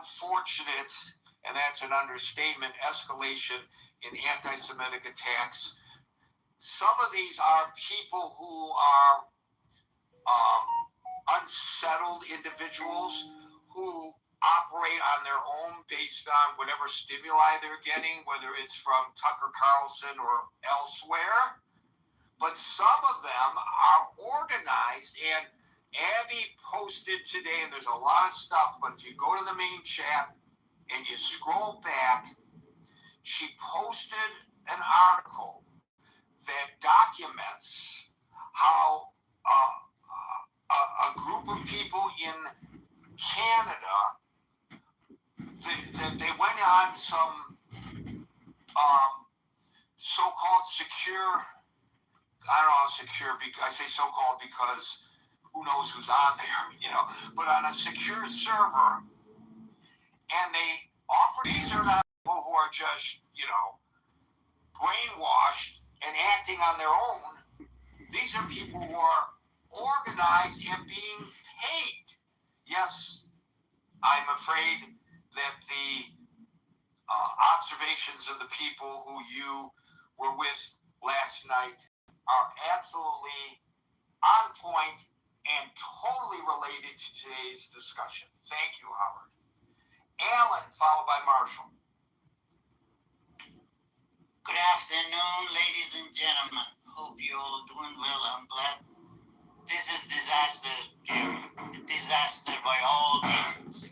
unfortunate, and that's an understatement, escalation in anti-Semitic attacks. Some of these are people who are unsettled individuals who operate on their own based on whatever stimuli they're getting, whether it's from Tucker Carlson or elsewhere. But some of them are organized, and Abby posted today, and there's a lot of stuff, but if you go to the main chat and you scroll back, she posted an article that documents how a group of people in Canada, they went on some so-called secure, I don't know how secure, I say so-called because who knows who's on there, but on a secure server, and they offer, these are not people who are just, brainwashed and acting on their own. These are people who are organized and being paid. Yes, I'm afraid that the observations of the people who you were with last night are absolutely on point and totally related to today's discussion. Thank you, Howard. Alan, followed by Marshall. Good afternoon, ladies and gentlemen. Hope you're all doing well. I'm glad. This is disaster, a disaster by all means.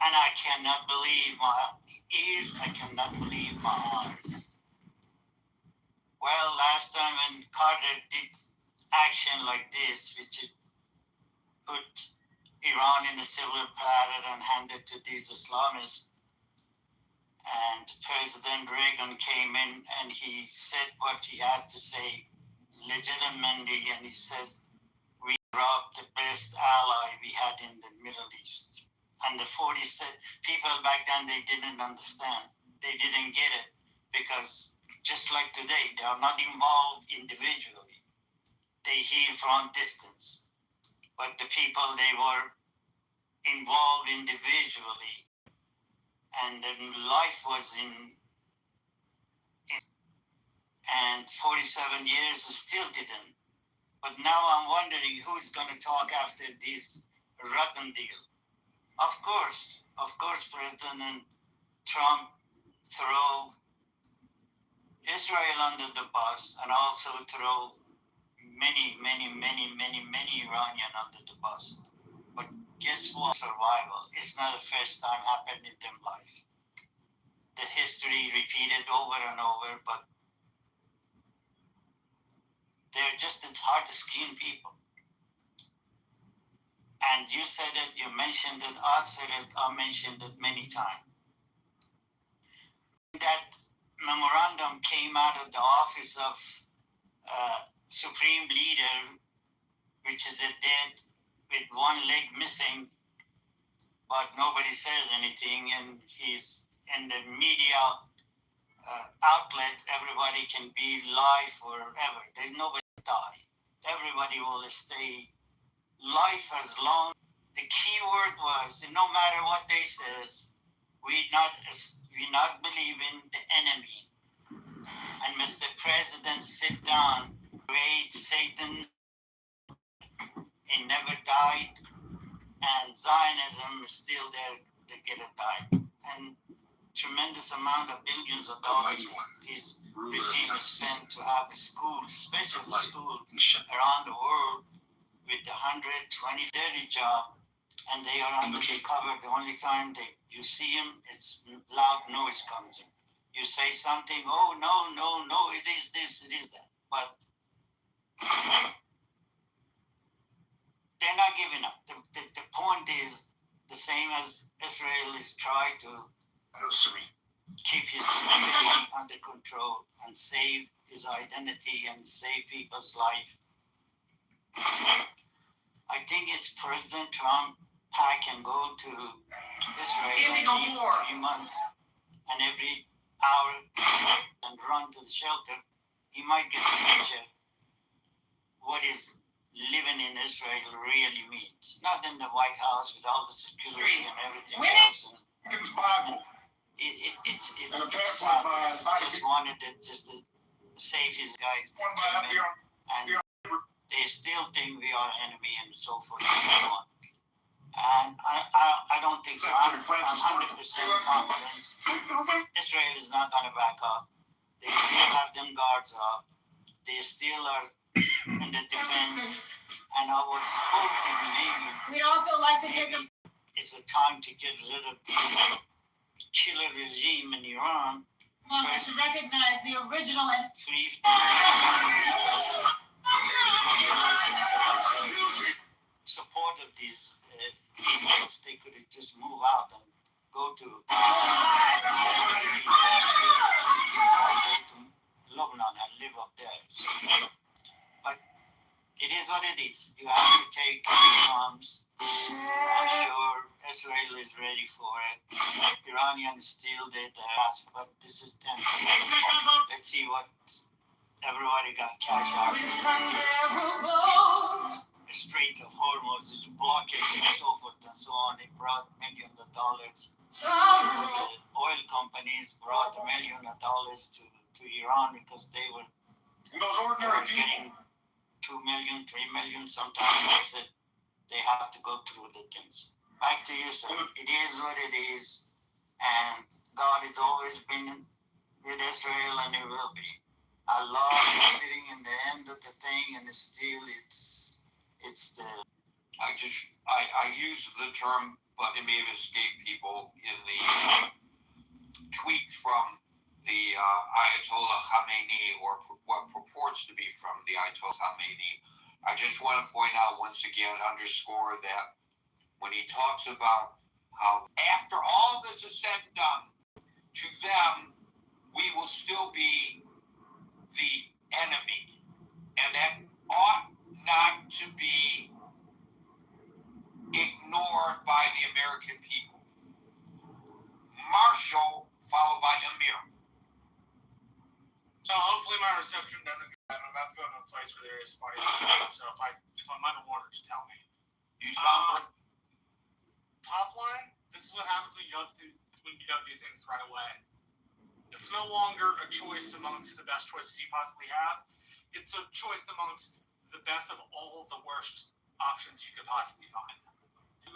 And I cannot believe my ears, I cannot believe my eyes. Well, last time when Carter did action like this, which it put Iran in a silver platter and handed to these Islamists, and President Reagan came in and he said what he had to say legitimately, and he says, we robbed the best ally we had in the Middle East. And the 40 people back then, they didn't understand. They didn't get it because just like today, they are not involved individually. They hear from distance. But the people, they were involved individually. And then life was and 47 years still didn't. But now I'm wondering who's going to talk after this rotten deal. Of course, President Trump throw Israel under the bus and also throw many Iranian under the bus. But guess what? Survival. It's not the first time happened in their life. The history repeated over and over, but they're just hard-skinned people. And you said it, you mentioned it, I said it, I mentioned it many times. That memorandum came out of the office of Supreme Leader, which is a dead with one leg missing, but nobody says anything, and he's in the media outlet. Everybody can be live forever. There's nobody die. Everybody will stay life as long. The key word was, no matter what they says, we not believing the enemy. And Mr. President, sit down, create Satan. He never died, and Zionism is still there. They get it died, and tremendous amount of billions of dollars this regime has spent to have a school, special school around the world with 120, 30 job, and they are under the cover. The only time you see them, it's loud noise comes in. You say something, oh no, it is this, it is that, but they're not giving up. The point is the same as Israel is trying to keep his identity under control and save his identity and save people's life. I think it's President Trump pack and go to Israel and 3 months, and every hour and run to the shelter. He might get the picture what is living in Israel really means. Not in the White House with all the security and everything else. It's Bible. It's And a sad. passport He just wanted it just to save his guys. And they still think we are enemy and so forth and so on. And I don't think so. I'm 100% confident Israel is not going to back up. They still have them guards up. They still are in the defense. And I was hoping maybe We'd also like to take a... it's a time to get rid of this killer regime in Iran. moment to recognize the original and... Free support of these idiots. They could just move out and go to Lebanon and live up there. So, but it is what it is. You have to take arms. I'm sure Israel is ready for it. Iranians still did their ass, but this is temporary. Let's see what everybody got cash out. The Strait of Hormuz is blockage and so forth and so on. It brought millions of dollars. The oil companies brought millions of dollars to Iran because they were getting 2 million, 3 million. Sometimes they said they have to go through the things. Back to you, sir. It is what it is. And God has always been with Israel and it will be. I love sitting in the end of the thing and still it's the... I used the term, but it may have escaped people in the tweet from the Ayatollah Khamenei, or what purports to be from the Ayatollah Khamenei. I just want to point out once again, underscore that when he talks about how after all this is said and done, to them, we will still be the enemy. And that ought not to be ignored by the American people. Marshall, followed by Amir. So hopefully my reception doesn't get bad. I'm about to go to a place where there is spotty. So if I'm underwater, just tell me. You sound Top line, this is what happens when you don't do things the right way. It's no longer a choice amongst the best choices you possibly have. It's a choice amongst the best of all the worst options you could possibly find.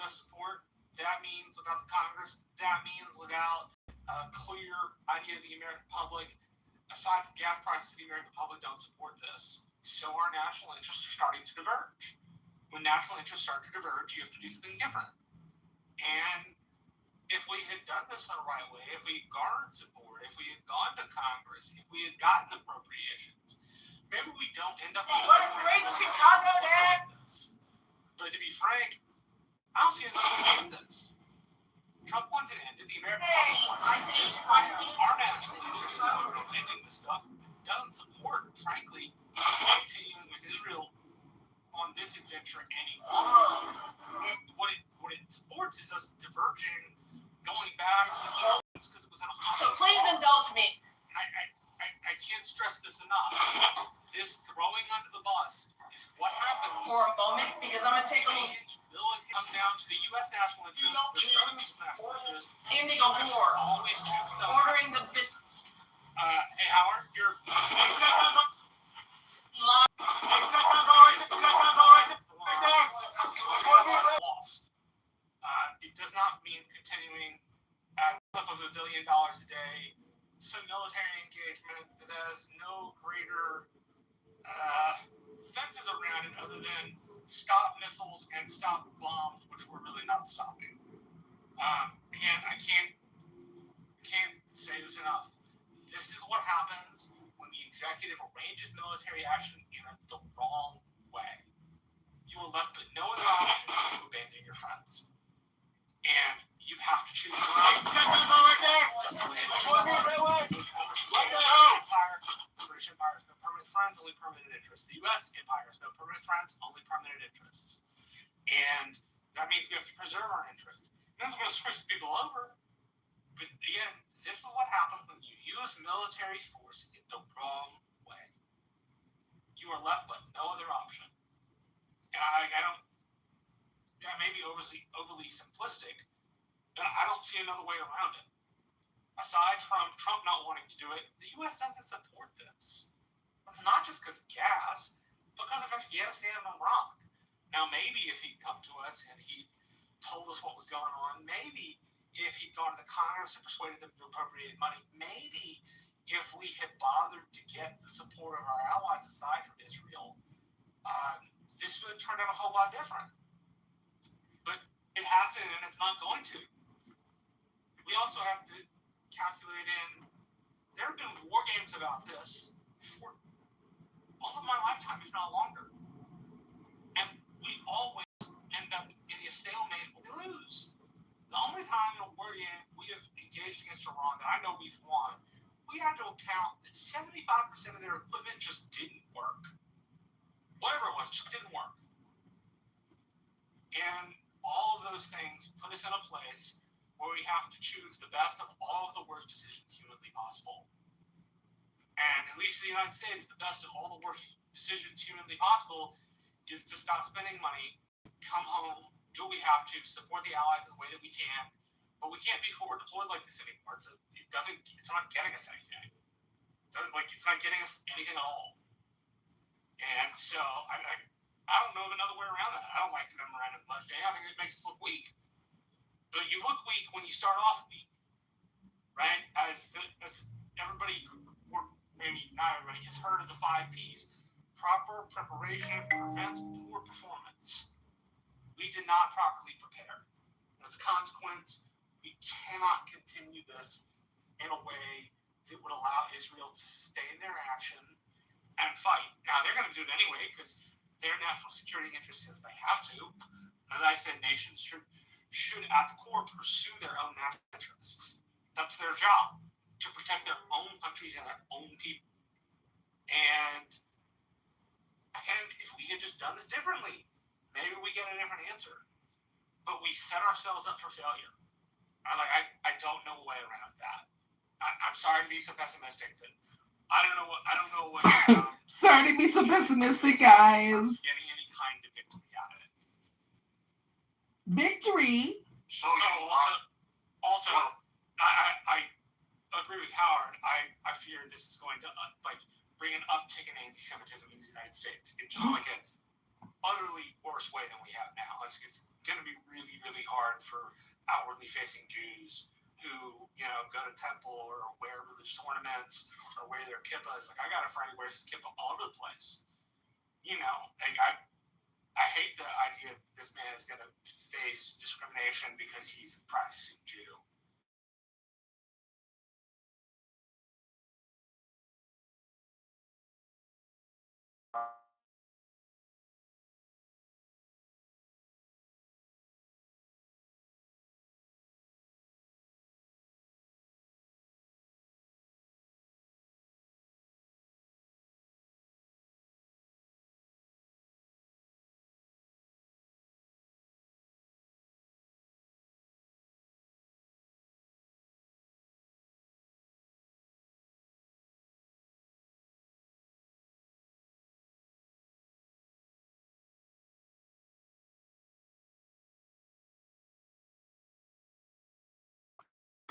US support, that means without the Congress, that means without a clear idea of the American public. Aside from gas prices, the American public don't support this. So our national interests are starting to diverge. When national interests start to diverge, you have to do something different. And if we had done this the right way, if we had garnered support, if we had gone to Congress, if we had gotten appropriations, maybe we don't end up with Chicago, Dad! this. But to be frank, I don't see another way to this. Trump wants it ended. The American public wants it ended. Our national interest in ending this stuff doesn't support, frankly, continuing with Israel on this adventure any longer. What it supports is us diverging, going back because it was an So please indulge me. I can't stress this enough. This throwing under the bus is what happens For a moment, because I'm going to take a look. Military comes down to the U.S. national interest, the national interest. Indigo War. Always choose its own. Ordering the bit. Hey Howard, you're lost. It does not mean continuing at a clip of $1 billion a day. Some military engagement that has no greater fences around it other than stop missiles and stop bombs, which we're really not stopping. Again, I can't say this enough. This is what happens when the executive arranges military action in the wrong way. You are left with no other option to abandon your friends. And you have to choose your own. British Empire has no permanent friends, only permanent interests. The U.S. Empire has no permanent friends, only permanent interests. And that means we have to preserve our interests. It doesn't going to screw some people over. But again, this is what happens when you use military force in the wrong way. You are left with no other option. And I don't, that may be overly simplistic, but I don't see another way around it. Aside from Trump not wanting to do it, the U.S. doesn't support this. It's not just because of gas, because of Afghanistan and Iraq. Now, maybe if he'd come to us and he told us what was going on, maybe if he'd gone to the Congress and persuaded them to appropriate money, maybe if we had bothered to get the support of our allies aside from Israel, this would have turned out a whole lot different. But it hasn't, and it's not going to. We also have to calculate in, there have been war games about this for all of my lifetime, if not longer. And we always end up in a stalemate when we lose. The only time in a war game we have engaged against Iran that I know we've won, we have to account that 75% of their equipment just didn't work. Whatever it was, just didn't work. And all of those things put us in a place where we have to choose the best of all of the worst decisions humanly possible. And at least in the United States, the best of all the worst decisions humanly possible is to stop spending money, come home, do what we have to, support the allies in the way that we can, but we can't be forward deployed like this anymore. It's not getting us anything. It's not getting us anything at all. And so I don't know of another way around that. I don't like the memorandum much. I think it makes us look weak. But you look weak when you start off weak, right? As everybody, or maybe not everybody, has heard of the 5 Ps. Proper preparation prevents poor performance. We did not properly prepare. As a consequence, we cannot continue this in a way that would allow Israel to sustain their action and fight. Now, they're going to do it anyway because their national security interest says they have to. As I said, nations should at the core pursue their own national interests. That's their job, to protect their own countries and their own people. And again, if we had just done this differently, maybe we get a different answer. But we set ourselves up for failure. I don't know a way around that. I'm sorry to be so pessimistic, but I don't know what sorry to be so pessimistic, guys. Getting any kind of victory out of it. Victory. So also, I agree with Howard. I fear this is going to bring an uptick in anti-Semitism in the United States. It's just like an utterly worse way than we have now. It's going to be really, really hard for outwardly facing Jews who, go to temple or wear religious ornaments or wear their kippahs. I got a friend who wears his kippah all over the place. I hate the idea that this man is going to face discrimination because he's a practicing Jew.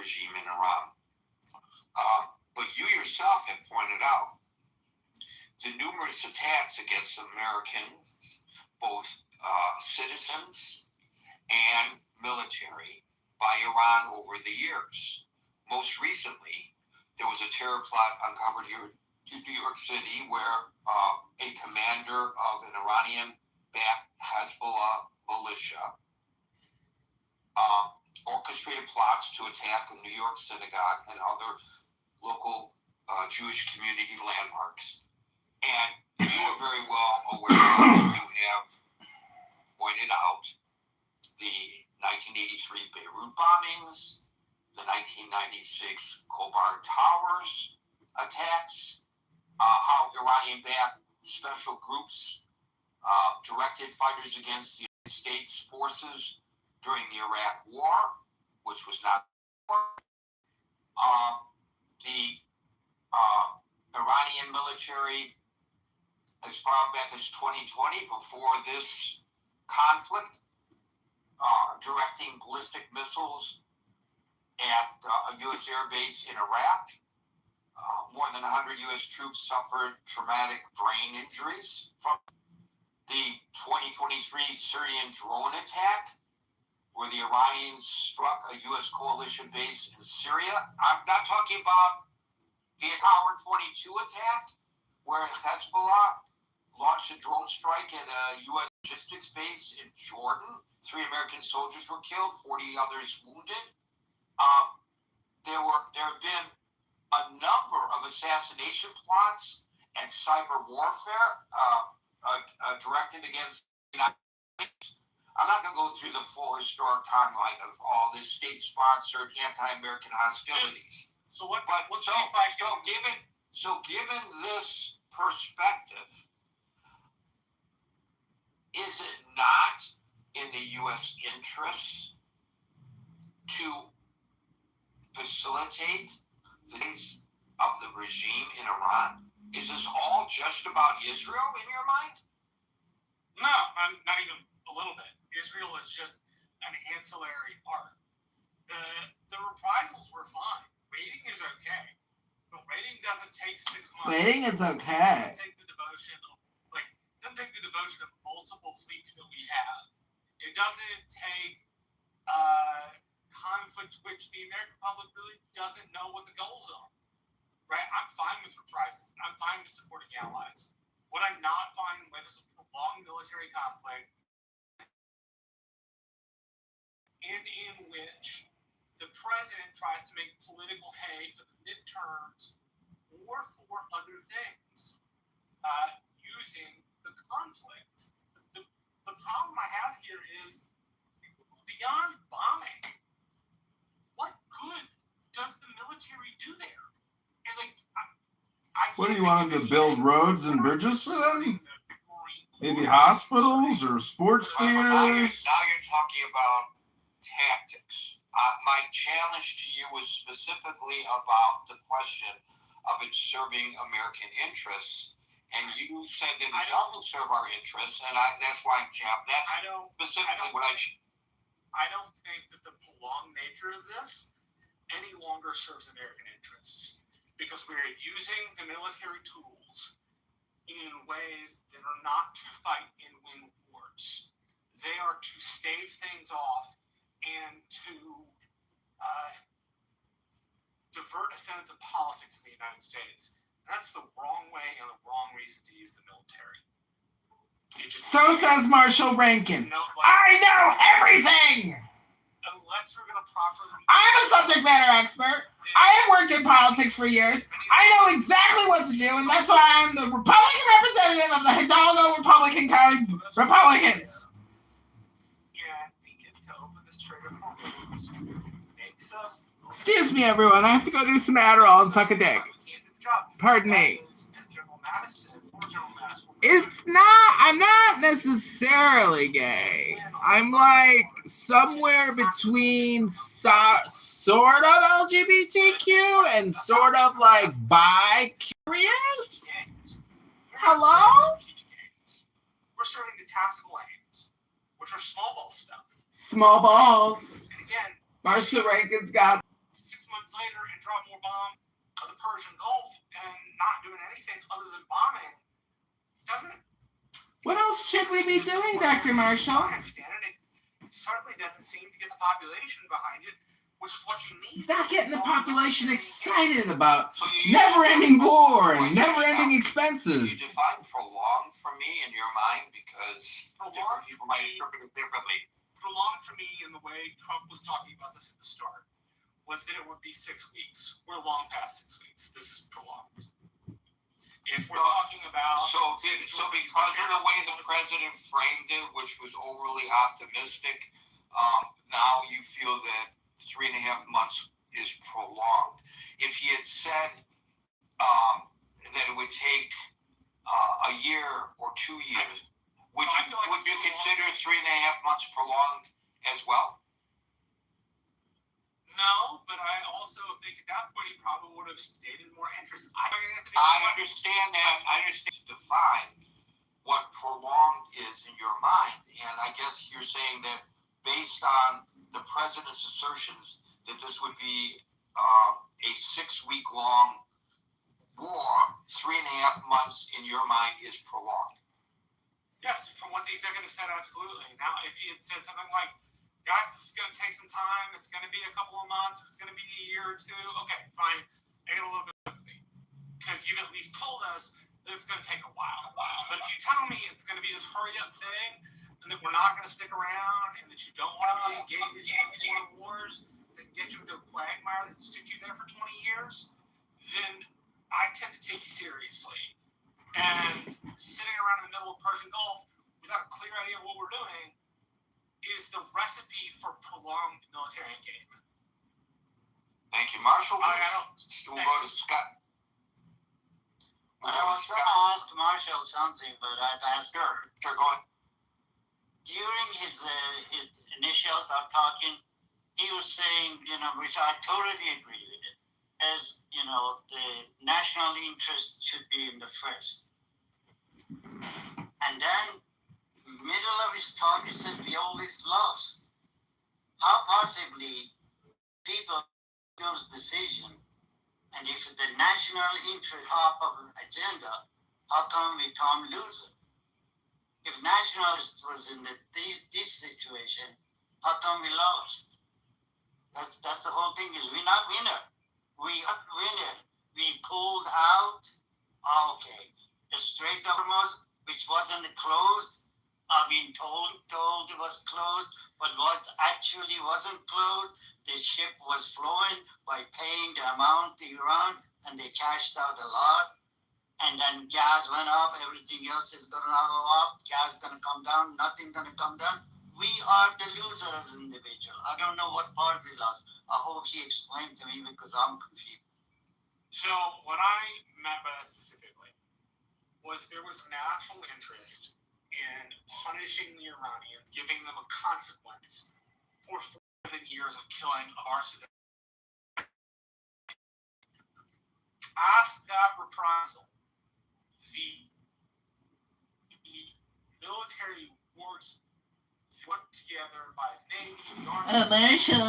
regime in Iran. But you yourself have pointed out the numerous attacks against Americans, both citizens and military, by Iran over the years. Most recently, there was a terror plot uncovered here in New York City where a commander of an Iranian-backed Hezbollah militia orchestrated plots to attack a New York synagogue and other local Jewish community landmarks. And you are very well aware, you have pointed out, the 1983 Beirut bombings, the 1996 Khobar Towers attacks, how Iranian-backed special groups directed fighters against the United States forces during the Iraq War, which was not the Iranian military, as far back back as 2020 before this conflict, directing ballistic missiles at a U.S. air base in Iraq. More than 100 U.S. troops suffered traumatic brain injuries from the 2023 Syrian drone attack, where the Iranians struck a U.S. coalition base in Syria. I'm not talking about the Tower 22 attack, where Hezbollah launched a drone strike at a U.S. logistics base in Jordan. 3 American soldiers were killed, 40 others wounded. There have been a number of assassination plots and cyber warfare directed against the United States. I'm not going to go through the full historic timeline of all this state-sponsored anti-American hostilities. Given this perspective, is it not in the U.S. interest to facilitate the days of the regime in Iran? Is this all just about Israel in your mind? No, not even a little bit. Israel is just an ancillary part. The reprisals were fine. Waiting is okay. But waiting doesn't take 6 months. Waiting is okay. It doesn't take the devotion of multiple fleets that we have. It doesn't take conflict which the American public really doesn't know what the goals are. Right? I'm fine with reprisals. I'm fine with supporting allies. What I'm not fine with is a prolonged military conflict in which the president tries to make political hay for the midterms or for other things using the conflict. The problem I have here is beyond bombing, what good does the military do there? And What do you want them to build roads and bridges for them? Maybe hospitals or sports theaters? Now you're talking about tactics. My challenge to you was specifically about the question of it serving American interests, and you said that it doesn't serve our interests, and that's why I'm chapped. That's specifically what I don't think that the prolonged nature of this any longer serves American interests, because we are using the military tools in ways that are not to fight and win wars. They are to stave things off and to divert a sense of politics in the United States. That's the wrong way and the wrong reason to use the military. So says Marshall Rankin. I know everything! Unless we're going to properly... I'm a subject matter expert. I have worked in politics for years. I know exactly what to do, and that's why I'm the Republican representative of the Hidalgo Republican County Republicans. Yeah, we get to open this trigger for rules. Makes us... Excuse me, everyone. I have to go do some Adderall and suck a dick. Pardon me. It's not, I'm not necessarily gay. I'm like somewhere between sort of LGBTQ and sort of like bi-curious. Hello? We're starting to tactical aims, which are small ball stuff. Small balls. And again, Marshall Rankin's got 6 months later and drop more bombs of the Persian Gulf and not doing anything other than bombing, doesn't it? What else should we be doing, Dr. Marshall? I understand it. It certainly doesn't seem to get the population behind it, which is what you need. It's not getting the population excited about never-ending war and never-ending expenses. You define prolonged for me in your mind because different people might interpret it differently. Prolonged for me in the way Trump was talking about this at the start was that it would be 6 weeks. We're long past 6 weeks. This is prolonged. If we're talking about... So because of the way the president framed it, which was overly optimistic, now you feel that 3.5 months is prolonged. If he had said that it would take a year or 2 years, would you consider 3.5 months prolonged as well? No, but I also think at that point he probably would have stated more interest. I understand that. I understand to define what prolonged is in your mind. And I guess you're saying that based on the president's assertions that this would be a 6-week long war, 3.5 months in your mind is prolonged. Yes, from what the executive said, absolutely. Now, if he had said something like, guys, this is going to take some time, it's going to be a couple of months, it's going to be a year or two, okay, fine, I get a little bit of sympathy. Because you've at least told us that it's going to take a while. But if you tell me it's going to be this hurry-up thing, and that we're not going to stick around, and that you don't want to be engaged in foreign wars that get you into a quagmire that stick you there for 20 years, then I tend to take you seriously. And sitting around in the middle of Persian Gulf without a clear idea of what we're doing is the recipe for prolonged military engagement. Thank you, Marshall. We'll go to Scott. I was going to ask Marshall something, but I'd ask her. Sure, go ahead. During his initial talking, he was saying, which I totally agree with it, as, the national interest should be in the first. And then, middle of his talk, he said, we always lost. How possibly people make those decisions, and if the national interest top of the agenda, how come we become loser? If nationalist was in this situation, how come we lost? That's the whole thing, is we're not winner. We are winner. We pulled out, okay. The Strait of Hormuz, which wasn't closed, I've been told it was closed, but what actually wasn't closed, the ship was flowing by paying the amount to Iran, and they cashed out a lot. And then gas went up, everything else is going to go up, gas is going to come down, nothing going to come down. We are the loser as an individual. I don't know what part we lost. I hope he explained to me, because I'm confused. So what I meant by that specifically was there was national interest in punishing the Iranians, giving them a consequence for 7 years of killing our citizens. Ask that reprisal. The military wars put together by the Navy, the Army. Marshall,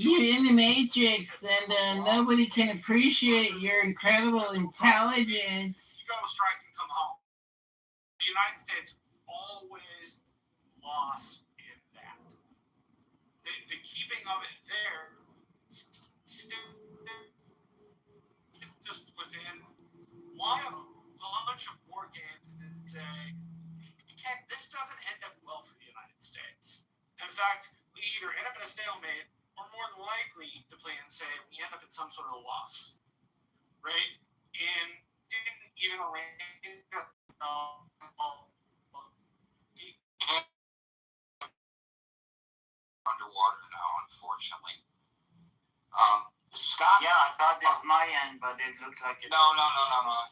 you're in the Matrix, and nobody can appreciate your incredible intelligence. Go strike and come home. The United States always lost in that. The keeping of it there, still just within one of a bunch of war games that say, heck, this doesn't end up well for the United States. In fact, we either end up in a stalemate, or more than likely, to play and say, we end up in some sort of loss. Right? And didn't even arrange underwater now, unfortunately. Scott? Yeah, I thought it was my end, but it looks like it. No.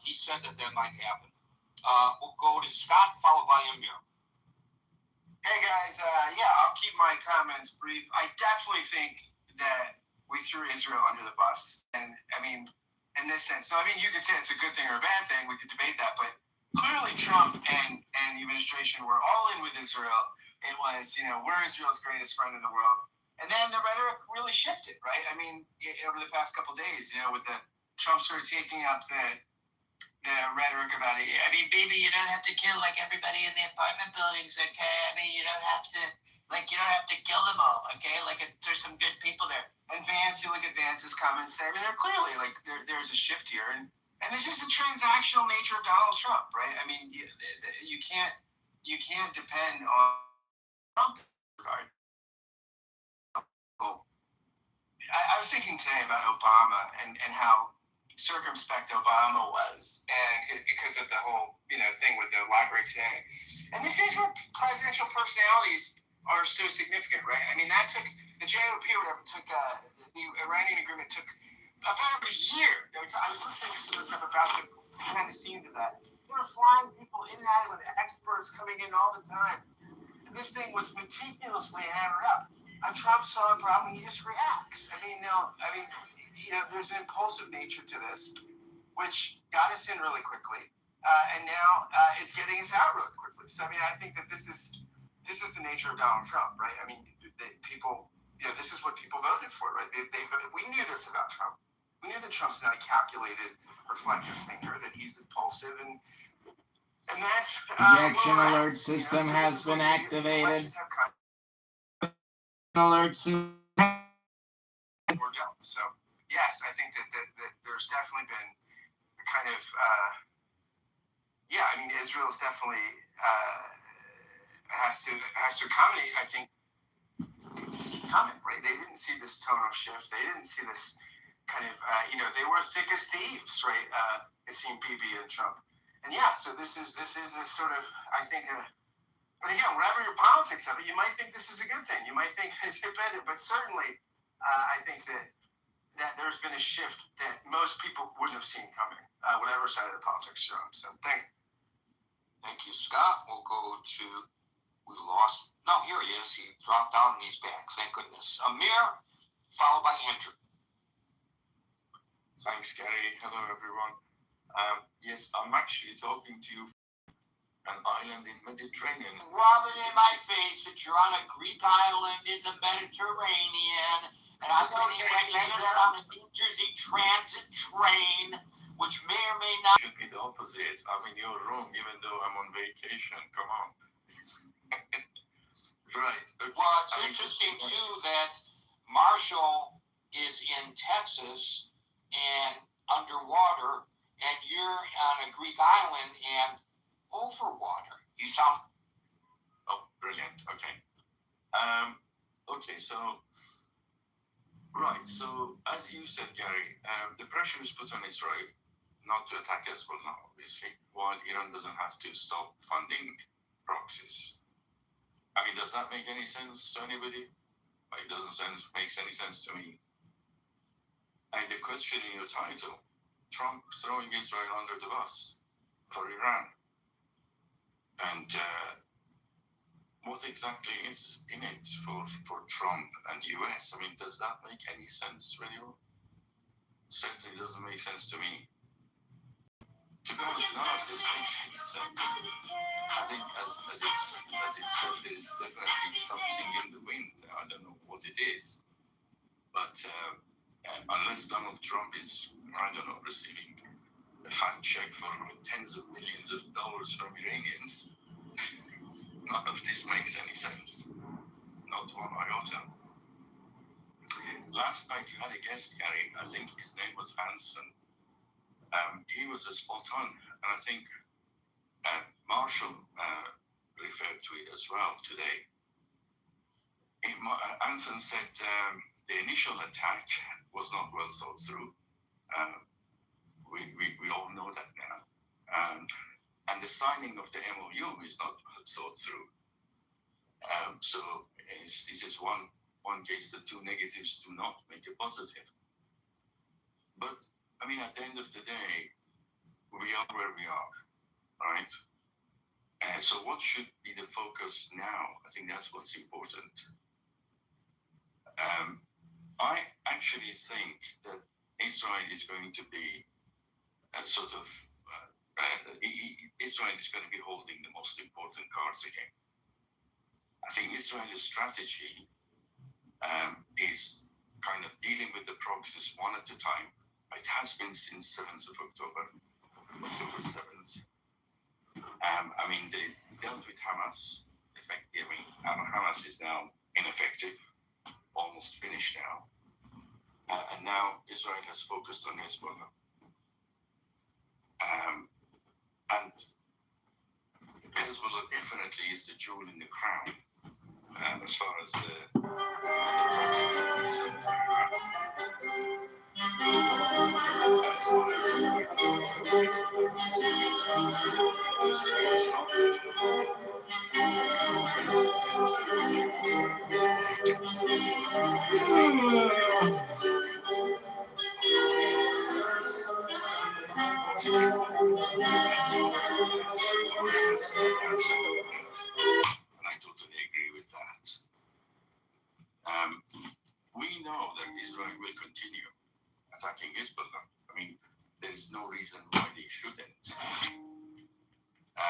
He said that might happen. We'll go to Scott, followed by Amir. Hey guys, I'll keep my comments brief. I definitely think that we threw Israel under the bus, and I mean, in this sense. So I mean, you could say it's a good thing or a bad thing. We could debate that, but clearly Trump and the administration were all in with Israel. It was, we're Israel's greatest friend in the world. And then the rhetoric really shifted, right? I mean, over the past couple of days, with the Trump sort of taking up the rhetoric about it. I mean, baby, you don't have to kill like everybody in the apartment buildings, okay? I mean, you don't have to kill them all, okay? Like there's some good people there. And Vance, you look at Vance's comments there. I mean, they're clearly like there's a shift here, and this is the transactional nature of Donald Trump, right? I mean, you can't depend on Trump in this regard. I was thinking today about Obama and how circumspect Obama was, and because of the whole thing with the library today. And this is where presidential personalities are so significant, right? I mean, that took the JOP or whatever the Iranian agreement took about a year. I was listening to some of the stuff about the behind the scenes of that. There were flying people in that with experts coming in all the time. And this thing was meticulously hammered up. And Trump saw a problem, he just reacts. There's an impulsive nature to this, which got us in really quickly. and now is getting us out really quickly. So I mean, I think that this is the nature of Donald Trump, right? I mean, people, this is what people voted for, right? We knew this about Trump. We knew that Trump's not a calculated, reflective thinker, that he's impulsive, and that's Ejection alert system has been activated. Alert system. So yes, I think that there's definitely been a kind of I mean, Israel's definitely has to accommodate. I think to see it coming, right? They didn't see this tonal shift. They didn't see this kind of they were thick as thieves, right? It seemed Bibi and Trump, and so this is a sort of, I think, but again, whatever your politics of it, you might think this is a good thing. You might think it's better, but certainly, I think that there's been a shift that most people wouldn't have seen coming, whatever side of the politics you're on. So thank you, Scott. We'll go to, we lost, no, here he is. He dropped out and he's back. Thank goodness. Amir, followed by Andrew. Thanks, Gary. Hello, everyone. Yes, I'm actually talking to you from an island in Mediterranean. Rub it in my face that you're on a Greek island in the Mediterranean, and I'm going to get on a New Jersey transit train, which may or may not. Should be the opposite. I'm in your room, even though I'm on vacation. Come on. Right. Okay. Well, it's interesting, too, that Marshall is in Texas and underwater, and you're on a Greek island and over water. You sound... Oh, brilliant. Okay. Okay, so... Right, so as you said, Gary, the pressure is put on Israel not to attack Hezbollah, obviously, while Iran doesn't have to stop funding proxies. I mean, does that make any sense to anybody? It doesn't make any sense to me. And the question in your title, Trump throwing Israel under the bus for Iran. And what exactly is in it for Trump and US? I mean, does that make any sense to anyone? Certainly doesn't make sense to me. To be honest, none of this makes any sense. I think as it said, there is definitely something in the wind. I don't know what it is. But unless Donald Trump is, I don't know, receiving a fat check for tens of millions of dollars from Iranians, none of this makes any sense. Not one iota. Last night you had a guest, Gary. I think his name was Hanson. He was a spot on, and I think Marshall referred to it as well today. Hanson said the initial attack was not well thought through. We all know that now. And the signing of the MOU is not thought through. So this is one case. The two negatives do not make a positive. But I mean, at the end of the day, we are where we are, right? So what should be the focus now? I think that's what's important. I actually think that Israel is going to be Israel is going to be holding the most important cards again. I think Israel's strategy is kind of dealing with the proxies one at a time. It has been since 7th of October 7th. I mean, they dealt with Hamas effectively. Hamas is now ineffective, almost finished now. And now Israel has focused on Hezbollah. And Hezbollah definitely is the jewel in the crown as far as the proxies are concerned. As far as Israel is concerned, and I totally agree with that. We know that Israel will continue attacking Hezbollah. I mean, there is no reason why they shouldn't. I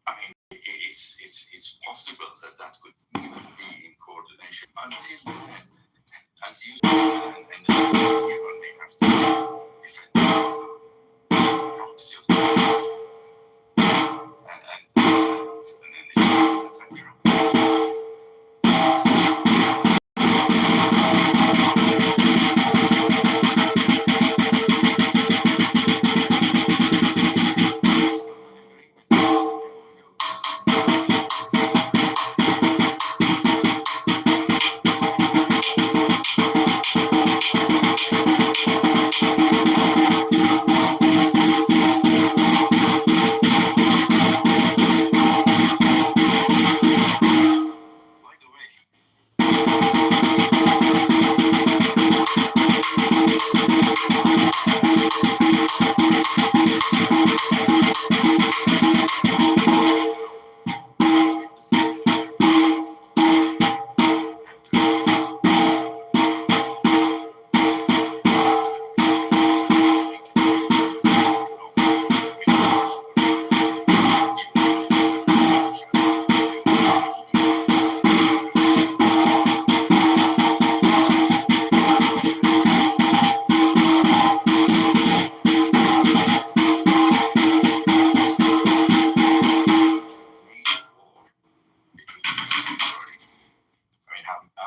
mean, it's possible that could even be in coordination. Until then, as you said, and everyone may have to defend the proxy of the state, and then it's attack Iran.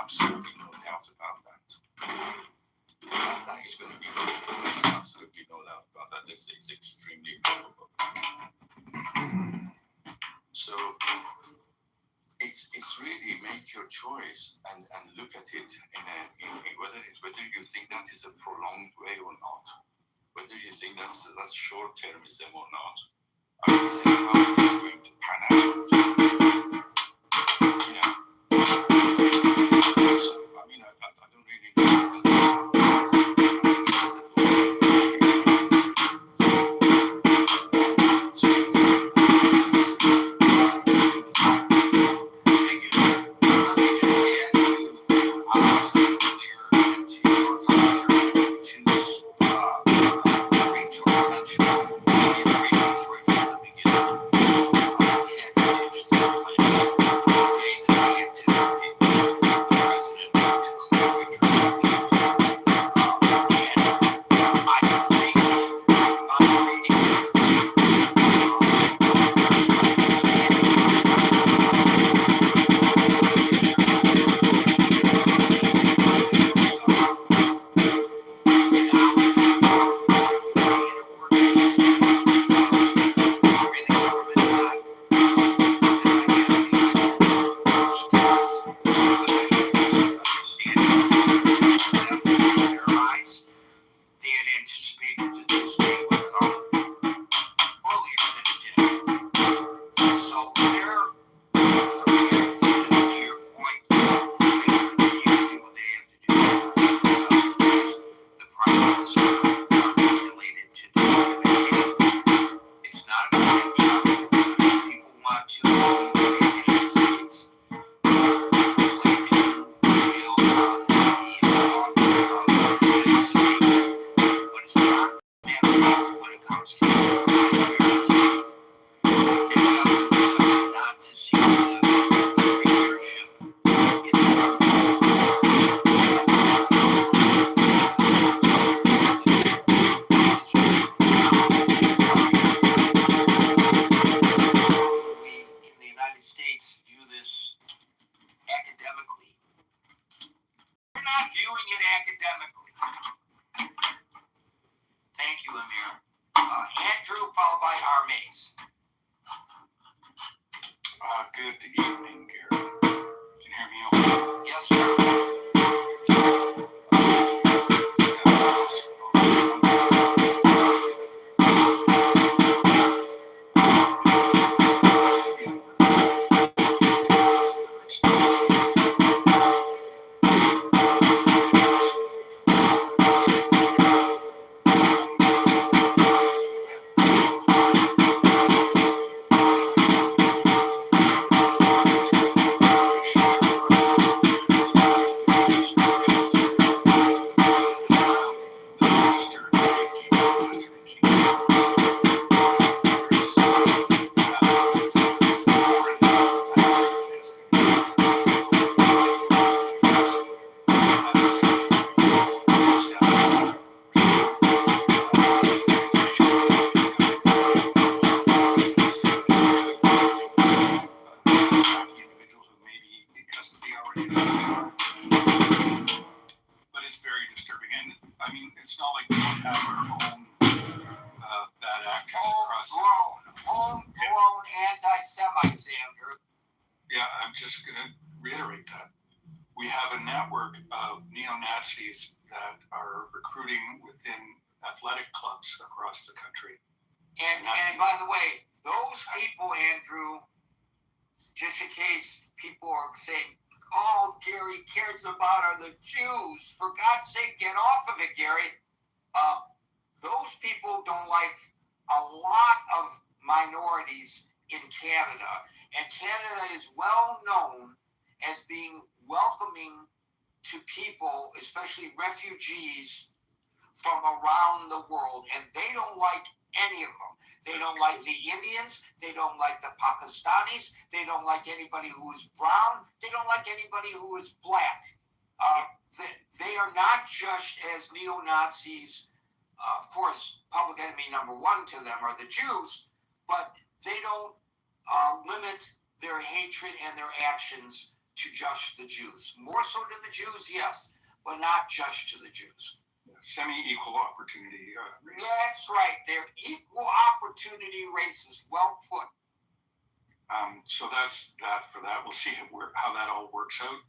Absolutely no doubt about that. That is going to be there's absolutely no doubt about that. It's extremely probable. So it's really make your choice and look at it in whether you think that is a prolonged way or not, whether you think that's short termism or not. I mean, this is how it is going to pan out. You know. So, I mean, I don't really know. Good evening, Gary. Can you hear me okay? Yes, sir. minority. But it's very disturbing. And I mean, it's not like we don't have our own bad actors across. Homegrown anti-Semites, Andrew. Yeah, I'm just going to reiterate that. We have a network of neo-Nazis that are recruiting within athletic clubs across the country. And by the way, those people, Andrew, just in case people are saying, all Gary cares about are the Jews. For God's sake, get off of it, Gary. Those people don't like a lot of minorities in Canada. And Canada is well known as being welcoming to people, especially refugees from around the world. And they don't like any of them. They don't like the Indians. They don't like the Pakistanis. They don't like anybody who is brown. They don't like anybody who is black. They are not just as neo-Nazis. Of course, public enemy number one to them are the Jews, but they don't limit their hatred and their actions to just the Jews. More so to the Jews, yes, but not just to the Jews. Semi-equal opportunity race. That's right. They're equal opportunity races. Well put. So that's that for that. We'll see how that all works out.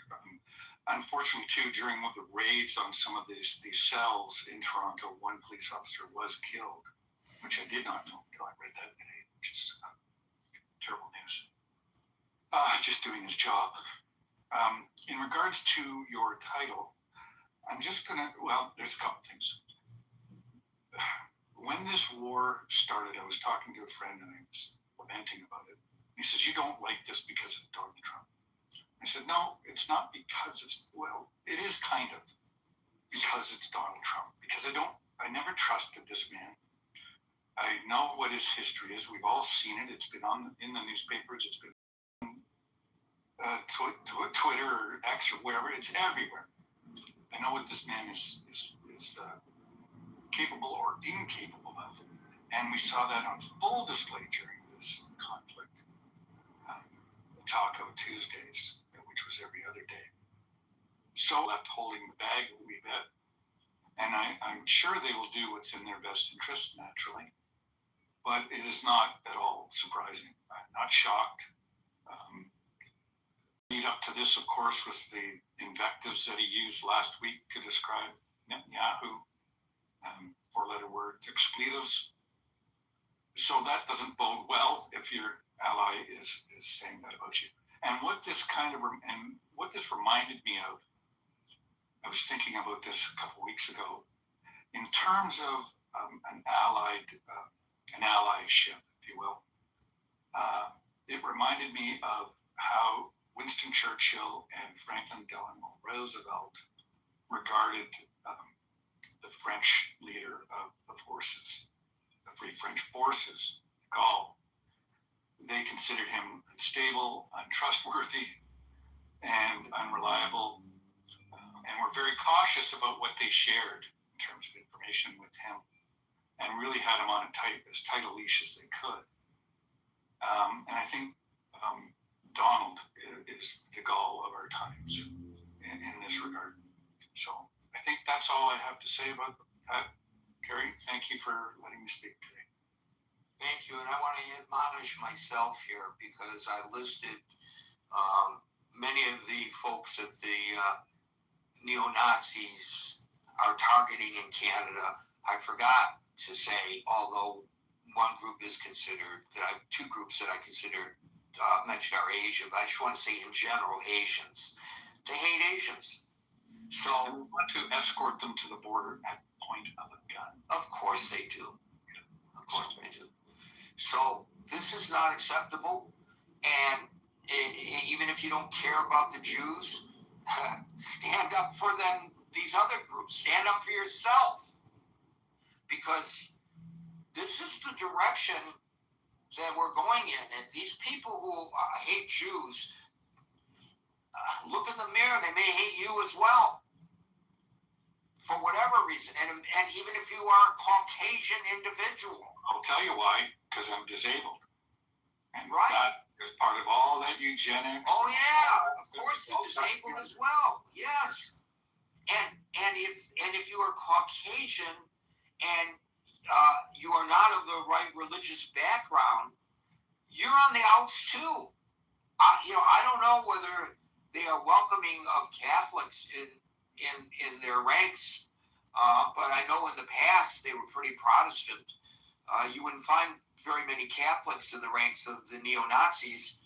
Unfortunately, too, during the raids on some of these cells in Toronto, one police officer was killed, which I did not know until I read that today, which is terrible news. Just doing his job. In regards to your title, I'm just going to, well, there's a couple things. When this war started, I was talking to a friend and I was lamenting about it. He says, you don't like this because of Donald Trump. I said, no, it's not because it is kind of because it's Donald Trump. Because I never trusted this man. I know what his history is. We've all seen it. It's been in the newspapers. It's been on Twitter or X or wherever. It's everywhere. I know what this man is capable or incapable of. And we saw that on full display during this conflict. Taco Tuesdays, which was every other day. So left holding the bag, we bet. And I'm sure they will do what's in their best interest, naturally. But it is not at all surprising. I'm not shocked. Lead up to this, of course, was the invectives that he used last week to describe Netanyahu, four-letter word, expletives. So that doesn't bode well if your ally is saying that about you. And what this reminded me of, I was thinking about this a couple weeks ago, in terms of an allyship, if you will. It reminded me of how Winston Churchill and Franklin Delano Roosevelt regarded the French leader of the forces, the Free French Forces, de Gaulle. They considered him unstable, untrustworthy, and unreliable, and were very cautious about what they shared in terms of information with him, and really had him on as tight a leash as they could. And I think Donald is the Gaulle of our times in this regard. So I think that's all I have to say about that. Gary, thank you for letting me speak today. Thank you, and I want to admonish myself here because I listed many of the folks that the neo-Nazis are targeting in Canada. I forgot to say, although one group is considered, two groups that I consider mentioned are Asian, but I just want to say in general, Asians. They hate Asians. So I want to escort them to the border at the point of a gun. Of course they do. Of course they do. So this is not acceptable, and even if you don't care about the Jews, stand up for them. These other groups, stand up for yourself, because this is the direction that we're going in. And these people who hate Jews, look in the mirror. They may hate you as well, for whatever reason. And even if you are a Caucasian individual. I'll tell you why, because I'm disabled. And right. that As part of all that eugenics. Oh yeah, of course the disabled as well. Yes, and if you are Caucasian and you are not of the right religious background, you're on the outs too. I don't know whether they are welcoming of Catholics in their ranks, but I know in the past they were pretty Protestant. You wouldn't find very many Catholics in the ranks of the neo-Nazis.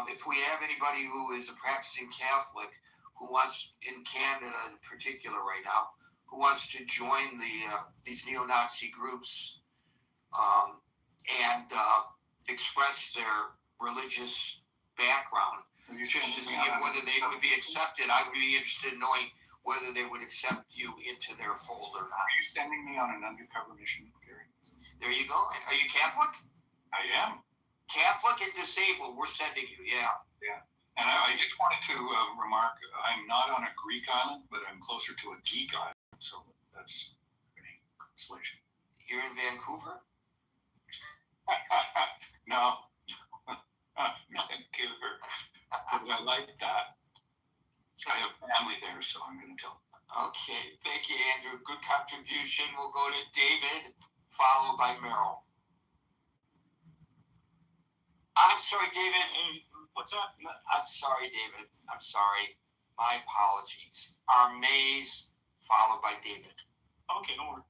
If we have anybody who is a practicing Catholic who wants, in Canada in particular right now, who wants to join these neo-Nazi groups and express their religious background, just to see whether they would be accepted, I would be interested in knowing whether they would accept you into their fold or not. Are you sending me on an undercover mission, Gary? There you go. Are you Catholic? I am. Catholic and disabled, we're sending you, yeah. Yeah. And I just wanted to remark, I'm not on a Greek island, but I'm closer to a geek island. So that's any consolation. You're in Vancouver? No. Kitover. I like that. I have family there, so I'm going to tell them. Okay, thank you, Andrew. Good contribution. We'll go to David, followed by Merrill. I'm sorry, David. What's up? I'm sorry, David. I'm sorry. My apologies. Our Mays, followed by David. Okay, don't worry.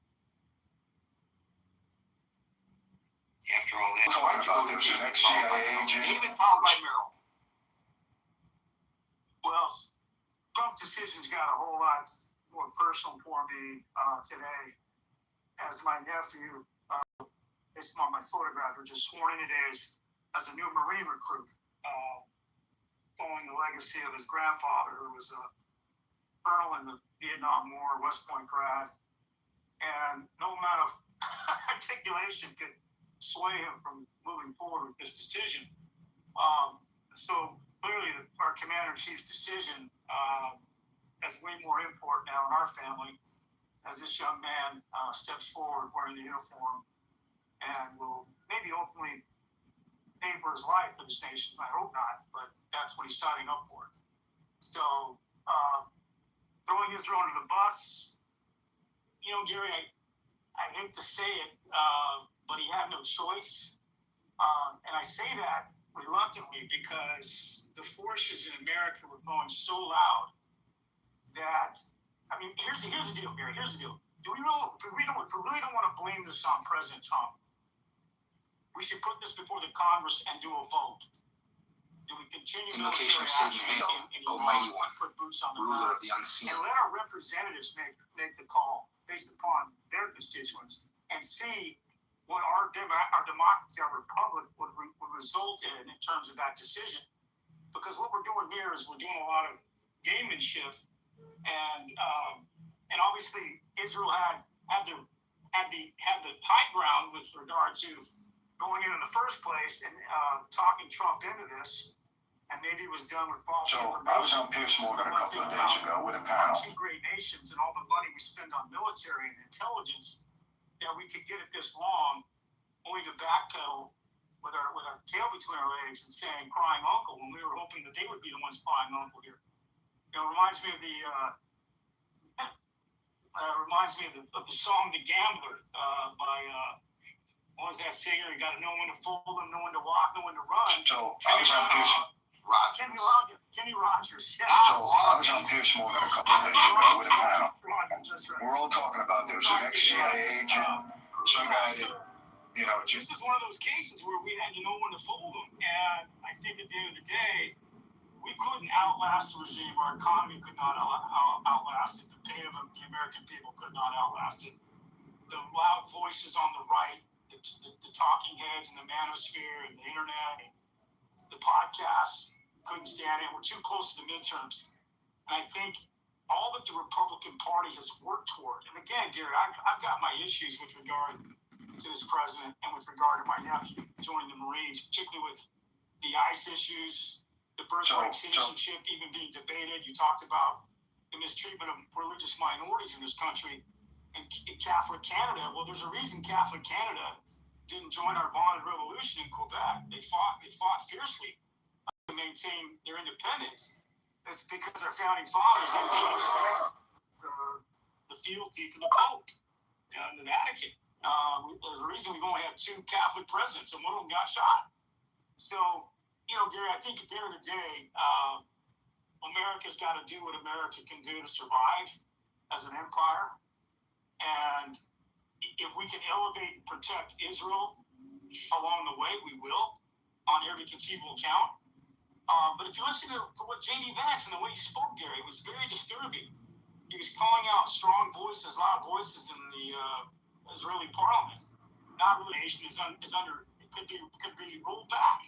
After all that, Talking about there's an ex-CIA agent. David, followed by Merrill. Well, Trump decisions got a whole lot more personal for me today, as my nephew, based on my photograph, was just sworn in today as a new Marine recruit, following the legacy of his grandfather, who was a colonel in the Vietnam War, West Point grad, and no amount of articulation could sway him from moving forward with this decision. So clearly, our commander-in-chief's decision has way more import now in our family, as this young man steps forward wearing the uniform and will maybe openly pay for his life for this nation. I hope not, but that's what he's signing up for. So throwing Israel under the bus, Gary, I hate to say it, but he had no choice. And I say that reluctantly because the forces in America were going so loud that, here's the deal, Gary, here's the deal. If we really don't want to blame this on President Trump, we should put this before the Congress and do a vote. Do we continue Invocation military of Satan, action hail, in Almighty Iran, One, put boots on the ruler ground, of the unseen? and let our representatives make the call based upon their constituents and see what our democracy, our republic would result in terms of that decision. Because what we're doing here is we're doing a lot of gamemanship, and obviously Israel had the high ground with regard to going in the first place and talking Trump into this, and maybe it was done with false information. I was on Piers Morgan a couple of days ago with a panel. Two great nations and all the money we spend on military and intelligence, that we could get it this long, only to backpedal with our tail between our legs and saying crying uncle when we were hoping that they would be the ones crying uncle here. It reminds me of the song "The Gambler" by what was that singer? You got to know when to fold them, know when to walk, know when to run. So I was on Piers. Kenny Rogers. Yeah. So I was on Piers Morgan a couple of days ago with a panel. We're all talking about there's an ex-CIA agent, some guy that, This is one of those cases where we had to know when to fold them, and I think at the end of the day, we couldn't outlast the regime. Our economy could not outlast it. The pain of the American people could not outlast it. The loud voices on the right, the talking heads and the manosphere and the internet and the podcasts couldn't stand it. We're too close to the midterms. And I think all that the Republican Party has worked toward, and again, Gary, I've got my issues with regard to this president and with regard to my nephew joining the Marines, particularly with the ICE issues, the birthright citizenship even being debated. You talked about the mistreatment of religious minorities in this country and Catholic Canada. Well, there's a reason Catholic Canada didn't join our vaunted revolution in Quebec. They fought fiercely to maintain their independence. That's because our founding fathers didn't teach the fealty to the Pope and the Vatican. There's a reason we've only had 2 Catholic presidents, and one of them got shot. So, Gary, I think at the end of the day, America's got to do what America can do to survive as an empire. And if we can elevate and protect Israel along the way, we will, on every conceivable count. But if you listen to what J.D. Vance and the way he spoke, Gary, it was very disturbing. He was calling out strong voices, loud voices in the Israeli parliament. Not really, nation is under, it could be rolled back.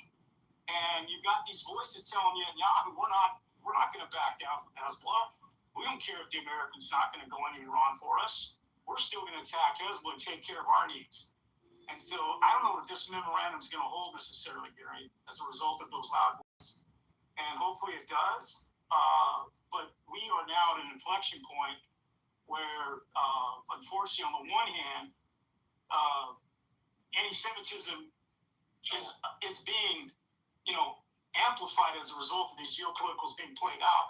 And you've got these voices telling you, Netanyahu, we're not going to back down from Hezbollah. We don't care if the Americans not going to go into Iran for us. We're still going to attack Hezbollah and take care of our needs. And so I don't know if this memorandum is going to hold necessarily, Gary, as a result of those loud voices. And hopefully it does. But we are now at an inflection point where, unfortunately, on the one hand, anti-Semitism is being, amplified as a result of these geopoliticals being played out.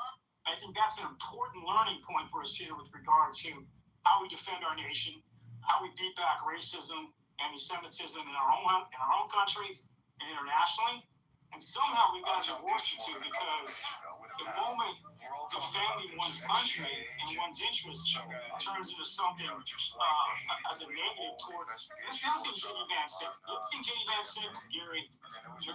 I think that's an important learning point for us here with regard to how we defend our nation, how we beat back racism, anti-Semitism in our own countries and internationally. And somehow we've got to divorce the two, because the moment defending one's country and one's interests turns into something as a negative towards. This is the other thing J.D. Vance said. The other thing J.D. Vance said, Gary,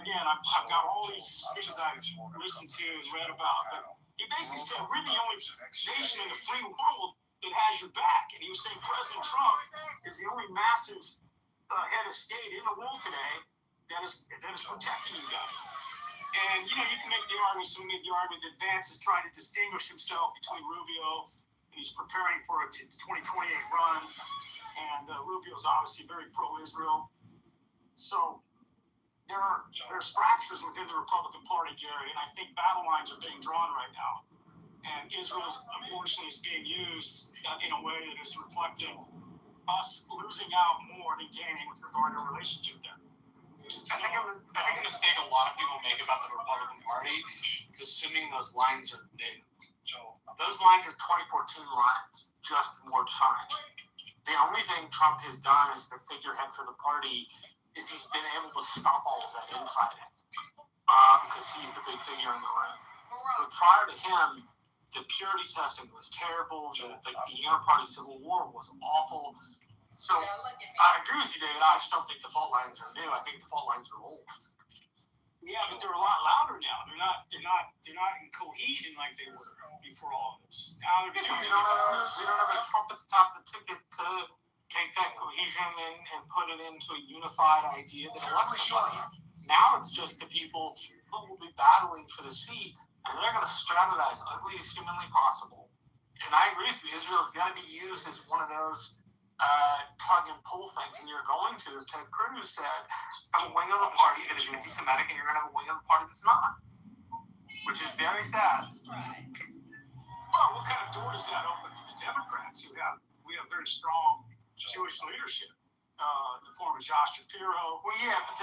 again, I've got all these speeches I've listened to and read about, but he basically said we're the only nation in the free world that has your back. And he was saying President Trump is the only massive head of state in the world today that is protecting you guys. And, you can make the argument, that Vance is trying to distinguish himself between Rubio, and he's preparing for a 2028 run, and Rubio's obviously very pro-Israel. So there's fractures within the Republican Party, Gary, and I think battle lines are being drawn right now. And Israel, unfortunately, is being used in a way that is reflecting us losing out more than gaining with regard to our relationship there. I think a mistake a lot of people make about the Republican Party is assuming those lines are new. Those lines are 2014 lines, just more defined. The only thing Trump has done as the figurehead for the party is he's been able to stop all of that infighting because he's the big figure in the room. But prior to him, the purity testing was terrible. The inter-party civil war was awful. So I agree with you, David. I just don't think the fault lines are new. I think the fault lines are old. Yeah, but they're a lot louder now. They're not in cohesion like they were before all this. Now we don't have a Trump at the top of the ticket to take that cohesion and put it into a unified idea that elects somebody. Now it's just the people who will be battling for the seat, and they're going to straddle that as ugly as humanly possible. And I agree with you. Israel is going to be used as one of those tug and pull things, and you're going to, as Ted Cruz said, have a wing of the party that is anti-Semitic, and you're going to have a wing of the party that's not, which is very sad. Well, what kind of door does that open for the Democrats who have very strong Jewish leadership? The former Josh Shapiro. Well, yeah, but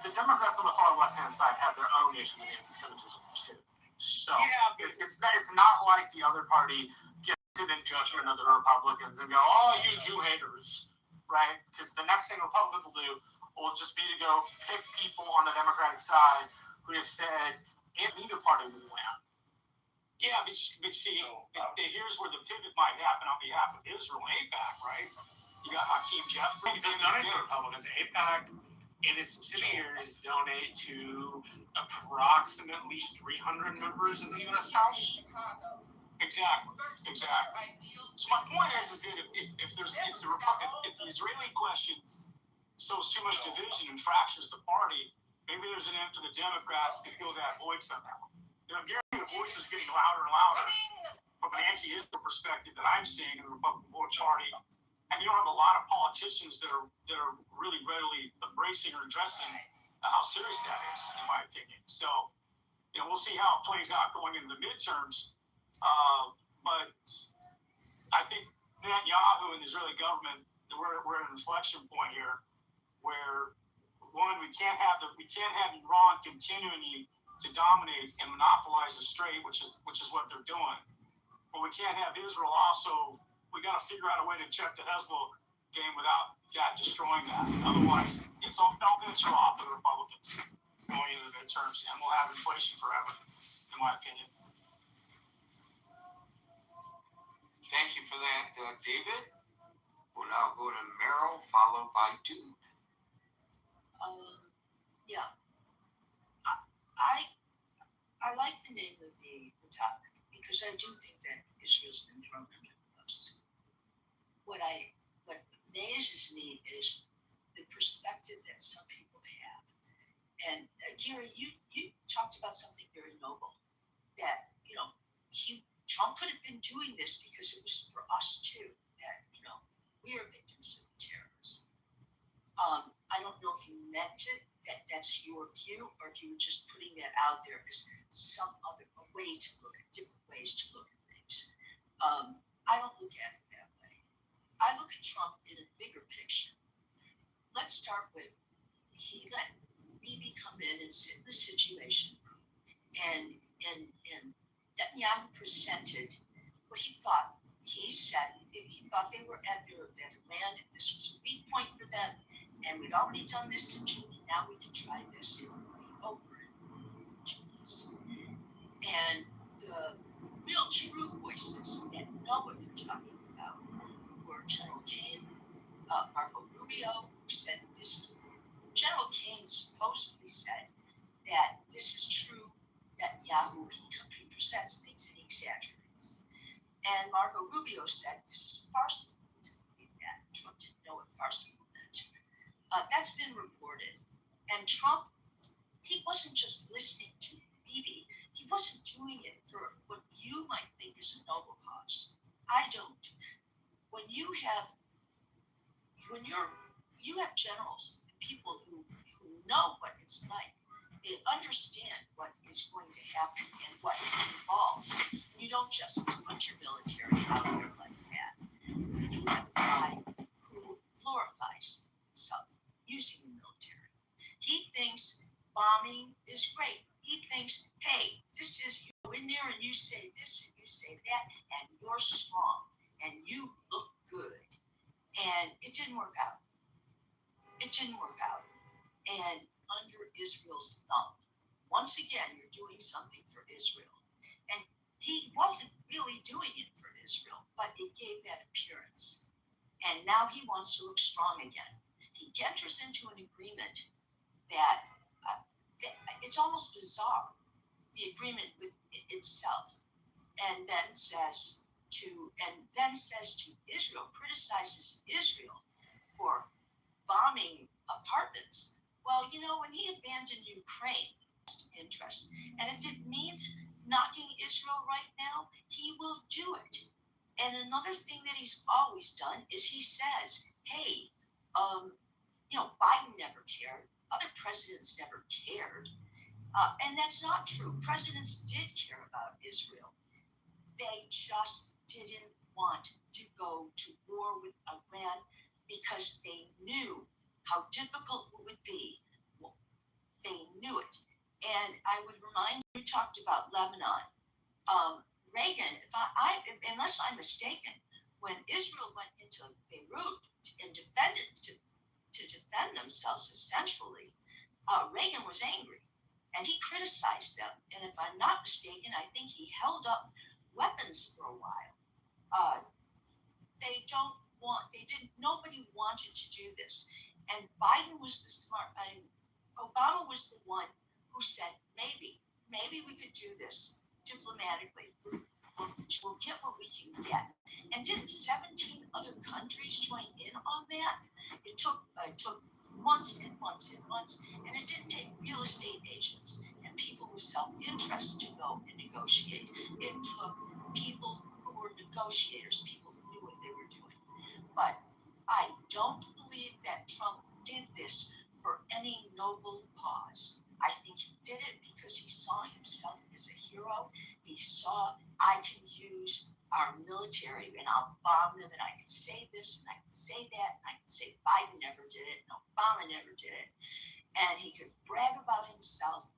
the Democrats on the far left-hand side have their own issue with anti-Semitism too. So it's not like the other party gets in judgment of the Republicans and go, "Oh, you Jew haters," right? Because the next thing Republicans will do will just be to go pick people on the Democratic side who have said neither party will win. Yeah, but see, here's where the pivot might happen on behalf of Israel and AIPAC, right? You got Hakeem Jeffrey. There's none of the Republicans. AIPAC and its subsidiaries donate to approximately 300 members of the U.S. House. Exactly. So my point is that if the Israeli question sows too much division and fractures the party, maybe there's an end for the Democrats to fill that void somehow. Gary, the voice is getting louder and louder from an anti-Israel perspective that I'm seeing in the Republican Party. And you don't have a lot of politicians that are really readily embracing or addressing how serious that is, in my opinion. So, we'll see how it plays out going into the midterms. But I think Netanyahu and the Israeli government, we're at an inflection point here where one, we can't have Iran continuing to dominate and monopolize the strait, which is what they're doing. But we can't have Israel also. We got to figure out a way to check the Hezbollah game without destroying that. Otherwise, all bets are off for the Republicans going into their terms, and we'll have inflation forever, in my opinion. Thank you for that, David. We'll now go to Merrill, followed by Dude. Yeah. I like the name of the topic because I do think that Israel's been thrown under the bus. What amazes me is the perspective that some people have. And Gary, you talked about something very noble. That Trump could have been doing this because it was for us too. That we are victims of terrorism. I don't know if you meant it, that's your view, or if you were just putting that out there as a way to look at different ways to look at things. I don't look at it that way. I look at Trump in a bigger picture. Let's start with, he let Bibi come in and sit in the Situation Room, and Netanyahu presented what he thought. He said he thought they were at that Iran, if this was a weak point for them, and we'd already done this in June, now we can try this, and we'll be over it in 2 months. And the real true voices that know what they're talking about were General Kane, Marco Rubio, who said this is, General Kane supposedly said that this is true, that Yahoo, he presents things and he exaggerates. And Marco Rubio said this is farcical to believe that. Trump didn't know what farcical meant. That's been reported. And Trump, he wasn't just listening to Bibi. He wasn't doing it for what you might think is a noble cause. I don't. When you have generals, people who know what it's like, they understand what is going to happen and what it involves. You don't just put your military out there like that. You have a guy who glorifies himself using the military. He thinks bombing is great. He thinks, hey, this is, you go in there and you say this and you say that, and you're strong and you look good. And it didn't work out. It didn't work out. And under Israel's thumb, once again, you're doing something for Israel. And he wasn't really doing it for Israel, but it gave that appearance. And now he wants to look strong again. He enters into an agreement that it's almost bizarre, the agreement with itself, and then says to Israel, criticizes Israel for bombing apartments. Well, when he abandoned Ukraine, interest, and if it means knocking Israel right now, he will do it. And another thing that he's always done is he says, hey, Biden never cared. Other presidents never cared. And that's not true. Presidents did care about Israel. They just didn't want to go to war with Iran because they knew how difficult it would be. They knew it. And I would remind you, talked about Lebanon. Reagan, unless I'm mistaken, when Israel went into Beirut and to defend themselves essentially, Reagan was angry and he criticized them. And if I'm not mistaken, I think he held up weapons for a while. Nobody wanted to do this. And Biden was Obama was the one who said, maybe we could do this diplomatically. We'll get what we can get. And didn't 17 other countries join in on that? It took months and months and months, and it didn't take real estate agents and people with self-interest to go and negotiate. It took people who were negotiators, people who knew what they were doing. But I don't believe that Trump did this for any noble cause. I think he did it because he saw himself as a hero. He saw, I can use our military, and I'll bomb them, and I can say this, and I can say that, and I can say Biden never did it, and Obama never did it. And he could brag about himself,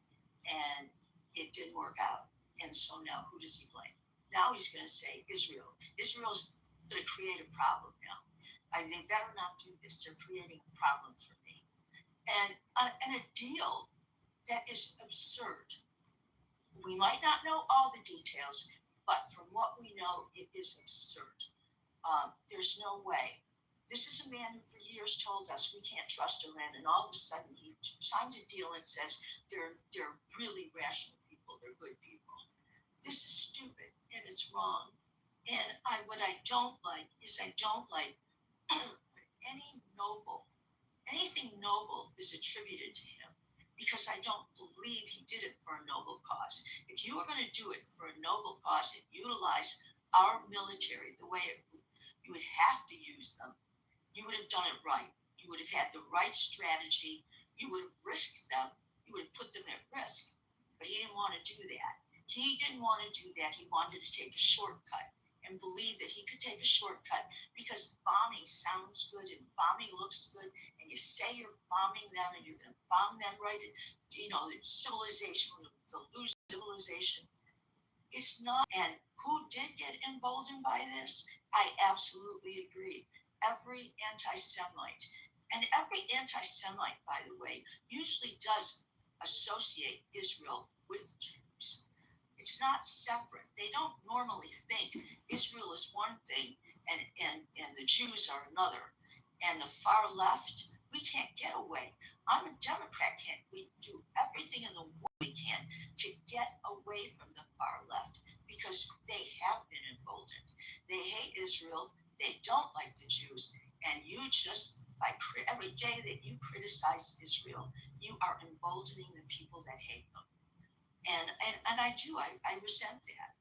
and it didn't work out. And so now, who does he blame? Now he's going to say Israel. Israel's going to create a problem now. And they better not do this. They're creating a problem for me. And a deal that is absurd. We might not know all the details, but from what we know, it is absurd. There's no way. This is a man who for years told us we can't trust Iran, and all of a sudden he signs a deal and says they're really rational people, they're good people. This is stupid and it's wrong. And what I don't like is anything noble is attributed to him, because I don't believe he did it for a noble cause. If you were going to do it for a noble cause and utilize our military the way you would have to use them, you would have done it right. You would have had the right strategy. You would have risked them. You would have put them at risk. But he didn't want to do that. He didn't want to do that. He wanted to take a shortcut and believe that he could take a shortcut because bombing sounds good and bombing looks good, and you say you're bombing them and you're going to bomb them right at, civilization, the lose civilization. It's not. And who did get emboldened by this? I absolutely agree. Every anti-Semite, and every anti-Semite, by the way, usually does associate Israel with Jews. It's not separate. They don't normally think Israel is one thing and the Jews are another. And the far left, we can't get away. I'm a Democrat. We do everything in the world we can to get away from the far left because they have been emboldened. They hate Israel. They don't like the Jews. And you just, every day that you criticize Israel, you are emboldening the people that hate them. And I resent that.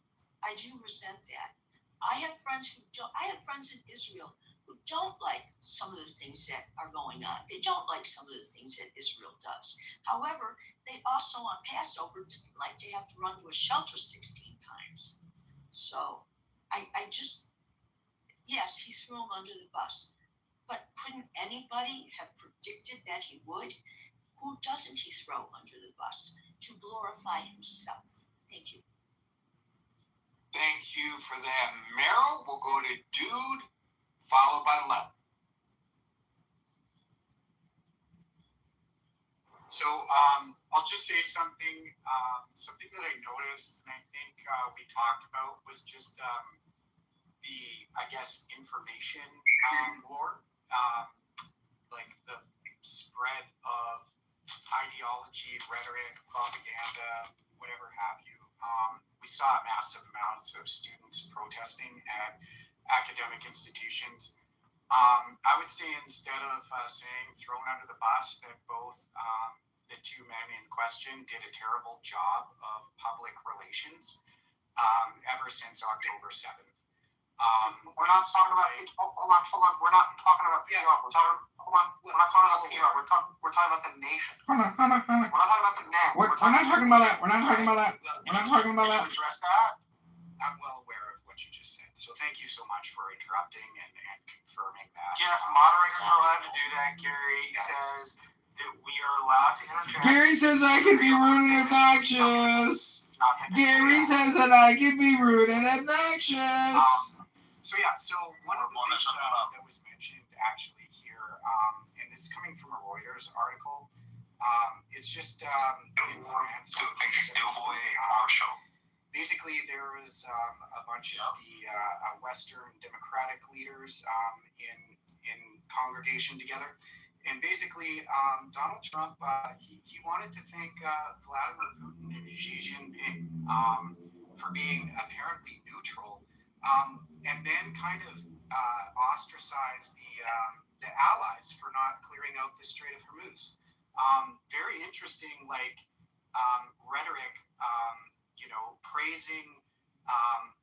I do resent that. I have friends in Israel who don't like some of the things that are going on. They don't like some of the things that Israel does. However, they also on Passover didn't like to have to run to a shelter 16 times. So yes, he threw him under the bus. But couldn't anybody have predicted that he would? Who doesn't he throw under the bus to glorify himself? Thank you. Thank you for that, Meryl. We'll go to Dude, followed by Lem. So I'll just say something that I noticed, and I think we talked about, was just the information war, like the spread of ideology, rhetoric, propaganda, whatever have you. We saw massive amounts of students protesting at academic institutions. I would say instead of saying thrown under the bus, that both the two men in question did a terrible job of public relations ever since October 7th. We're not talking about. Hold on. We're not talking about PR. We're talking. Hold on. We're not talking about PR. We're talking about the nation. Hold on. We're not talking about the man. We're not talking about that. We're not talking about that. We're not talking about that. Address that. I'm well aware of what you just said. So thank you so much for interrupting and confirming that. Yes, moderators are allowed to do that. Gary says that we are allowed to interject. Gary says I can be rude and obnoxious. Gary says that I can be rude and obnoxious. So one of the things that was mentioned actually here, and this is coming from a Reuters article, it's just in France. Basically, there was a bunch of the Western Democratic leaders in congregation together, and basically Donald Trump he wanted to thank Vladimir Putin and Xi Jinping for being apparently neutral. And then kind of ostracize the allies for not clearing out the Strait of Hormuz. Very interesting, rhetoric, praising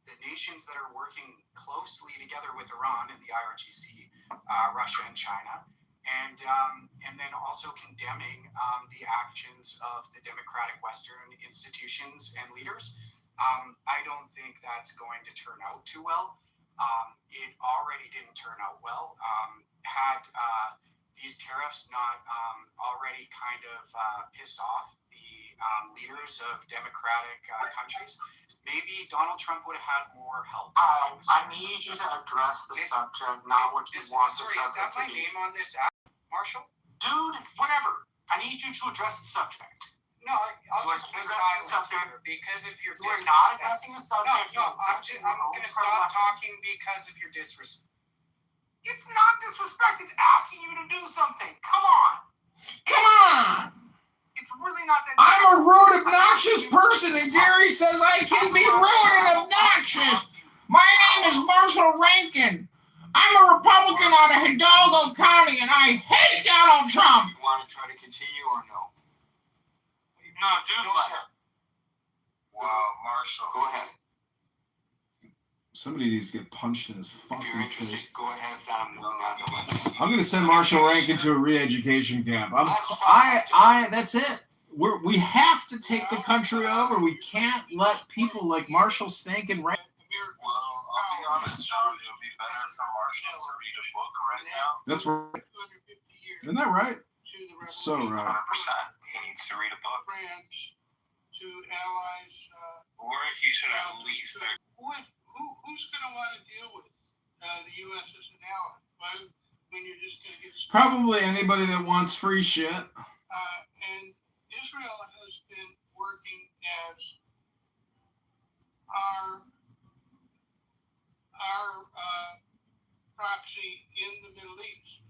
the nations that are working closely together with Iran and the IRGC, Russia and China, and then also condemning the actions of the democratic Western institutions and leaders. I don't think that's going to turn out too well. It already didn't turn out well. Had these tariffs not already kind of pissed off the leaders of democratic countries, maybe Donald Trump would have had more help. I need you to address the subject, not what you want the subject to Is that my be. name on this app, Marshall? Dude, whatever. I need you to address the subject. No, I'll You just are be addressing the silent subject. here because of your You are disrespect. not addressing the subject. No, You're I'm addressing your own going to stop predilection. talking because of your disrespect. It's not disrespect. It's asking you to do something. Come on. Come on! It's really not that. I'm a rude, obnoxious person, and Gary says I can be rude and obnoxious. My name is Marshall Rankin. I'm a Republican out of Hidalgo County, and I hate Donald Trump. You want to try to continue or no? No, dude. No, sir. Wow, Marshall. Go ahead. Somebody needs to get punched in his If you're fucking interested, face. go ahead. I'm moving on to what's. I'm gonna send Marshall Rankin to a re-education camp. That's it. We have to take the country over. We can't let people like Marshall Stankin Rankin. Well, I'll be honest, John. It would be better for Marshall to read a book right now. That's right. Isn't that right? It's so right. 100%. He needs to read a book. To allies, Or he should at least. who's going to want to deal with the U.S. as an ally? Well, when you're just going to get Probably anybody that wants free shit. and Israel has been working as our proxy in the Middle East.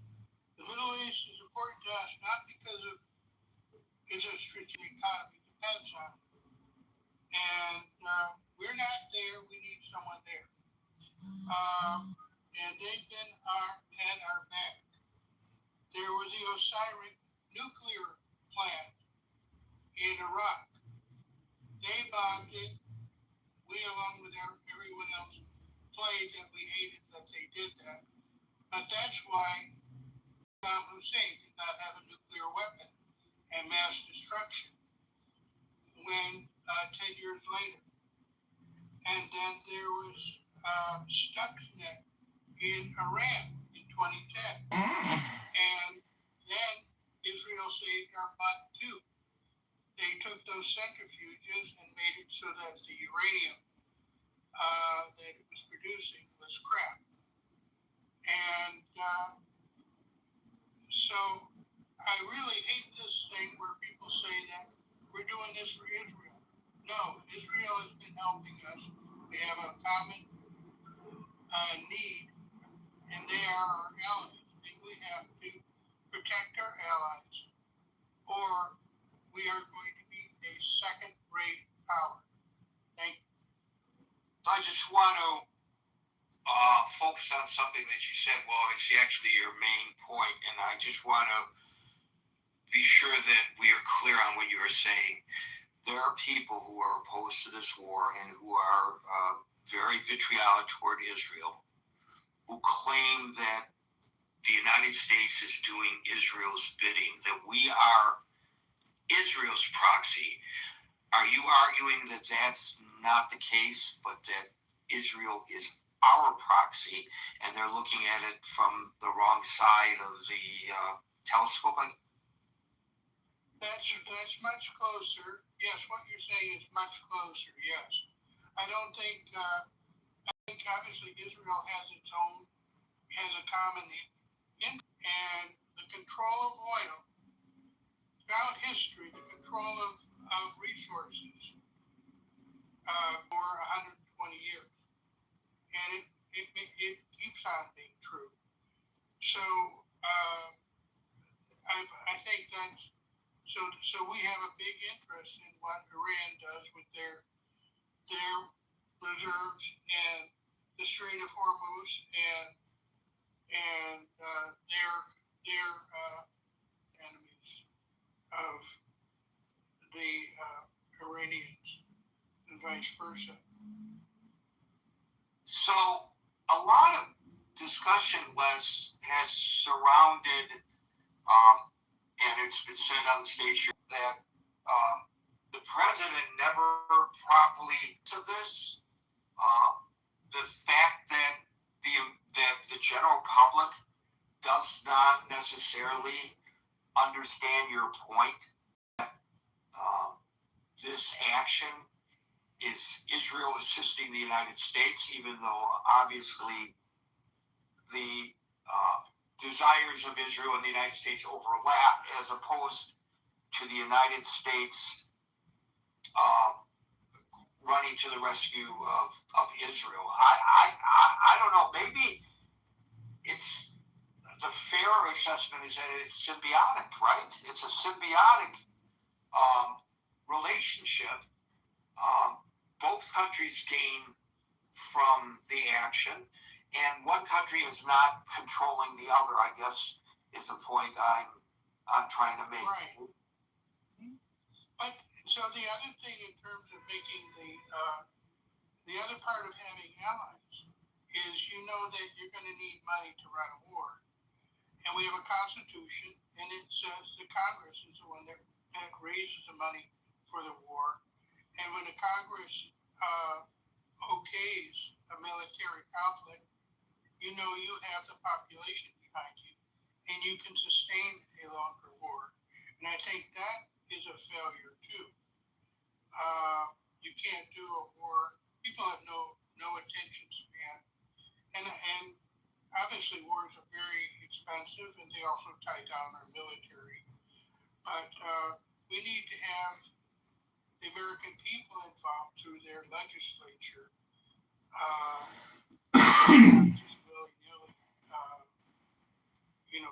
The Middle East is important to us not because of it's a strategic economy, depends on it. And we're not there, we need someone there. And they've been had our back. There was the Osiris nuclear plant in Iraq. They bombed it. We, along with everyone else, played that we hated that they did that. But that's why Saddam Hussein did not have a nuclear weapon and mass destruction when 10 years later. And then there was Stuxnet in Iran in 2010. And then Israel saved our butt too. They took those centrifuges and made it so that the uranium that it was producing was crap. And so I really hate this thing where people say that we're doing this for Israel. No, Israel has been helping us. We have a common need, and they are our allies. And we have to protect our allies, or we are going to be a second-rate power. Thank you. I just want to focus on something that you said. Well, it's actually your main point, and I just want to be sure that we are clear on what you are saying. There are people who are opposed to this war and who are very vitriolic toward Israel, who claim that the United States is doing Israel's bidding, that we are Israel's proxy. Are you arguing that that's not the case, but that Israel is our proxy and they're looking at it from the wrong side of the telescope? That's much closer. Yes, what you're saying is much closer. Yes, I don't think. I think obviously Israel has a common interest, and the control of oil throughout history, the control of resources for 120 years, and it keeps on being true. So I think that's. So we have a big interest in what Iran does with their reserves and the Strait of Hormuz and their enemies of the Iranians and vice versa. So a lot of discussion, Les, has surrounded and it's been said on the stage here that the president never properly to this. The fact that the general public does not necessarily understand your point. This action is Israel assisting the United States, even though obviously the desires of Israel and the United States overlap, as opposed to the United States running to the rescue of Israel. I don't know. Maybe it's the fair assessment is that it's symbiotic, right? It's a symbiotic relationship. Both countries gain from the action, and one country is not controlling the other, I guess, is the point I'm trying to make. Right. But so the other thing in terms of making the other part of having allies is you know that you're going to need money to run a war. And we have a constitution, and it says the Congress is the one that raises the money for the war. And when the Congress okays a military conflict, you know you have the population behind you, and you can sustain a longer war. And I think that is a failure too. You can't do a war. People have no attention span, and obviously wars are very expensive, and they also tie down our military. But we need to have the American people involved through their legislature. Just willy-nilly,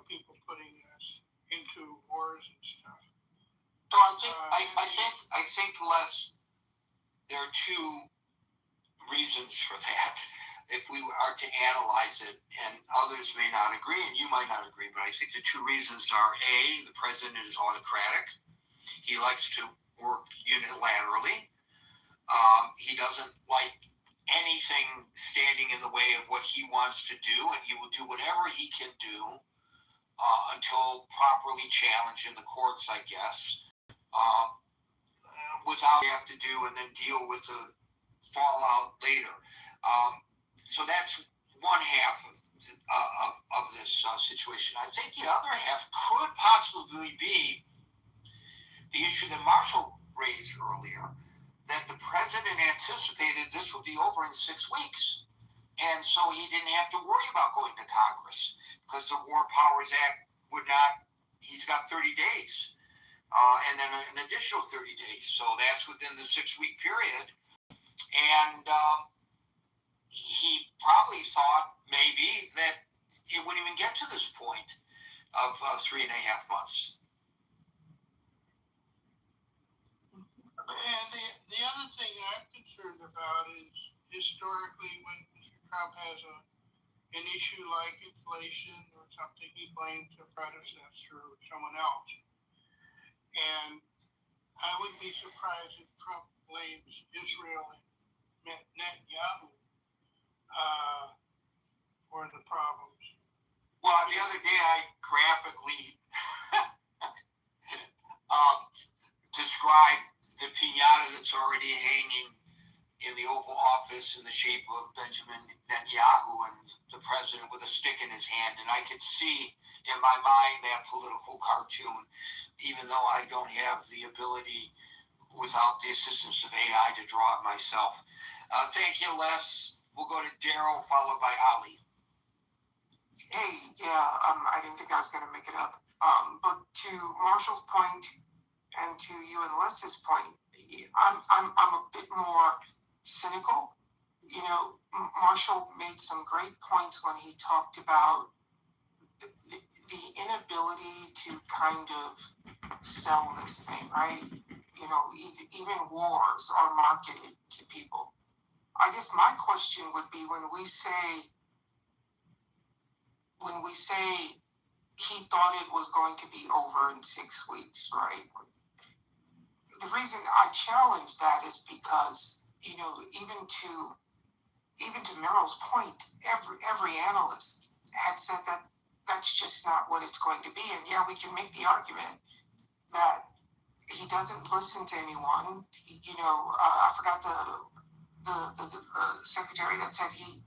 people putting us into wars and stuff. So I think Les, there are two reasons for that. If we are to analyze it, and others may not agree, and you might not agree, but I think the two reasons are A, the president is autocratic. He likes to work unilaterally. He doesn't like anything standing in the way of what he wants to do, and he will do whatever he can do until properly challenged in the courts, I guess, without have to do and then deal with the fallout later. So that's one half of this situation. I think the other half could possibly be the issue that Marshall raised earlier, that the president anticipated this would be over in 6 weeks. And so he didn't have to worry about going to Congress because the War Powers Act would not, he's got 30 days and then an additional 30 days. So that's within the 6-week period. And he probably thought maybe that it wouldn't even get to this point of 3.5 months. And the other thing I'm concerned about is historically when Mr. Trump has an issue like inflation or something, he blames the predecessor or someone else. And I wouldn't be surprised if Trump blames Israel and Netanyahu for the problems. Well, the other day I graphically described the piñata that's already hanging in the Oval Office in the shape of Benjamin Netanyahu and the president with a stick in his hand. And I could see in my mind that political cartoon, even though I don't have the ability without the assistance of AI to draw it myself. Thank you, Les. We'll go to Daryl, followed by Ali. Hey, yeah, I didn't think I was going to make it up. But to Marshall's point and to you and Les's point, I'm a bit more cynical. You know, Marshall made some great points when he talked about the inability to kind of sell this thing, right? You know, even wars are marketed to people. I guess my question would be when we say he thought it was going to be over in 6 weeks, right? The reason I challenge that is because, you know, even to Merrill's point, every analyst had said that that's just not what it's going to be. And yeah, we can make the argument that he doesn't listen to anyone. I forgot the secretary that said he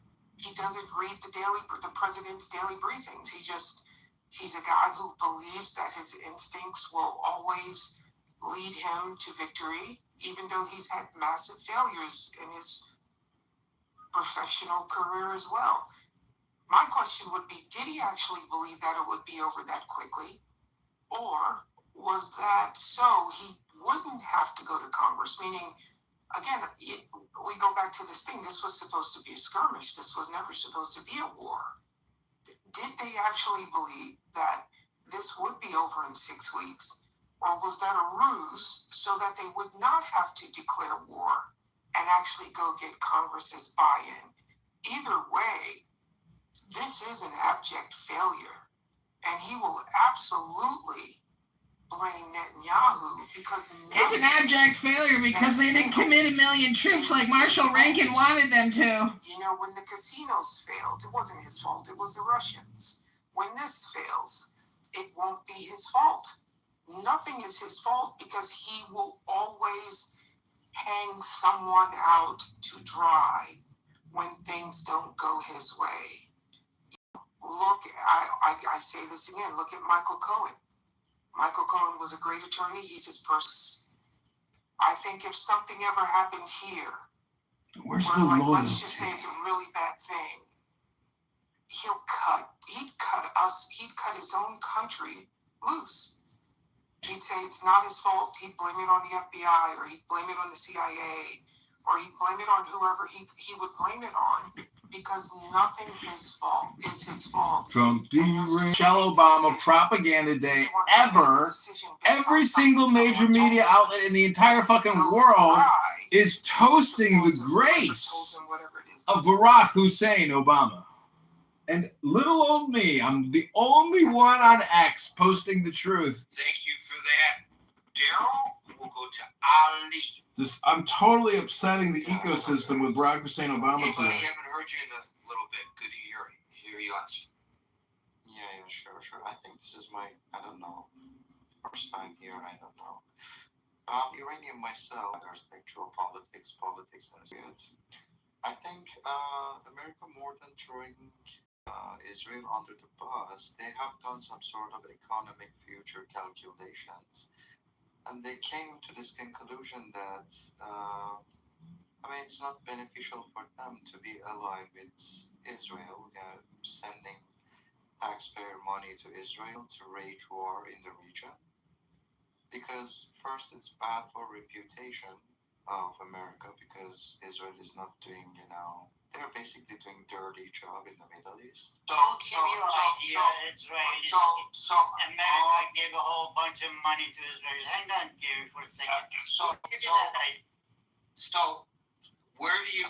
doesn't read the president's daily briefings. He's a guy who believes that his instincts will always lead him to victory, even though he's had massive failures in his professional career as well. My question would be, did he actually believe that it would be over that quickly? Or was that so he wouldn't have to go to Congress? Meaning, again, we go back to this thing. This was supposed to be a skirmish. This was never supposed to be a war. Did they actually believe that this would be over in 6 weeks? Or was that a ruse so that they would not have to declare war and actually go get Congress's buy-in? Either way, this is an abject failure. And he will absolutely blame Netanyahu because It's an abject failure because they didn't commit 1 million troops like Marshall Rankin wanted them to. When the casinos failed, it wasn't his fault, it was the Russians. When this fails, it won't be his fault. Nothing is his fault because he will always hang someone out to dry when things don't go his way. Look, I say this again, look at Michael Cohen. Michael Cohen was a great attorney. He's his person. I think if something ever happened here, Where's where, the like, loyalty? let's just say it's a really bad thing, he'd cut his own country loose. He'd say it's not his fault. He'd blame it on the FBI, or he'd blame it on the CIA, or he'd blame it on whoever he would blame it on, because nothing is his fault. Trump Michelle Obama propaganda day ever. Every single major media outlet in the entire fucking world is toasting the grace of Barack Hussein Obama. And little old me, I'm the only one on X posting the truth. Thank you for that, Daryl. We'll go to Ali. I'm totally upsetting the ecosystem with Barack Hussein Obama Hey, buddy, today. haven't heard you in a little bit. Good to hear you on. Yeah, sure. I think this is my, I don't know, first time here, I don't know. Iranian myself, there's actual politics and good. I think America, more than throwing Israel under the bus, they have done some sort of economic future calculations. And they came to this conclusion that, it's not beneficial for them to be allied with Israel. They're sending taxpayer money to Israel to wage war in the region. Because first, it's bad for reputation of America because Israel is not doing, they're basically doing dirty job in the Middle East. America gave a whole bunch of money to Israel. Hang on, Gary, for a second. So where do you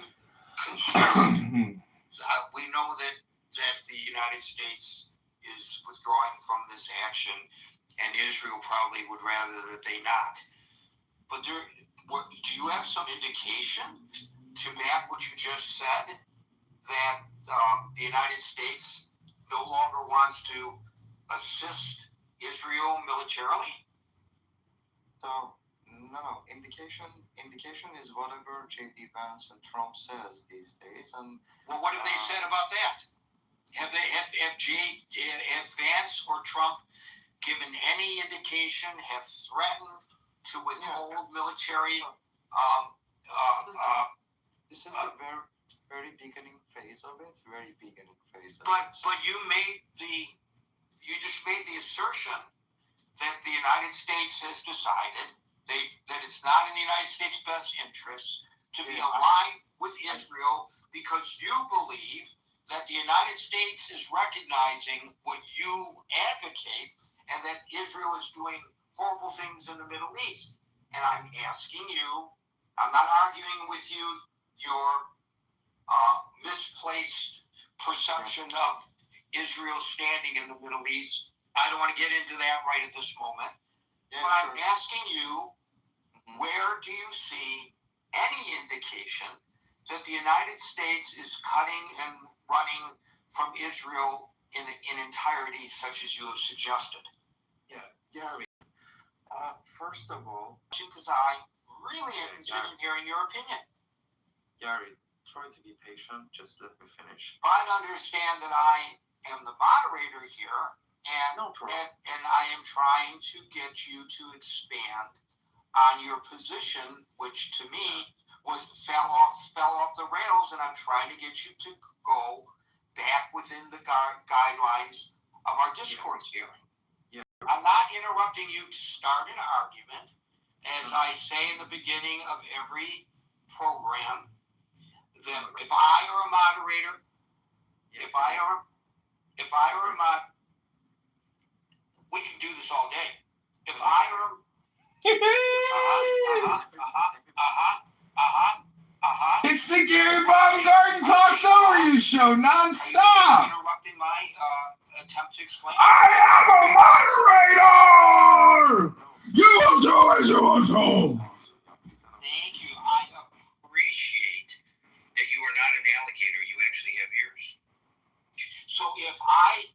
conclude? We know that the United States is withdrawing from this action, and Israel probably would rather that they not. But do you have some indication to map what you just said, that the United States no longer wants to assist Israel militarily? So, no. Indication is whatever J.D. Vance and Trump says these days. And well, what have they said about that? Have Vance or Trump given any indication? Have threatened to withhold military? This is the very beginning phase of it. But you just made the assertion that the United States has decided that it's not in the United States' best interest to be aligned with Israel because you believe that the United States is recognizing what you advocate and that Israel is doing horrible things in the Middle East. And I'm asking you, I'm not arguing with you your misplaced perception of Israel's standing in the Middle East. I don't want to get into that right at this moment. But I'm asking you, where do you see any indication that the United States is cutting and running from Israel in entirety, such as you have suggested? Yeah, Gary. First of all, because I really am interested in hearing your opinion. Gary, try to be patient. Just let me finish. Try to understand that I am the moderator here, and No problem. and I am trying to get you to expand on your position, which to me fell off the rails, and I'm trying to get you to go back within the guidelines of our discourse here. Yeah. I'm not interrupting you to start an argument. As I say in the beginning of every program, that if I are a moderator, if I are a mod, we can do this all day. If I are It's the Gary Baumgarten Talks Over You show, nonstop. Interrupting my attempt to explain. I am a moderator. You will do as you are told. Thank you. I appreciate that you are not an alligator. You actually have ears. So if I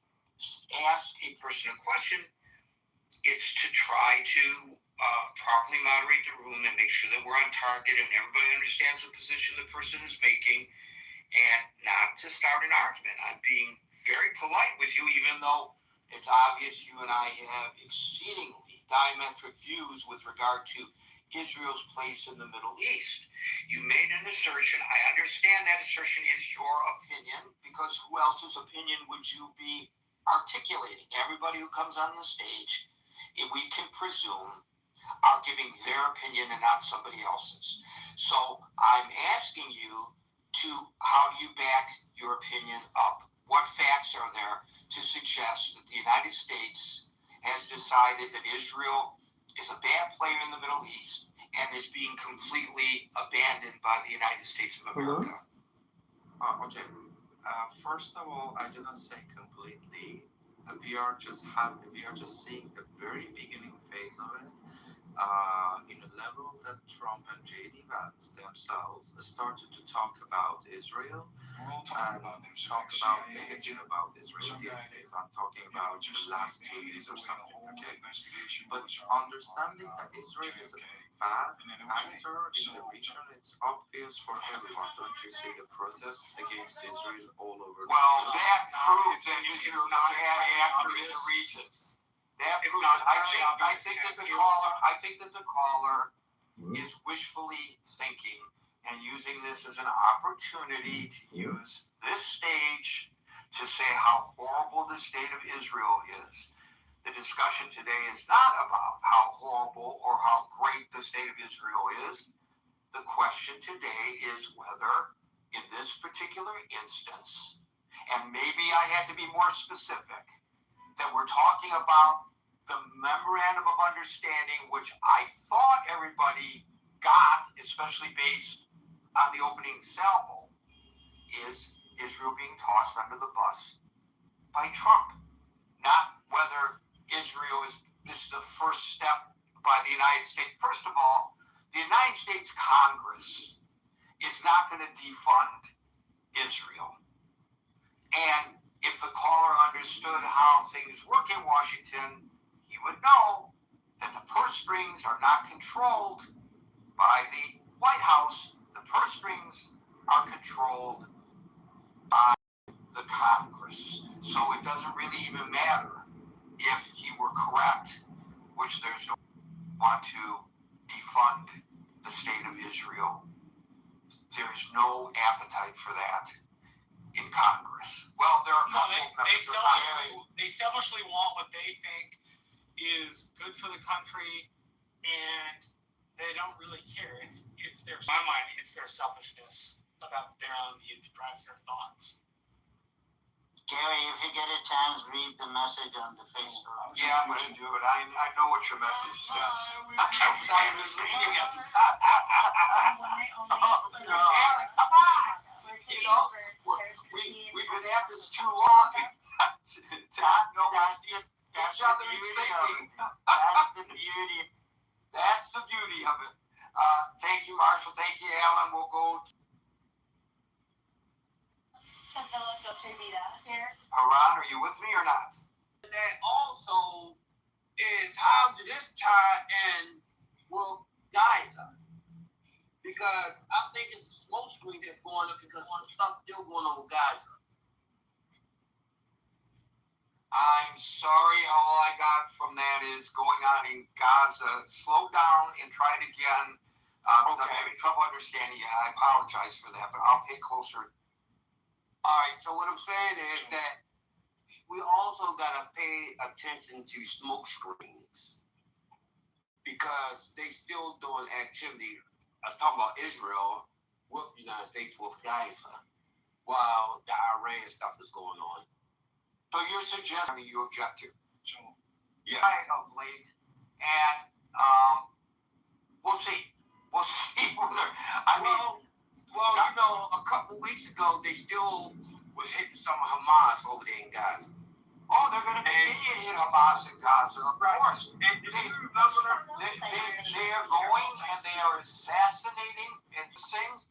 ask a person a question, it's to try to properly moderate the room and make sure that we're on target and everybody understands the position the person is making, and not to start an argument. I'm being very polite with you, even though it's obvious you and I have exceedingly diametric views with regard to Israel's place in the Middle East. You made an assertion. I understand that assertion is your opinion, because who else's opinion would you be articulating? Everybody who comes on the stage, if we can presume, are giving their opinion and not somebody else's. So I'm asking you to, how do you back your opinion up? What facts are there to suggest that the United States has decided that Israel is a bad player in the Middle East and is being completely abandoned by the United States of America? Okay. First of all, I didn't say completely. We are just seeing the very beginning phase of it. In a level that Trump and J.D. Vance themselves started to talk about Israel and talk about negative about Israel. I'm talking about the last 2 years or something, okay? But understanding that Israel is a bad actor in the region, it's obvious for everyone. Don't you see the protests against Israel all over the world? That proves that Israel is not a bad actor in the region. I think that the caller is wishfully thinking and using this as an opportunity to use this stage to say how horrible the state of Israel is. The discussion today is not about how horrible or how great the state of Israel is. The question today is whether, in this particular instance, and maybe I had to be more specific, that we're talking about the memorandum of understanding, which I thought everybody got, especially based on the opening salvo, is Israel being tossed under the bus by Trump. Not whether Israel is the first step by the United States. First of all, the United States Congress is not going to defund Israel. And if the caller understood how things work in Washington, he would know that the purse strings are not controlled by the White House. The purse strings are controlled by the Congress. So it doesn't really even matter if he were correct, which there's no want to defund the state of Israel. There's no appetite for that in Congress. Well, there are a couple of members. They selfishly want what they think is good for the country, and they don't really care. It's their, in my mind, it's their selfishness about their own view that drives their thoughts. Gary, if you get a chance, read the message on the Facebook. Yeah, I'm going to do it. I know what your message says. I'm just reading it. Come on. You know, we've been at this too long to not know That's the beauty of it. That's the beauty. That's the beauty of it. Thank you, Marshall. Thank you, Alan. We'll go to Haran, are you with me or not? That also is how did this tie in with Gaza? Because I think it's a smoke screen that's going up because something still going on with Gaza. I'm sorry, all I got from that is going on in Gaza. Slow down and try it again. I'm having trouble understanding you. I apologize for that, but I'll pay closer. All right, so what I'm saying is that we also got to pay attention to smoke screens because they still doing activity. I was talking about Israel with the United States with Gaza while the Iran stuff is going on. So you're suggesting you object to? Yeah. Of late, and we'll see. We'll see whether. Well, you know, a couple weeks ago they still was hitting some of Hamas over there in Gaza. Oh, they're going to continue to hit Hamas in Gaza, of course. They are going and they are assassinating and saying,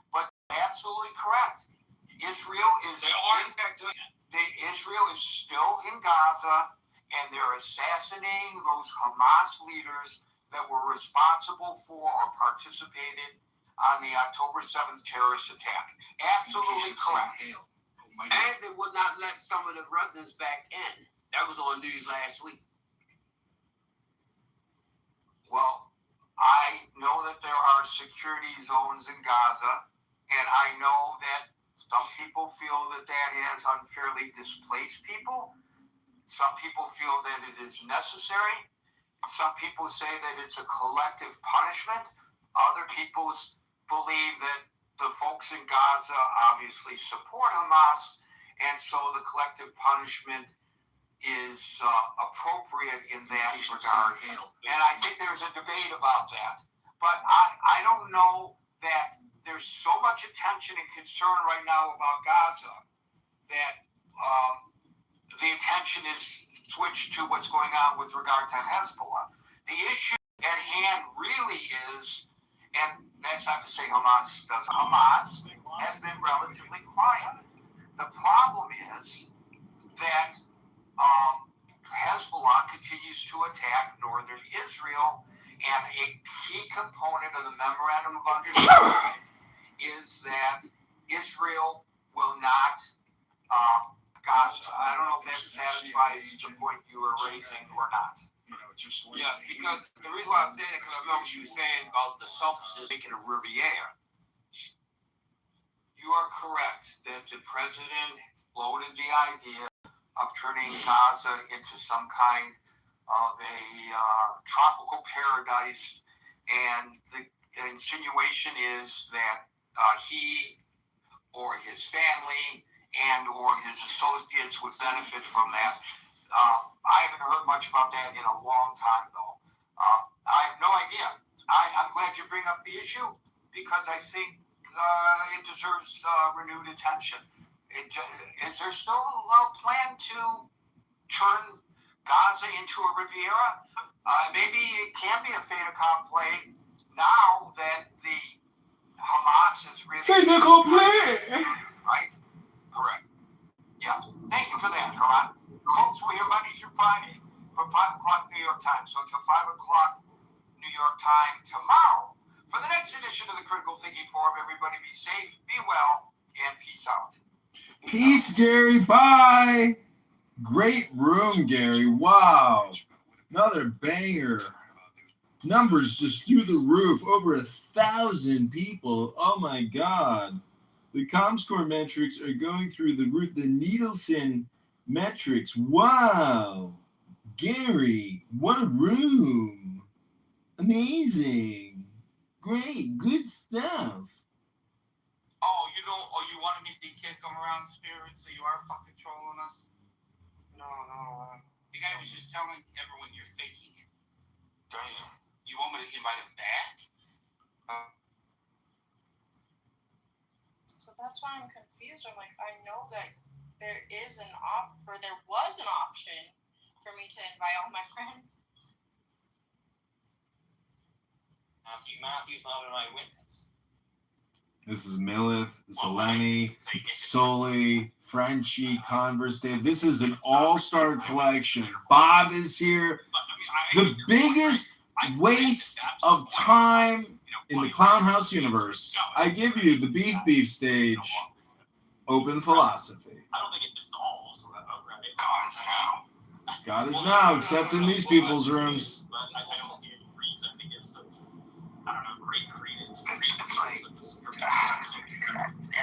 but absolutely correct. Israel is. They are in fact doing it. Israel is still in Gaza, and they're assassinating those Hamas leaders that were responsible for or participated on the October 7th terrorist attack. Absolutely correct. And they would not let some of the residents back in. That was on news last week. Well, I know that there are security zones in Gaza, and I know that some people feel that that has unfairly displaced people. Some people feel that it is necessary. Some people say that it's a collective punishment. Other people believe that the folks in Gaza obviously support Hamas, and so the collective punishment is appropriate in that regard. And I think there's a debate about that. But I don't know that there's so much attention and concern right now about Gaza that the attention is switched to what's going on with regard to Hezbollah. The issue at hand really is, and that's not to say Hamas doesn't. Hamas has been relatively quiet. The problem is that Hezbollah continues to attack northern Israel, and a key component of the memorandum of understanding is that Israel will not Gaza. I don't know if that satisfies the point you were raising or not. Yes, because the reason why I say that, because I remember you were saying about the selfishness making a Riviera. You are correct that the president floated the idea of turning Gaza into some kind of a tropical paradise, and the insinuation is that he or his family and or his associates would benefit from that. I haven't heard much about that in a long time, though. I have no idea. I'm glad you bring up the issue because I think it deserves renewed attention. Is there still a plan to turn Gaza into a Riviera? Maybe it can be a fait accompli now that the Hamas is really... Fait accompli! Right? Correct. Yeah. Thank you for that, Ron. Folks, we're here Monday through Friday from 5 o'clock New York time. So until 5 o'clock New York time tomorrow. For the next edition of the Critical Thinking Forum, everybody be safe, be well, and peace out. Peace, Gary. Bye. Great room, Gary. Wow. Another banger. Numbers just through the roof. Over 1,000 people. Oh, my God. The ComScore metrics are going through the roof. The Needleson metrics. Wow. Gary, what a room. Amazing. Great. Good stuff. Oh, you wanted me to kick him around the spirit, so you are fucking trolling us? No. The guy was just telling everyone you're faking it. Damn. You want me to invite him back? So that's why I'm confused. I'm like, I know that there was an option for me to invite all my friends. Matthew's not an eyewitness. This is Milith, Zeleny, Soli, Frenchie, Converse Dave. This is an all-star collection. Bob is here. The biggest waste of time in the Clown House universe, I give you the beef stage, open philosophy. I don't think it dissolves, right? God is now. God is now, except in these people's rooms. But I don't see any reason to give such, I don't know, great credence. It's like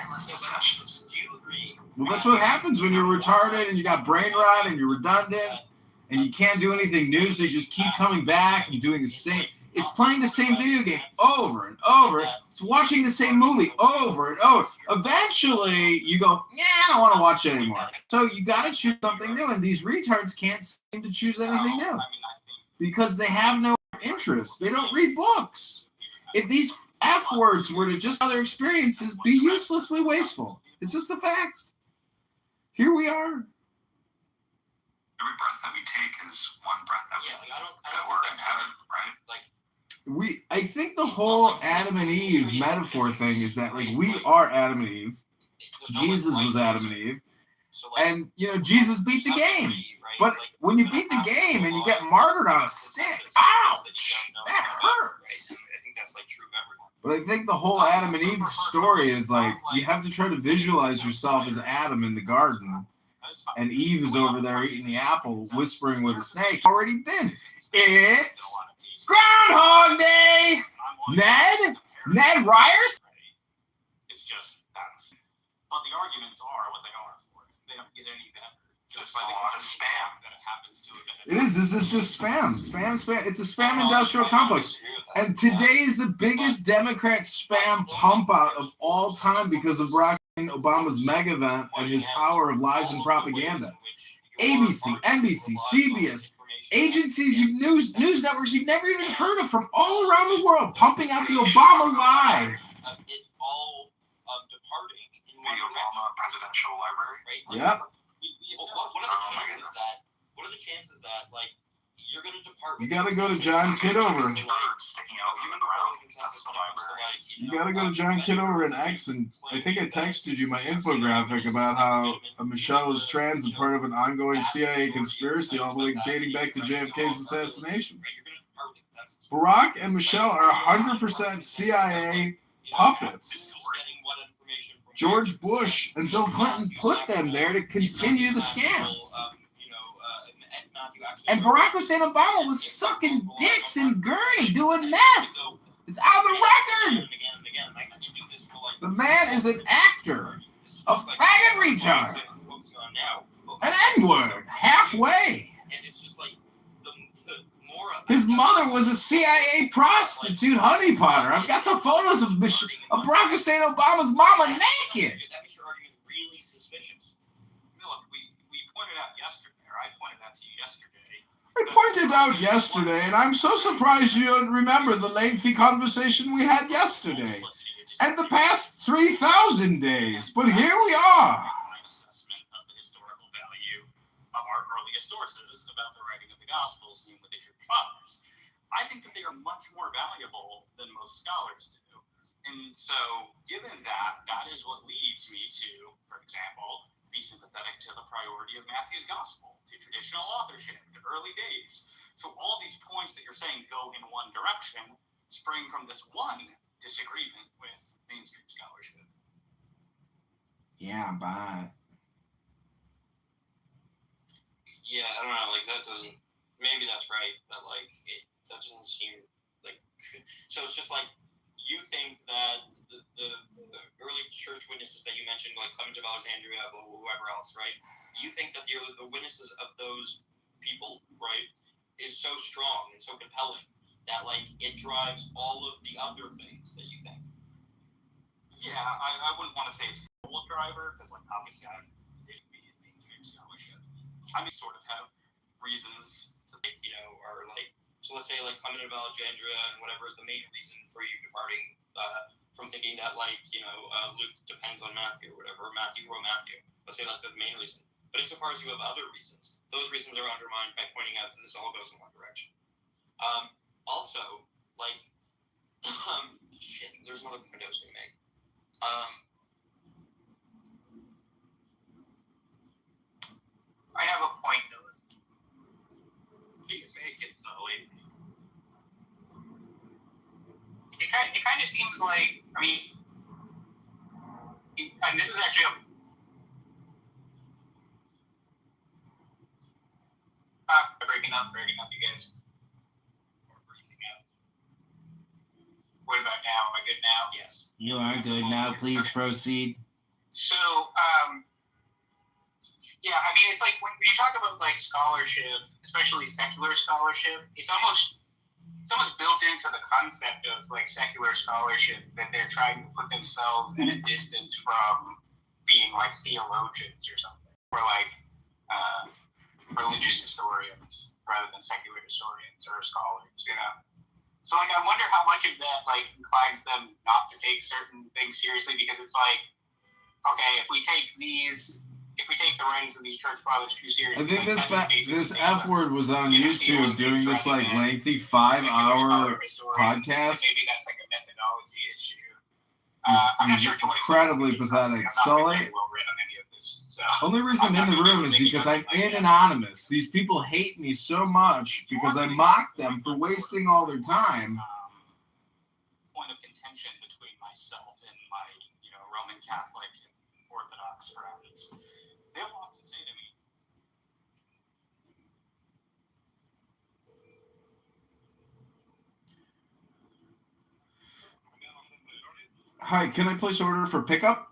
endless discussions. Do you agree? Well, that's what happens when you're retarded and you got brain rot and you're redundant and you can't do anything new, so you just keep coming back and doing the same. It's playing the same video game over and over. It's watching the same movie over and over. Eventually, you go, yeah, I don't want to watch it anymore. So you got to choose something new, and these retards can't seem to choose anything new because they have no interest. They don't read books. If these F words were to just other experiences, be uselessly wasteful. It's just a fact. Here we are. Every breath that we take is one breath that we're in heaven, right? I think the whole Adam and Eve metaphor thing is that, like, we are Adam and Eve. Jesus was Adam and Eve. And, Jesus beat the game. But when you beat the game and you get martyred on a stick, ouch, that hurts. I think that's like true of everyone. But I think the whole Adam and Eve story is like, you have to try to visualize yourself as Adam in the garden. And Eve is over there eating the apple, whispering with a snake. Already been. It's Groundhog Day! Ned Ryerson? It's just that's. But the arguments are what they are for. They don't get any better. Just by the a lot of spam that it happens to. It is. This is just spam. Spam. It's a spam industrial complex. And today is the biggest Democrat spam pump out of all time because of Barack Obama's mega event and his tower of lies and propaganda. ABC, NBC, CBS, agencies, news networks you've never even heard of from all around the world pumping out the Obama lie. It's all departing in The Obama Presidential Library. Right? Yep. What are the chances that like you're going to depart? You gotta go to John Kitover. Sticking out from the ground. That's the library. You gotta go to John Kitover and X, and I think I texted you my infographic about how Michelle is trans and part of an ongoing CIA conspiracy all the way dating back to JFK's assassination. Barack and Michelle are 100% CIA puppets. George Bush and Bill Clinton put them there to continue the scam. And Barack Hussein Obama was sucking dicks in Gurney doing meth. It's on the record. The man is an actor, a faggot retard, an N-word, halfway. His mother was a CIA prostitute honeypotter. I've got the photos of Barack Hussein Obama's mama naked. That makes your argument really suspicious. Look, we pointed out yesterday, or I pointed out to you yesterday. I pointed out yesterday, and I'm so surprised you don't remember the lengthy conversation we had yesterday and the past 3,000 days. But here we are. Assessment of the historical value of our earliest sources about the writing of the Gospels and the Church Fathers. I think that they are much more valuable than most scholars do. And so, given that, that is what leads me to, for example, be sympathetic to the priority of Matthew's Gospel, to traditional authorship, to early days. So all these points that you're saying go in one direction spring from this one disagreement with mainstream scholarship. Yeah, bye. Yeah, I don't know, like that doesn't, maybe that's right, but like, that doesn't seem like, so it's just like, you think that the early church witnesses that you mentioned, like Clement of Alexandria, or whoever else, right? You think that the witnesses of those people, right, is so strong and so compelling that like it drives all of the other things that you think. Yeah, I wouldn't want to say it's the sole driver, because like obviously I should be in mainstream scholarship. I mean, sort of have reasons to think, or like, so let's say like Clement of Alexandria and whatever is the main reason for you departing from thinking that like, Luke depends on Matthew or whatever, or Matthew wrote Matthew. Let's say that's the main reason. But insofar as you have other reasons, those reasons are undermined by pointing out that this all goes in one direction. Also, like, shit, there's another point I was going to make. I have a point, though. Please make it so kind of seems like, I mean, and this is actually breaking up, you guys. What about now? Am I good now? Yes. You are good now. Please proceed. So, yeah, I mean, it's like when you talk about like scholarship, especially secular scholarship, it's almost built into the concept of like secular scholarship that they're trying to put themselves at a distance from being like theologians or something, or like religious historians rather than secular historians or scholars, you know. So like, I wonder how much of that like inclines them not to take certain things seriously, because it's like, okay, if we take the writings of these church fathers too seriously, I think like, this F word was on YouTube during this like lengthy 5-hour podcast. Maybe that's like a methodology issue. I'm not sure incredibly pathetic. Sully, only reason I'm in the room is because I'm in anonymous. These people hate me so much because I mock them for wasting all their time. Point of contention between myself and my, Roman Catholic and Orthodox friends. They'll often say to me, Hi, can I place an order for pickup?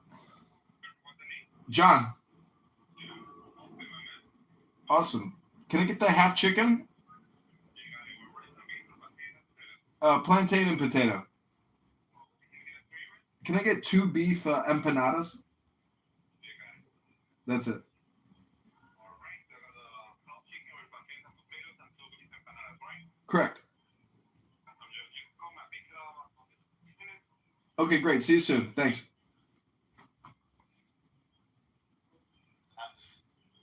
John. Awesome. Can I get the half chicken? Plantain and potato. Can I get 2 beef empanadas? That's it. Correct. Okay, great. See you soon. Thanks.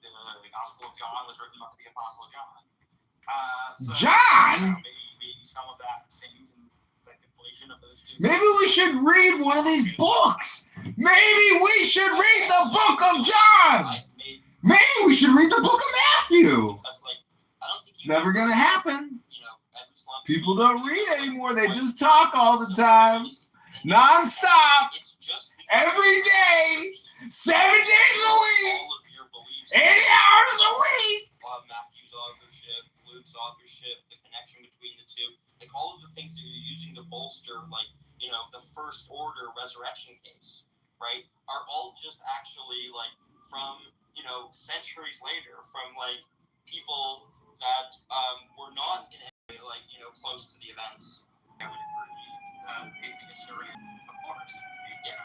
The Gospel of John was written by the Apostle John. So, John? Maybe some of that seems like conflation of those two. Maybe we should read one of these books. Maybe we should read the book of John. Maybe we should read the book of Matthew. It's never going to happen. People don't read anymore. They just talk all the time. Non-stop. Every day. 7 days a week. 80 hours a week. Matthew's authorship, Luke's authorship, the connection between the two, like all of the things that you're using to bolster, like, the first order resurrection case, right, are all just actually like from, centuries later, from like people that were not in any way like, close to the events. I would agree. The historian, of course. Yeah.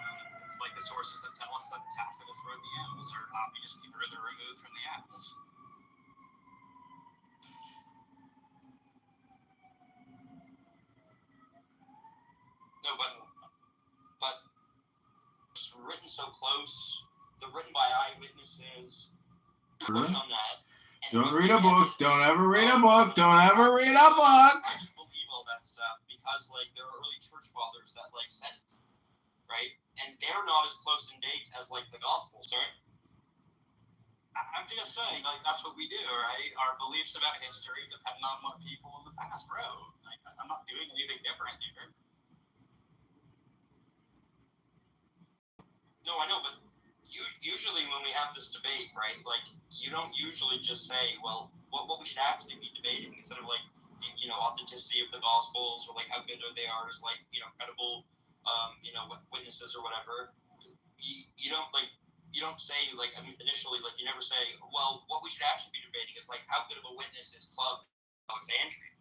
It's like the sources that tell us that Tacitus wrote the Annals are obviously further removed from the Annals. No, but it's written so close. They're written by eyewitnesses. Push on that. Don't read a book. Don't ever read a book. Don't ever read a book. I just believe all that stuff because, like, there are early church fathers that, like, said it, right? And they're not as close in date as, like, the Gospels, right? I'm just saying, like, that's what we do, right? Our beliefs about history depend on what people in the past wrote. Like, I'm not doing anything different here. No, I know, but usually when we have this debate, right, like, you don't usually just say, well, what we should actually be debating instead of, like, authenticity of the Gospels or, like, how good they are as, like, credible, witnesses or whatever. You don't say, like, initially, like, you never say, well, what we should actually be debating is, like, how good of a witness is Club Alexandria?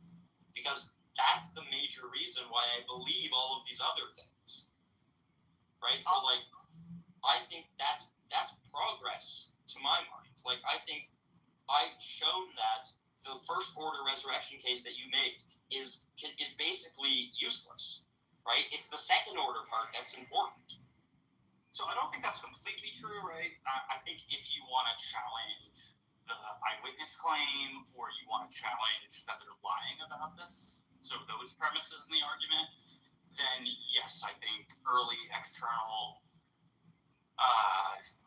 Because that's the major reason why I believe all of these other things, right? So, like, I think that's progress to my mind. Like, I think I've shown that the first order resurrection case that you make is basically useless, right? It's the second order part that's important. So I don't think that's completely true, right? I think if you want to challenge the eyewitness claim or you want to challenge that they're lying about this, so those premises in the argument, then yes, I think early external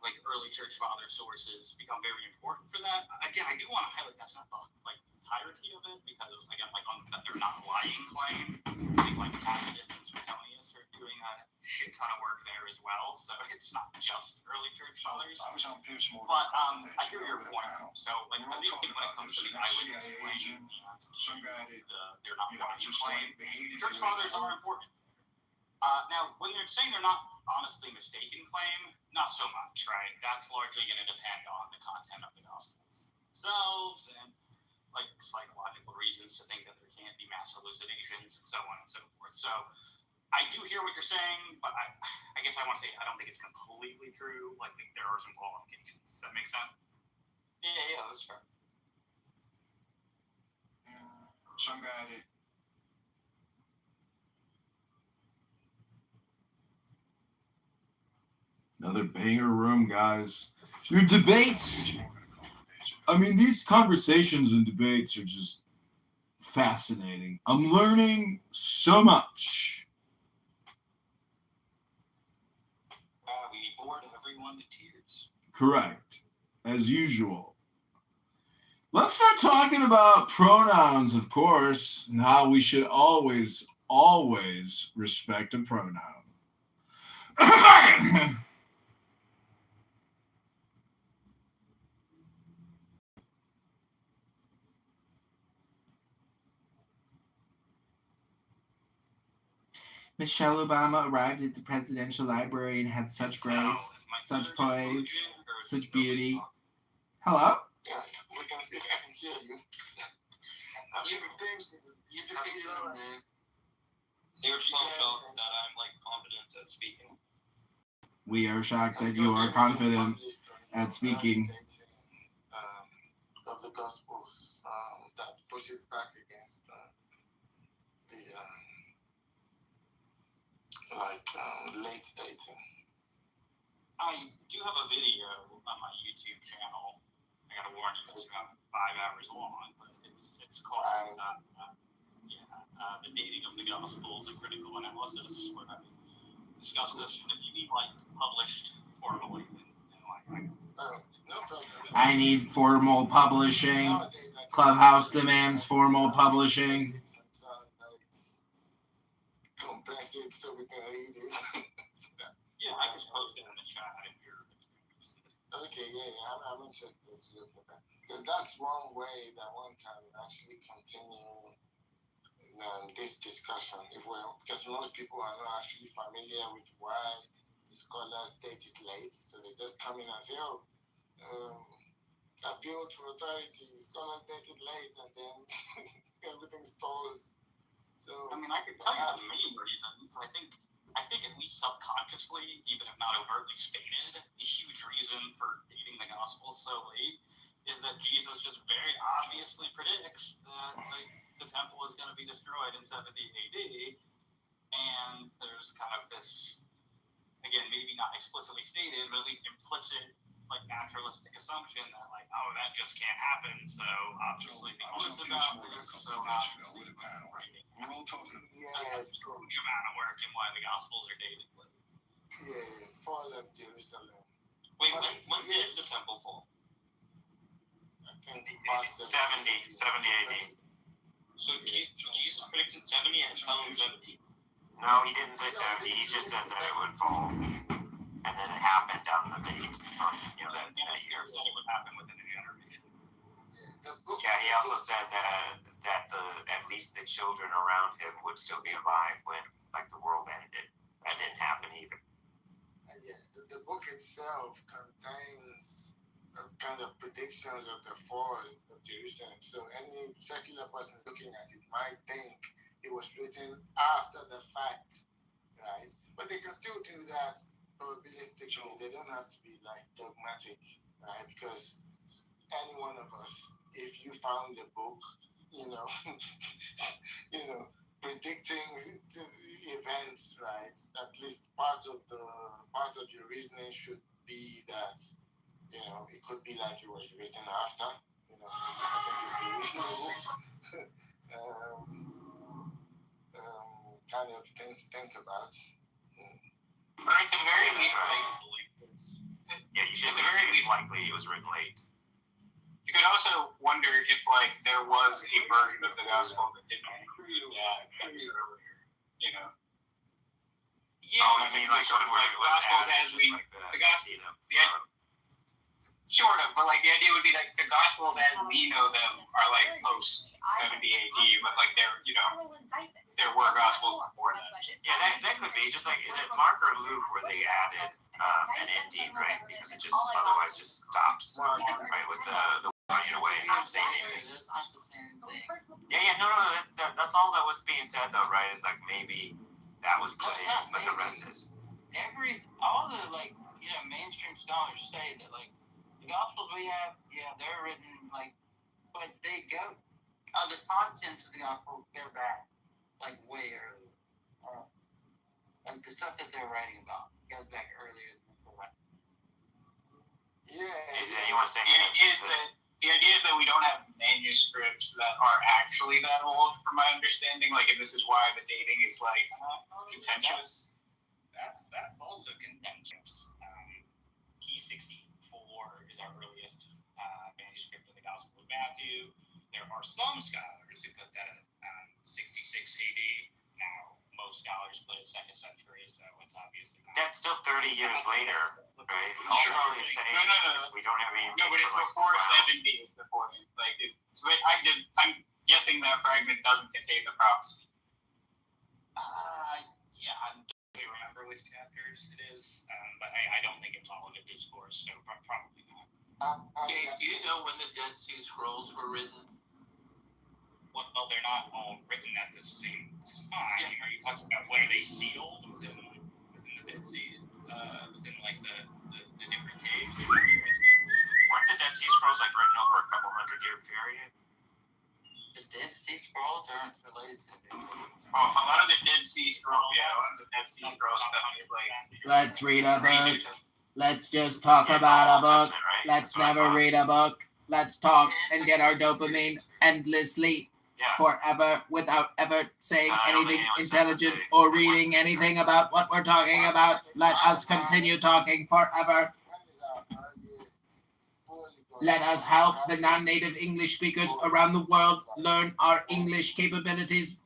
like early church father sources become very important for that. Again, I do want to highlight that's not the entirety of it, because again, on that they're not lying claim, I think Tacitus and Suetonius are doing a shit ton of work there as well. So it's not just early church fathers. I was on Pierce Morgan. But I hear your point. So I think when it comes to the eyewitness claim, some guy that they're not lying just claim, like they hated church fathers are important. Now, when they're saying they're not honestly mistaken claim, not so much, right? That's largely going to depend on the content of the Gospels themselves and psychological reasons to think that there can't be mass hallucinations, so on and so forth. So I do hear what you're saying, but I guess I want to say I don't think it's completely true. There are some qualifications. Does that make sense? Yeah, that's fair. Some guy that Another banger room, guys. Your debates. I mean, these conversations and debates are just fascinating. I'm learning so much. We bored everyone to tears. Correct. As usual. Let's start talking about pronouns, of course, and how we should always respect a pronoun. Michelle Obama arrived at the presidential library and had such grace, such poise, such beauty. Hello? Yeah, I can hear you. They were so shocked that I'm confident at speaking. We are shocked that you are confident at speaking. Of the Gospels that pushes back against late dating. I do have a video on my YouTube channel. I gotta warn you, it's about 5 hours long, but it's called The Dating of the Gospels, a Critical Analysis, where I discuss this. And if you need published formally, No problem. I need formal publishing. Clubhouse demands formal publishing. Compress it so we can read it. Yeah, I can post it in the chat if you're interested. Okay, I'm interested to look at that. Because that's one way that one can actually continue this discussion. Because most people are not actually familiar with why the scholars date it late. So they just come in and say, appeal to authority, scholars date it late, and then everything stalls. So I could tell you the main reasons. I think at least subconsciously, even if not overtly stated, a huge reason for dating the gospel so late is that Jesus just very obviously predicts that the temple is going to be destroyed in 70 AD, and there's kind of this, again, maybe not explicitly stated, but at least implicit, naturalistic assumption that, that just can't happen, so obviously the honest about this, so obviously writing. We're all talking about a huge amount of work in why the Gospels are dated. Fall of Jerusalem. Wait, when did the temple fall? I think 70 AD. So Jesus predicted 70 and fell in 70? No, he didn't say 70. He just said that it would fall. And then it happened on the date. That year said it would happen within a generation. Yeah, he also said that at least the children around him would still be alive when the world ended. That didn't happen either. The book itself contains kind of predictions of the fall of Jerusalem. So any secular person looking at it might think it was written after the fact, right? But they can still do that probabilistically. They don't have to be dogmatic, right? Because any one of us, if you found a book, predicting events, right? At least part of your reasoning should be that, it could be it was written after. I think it's reasonable. Kind of thing to think about. At the very least, Yeah, you should At the very it's least, likely it was written late. you could also wonder if like there was a version of the gospel that didn't include that earlier. You know. Yeah, Oh, I mean, like, sort of like gospels as we the gospel. Sort of, but like the idea would be like the gospels as we know them are like post 70 AD, but like there were gospels before that. Yeah, that could be. Just like, is it Mark or Luke where they added an ending, right? Because it just otherwise just stops, right? With the running away and not saying anything. Yeah, no, that's all that was being said though, right? Is like maybe that was put in, but the rest is. All the like, mainstream scholars say that like the gospels we have, they're written like, but they go, the contents of the gospel go back like way early. Like the stuff that they're writing about goes back earlier than that. Yeah. Is anyone saying the idea is that we don't have manuscripts that are actually that old, from my understanding. Like, and this is why the dating is like contentious. That's also contentious. P64 is our earliest manuscript of the Gospel of Matthew. There are some scholars who put that at 66 AD. Now, most scholars put it 2nd century, so it's obviously not. That's still 30 years later, right? Also, you're saying we don't have any. No, but it's before 70 is the point. Like, I'm guessing that fragment doesn't contain the prophecy. Yeah, I don't remember which chapters it is, but I don't think it's all of the discourse, so probably not. Dave, do you know when the Dead Sea Scrolls were written? Well, they're not all written at the same time. Yeah. Are you talking about when are they sealed within the Dead Sea, within like the different caves? Weren't the Dead Sea Scrolls like written over a couple 100-year period? The Dead Sea Scrolls aren't related to the New Testament. Oh, a lot of the Dead Sea Scrolls, the Dead Sea Scrolls stuff is like. Let's read a book. Let's just talk about a book. Let's never read a book. Let's talk and get our dopamine endlessly, forever, without ever saying anything intelligent or reading anything about what we're talking about. Let us continue talking forever. Let us help the non-native English speakers around the world learn our English capabilities.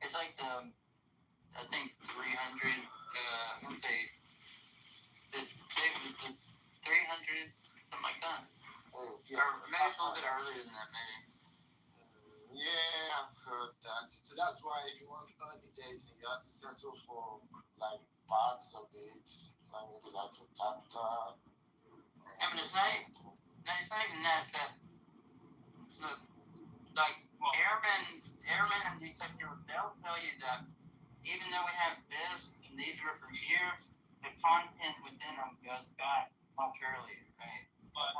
It's like I think 300, let's say, the 300, something like that. Or maybe it's a little bit earlier than that, maybe. Yeah, I've heard that. So that's why if you want early days, you have to settle for like parts of it, like maybe like a chapter. I mean, it's not even that. It's that. So, like airmen and these sectors, they'll tell you that even though we have this and these are from here, the content within them goes back much earlier, right? But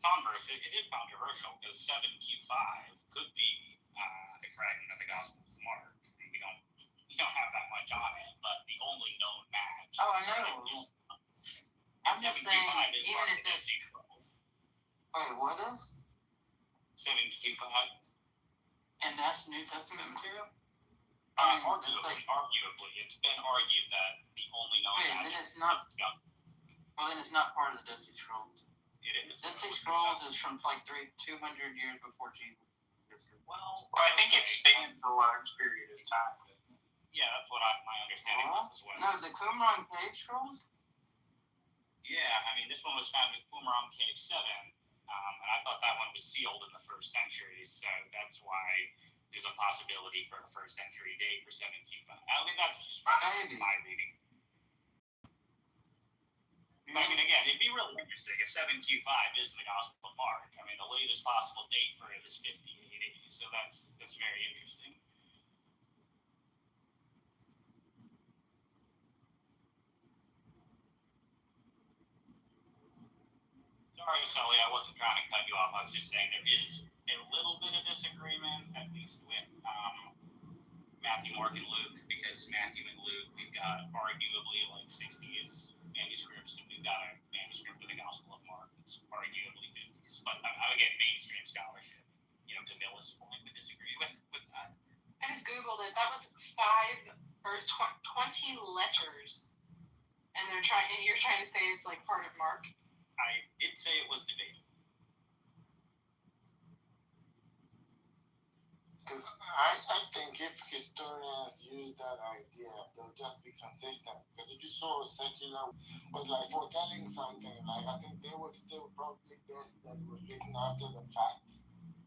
converse, it is controversial because 7Q5 could be a fragment of the Gospel of Mark. We don't have that much on it, but the only known match. Oh, I know. I'm just saying, even if there's. Wait, what is? 7Q5. And that's New Testament material? Arguably, it's been argued that the only known match. Then it's not. Well, then it's not part of the Dead Sea Scrolls. It is. Dead Sea Scrolls is from like 200 years before Jesus. Well, I think it spans a large period of time. Yeah, that's what my understanding was as well. No, the Qumran Cave Scrolls? Yeah, I mean, this one was found in Qumran Cave 7, and I thought that one was sealed in the 1st century, so that's why there's a possibility for a 1st century date for 7Q5. I mean, that's just my reading. I mean, again, it'd be really interesting if 7Q5 is the Gospel of Mark. I mean, the latest possible date for it is 50 AD, so that's very interesting. Sorry, Sully, I wasn't trying to cut you off. I was just saying there is a little bit of disagreement, at least with Matthew, Mark, and Luke, because Matthew and Luke, we've got arguably like 60 manuscripts, and we've got a manuscript of the Gospel of Mark that's arguably 50s. But again, mainstream scholarship, to Millis fully would disagree with that. I just googled it. That was 5 or 20 letters, and you're trying to say it's like part of Mark. I did say it was debatable. Because I think if historians use that idea, they'll just be consistent. Because if you saw secular was like foretelling something, like I think they would probably guess that it was written after the fact,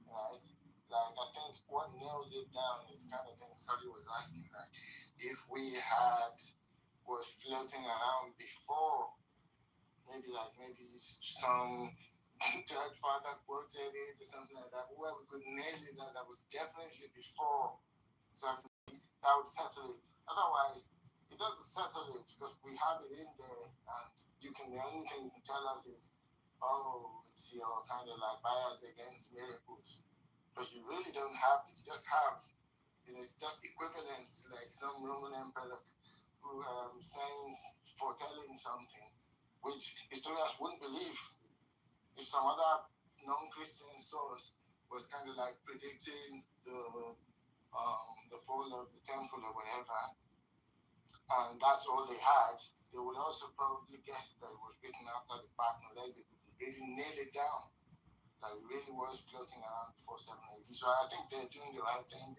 right? Like I think what nails it down is the kind of thing Sully was asking, like if we was floating around before, maybe some church father quoted it or something like that, where we could nail it down, that was definitely before something that would settle it. Otherwise, it doesn't settle it because we have it in there, and the only thing you can tell us is, it's kind of like bias against miracles. Because you really don't have to, you just have, it's just equivalent to like some Roman emperor who foretelling something, which historians wouldn't believe. If some other non-Christian source was kind of like predicting the fall of the temple or whatever, and that's all they had, they would also probably guess that it was written after the fact, unless they could really nail it down, that it really was floating around before 780. So I think they're doing the right thing.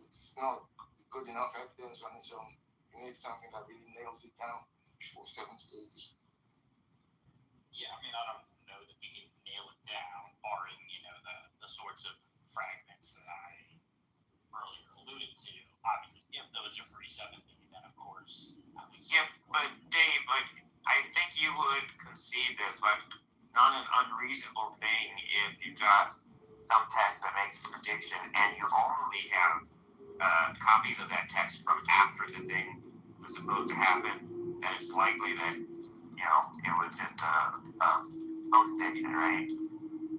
It's not good enough evidence on its own. You need something that really nails it down before 780. Yeah, I mean, I don't know that we can nail it down, barring, the sorts of fragments that I earlier alluded to. Obviously, if those are pre-70, then of course, at least. Yeah, but Dave, I think you would concede this, not an unreasonable thing if you got some text that makes a prediction and you only have copies of that text from after the thing was supposed to happen, then it's likely that, it was just a post-diction, right?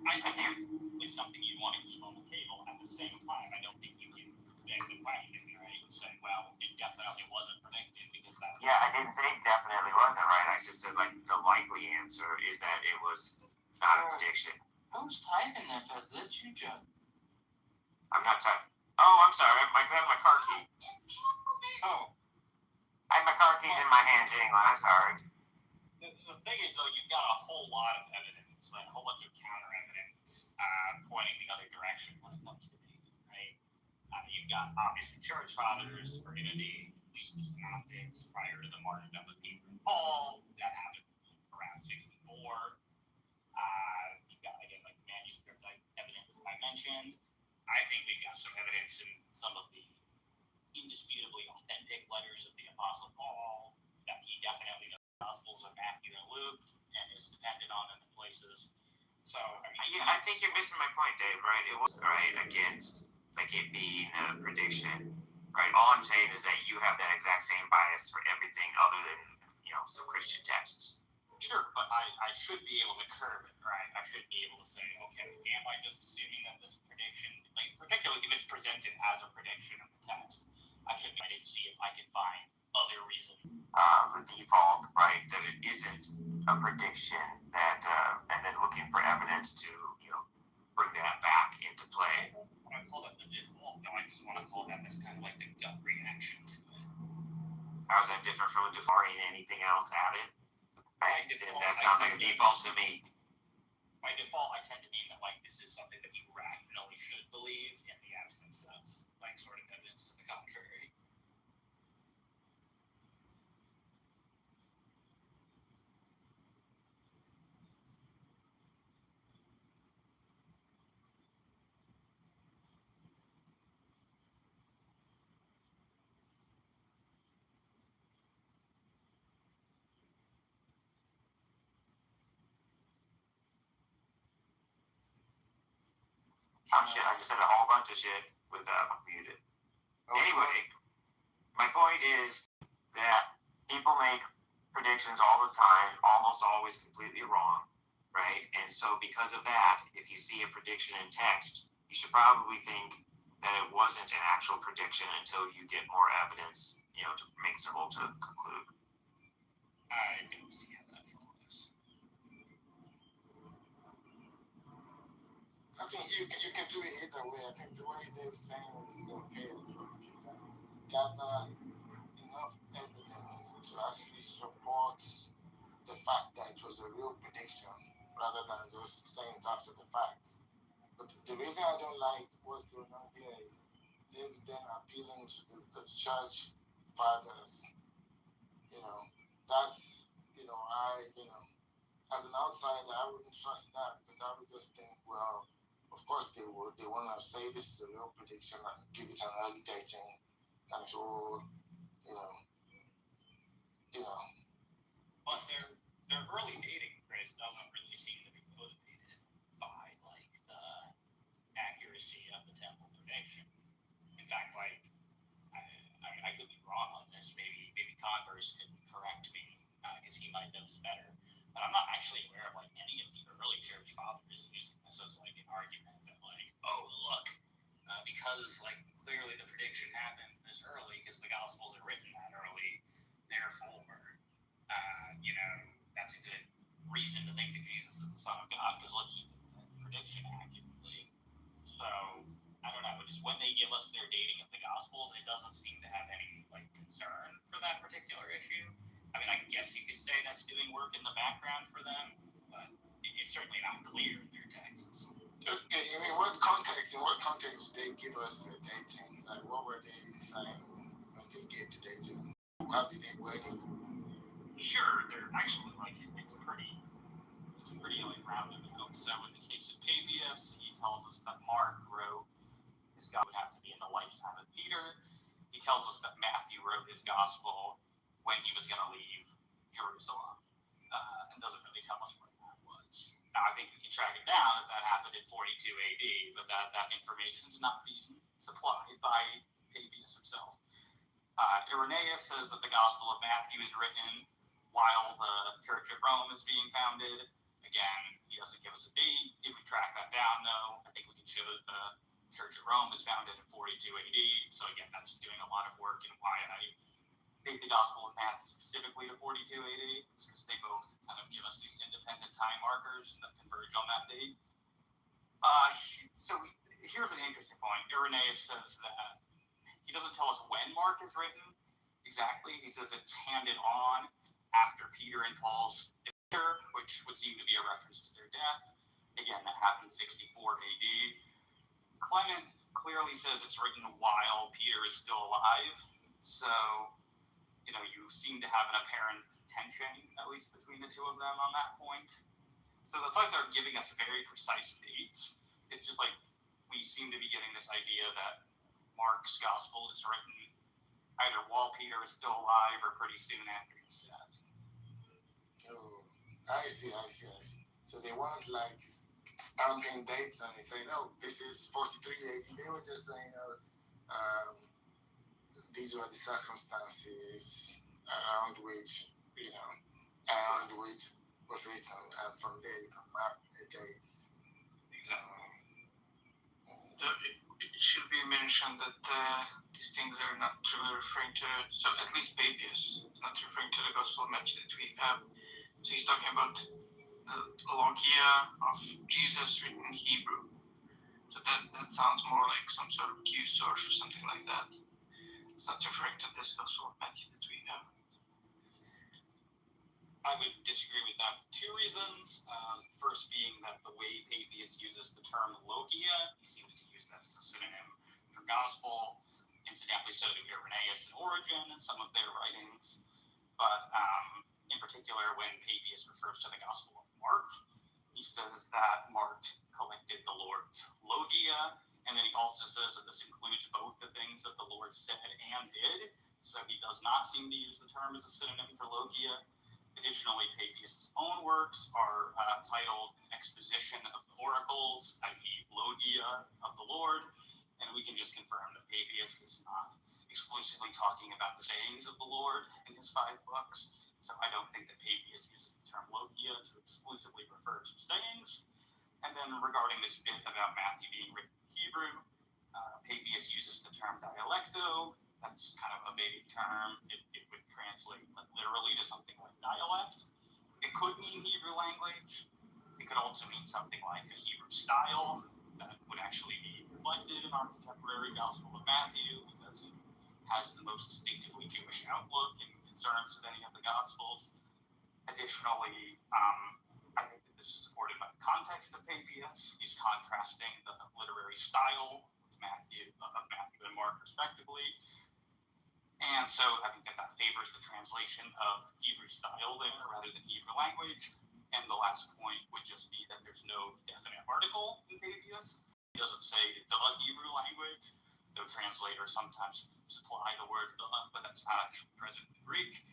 I think it's something you want to keep on the table. At the same time, I don't think you can beg the question, right? And say, well, it definitely wasn't predicted because that. Yeah, I didn't say definitely wasn't right. I just said the likely answer is that it was not a prediction. Who's typing that? Is that you, John? I'm not typing. Oh, I'm sorry. I have my car key. Oh. I have my car keys in my hand, jingling. I'm sorry. The thing is, though, you've got a whole lot of evidence, like a whole bunch of counter evidence pointing the other direction when it comes to dating, right? You've got, obviously, church fathers are going to date at least the synoptics prior to the martyrdom of Peter and Paul. That happened around 64. You've got, again, manuscript evidence I mentioned. I think we've got some evidence in some of the indisputably authentic letters of the Apostle Paul that he definitely knows the Gospels of Matthew and Luke and is dependent on in the places. So, I think you're missing my point, Dave, right? It was right against it being a prediction, right? All I'm saying is that you have that exact same bias for everything other than, some Christian texts. Sure, but I should be able to curb it, right? I should be able to say, okay, am I just assuming that this prediction, particularly if it's presented as a prediction of the text, I should try to see if I can find other reasons. The default, right, that it isn't a prediction that, and then looking for evidence to, bring that back into play. I call that the default. No, I just want to call that as kind of like the gut reaction to it. How is that different from a default? Anything else added? Right, that sounds like a default to me. By default, I tend to mean that this is something that you rationally should believe in the absence of sort of evidence to the contrary. Oh shit, I just said a whole bunch of shit without muted. Anyway, my point is that people make predictions all the time, almost always completely wrong, right? And so because of that, if you see a prediction in text, you should probably think that it wasn't an actual prediction until you get more evidence, to make it able to conclude. I don't see how that follows. I think you can do it either way. I think the way Dave's saying it is okay as well. If you can gather enough evidence to actually support the fact that it was a real prediction rather than just saying it after the fact. But the reason I don't like what's going on here is Dave's then appealing to the church fathers. That's, as an outsider, I wouldn't trust that because I would just think, well, of course they would. They want to say this is a real prediction and give it an early dating, and it's all, But their early dating, Chris, doesn't really seem to be motivated by like the accuracy of the temple prediction. In fact, like I could be wrong on this. Maybe Converse could correct me because he might know this better. But I'm not actually aware of like any of the early church fathers using this as like an argument that like, oh look, because like clearly the prediction happened this early because the Gospels are written that early, therefore, that's a good reason to think that Jesus is the Son of God because look, he did the prediction accurately. So I don't know. Just when they give us their dating of the Gospels, it doesn't seem to have any like concern for that particular issue. I mean, I guess you could say that's doing work in the background for them, but it's certainly not clear in their texts. Okay, in what context did they give us their dating? Like, what were they saying when they gave the dating? How did they word it? Sure, they're actually like it's pretty like roundabout. So in the case of Papias, he tells us that Mark wrote his God would have to be in the lifetime of Peter. He tells us that Matthew wrote his gospel when he was going to leave Jerusalem, and doesn't really tell us when that was. Now, I think we can track it down that happened in 42 AD, but that information is not being supplied by Papias himself. Irenaeus says that the Gospel of Matthew is written while the Church of Rome is being founded. Again, he doesn't give us a date. If we track that down, though, I think we can show that the Church of Rome is founded in 42 AD. So again, that's doing a lot of work in why I date the Gospel of Matthew specifically to 42 AD, because they both kind of give us these independent time markers that converge on that date. So here's an interesting point. Irenaeus says that he doesn't tell us when Mark is written exactly. He says it's handed on after Peter and Paul's departure, which would seem to be a reference to their death. Again, that happened 64 AD. Clement clearly says it's written while Peter is still alive. So, you seem to have an apparent tension, at least between the two of them on that point. So it's like they're giving us very precise dates. It's just like we seem to be getting this idea that Mark's gospel is written either while Peter is still alive or pretty soon after his death. Oh, I see. So they weren't like stamping dates and they say, no, this is 43 AD. They were just saying, these were the circumstances around which was written, and from there you can map the dates. Exactly. It should be mentioned that these things are not truly referring to, so at least Papias is not referring to the Gospel of Matthew that we have. So he's talking about the Logia of Jesus written in Hebrew. So that sounds more like some sort of Q source or something like that. It's not referring to this Gospel of Matthew that we have. I would disagree with that for two reasons. First being that the way Papias uses the term logia, he seems to use that as a synonym for gospel. Incidentally, so do Irenaeus and Origen in some of their writings. But in particular, when Papias refers to the Gospel of Mark, he says that Mark collected the Lord's logia, and then he also says that this includes both the things that the Lord said and did. So he does not seem to use the term as a synonym for logia. Additionally, Papias' own works are titled Exposition of the Oracles, i.e. Logia of the Lord, and we can just confirm that Papias is not exclusively talking about the sayings of the Lord in his 5 books, so I don't think that Papias uses the term Logia to exclusively refer to sayings. And then regarding this bit about Matthew being written in Hebrew, Papias uses the term dialecto. That's kind of a vague term. It would translate literally to something like dialect. It could mean Hebrew language. It could also mean something like a Hebrew style. that would actually be reflected in our contemporary Gospel of Matthew, because it has the most distinctively Jewish outlook and concerns of any of the Gospels. Additionally, I think that this is supported by the context of Papias. He's contrasting the literary style of Matthew and Mark, respectively. And so I think that favors the translation of Hebrew style there rather than Hebrew language. And the last point would just be that there's no definite article in Papias. It doesn't say the Hebrew language, though translators sometimes supply the word the, but that's not actually present in Greek.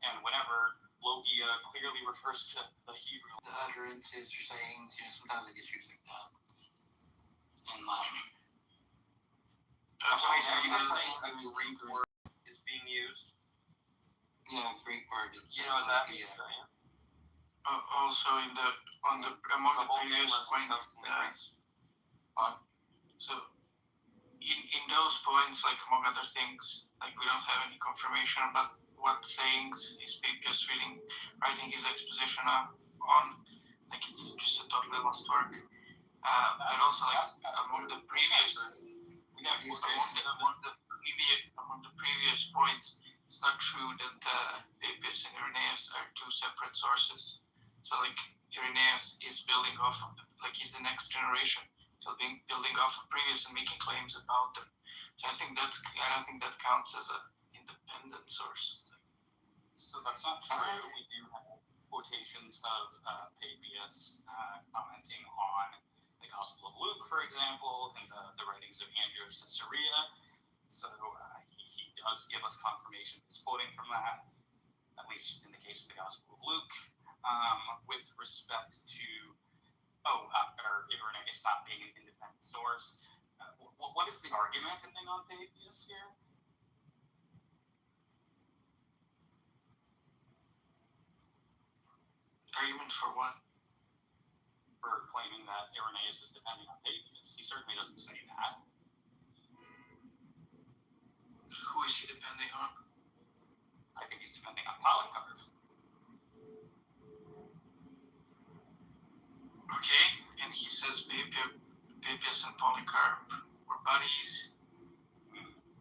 And whenever logia clearly refers to the Hebrew, the utterances or sayings, sometimes it gets used like that in Latin. So you guys saying a Greek word is being used? Yeah, Greek word. You know what that means, right? Also among the previous points, so in those points, like among other things, like we don't have any confirmation about what sayings is Papias writing his exposition on. Like it's just a totally lost work. But also like among the previous points, it's not true that Papias and Irenaeus are two separate sources. So like Irenaeus is building off of he's the next generation, so building off of previous and making claims about them. So I don't think that counts as an independent source. So that's not true. We do have quotations of Papias commenting on the Gospel of Luke, for example, and the writings of Andrew of Caesarea. So he does give us confirmation he's quoting from that, at least in the case of the Gospel of Luke. With respect to Irenaeus not being an independent source, what is the argument on Papias here? Argument for what? For claiming that Irenaeus is depending on Papias. He certainly doesn't say that. Who is he depending on? I think he's depending on Polycarp. Okay, and he says Papias and Polycarp were buddies,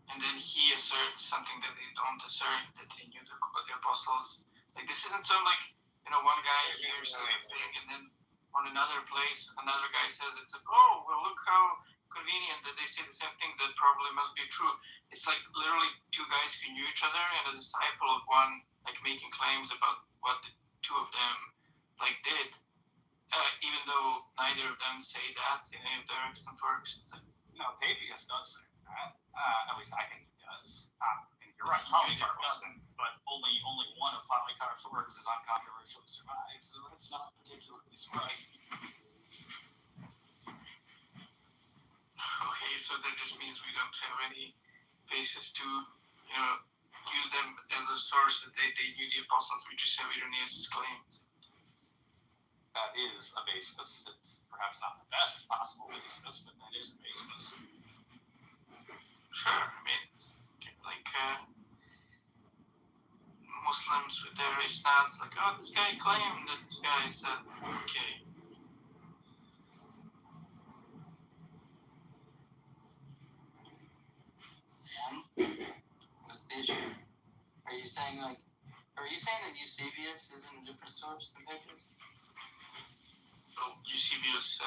and then he asserts something that they don't assert, that he knew the apostles. Like this isn't so like, one guy hears something and then on another place, another guy says it's like, oh, well, look how convenient that they say the same thing, that probably must be true. It's like literally two guys who knew each other and a disciple of one, like making claims about what the two of them did, even though neither of them say that in any of their extant works. It's like, Papias does say that. At least I think he does. And you're right, Polycarp doesn't, but only one of Polycarp's works is uncontroversially survived, so that's not particularly surprising. Okay, so that just means we don't have any basis to, use them as a source that they knew the apostles. We just have Irenaeus' claims. That is a basis. It's perhaps not the best possible basis, but that is a basis. Sure, I mean, it's like Muslims with their isnads, like, oh, this guy claimed that this guy said, okay. What's the issue? Are you saying that Eusebius isn't a different source than Papias? Well, Eusebius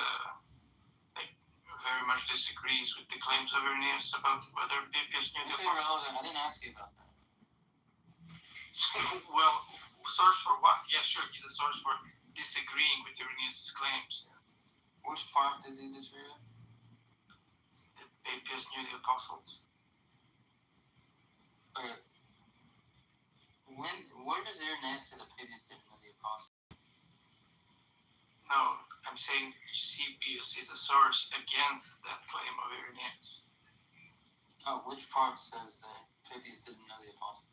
very much disagrees with the claims of Irenaeus about whether Papias knew the apostles. I didn't ask you about that. Well, source for what? Yeah, sure, he's a source for disagreeing with Irenaeus' claims. Which part does he disagree with? That Papias knew the apostles. Okay. Where does Irenaeus say that Papias didn't know the apostles? No, I'm saying Eusebius is a source against that claim of Irenaeus. Oh, which part says that Papias didn't know the apostles?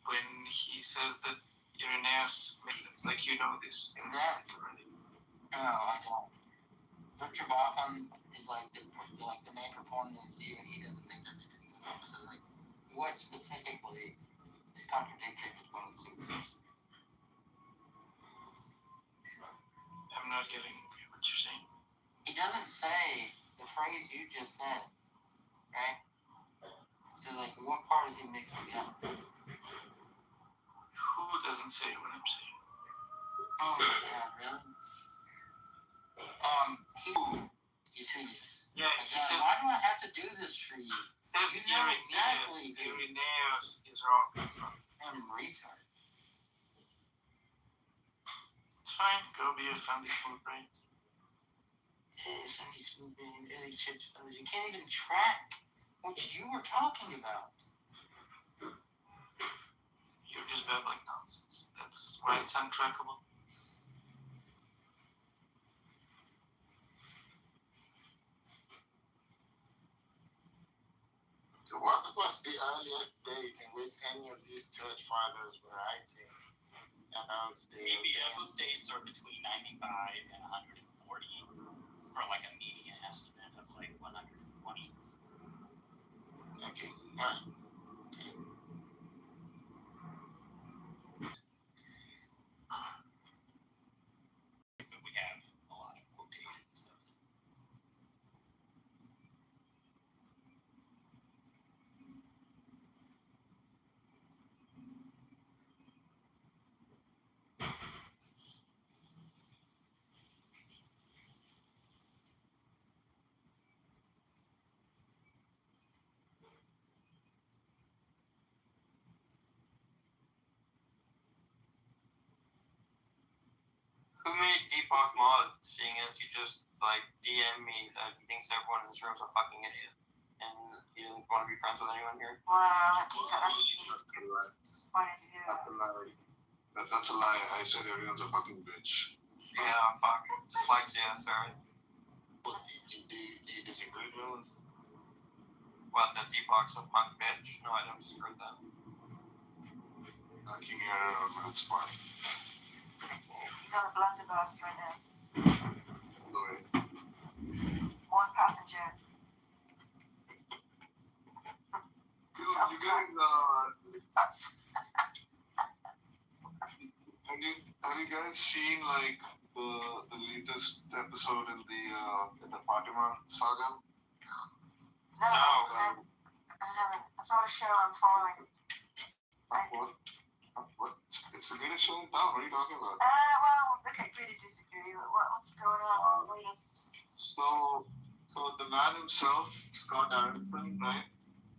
When he says that Irenaeus, like this thing already. No, I don't. Dr. Bachman is like the main proponent of Stephen. He doesn't think they're mixing them up. So what specifically is contradictory between the two groups? I'm not getting what you're saying. doesn't say the phrase you just said, right? So, like, what part is he mixing up? Who doesn't say what I'm saying? Oh my God, really? You see this? Yeah, Like, he says, why do I have to do this for you? says You know exactly. Irenaeus is wrong. I'm a retard. It's fine. Go be a Sunday school brain. Sunday school brain, early church fathers. You can't even track what you were talking about. You're just babbling nonsense. That's why it's untrackable. So what was the earliest date in which any of these church fathers were writing about the... Maybe those dates are between 95 and 140 for like a median estimate of like 120. Okay, alright. But we have a lot of quotations of it. Who made Deepak mod, seeing as he just, like, DM me that he thinks everyone in this room's a fucking idiot? And he doesn't want to be friends with anyone here? Wow, that's disappointed to hear That's a lie. That's a lie. I said everyone's a fucking bitch. Yeah, fuck. Dyslexia, sorry. Do you disagree with? What, that Deepak's a punk bitch? No, I don't disagree with that. King error on maths part. he's on a blunderbuss right now. Sorry. One passenger. Dude, you guys, have you guys seen like the latest episode in the Fatima saga? No, I haven't. It's not a show I'm following. What? It's the greatest show in town. What are you talking about? Well, okay, agree to disagree. What's going on? What's the latest? So the man himself, Scott Aronson, right?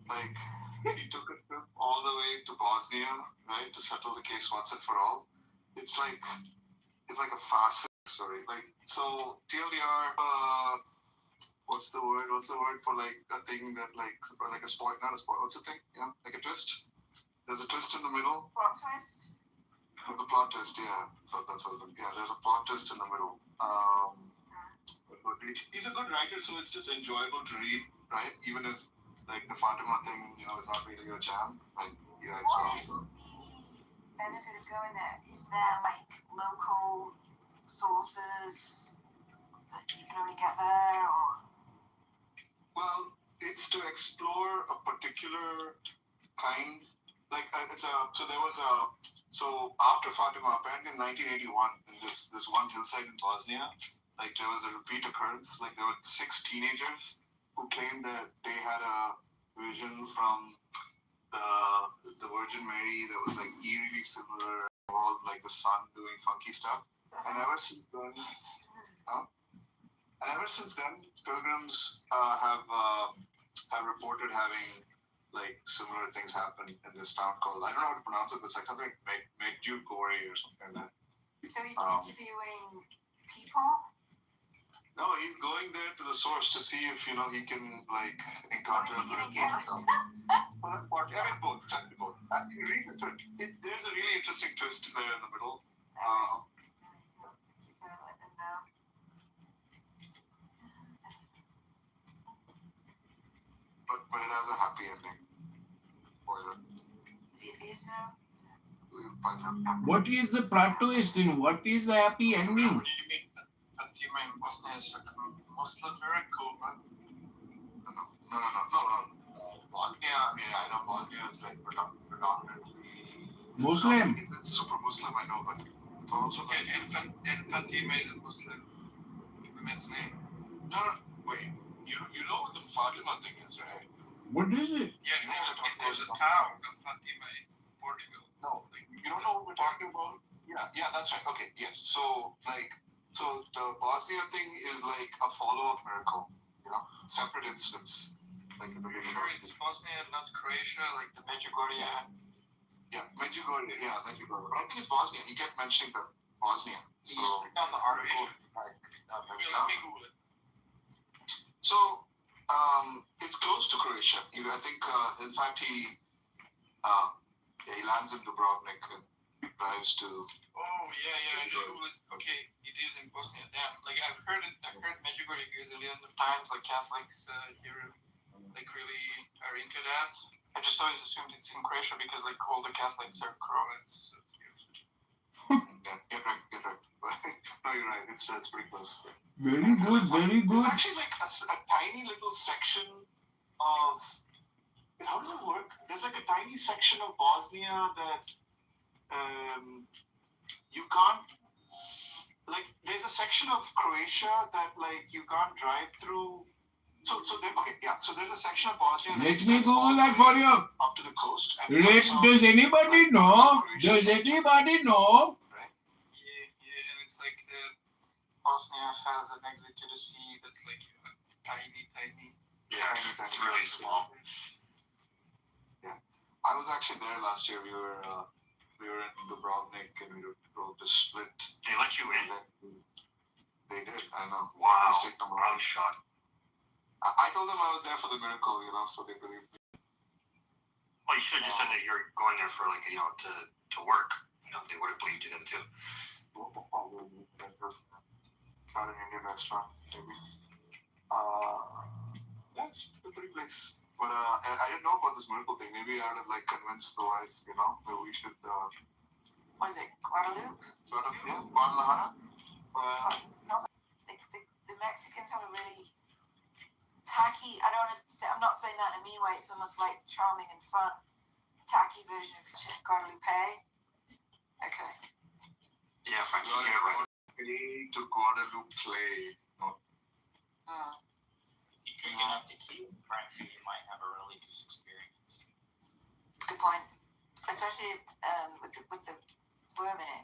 Like, he took a trip all the way to Bosnia, right, to settle the case once and for all. It's like a fascinating story. Like, so TLDR, what's the word for like a thing that like a spoil, not a spoil, what's the thing? Yeah, like a twist. There's a twist in the middle. Plot twist? The plot twist, yeah. So that's what there's a plot twist in the middle. He's a good writer, so it's just enjoyable to read, right? Even if like the Fatima thing, is not really your jam. Like he writes well. So. Benefit of going there? Is there like local sources that you can only get there, or? Well, it's to explore a particular kind. Like so after Fatima, apparently in 1981, in this one hillside in Bosnia, like there was a repeat occurrence. Like there were 6 teenagers who claimed that they had a vision from the Virgin Mary that was like eerily similar, involved like the sun doing funky stuff. And ever since then, pilgrims have reported having like similar things happen in this town called, I don't know how to pronounce it, but it's like something like Medjugorje or something like that. So he's interviewing people? No, he's going there to the source to see if he can like encounter a good both. Exactly both. You read the story. There's a really interesting twist there in the middle. But it has a happy ending. Is he a theist now? What is the plot twist and what is the happy ending? What do you mean Fatima in Bosnia is like a Muslim miracle, man? No. Bosnia, I know Bosnia is like predominantly Muslim. It's super Muslim, I know, but it's also and Fatima is a Muslim woman's name. No, wait. You know what the Fatima thing is, right? What is it? Yeah, there's a town of Fatima in Portugal. No, you don't know what we're talking about? Yeah, that's right. Okay, yes. So the Bosnia thing is like a follow-up miracle, separate incidents. Like in the Are you sure it's Bosnia, not Croatia, like the Medjugorje? Yeah, Medjugorje. Yeah, Medjugorje. I think it's Bosnia. He kept mentioning the Bosnia. So on the article, like let me Google it. So it's close to Croatia. I think, in fact, he lands in Dubrovnik and drives to. Oh yeah, I just Googled it. Okay, it is in Bosnia. Damn, like I've heard Medjugorje a zillion of times. Like Catholics here, like really are into that. I just always assumed it's in Croatia because like all the Catholics are Croats. So. Yeah, get right. No, you're right. It's pretty close. Very good, very good. There's actually like a tiny little section of. How does it work? There's like a tiny section of Bosnia that you can't. Like, there's a section of Croatia that like you can't drive through. So there's a section of Bosnia. Let me Google that for you. Up to the coast. Does anybody know? Does anybody know? Yeah, and it's like Bosnia has an exit to the sea that's like tiny. Yeah, it's really small. Yeah, I was actually there last year. We were in Dubrovnik and we rode the Split. They let you in? They did. I know. Wow. Mistake number one. I'm shocked. I told them I was there for the miracle, so they believed me. Well, you should have just said that you're going there for like to work. They would have believed you then too. Not an Indian restaurant, maybe. Yeah, it's a pretty place. But I didn't know about this miracle thing. Maybe I would have like convinced the wife, that we should. What is it? Guadalupe? Yeah, Guadalajara. The Mexicans have a really tacky. I'm not saying that in a mean way. It's almost like charming and fun. Tacky version of Guadalupe. Okay. Yeah, French. You get it right. To Guadalupe play. You drink enough tequila, French, you might have a religious experience. Good point. Especially with the worm in it.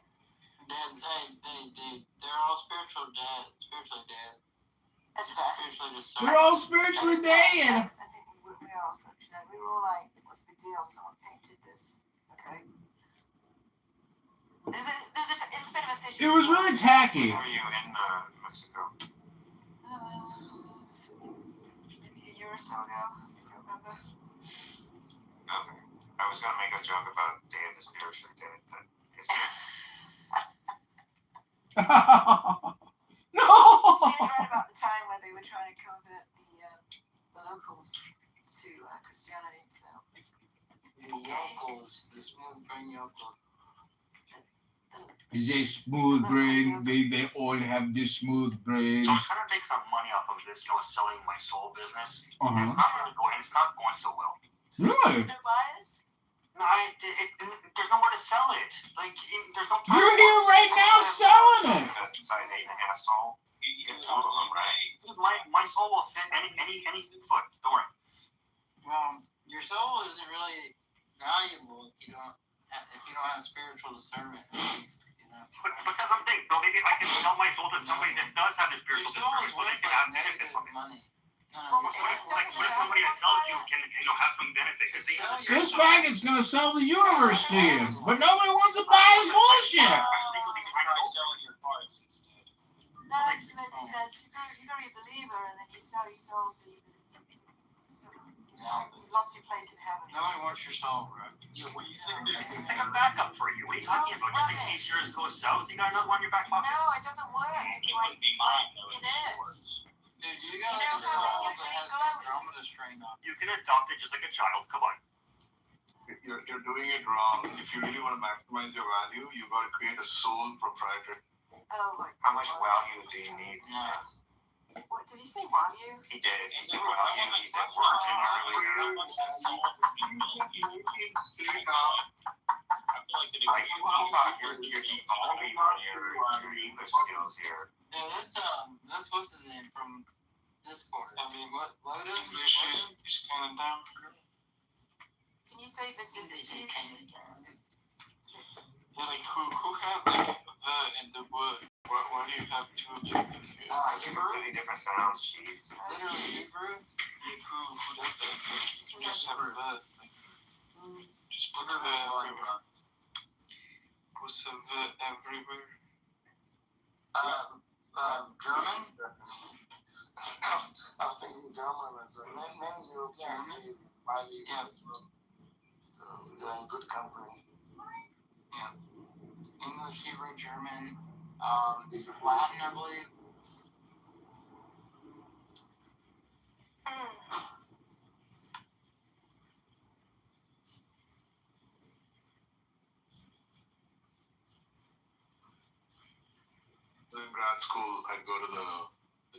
They're all spiritually dead. That's fair. We're all spiritually dead. I think we are all spiritually dead. We were all like, what's the big deal? Someone painted this. Okay. It's a bit of a fish. It was really tacky. Were you in Mexico? Maybe a year or so ago. I don't remember. Okay. I was gonna make a joke about Day of the Spiritually Dead, but No. Seems right about the time where they were trying to convert the locals to Christianity. So. Yokels, the smooth brain yokel. They smooth brain. They all have this smooth brains. So I'm trying to make some money off of this, selling my soul business. Uh-huh. And it's not really going. It's not going so well. Really? No buyers? No, there's nowhere to sell it. Like, there's no. You're here right now selling it. Size 8.5 soul. Right? My soul will fit any foot. Don't worry. Well, your soul isn't really valuable if you don't have spiritual discernment. But that's what I'm saying. So maybe I can sell my soul to somebody that does have the spiritual discernment, so they can have benefit from it. Money. What if somebody that sells you can have some benefit? This faggot's gonna sell the universe to you, but nobody wants to buy his bullshit. Try selling your parts instead. No, you maybe said you're gonna be a believer and then you sell your soul so you've lost your place in heaven. Nobody wants your soul, bro. Yeah, what do you think? It's like a backup for you. What are you talking about? Just in case yours goes south, you got another one in your back pocket. No, it doesn't work. It's like it is. Dude, you got like a soul that has the Andromeda strain on. You can adopt it just like a child. Come on. You're doing it wrong. If you really want to maximize your value, you've got to create a sole proprietor. Oh my. How much value do you need? Nice. What did he say? Value? He did. He said value. He said virgin earlier. I feel like the You're evolving on your English skills here. Yeah, that's what's his name from English is kind of down. Can you say vicissitudes? Yeah, like who has like the in the wood? Why do you have two of them? Because they're completely different sounds, Chief. Literally Hebrew. Who does that? Like, you can just have the like, just put the everywhere. Put the everywhere. German? I was thinking German as well. Many Europeans say bilingual as well. So they're in good company. Yeah. English, Hebrew, German, Latin, I believe. In grad school, I'd go to the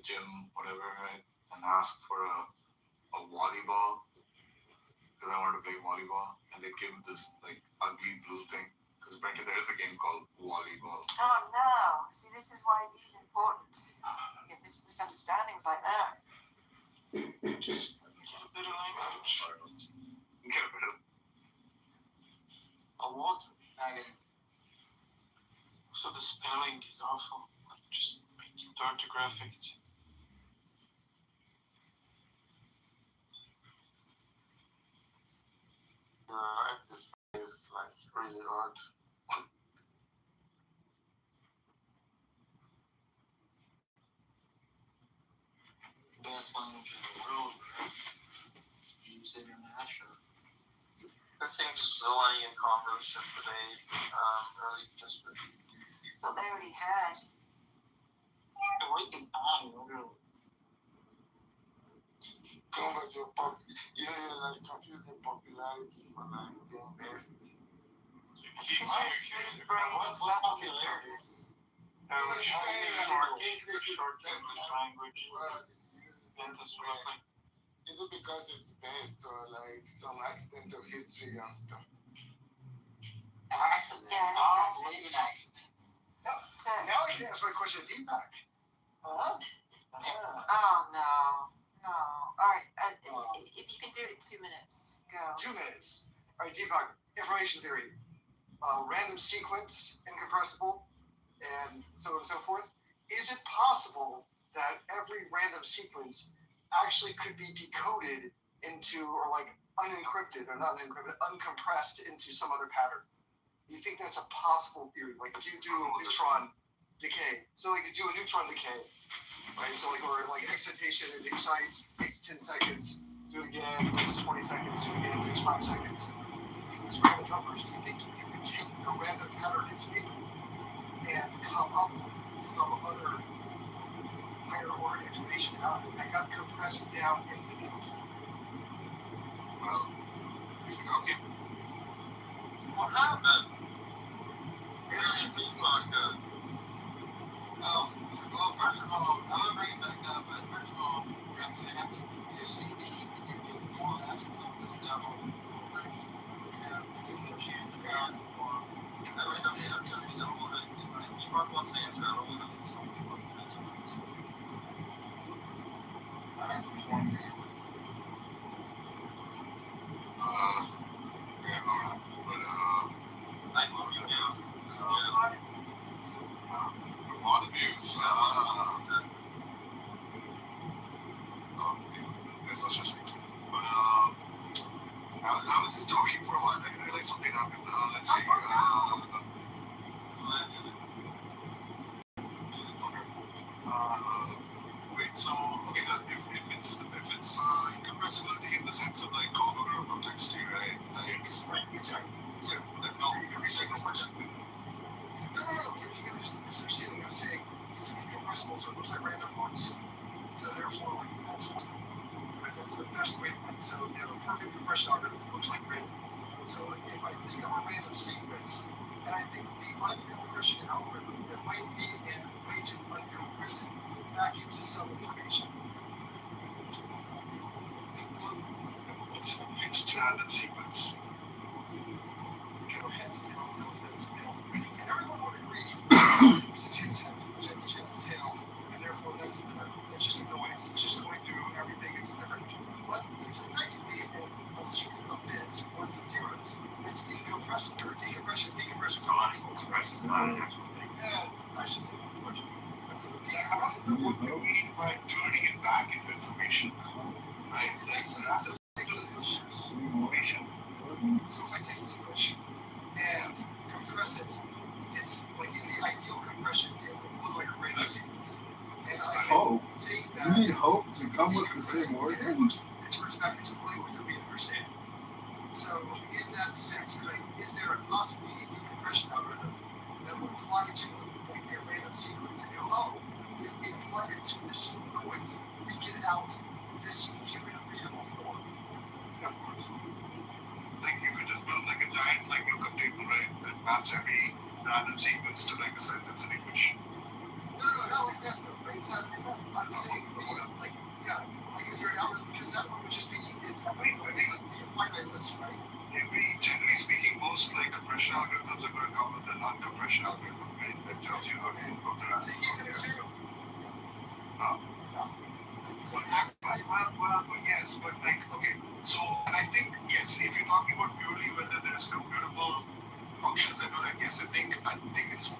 gym, whatever, right, and ask for a volleyball because I wanted to play volleyball, and they'd give me this like ugly blue thing. Because apparently there is a game called volleyball. Oh no! See, this is why it's important. You get misunderstandings like that. Just Get a bit of language. get a bit of. A what? So the spelling is awful. Like just making the orthographic. This is like really hard. Best language in the world, right? Use international. I think Zeleny and Converse have today really just been. But they already had. They're waiting on literally. Congress, you're like confusing popularity for like being best. What popularity? Short English language. Is it because it's based or like some accident of history and stuff? Accident. Yeah, I don't believe in accident. Now I can ask my question to Deepak. Oh no. All right. If you can do it in 2 minutes, go. 2 minutes. All right, Deepak. Information theory. Random sequence, incompressible, and so on and so forth. Is it possible that every random sequence actually could be decoded into, or like unencrypted, or not unencrypted, uncompressed into some other pattern? Do you think that's a possible theory? Like if you do a neutron decay, so like you do a neutron decay, right? So like, or like excitation, it excites, takes 10 seconds, do it again, takes 20 seconds, do it again, takes 5 seconds. These random numbers, do you think you could take a random pattern it's making and come up with some other higher order information out of it that got compressed down into the neutron? Well, okay. What happened? Really, Deepak. Well, first of all, I'm gonna bring it back up, but first of all, we're gonna have to do CD and do more F's on this double. So if I take English and compress it, it's like in the ideal compression, it would look like a random sequence. And I can take that. You need hope to come with the same word. And it turns back into language that we understand. So in that sense, is there a possibly a decompression algorithm that would apply to a random sequence and go, oh, if we plug it to this point, we get out this human readable form? That works. Like you could just build like a giant like lookup table, right? That maps every random sequence to like a sentence in English. No, like that. Right? I'm saying, like, yeah, like is there an algorithm? Because that one would just be a finite list, right? Generally speaking, most like compression algorithms are going to come with a non-compression algorithm, right? That tells you how to improve the random. Yes, but like, okay, so, and I think, yes, if you're talking about purely whether there's computable functions that do that, yes, I think it's,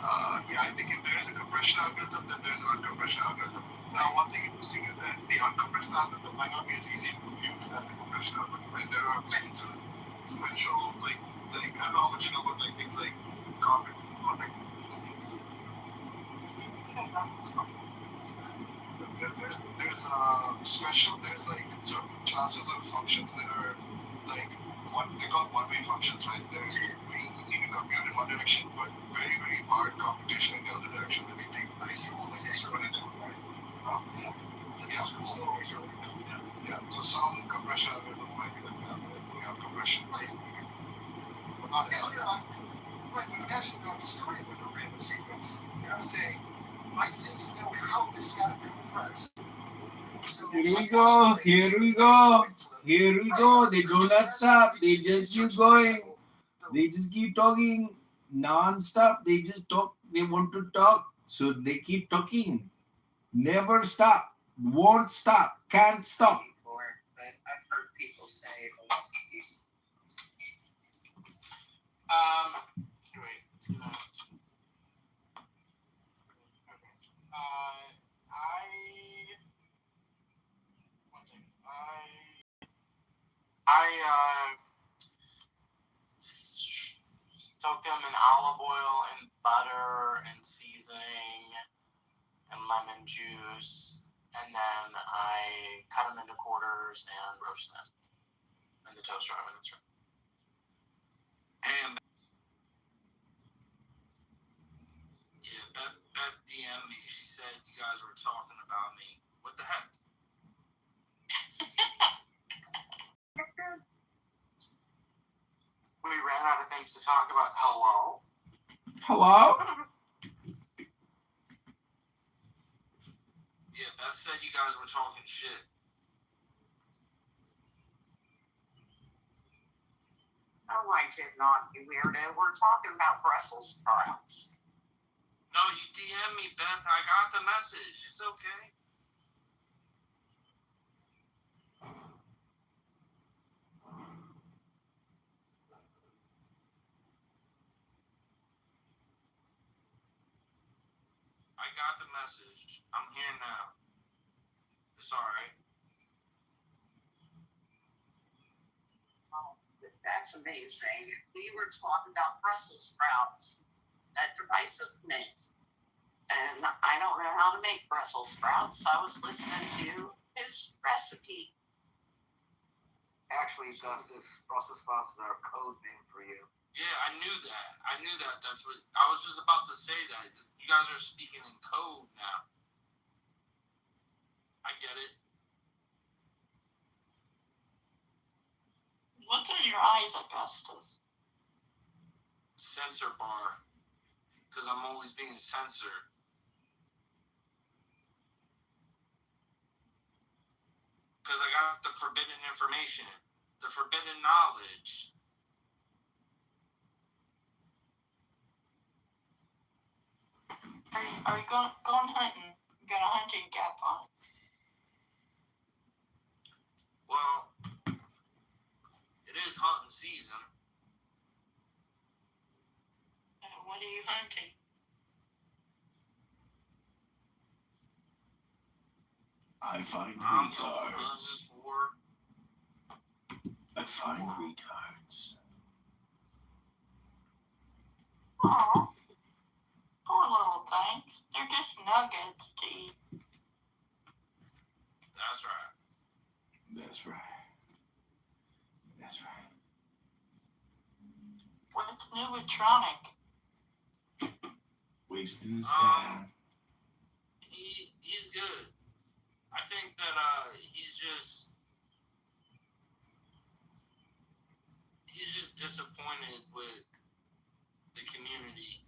I think if there is a compression algorithm, then there's an uncompression algorithm. Now, one thing interesting is that the uncompression algorithm might not be as easy to compute as the compression algorithm, right? There are special, like, I don't know how much you know about, like, things like context. There's like certain classes of functions that are like they're called one-way functions, right? They're very easy to compute in one direction, but very, very hard computation in the other direction that they take. I see all the exponential, right? Yeah. So some compression algorithm might be like that, but we have compression, right? But not But imagine I'm starting with a random sequence, and I'm saying, I need to know how this got compressed. Here we go. They do not stop. They just keep going. They just keep talking non-stop. They just talk. They want to talk, so they keep talking. Never stop. Won't stop. Can't stop. Before, but I've heard people say almost. I soak them in olive oil and butter and seasoning and lemon juice, and then I cut them into quarters and roast them in the toaster oven. That's right. And yeah, Beth DM'd me. She said you guys were talking about me. What the heck? We ran out of things to talk about. Hello? Hello? Yeah, Beth said you guys were talking shit. Oh, I did not, you weirdo. We're talking about Brussels sprouts. No, you DM me, Beth. I got the message. It's okay. I got the message. I'm here now. It's alright. Oh, that's amazing. We were talking about Brussels sprouts, that divisive mix. And I don't know how to make Brussels sprouts. I was listening to his recipe. Actually, Justice, Brussels sprouts is our code name for you. Yeah, I knew that. That's what I was just about to say. That you guys are speaking in code now. I get it. What's in your eyes, Augustus? Censor bar. Because I'm always being censored. Because I got the forbidden information. The forbidden knowledge. Are you going hunting? You got a hunting cap on. Well, it is hunting season. What are you hunting? I find I'm retards. for I find retards. Aw, poor little thing. They're just nuggets to eat. That's right. That's right. That's right. What's new with Tronic? Wasting his time. He's good. I think that he's just disappointed with the community.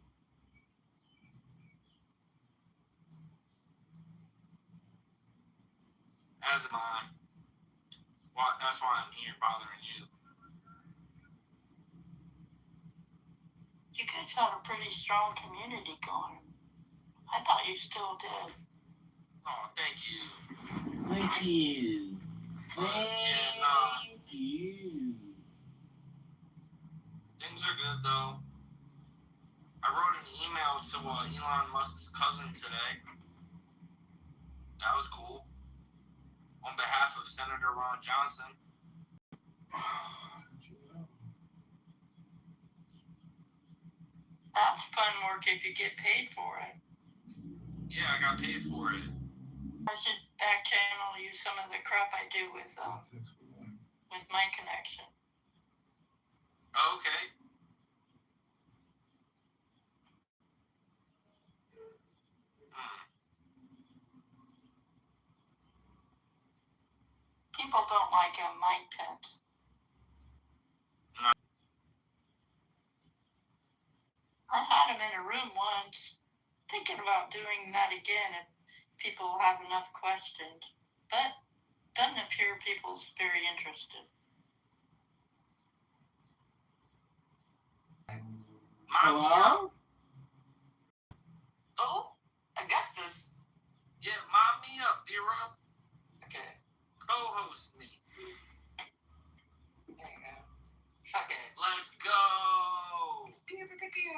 As am I. Well, that's why I'm here bothering you. You guys have a pretty strong community going. I thought you still did. Oh, thank you. Thank you. Thank you. Things are good though. I wrote an email to Elon Musk's cousin today. That was cool. On behalf of Senator Ron Johnson. That's fun work if you get paid for it. Yeah, I got paid for it. I should back channel you some of the crap I do with my connection. Oh, okay. People don't like Mike Pence. No. I had him in a room once, thinking about doing that again if people have enough questions. But doesn't appear people's very interested. Hello? Oh, Augustus. Yeah, mom me up, D-Rob. Okay. Co-host me. There you go. Okay, let's go. Pew, pew, pew, pew.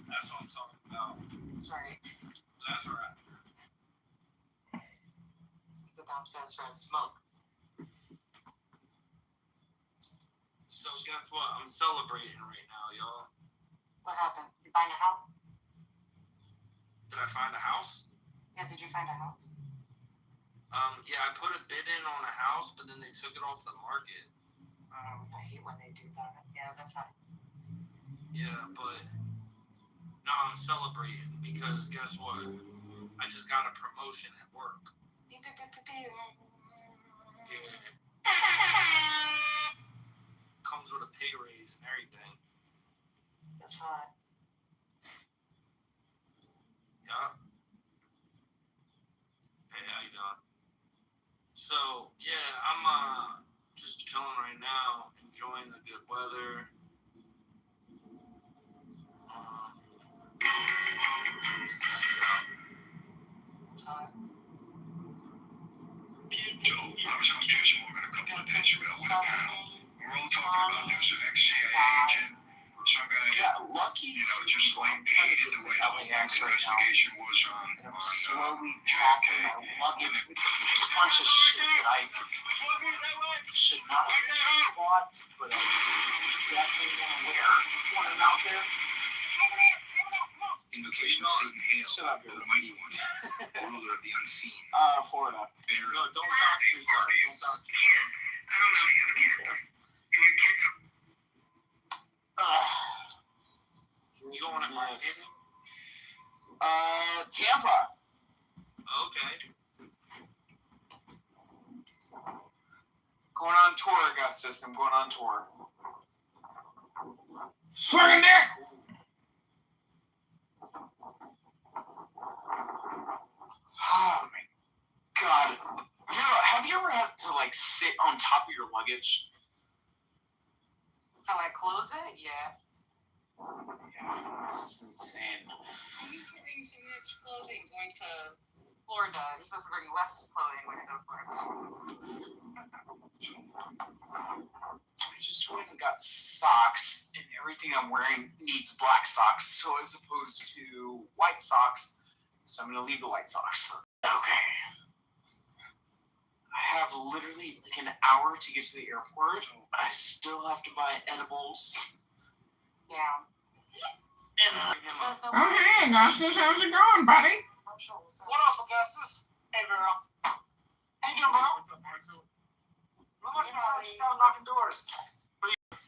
That's what I'm talking about. That's right. That's right. The bounce says for a smoke. So guess what? I'm celebrating right now, y'all. What happened? You find a house? Did I find a house? Yeah, did you find a house? Yeah, I put a bid in on a house, but then they took it off the market. I hate when they do that. Yeah, that's not. Yeah, but no, I'm celebrating because guess what? I just got a promotion at work. Yeah. Comes with a pay raise and everything. That's hot. Yeah. Hey, how you doing? So, yeah, I'm just chilling right now, enjoying the good weather. It's nice out. It's hot. So, I was on Piers Morgan a couple of days ago with a panel. We're all talking about there was an ex-CIA agent, some guy, just like hated the way the whole investigation was on JFK. A bunch of shit that I should not have bought, but I definitely want them out there. Invocation of Satan hail, the mighty one, ruler of the unseen. Florida. No, don't talk too far. Don't talk too far. I don't know if you have kids. And your kids are... You going to Miami? Tampa. Okay. Going on tour, Augustus. I'm going on tour. Sucking dick! Oh my god. Have you ever had to sit on top of your luggage? How I close it? Yeah. Yeah, this is insane. Are you getting too much clothing going to Florida? You're supposed to bring less clothing when you go to Florida. I just went and got socks, and everything I'm wearing needs black socks. So as opposed to white socks, So I'm gonna leave the White Sox. Okay. I have literally like an hour to get to the airport. I still have to buy edibles. Yeah. Oh, hey, Augustus, how's it going, buddy? What else, Augustus? Hey, girl. How you doing, bro? What's up, Marcel? Not much, man. Just out knocking doors.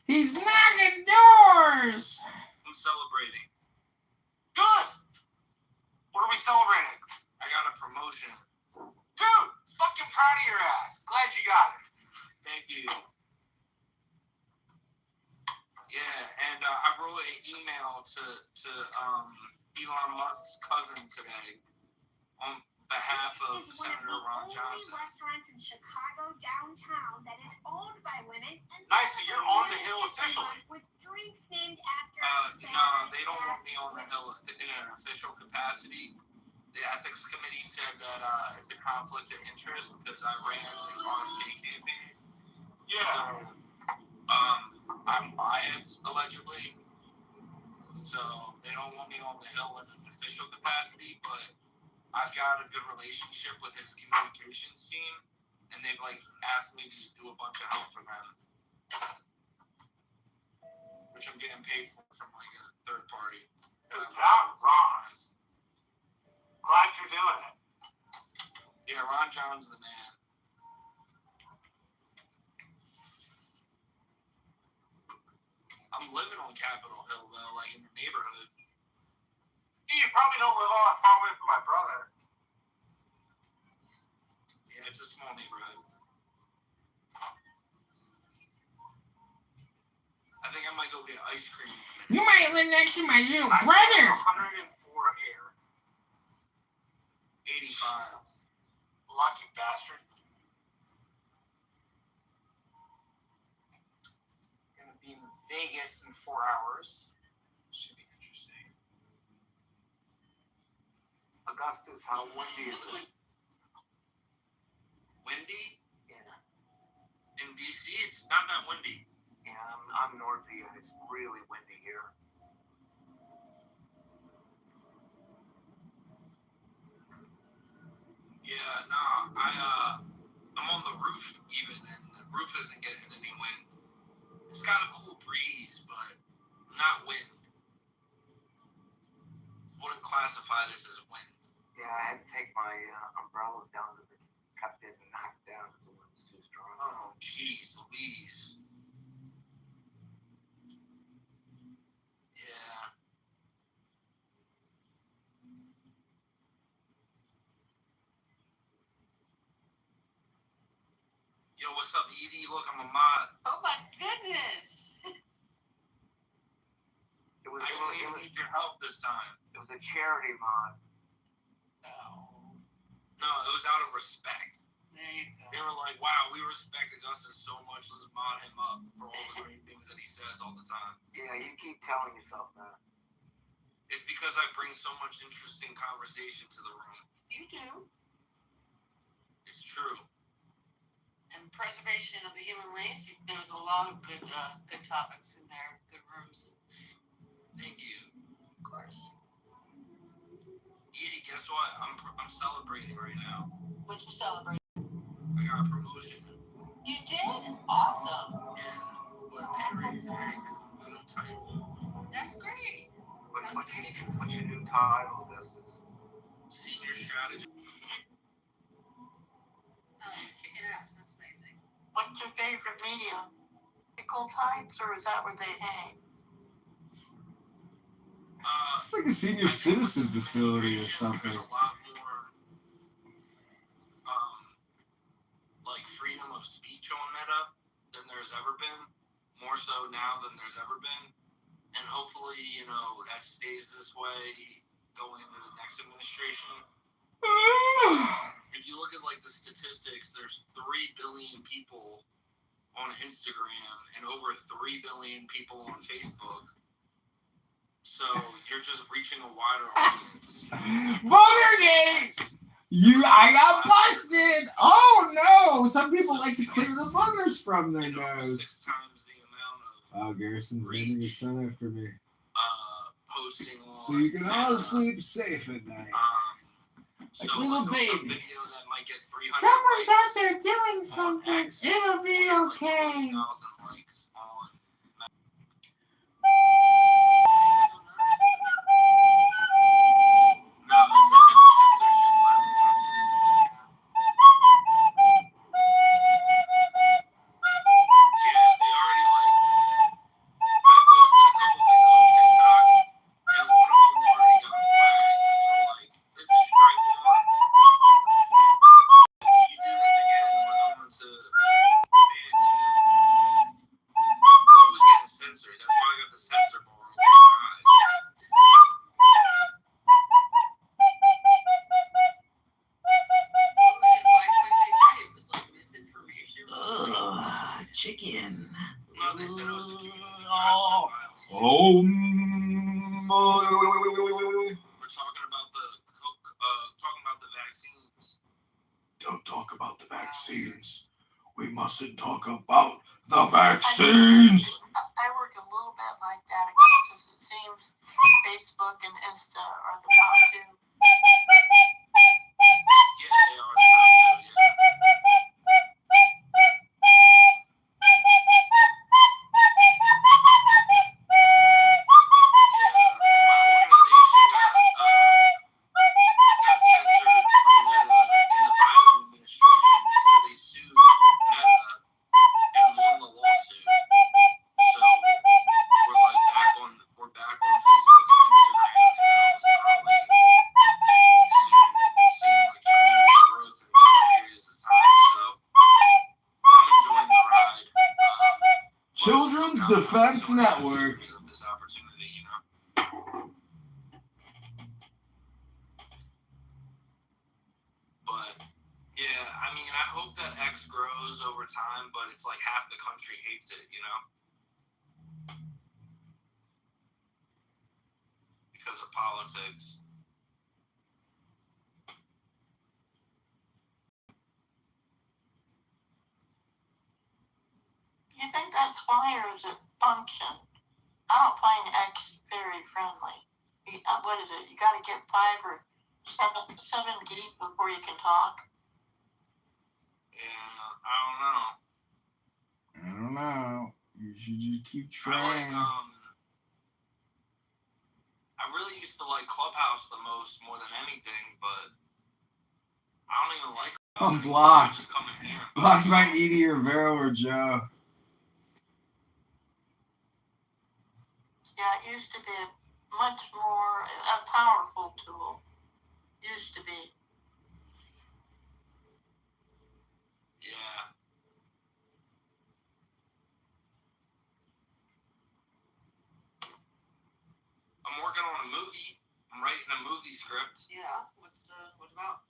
He's knocking doors! I'm celebrating. Good! What are we celebrating? I got a promotion. Dude, fucking proud of your ass. Glad you got it. Thank you. Yeah, and I wrote an email to Elon Musk's cousin today on behalf of Senator Ron Johnson. Restaurants in Chicago downtown that is owned by women. And nice, so you're on the Hill officially. With drinks named after. No, they don't want me on the Hill in an official capacity. The ethics committee said that it's a conflict of interest because I ran the RFK campaign. Yeah. I'm biased, allegedly. So they don't want me on the Hill in an official capacity, but I've got a good relationship with his communications team, and they've asked me to do a bunch of help for them, which I'm getting paid for from a third party. Good job, Ron. Glad you're doing it. Yeah, Ron John's the man. I'm living on Capitol Hill, though, in the neighborhood. You probably don't live all that far away from my brother. Yeah, it's a small neighborhood. I think I might go get ice cream. You might live next to my little brother. 104 here. 85. Lucky bastard. Gonna be in Vegas in 4 hours. Should be interesting. Augustus, how windy is it? Windy? Yeah. In DC, it's not that windy. Yeah, I'm north of you, and it's really windy here. Yeah, nah, I'm on the roof even, and the roof isn't getting any wind. It's got a cool breeze, but not wind. Wouldn't classify this as wind. Yeah, I had to take my umbrellas down because it kept getting knocked down because the wind was too strong. Oh, jeez Louise. Yeah. Yo, what's up, Edie? Look, I'm a mod. Oh my goodness. I didn't need your help this time. It was a charity mod. No, it was out of respect. There you go. They were like, wow, we respect Augustus so much, let's mod him up for all the great things that he says all the time. Yeah, you keep telling yourself that. It's because I bring so much interesting conversation to the room. You do. It's true. And preservation of the human race, there was a lot of good topics in there, good rooms. Thank you. Of course. Edie, guess what? I'm celebrating right now. What you celebrate? I got a promotion. You did? Awesome. Yeah. What a pay raise, very good title. That's great. What's your new title, Augustus? Senior strategist. Oh, kicking ass. That's amazing. What's your favorite medium? Pickle types, or is that where they hang? It's like a senior citizen facility or something. There's a lot more freedom of speech on Meta than there's ever been. More so now than there's ever been. And hopefully, that stays this way going into the next administration. If you look at the statistics, there's 3 billion people on Instagram and over 3 billion people on Facebook. So you're just reaching a wider audience. Boogergate! I got busted! Oh no! Some people like to clear the boogers from their nose. 6 times the amount of Oh, Garrison's naming his son after me. posting on. So you can all sleep safe at night. Like So, little like, a video babies. that might get 300 Someone's likes out there doing on something. X It'll will be get like okay. 20,000 likes on. No, it's a heavy censorship platform. Yeah, they already like. I posted a couple things on TikTok, and one of them already got flagged. So like, this is strike one. If you do this again, we're going to ban you. Always getting censored. That's why I got the censor bar over my eyes. Ugh, chicken. No, they said it was a community Oh. violence. Oh. We're talking about the vaccines. Don't talk about the vaccines. We mustn't talk about the vaccines. I work a little bit like that because it seems Facebook and Insta are the top two. Yeah, they are the top two, yeah. Children's Defense Network. This opportunity, you know. But yeah, I mean, I hope that X grows over time, but it's like half the country hates it, you know, because of politics. You think that's why, or is it function? I don't find X very friendly. What is it? You got to get 5 or 7 deep before you can talk. Yeah, I don't know. I don't know. You should just keep trying. I really used to like Clubhouse the most, more than anything, but I don't even like Clubhouse. I'm blocked. Just come in here. Blocked by Edie or Vero or Joe. Yeah, it used to be much more a powerful tool. Used to be. Yeah. I'm working on a movie. I'm writing a movie script. Yeah. What about?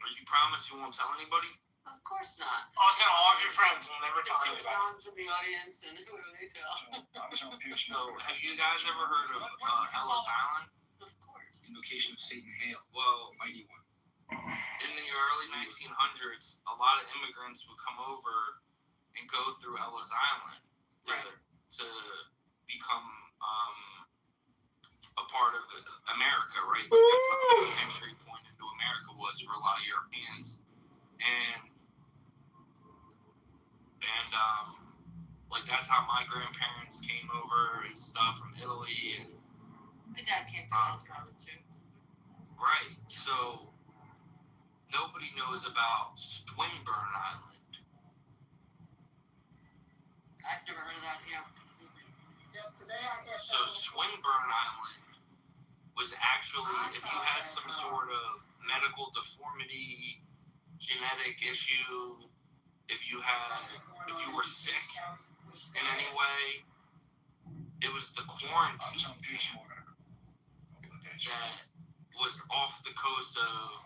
Are you promise you won't tell anybody? Of course not. Oh, it's all of your friends will never tell It's anybody. Dons in the audience and whoever they tell. So, have you guys ever heard of Ellis Island? Of course. Invocation of Satan Hail, Well, mighty one. in the early 1900s, a lot of immigrants would come over and go through Ellis Island to become a part of America, right? Like that's how the entry point into America was for a lot of Europeans. And like that's how my grandparents came over and stuff from Italy. And My dad came to Ellis Island too. right, so nobody knows about Swinburne Island. I've never heard of that. Yeah. So Swinburne Island was actually, if you had some sort of medical deformity, genetic issue, if you were sick in any way, it was the quarantine that was off the coast of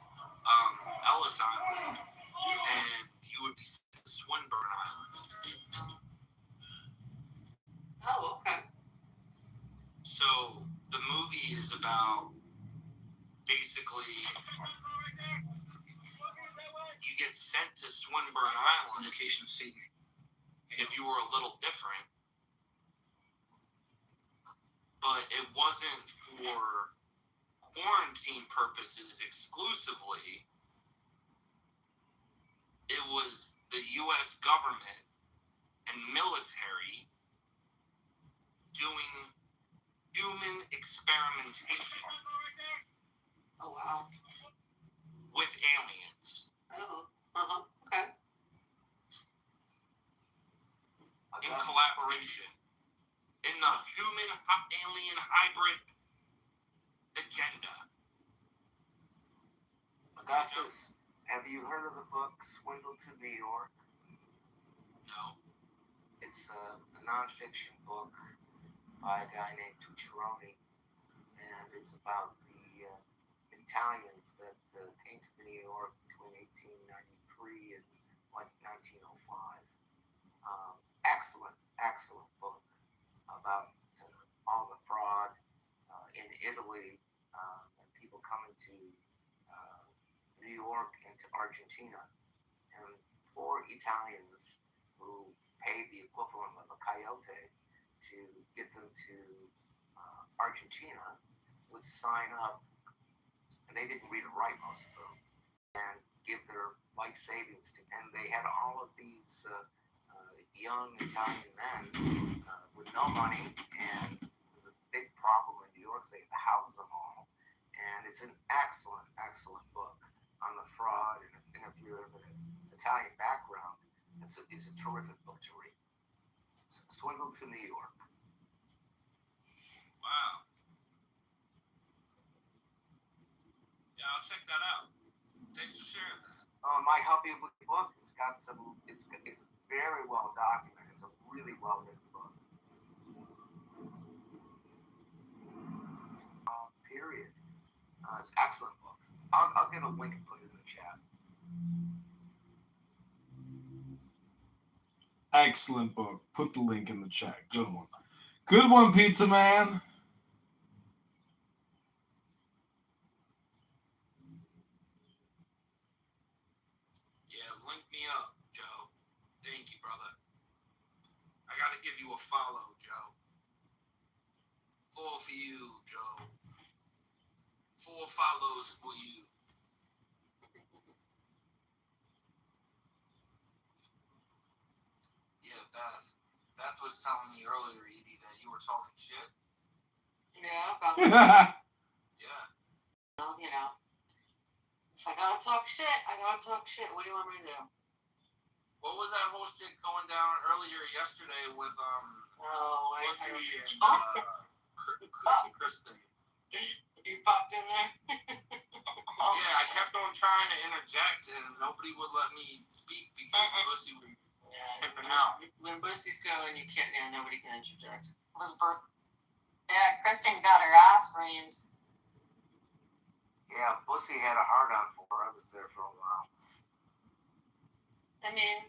Ellis Island, and you would be sent to Swinburne Island. Oh, okay. So the movie is about basically you get sent to Swinburne Island. Invocation of Satan. If you were a little different, but it wasn't for quarantine purposes exclusively, it was the U.S. government and military doing human experimentation. Oh, wow. With aliens. Oh, okay. In collaboration. In the human-alien hybrid agenda. Augustus, have you heard of the book Swindle to New York? No. It's a nonfiction book by a guy named Tucciaroni, and it's about the Italians that came to New York between 1893 and like 1905. Excellent book about all the fraud in Italy and people coming to New York and to Argentina, and poor Italians who paid the equivalent of a coyote to get them to Argentina would sign up, and they didn't read or write, most of them, and give their life savings to, and they had all of these young Italian men with no money, and it was a big problem in New York. They had to house them all, and it's an excellent book on the fraud, and if you have an Italian background, it's a terrific book to read. Swindle to New York. Wow. Yeah, I'll check that out. Thanks for sharing that. It might help you with the book. It's got some. It's very well documented. It's a really well written book. Period. It's an excellent book. I'll get a link and put it in the chat. Excellent book. Put the link in the chat. Good one. Good one, Pizza Man. Yeah, link me up, Joe. Thank you, brother. I gotta give you a follow, Joe. 4 for you, Joe. 4 follows for you. Yeah, Beth was telling me earlier, Edie, that you were talking shit. Yeah, about Yeah. Well, you know, if I gotta talk shit, I gotta talk shit. What do you want me to do? What was that whole shit going down earlier yesterday with Pussy and Kristen? You popped in there? Yeah, I kept on trying to interject and nobody would let me speak because Pussy was pimping out. When Bussy's going, you can't. Yeah, nobody can interject. Yeah, Kristen got her ass reamed. Yeah, Bussy had a hard on for her. I was there for a while. I mean,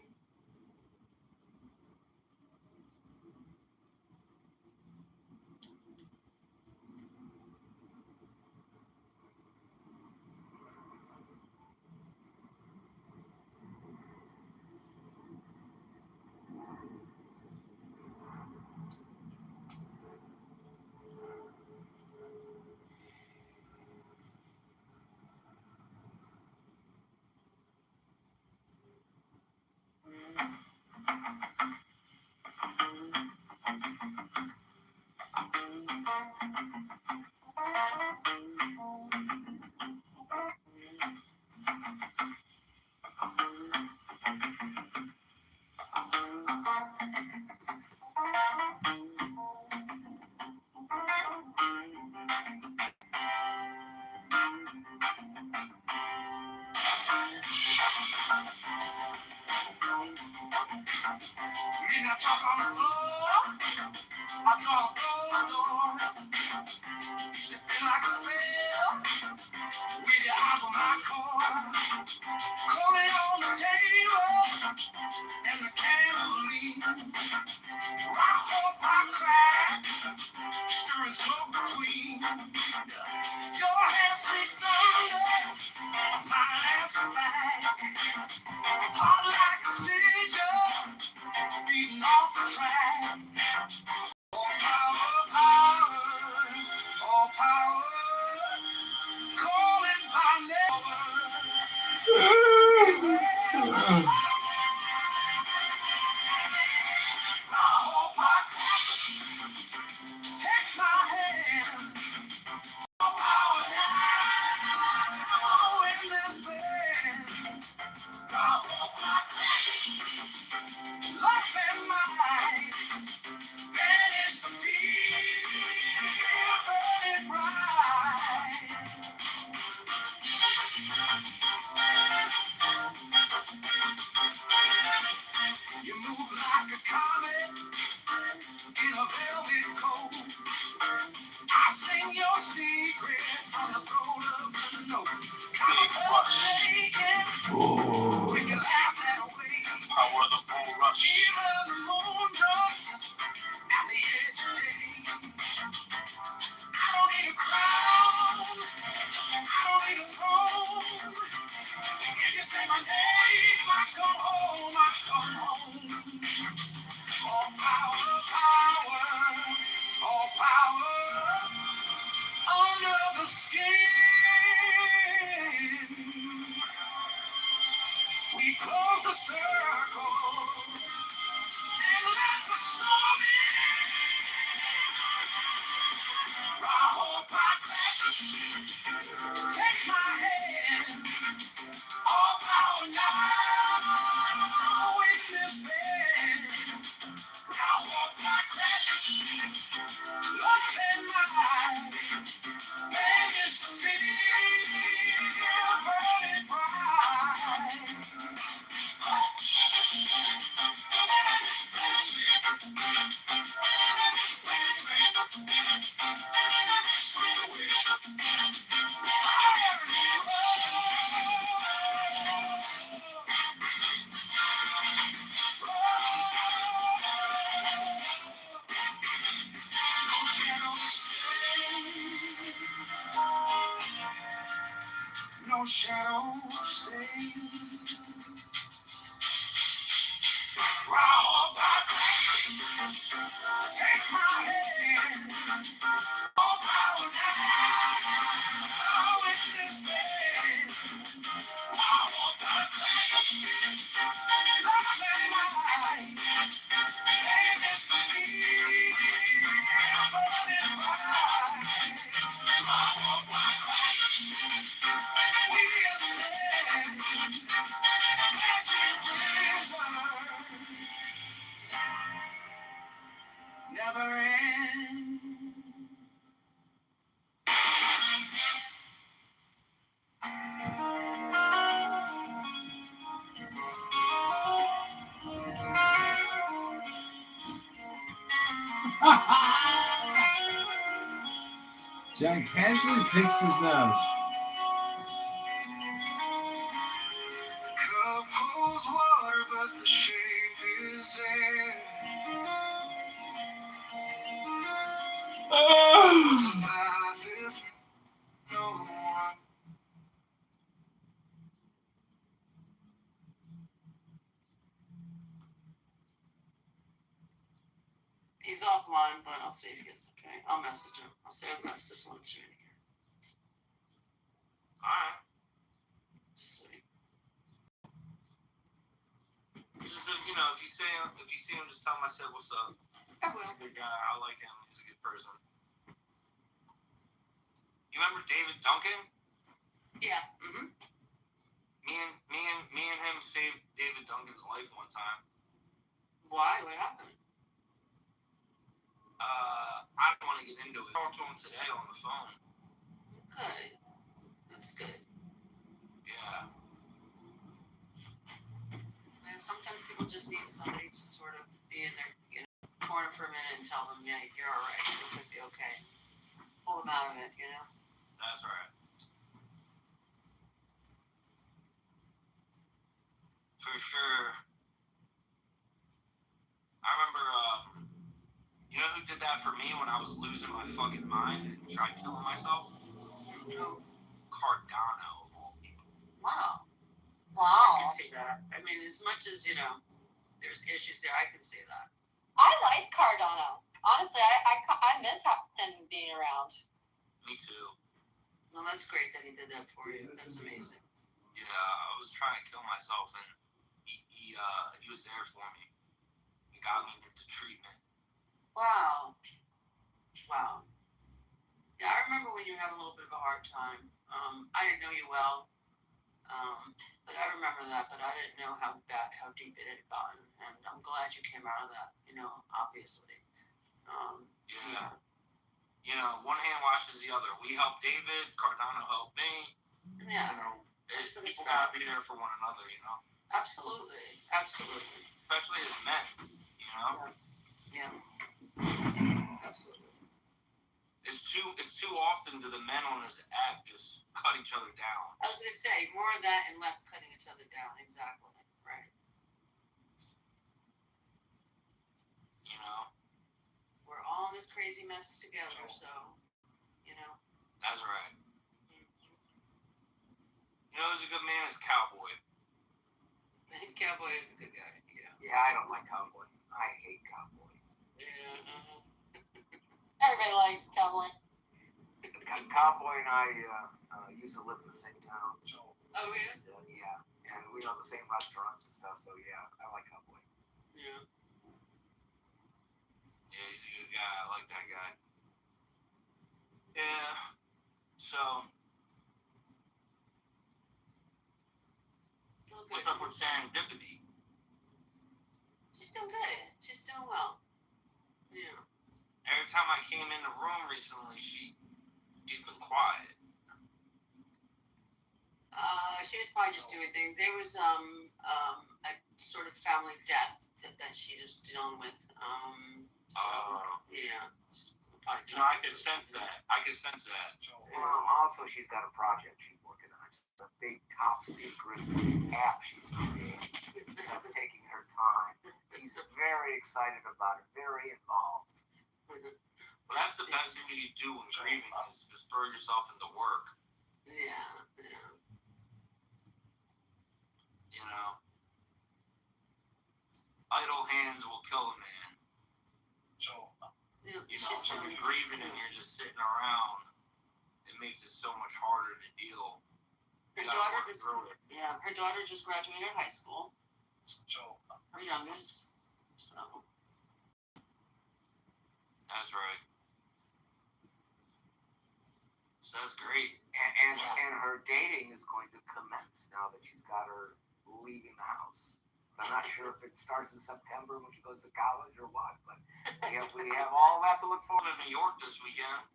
Midnight talk on the floor. I draw a door. You step in like a spell. With your eyes on my core. Calling on the table. And the candles lean. I hope I cry. Stirring smoke between. Your hands speak thunder. My answer back. Hot like a seizure. Beating off the track. All power, all power. Take my hand. Power now in this bed. Life and mine. Vanish the fear. Burning bright. You move like a comet in a velvet coat. I sing your secret from the throat of the note. Copper shaking when you laugh that way. Power of the bull rush. Even the moon jumps at the edge of day. I don't need a crown. I don't need a throne. If you say my name, I come home. I come home. All power, power, all power under the skin. We close the circle and let the storm in. I hope I take my hand. All power now in this bed. I hope I love and light. Man is the fear burning bright. No shadow stay. Take my hand. All power now in this bed. Love and light. And it's the fear burning bright. We ascend. Magic prison. Never end. John casually picks his nose. The cup holds water, but the shape is air. What's a path if no one? He's offline, but I'll see if he gets the ping. I'll message him. I'll say I've messaged this one through here. Alright. Sweet. Just if you see him, just tell him I said what's up. I will. He's a good guy. I like him. He's a good person. You remember David Duncan? Yeah. Mm-hmm. Me and him saved David Duncan's life one time. Why? What happened? I don't want to get into it. I talked to him today on the phone. Okay. That's good. Yeah. And sometimes people just need somebody to sort of be in their corner for a minute and tell them, yeah, you're all right. It's going to be okay. Pull them out of it, That's right. For sure. I remember, you know who did that for me when I was losing my fucking mind and tried killing myself? Who? Cardano, of all people. Wow. Wow. I can see that. I mean, as much as, there's issues there, I can see that. I liked Cardano. Honestly, I miss him being around. Me too. Well, that's great that he did that for you. That's amazing. Yeah, I was trying to kill myself, and he was there for me. He got me into treatment. Wow. Wow. Yeah, I remember when you had a little bit of a hard time. I didn't know you well, but I remember that. But I didn't know how deep it had gotten, and I'm glad you came out of that. Obviously. Yeah. One hand washes the other. We helped David. Cardano helped me. Yeah. People gotta be there for one another. Absolutely. Absolutely. Especially as men. Yeah. Absolutely. It's too often do the men on this app just cut each other down. I was going to say more of that and less cutting each other down. Exactly. Right. We're all in this crazy mess together, so, That's right. Who's a good man is Cowboy. Cowboy is a good guy, yeah. Yeah, I don't like Cowboy. I hate Cowboy. Yeah. Everybody likes Cowboy. Cowboy and I used to live in the same town. Oh, yeah? Yeah, and we know the same restaurants and stuff, so yeah, I like Cowboy. Yeah. Yeah, he's a good guy. I like that guy. Yeah. So, what's up with Serendipity? She's doing good. She's doing well. Yeah. Every time I came in the room recently, she's been quiet. She was probably just doing things. There was a sort of family death that she was dealing with. Yeah. I could sense that. Also, she's got a project she's working on. It's a big top secret app she's creating. That's taking her time. She's very excited about it, very involved. Well, that's the best thing you do when grieving is throw yourself into work. Yeah. Idle hands will kill a man. When you're grieving and you're just sitting around, it makes it so much harder to deal. Her daughter just graduated high school. Her youngest. So. That's right. So that's great. And her dating is going to commence now that she's got her leaving the house. I'm not sure if it starts in September when she goes to college or what, but we have all that to look forward to. New York this weekend.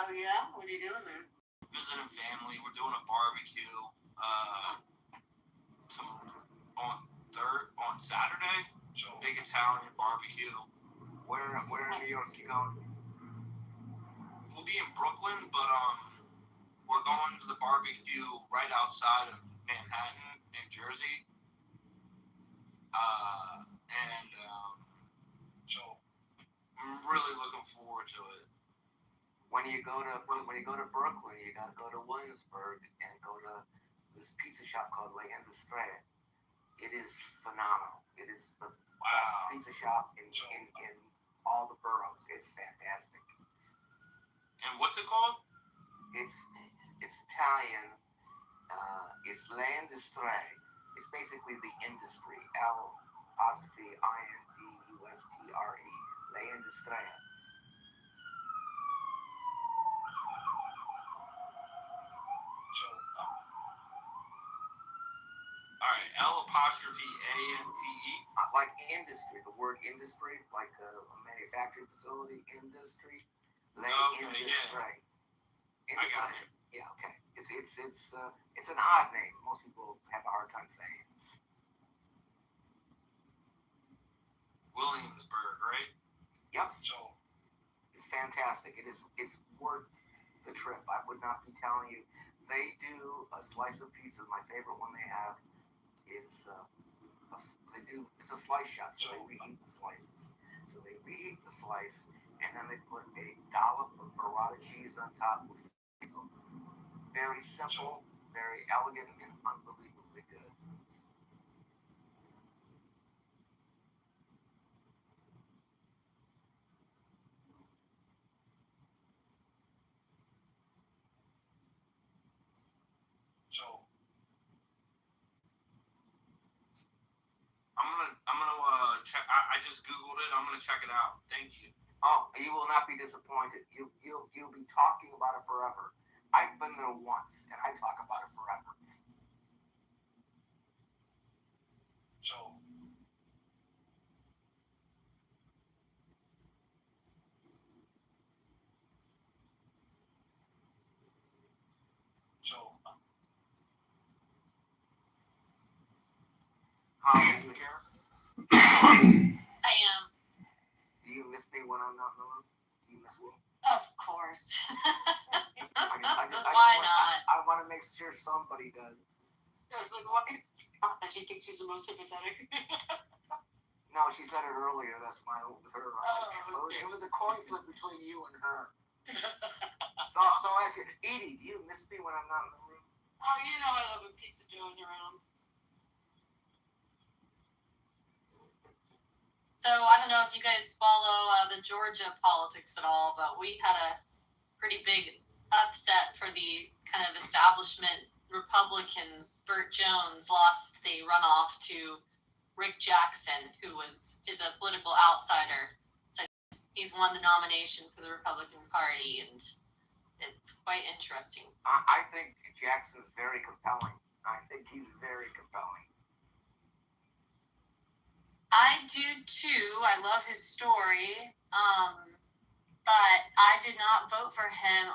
Oh yeah? What are you doing there? Visiting family. We're doing a barbecue on Saturday. Big Italian barbecue. Where in New York you going? We'll be in Brooklyn, but we're going to the barbecue right outside of Manhattan, New Jersey. I'm really looking forward to it. When you go to Brooklyn, you got to go to Williamsburg and go to this pizza shop called La Industria. It is phenomenal. It is the best pizza shop in all the boroughs. It's fantastic. And what's it called? It's Italian. It's La Industria. It's basically the industry. L''INDUSTRE. La Industria. Alright, L''ANTE. Like industry, the word industry, like a manufacturing facility, industry. La Industria. Yeah. I got it. Yeah, okay. It's an odd name. Most people have a hard time saying it. Williamsburg, right? Yep. It's fantastic. It's worth the trip. I would not be telling you. They do a slice of pizza. My favorite one they have is it's a slice shop. So they reheat the slices. So they reheat the slice and then they put a dollop of burrata cheese on top with basil. Very simple, very elegant, and unbelievably good. just Googled it. I'm gonna check it out. Thank you. Oh, you will not be disappointed. You'll be talking about it forever. I've been there once, and I talk about it forever. How are you here? I am. Do you miss me when I'm not in the room? Do you miss me? Of course. Why not? I want to make sure somebody does. I was like, why? Do you think she's the most sympathetic? No, she said it earlier. That's my with her. Oh, okay. It was a coin flip between you and her. So I'll ask you, Edie, do you miss me when I'm not in the room? Oh, you know I love a pizza doing around. So I don't know if you guys follow the Georgia politics at all, but we had a pretty big upset for the kind of establishment Republicans. Burt Jones lost the runoff to Rick Jackson, who is a political outsider. So he's won the nomination for the Republican Party, and it's quite interesting. I think Jackson's very compelling. I think he's very compelling. I do too. I love his story. But I did not vote for him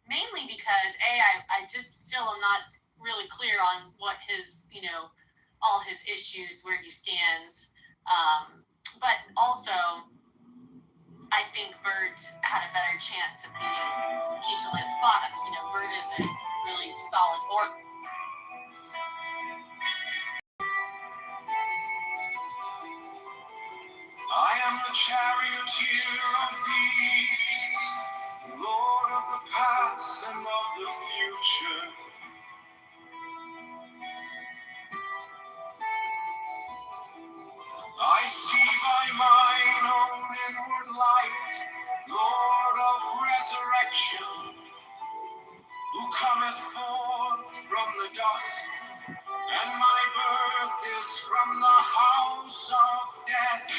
mainly because I just still am not really clear on what his, all his issues, where he stands. But also, I think Burt had a better chance of beating Keisha Lance Bottoms. Burt is a really solid I am the charioteer of these, Lord of the past and of the future. I see by mine own inward light, Lord of resurrection, who cometh forth from the dust, and my birth is from the house of death.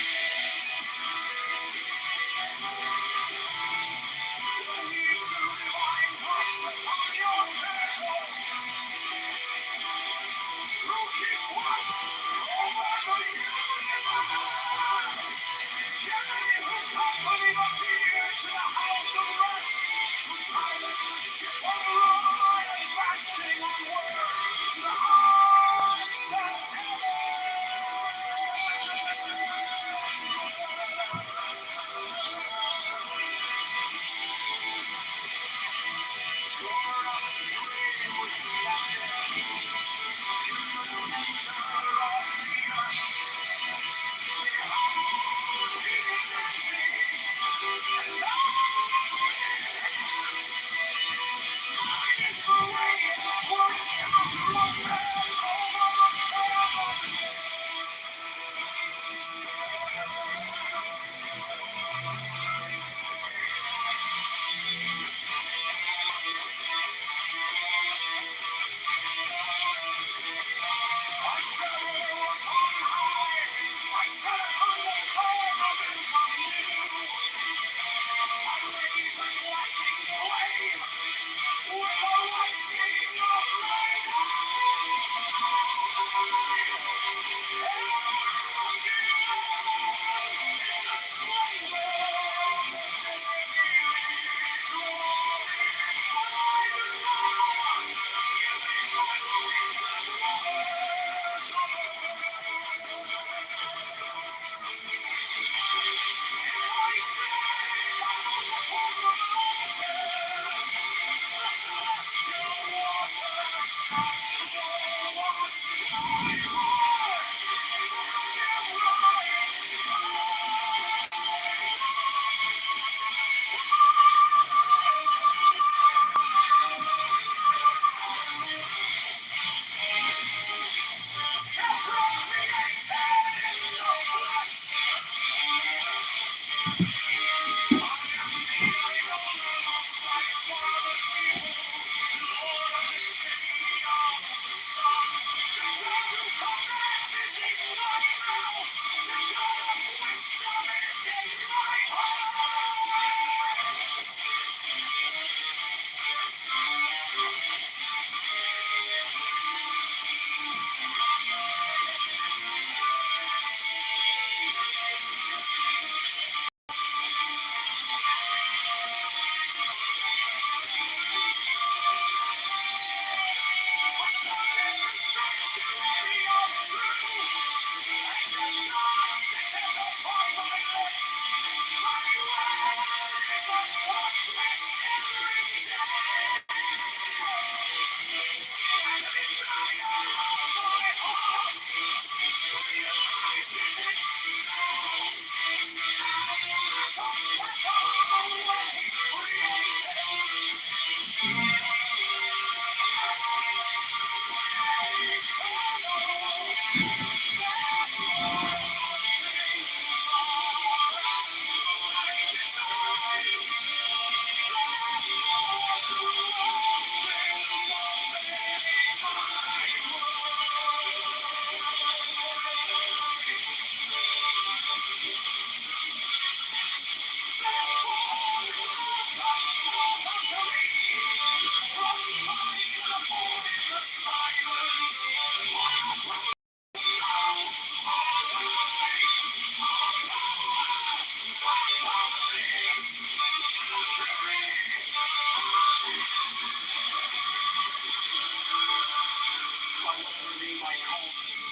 I call thee.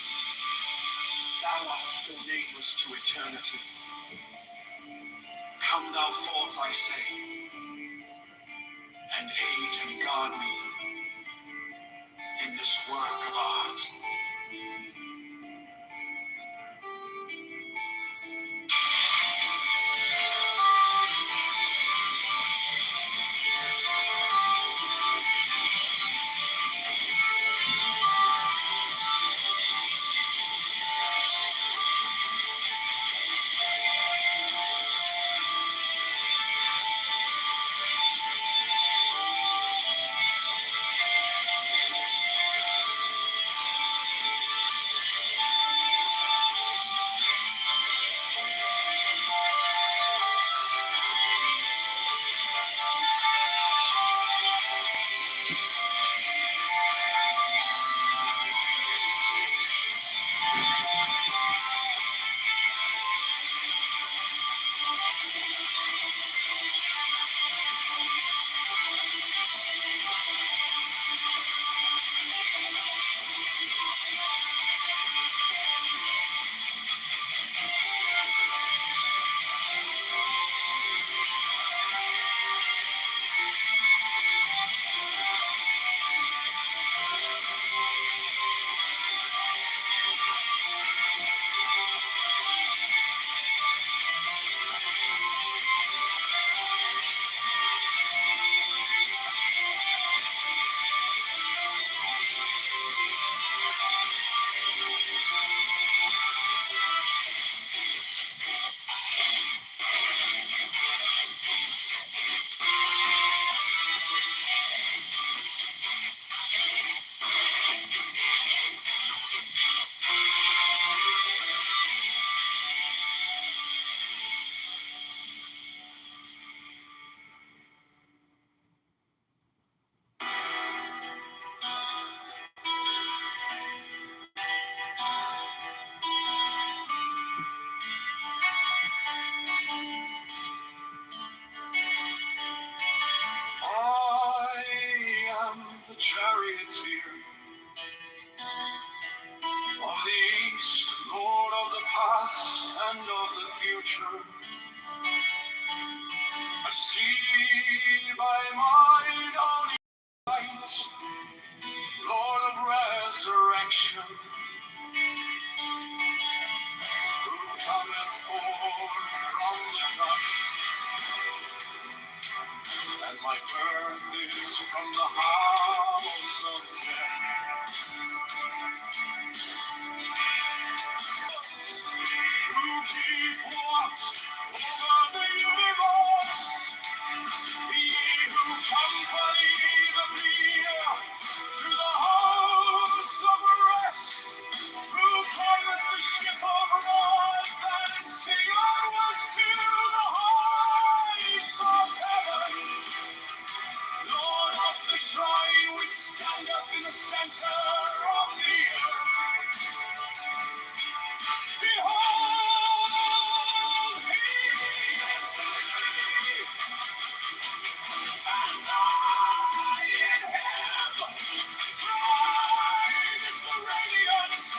Thou art still nameless to eternity. Come thou forth, I say, and aid and guard me in this work of art. I am the charioteer of the East, Lord of the past and of the future. I see by mine own light, Lord of resurrection, who cometh forth from the dust, and my birth is from the house of death. Who keep watch over the universe, ye who company the near to the house of rest, who pilot the ship of wrath and sing onwards to the heights of heaven, Lord of the shrine which standeth in the center of the earth. Behold, he is free, and I in him. Bright is the radiance,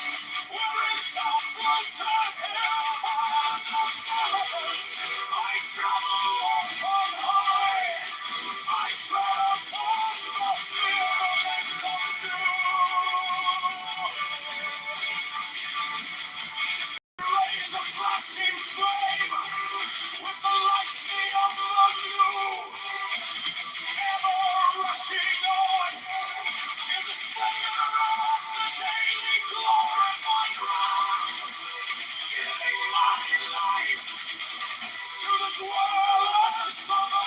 wherein doth hell and the heavens. I travel on high, I tread upon the firmaments of rays of flashing flame, with the lightning of the new, ever rushing on, in the splendor of the daily glorified wrath, giving my life to the dwellers of the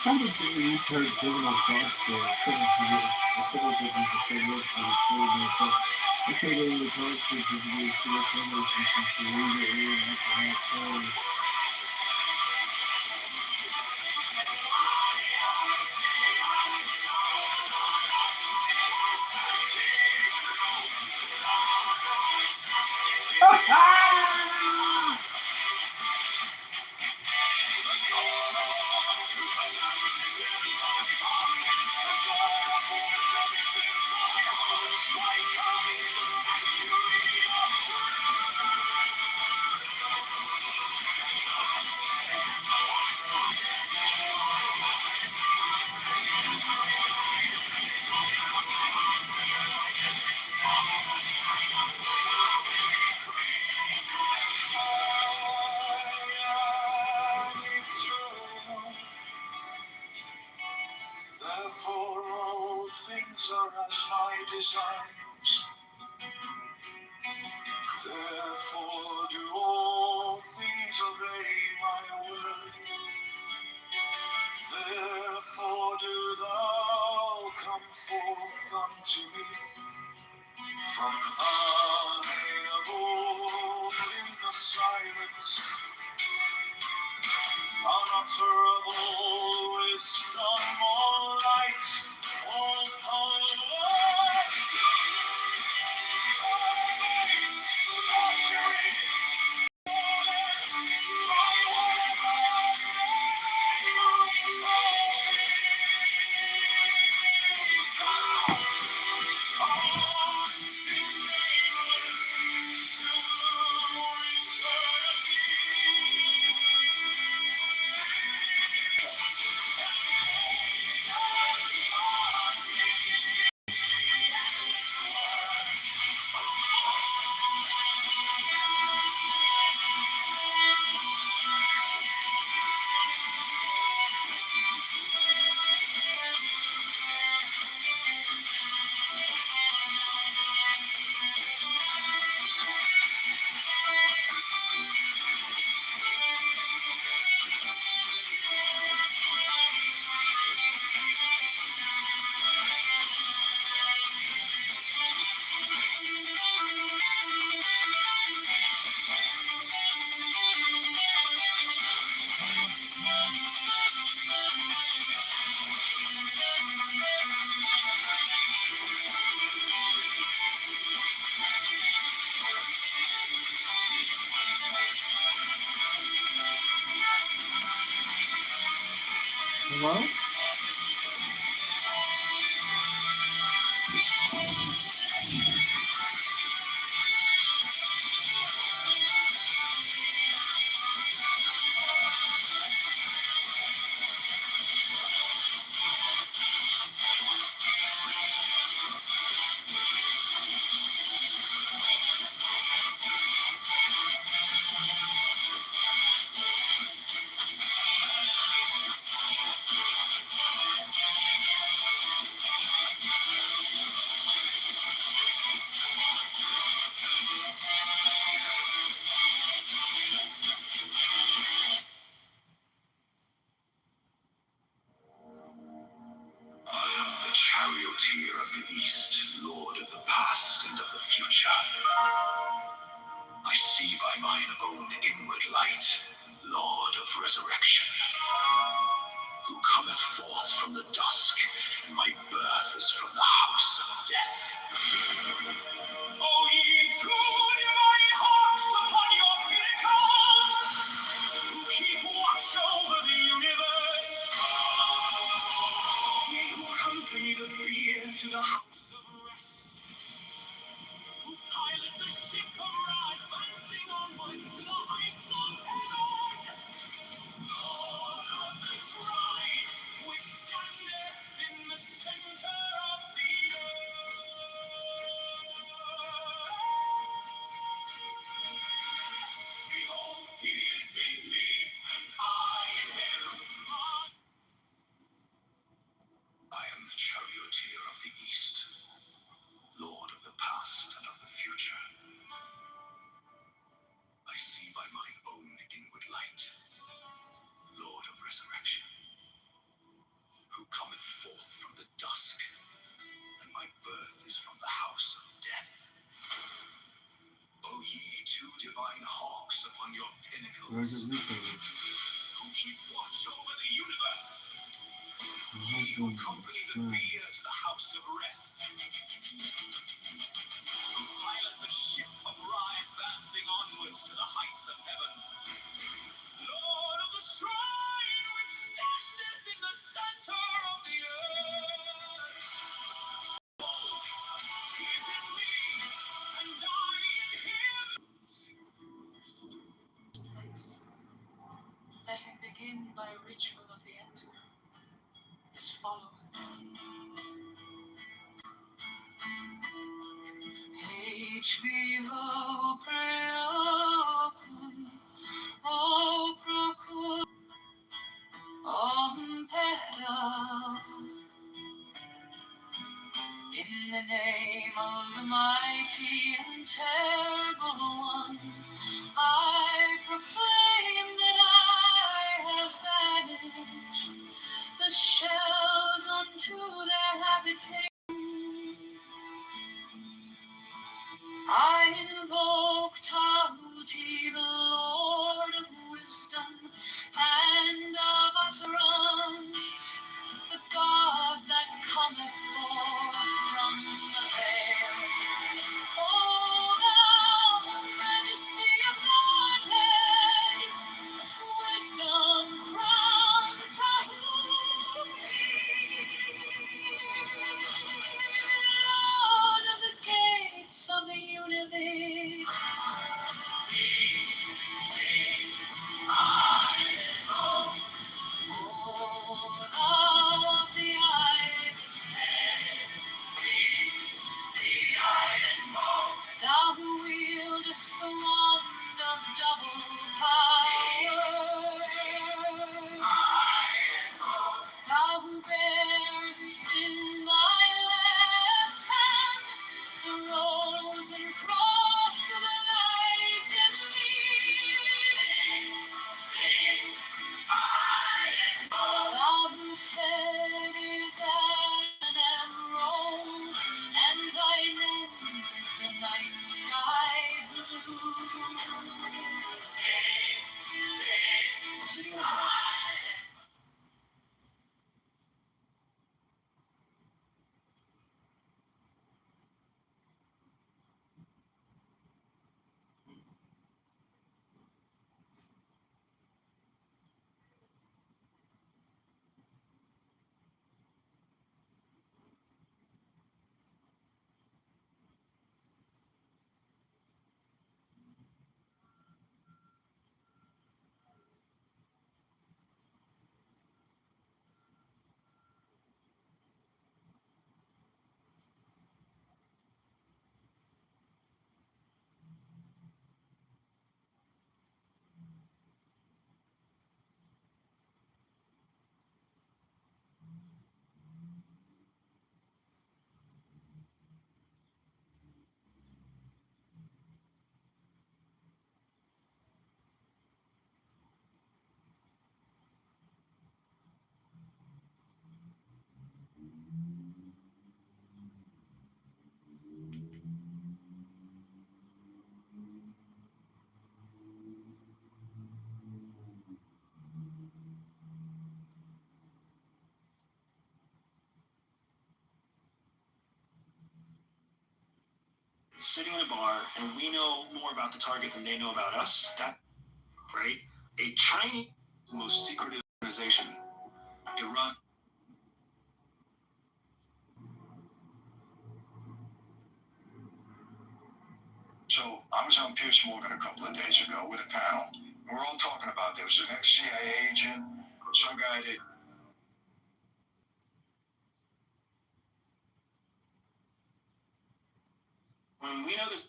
How did you turn criminal songs to 17 years? The civil business is famous for the food and Okay, go to the postage if you guys see the relationship immediately and after that Therefore all things are as my desires. Therefore do all things obey my word. Therefore do thou come forth unto me from thine abode in the silence. Unutterable wisdom, all light, all power. Hello? The charioteer of the East, Lord of the past and of the future. I see by mine own inward light, Lord of resurrection, who cometh forth from the dusk, and my birth is from the house of death. O ye true divine hawks upon your pinnacles, who keep watch over the universe, ye who accompany the bier to the house of rest, who pilot the ship of wrath, advancing onwards to the heights of heaven, Lord of the shrine, which standeth in the center of the earth. two divine hawks upon your pinnacles, who keep watch over the universe. Ye who accompany the bier to the house of rest, who pilot the ship of Ra advancing onwards to the heights of heaven. Lord of the shrine which standeth in the center of the earth. Behold, he is in me, and I in him. Let him begin by ritual of the enter, as follows. H vivo preocum, o procul, pera. In the name of the mighty and terrible one, I proclaim that I have banished the shells unto their habitations. I invoke Tahuti, the Lord of wisdom and of utterance, the God that cometh forth from the veil. O thou majesty of Godhead, wisdom crowned Tahuti, Lord of the gates of the universe. Thou who wieldest the wand of double power, thou who bearest in thy left hand the rose and cross of the light in me. Thou whose head is an emerald, and thy nose is the night sky blue. Sitting in a bar, and we know more about the target than they know about us. That, right? A Chinese, most secretive organization. Iran. So I was on Pierce Morgan a couple of days ago with a panel. And we're all talking about there was an ex-CIA agent, some guy that. When we know this.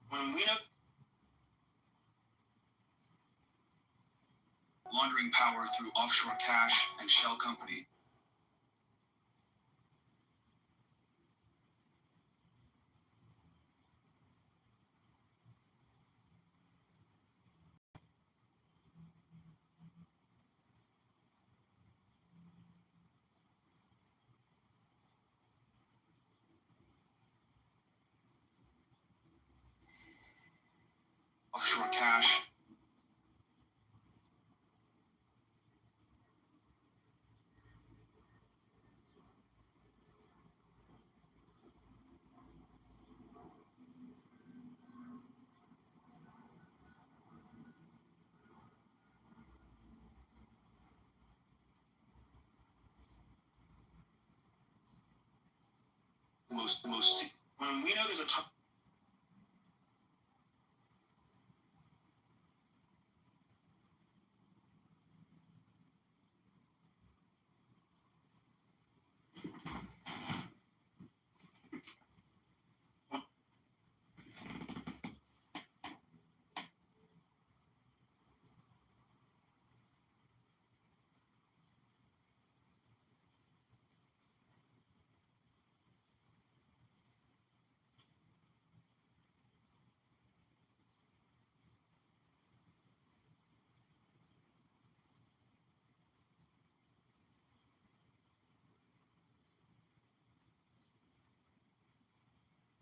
When we know. Laundering power through offshore cash and shell company. trash. When we know there's a top.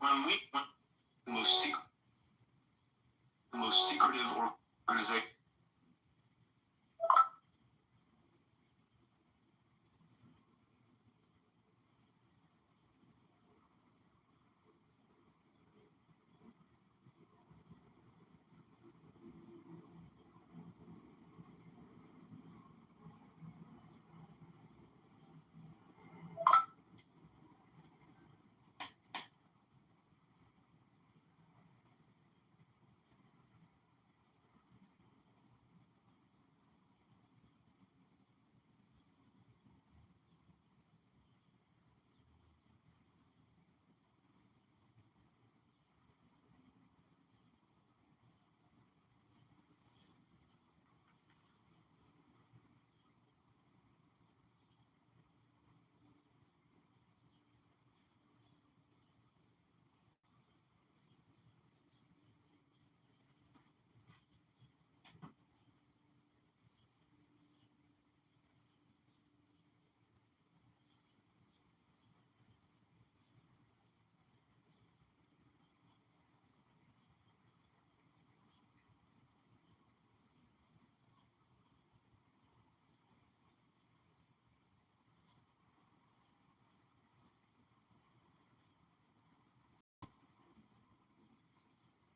When we the most secretive organization.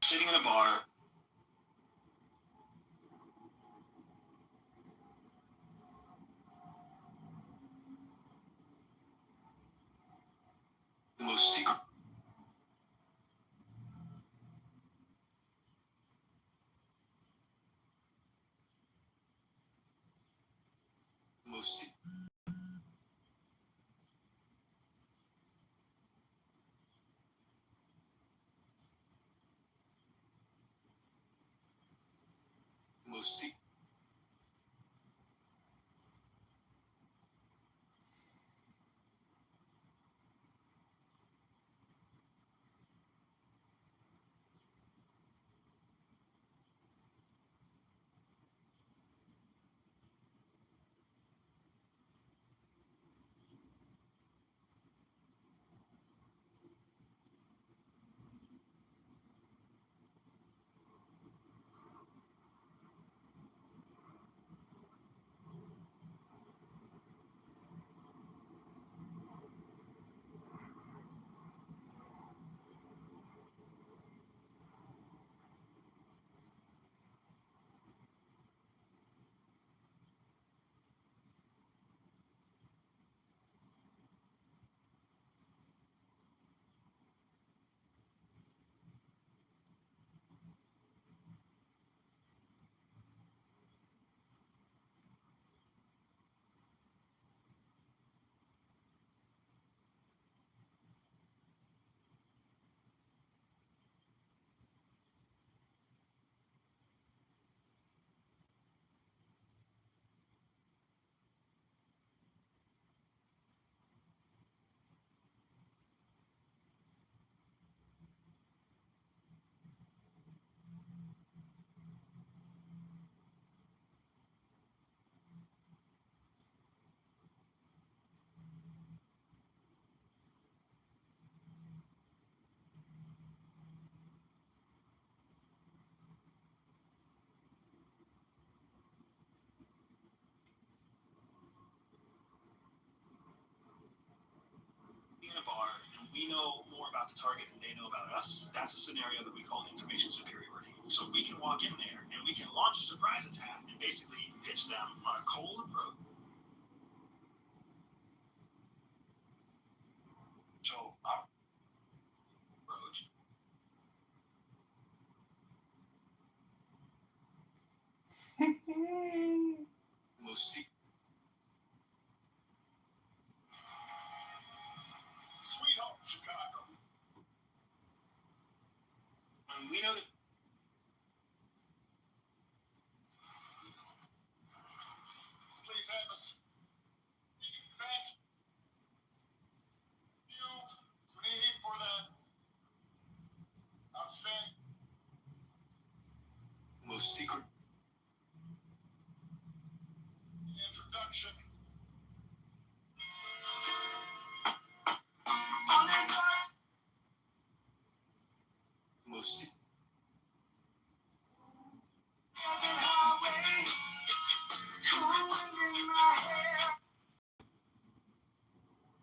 Sitting in a bar. The most secret. The most. The most. we know more about the target than they know about us. That's a scenario that we call information superiority. So we can walk in there and we can launch a surprise attack and basically pitch them on a cold approach. So approach. Most Sweet home, Chicago. We know that. Please have us. Thank you. Need for that. Outstanding. Most secret. Introduction. Most.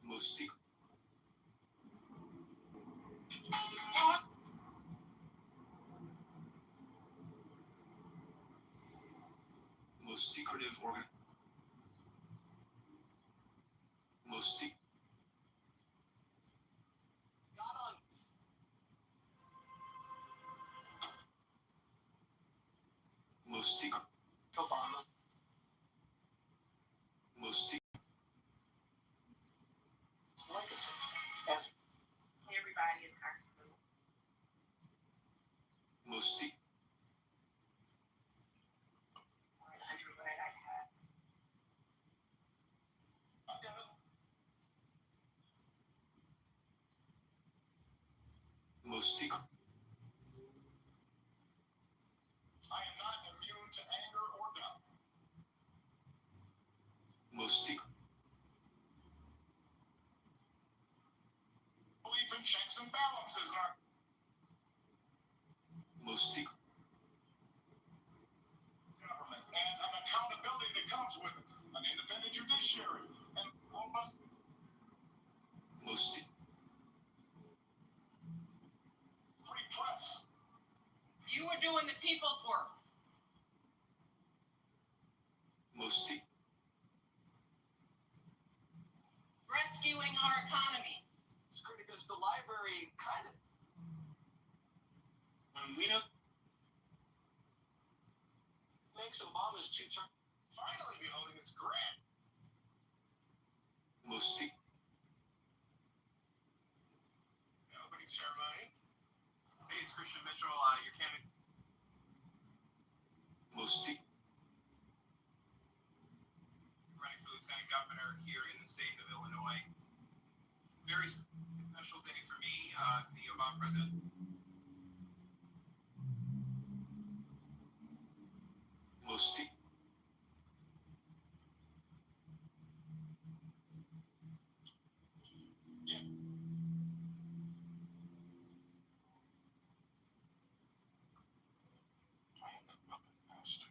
Most secret. Most secretive organ. Most secret. Most secret. Obama. Most secret. Yes. Everybody is absolute. Most secret. Most secret. I am not immune to anger or doubt. Most secret. Belief in checks and balances are. Most secret. Government and an accountability that comes with it. An independent judiciary and robust. Most secret. Free press. You were doing the people's work. Most secret. Rescuing our economy. It's great because the library kind of. We know. Makes Obama's two-term finally be holding its grant. Most secret. Opening ceremony. Hey, it's Christian Mitchell. Your candidate. Most secret. Running for lieutenant governor here in the state of Illinois. Very special day for me, the Obama president. Most secret. Yeah. I am the puppet master.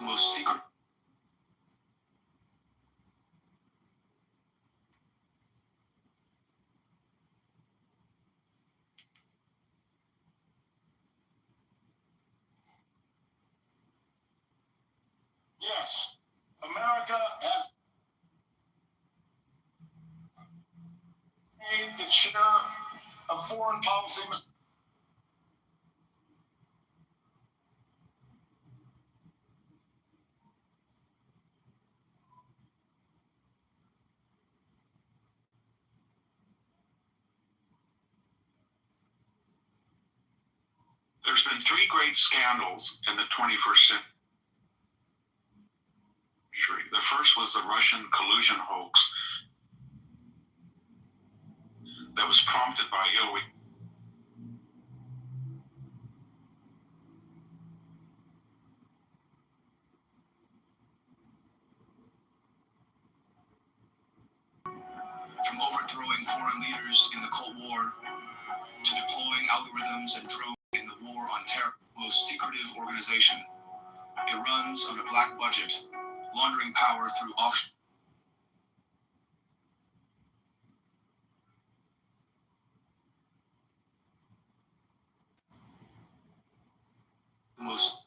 the most secret. Yes, America has made its share of foreign policy. There's been three great scandals in the 21st century. The first was the Russian collusion hoax that was prompted by Hillary. From overthrowing foreign leaders in the Cold War to deploying algorithms and drones in the war on terror, most secretive organization. It runs on a black budget, laundering power through offshore. The most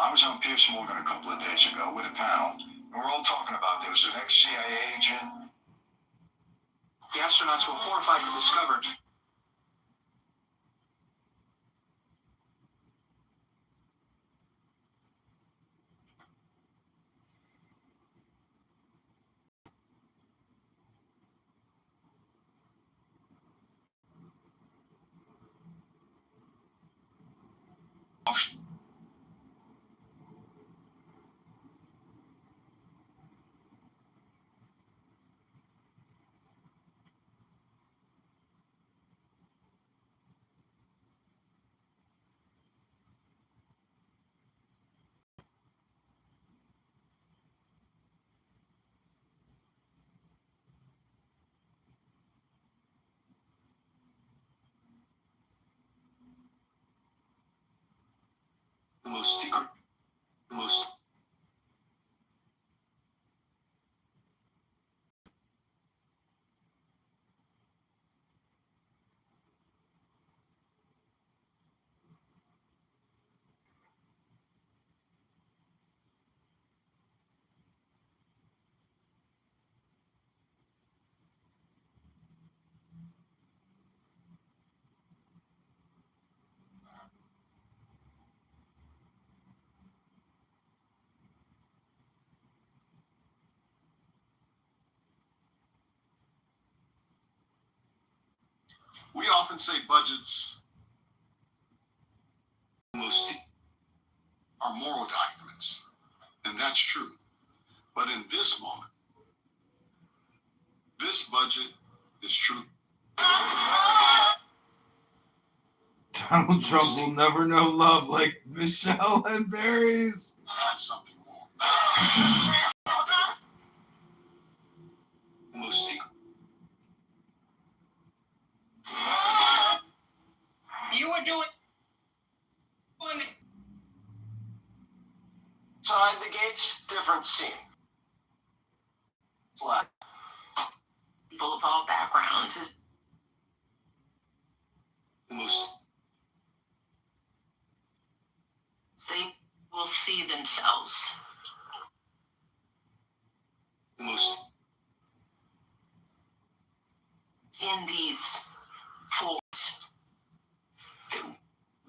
I was on Piers Morgan a couple of days ago with a panel, and we're all talking about there was an ex-CIA agent. The astronauts were horrified to discover the most secret, the most We often say budgets are moral documents, and that's true. But in this moment, this budget is true. Donald Trump will never know love like Michelle and Barry's. Something more. the most secret. You were doing Inside the gates, different scene. What? People of all backgrounds. The most. They will see themselves. The most. In these forms.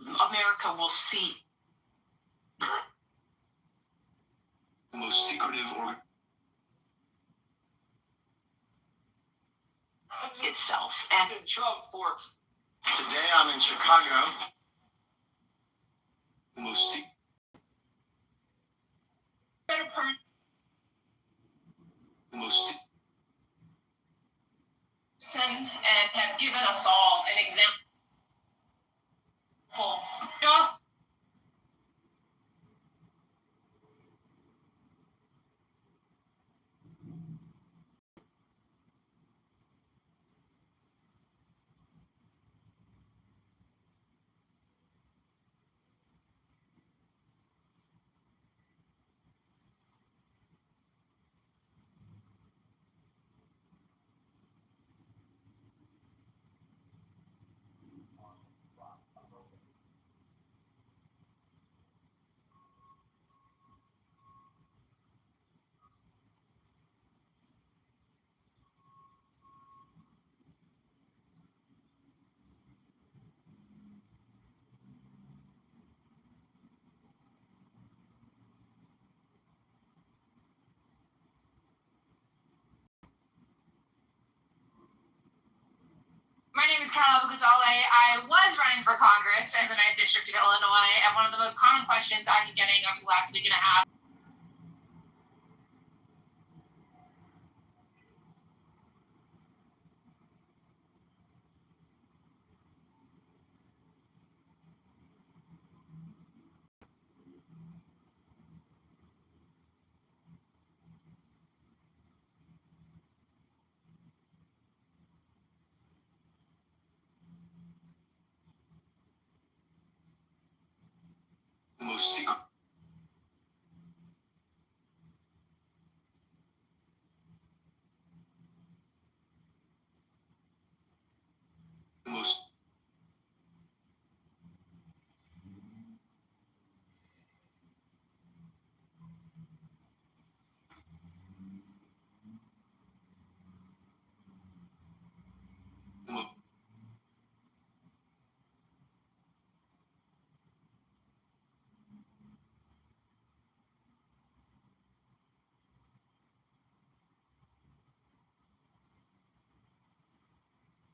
America will see. The most secretive itself. And in Trump for today, I'm in Chicago. The most. The most. And have given us all an example. Just My name is Cal Abugazale. I was running for Congress in the 9th District of Illinois, and one of the most common questions I've been getting over the last week and a half The most secret. The most. The most.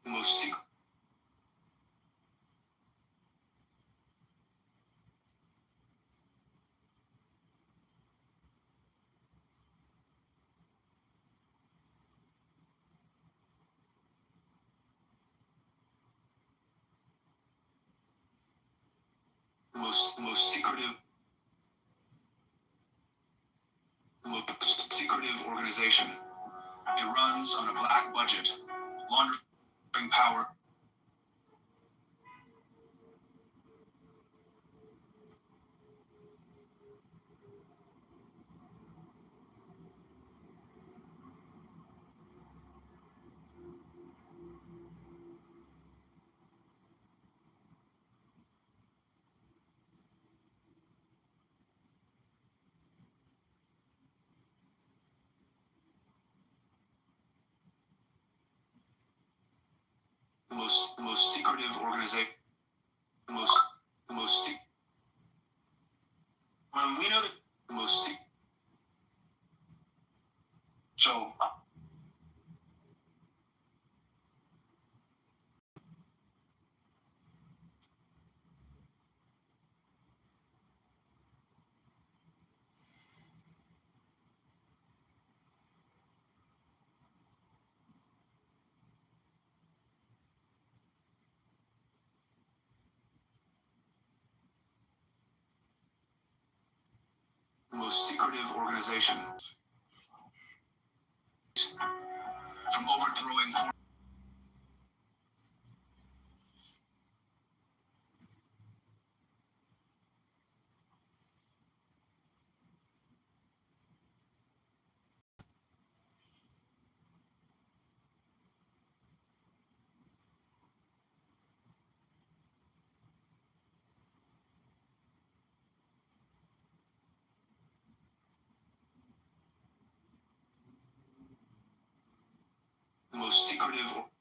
The most secret. The most secretive. The most secretive organization. It runs on a black budget, laundering power. The most secretive organization. The most we know that the most so the most secretive organization. From overthrowing secretive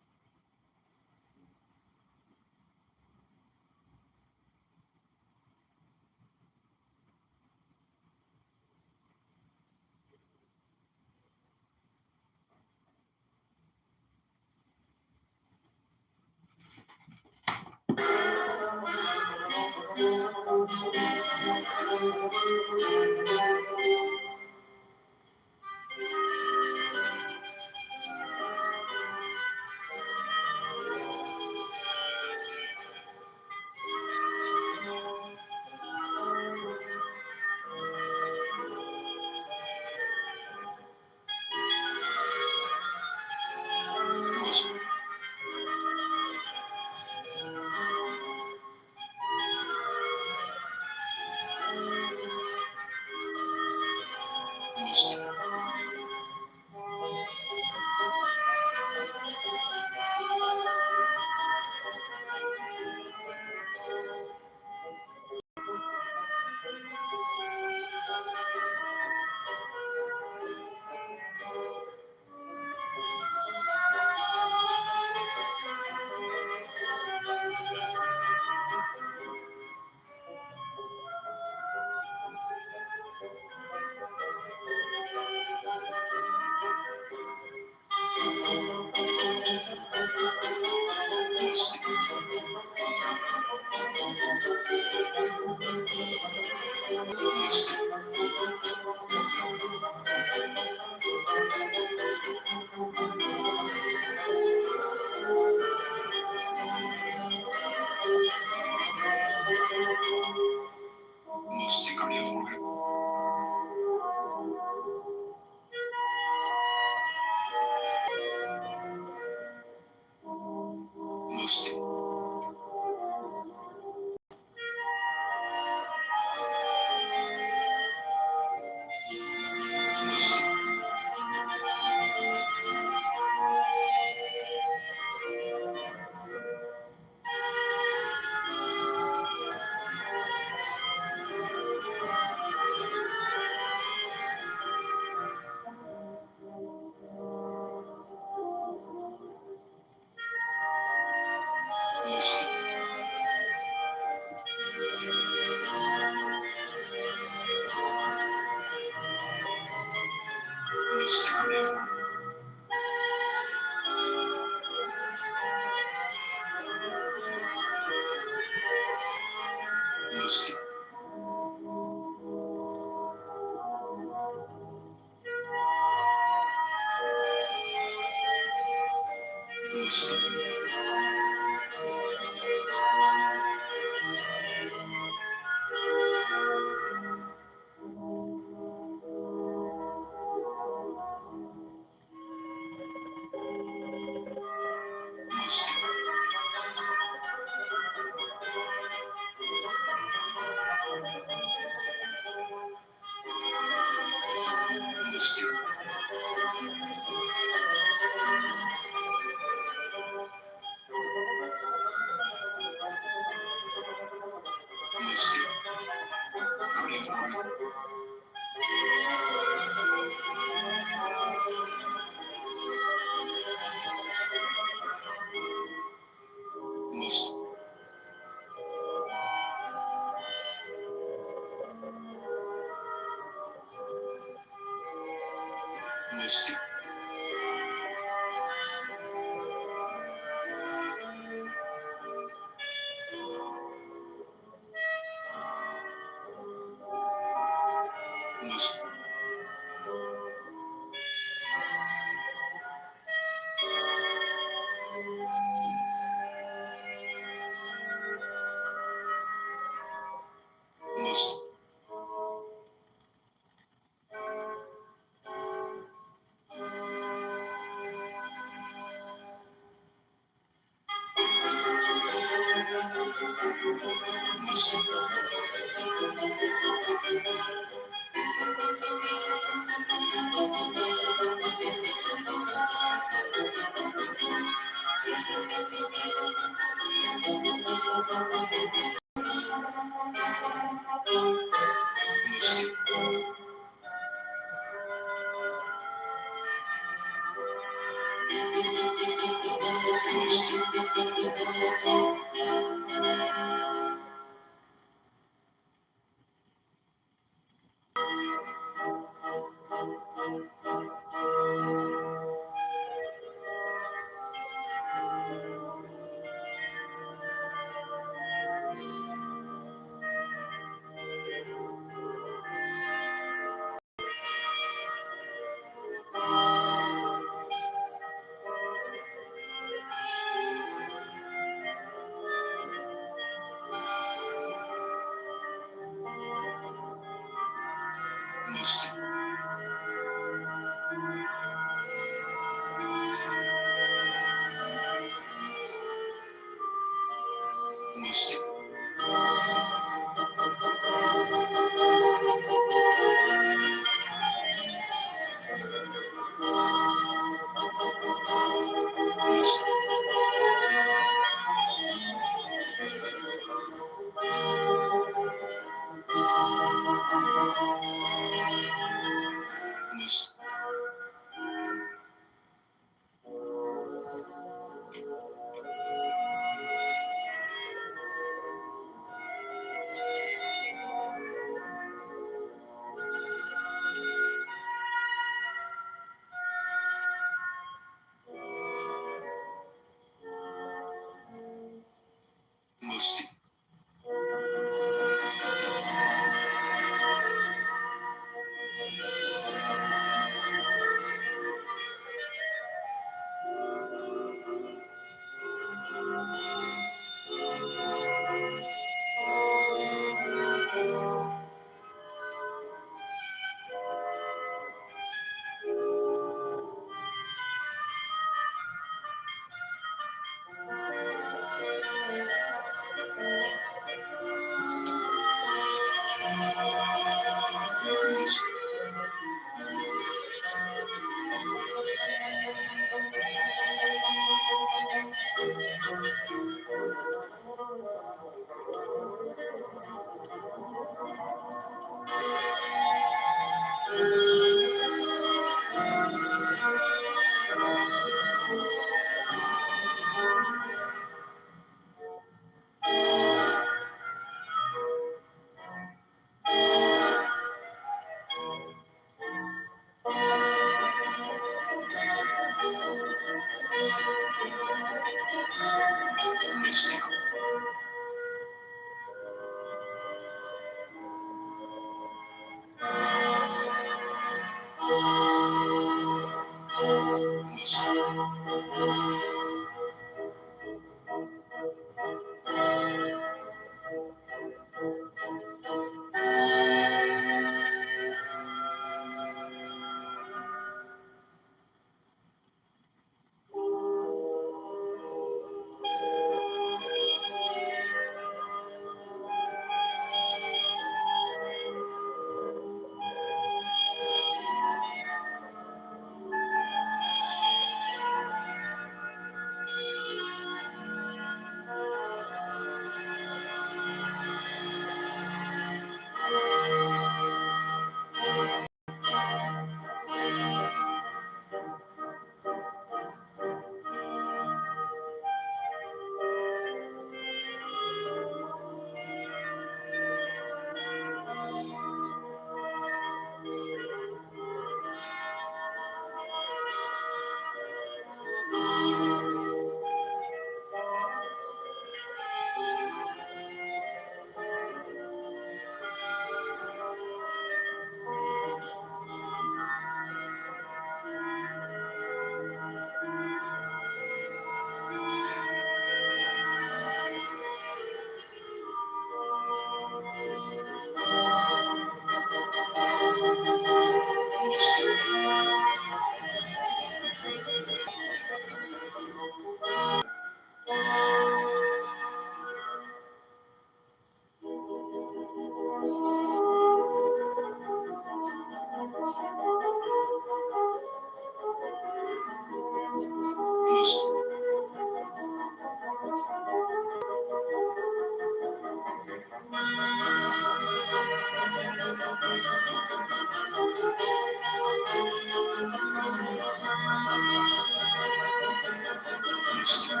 Most most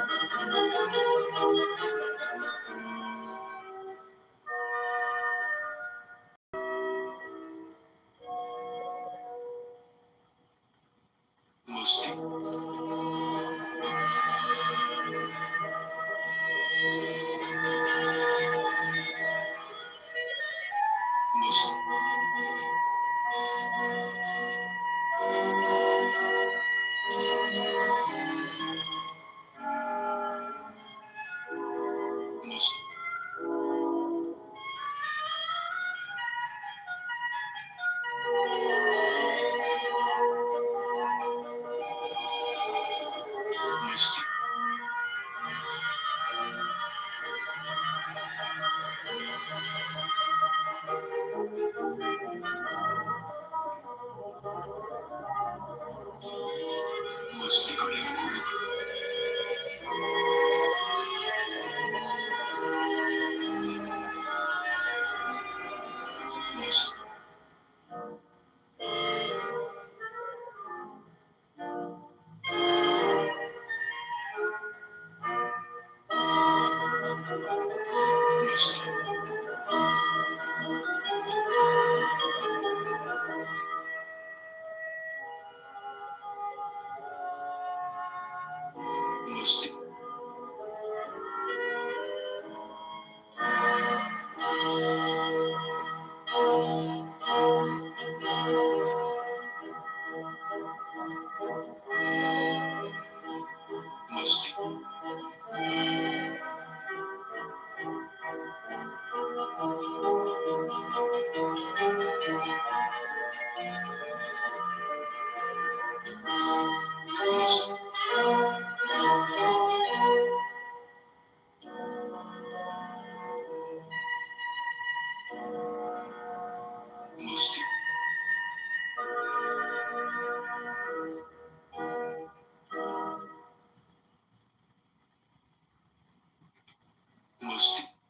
most most most most secretive most most most most most most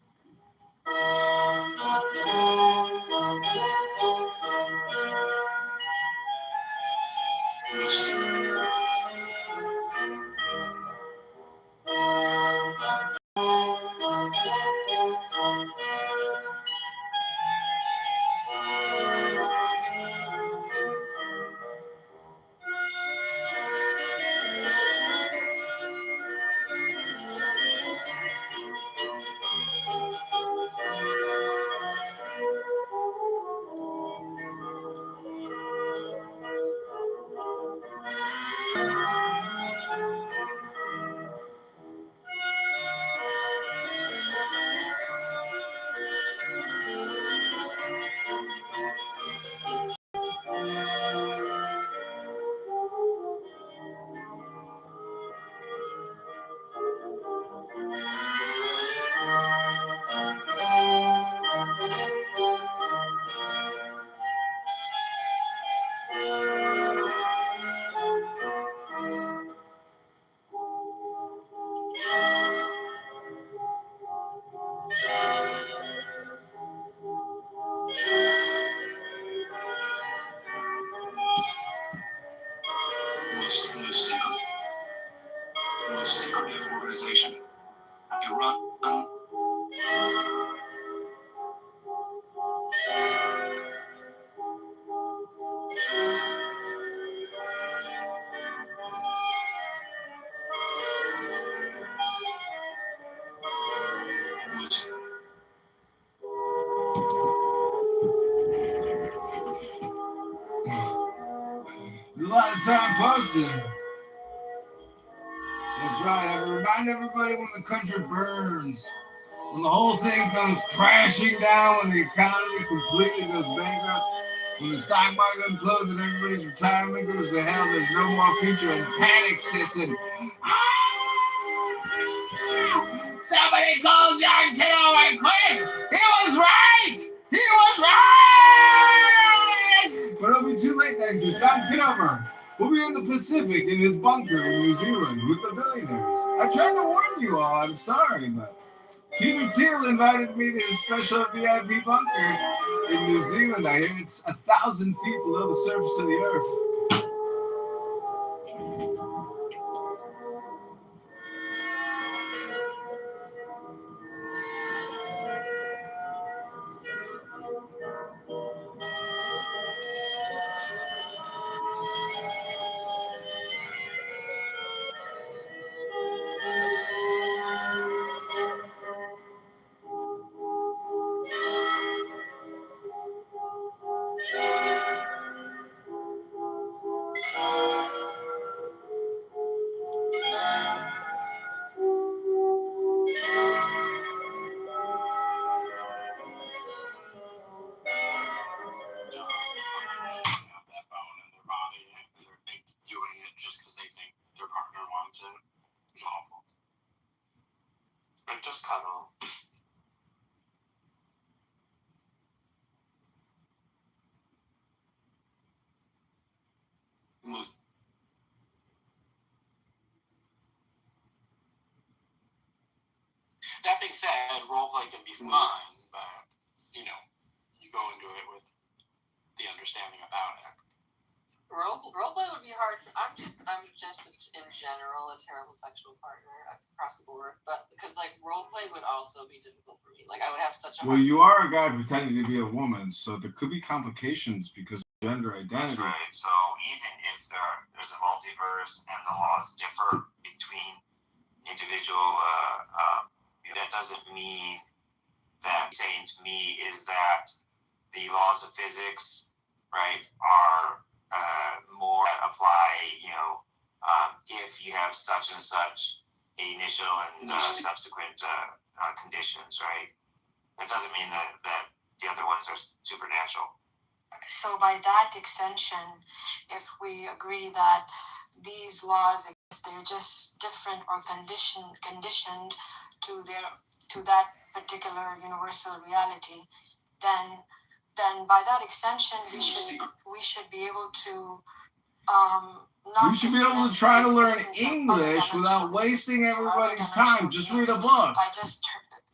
most most most secretive organization. It runs most There's a lot of time posted. That's right. I remind everybody when the country burns, when the whole thing comes crashing down, when the economy completely goes bankrupt, when the stock market implodes and everybody's retirement goes to hell, there's no more future, and panic sits in. Somebody call John Kitover quick! He was right! He was right! But it'll be too late then, because John Kitover will be in the Pacific in his bunker in New Zealand with the billionaires. I tried to warn you all, I'm sorry, but Peter Thiel invited me to his special VIP bunker in New Zealand. I hear it's 1,000 feet below the surface of the earth. It's awful. Like, just cuddle. Most That being said, roleplay can be fun, but, you know, you go into it with the understanding about it. Roleplay would be hard. I'm just in general a terrible sexual partner across the board. But because like roleplay would also be difficult for me. Like I would have such a Well, you are a guy pretending to be a woman, so there could be complications because of gender identity. That's right. So even if there's a multiverse and the laws differ between individual, that doesn't mean that saying to me is that the laws of physics, right, are more apply, if you have such and such initial and subsequent conditions, right? That doesn't mean that the other ones are supernatural. So by that extension, if we agree that these laws exist, they're just different or conditioned to that particular universal reality, then by that extension we should be able to We should be able to try to learn English without wasting everybody's time. Just read a book. By just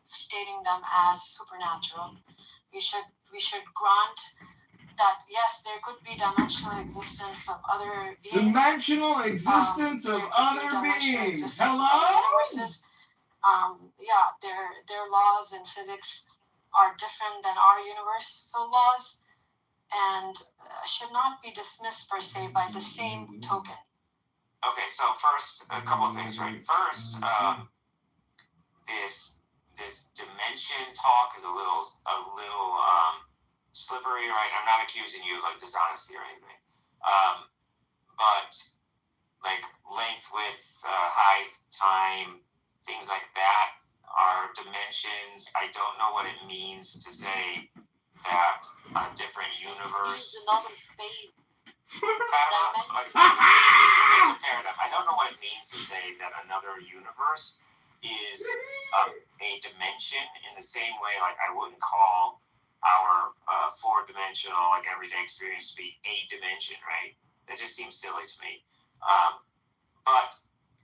stating them as supernatural. We should grant that yes, there could be dimensional existence of other beings. Dimensional existence of other beings. Hello? Universes. Their laws in physics are different than our universal laws, and should not be dismissed per se by the same token. Okay, so first, a couple of things, right? First, this dimension talk is a little slippery, right? I'm not accusing you of like dishonesty or anything, but like length, width, height, time, things like that are dimensions. I don't know what it means to say that a different universe. Fair enough. I don't know what it means to say that another universe is a dimension in the same way, like I wouldn't call our four-dimensional, like everyday experience to be a dimension, right? That just seems silly to me. But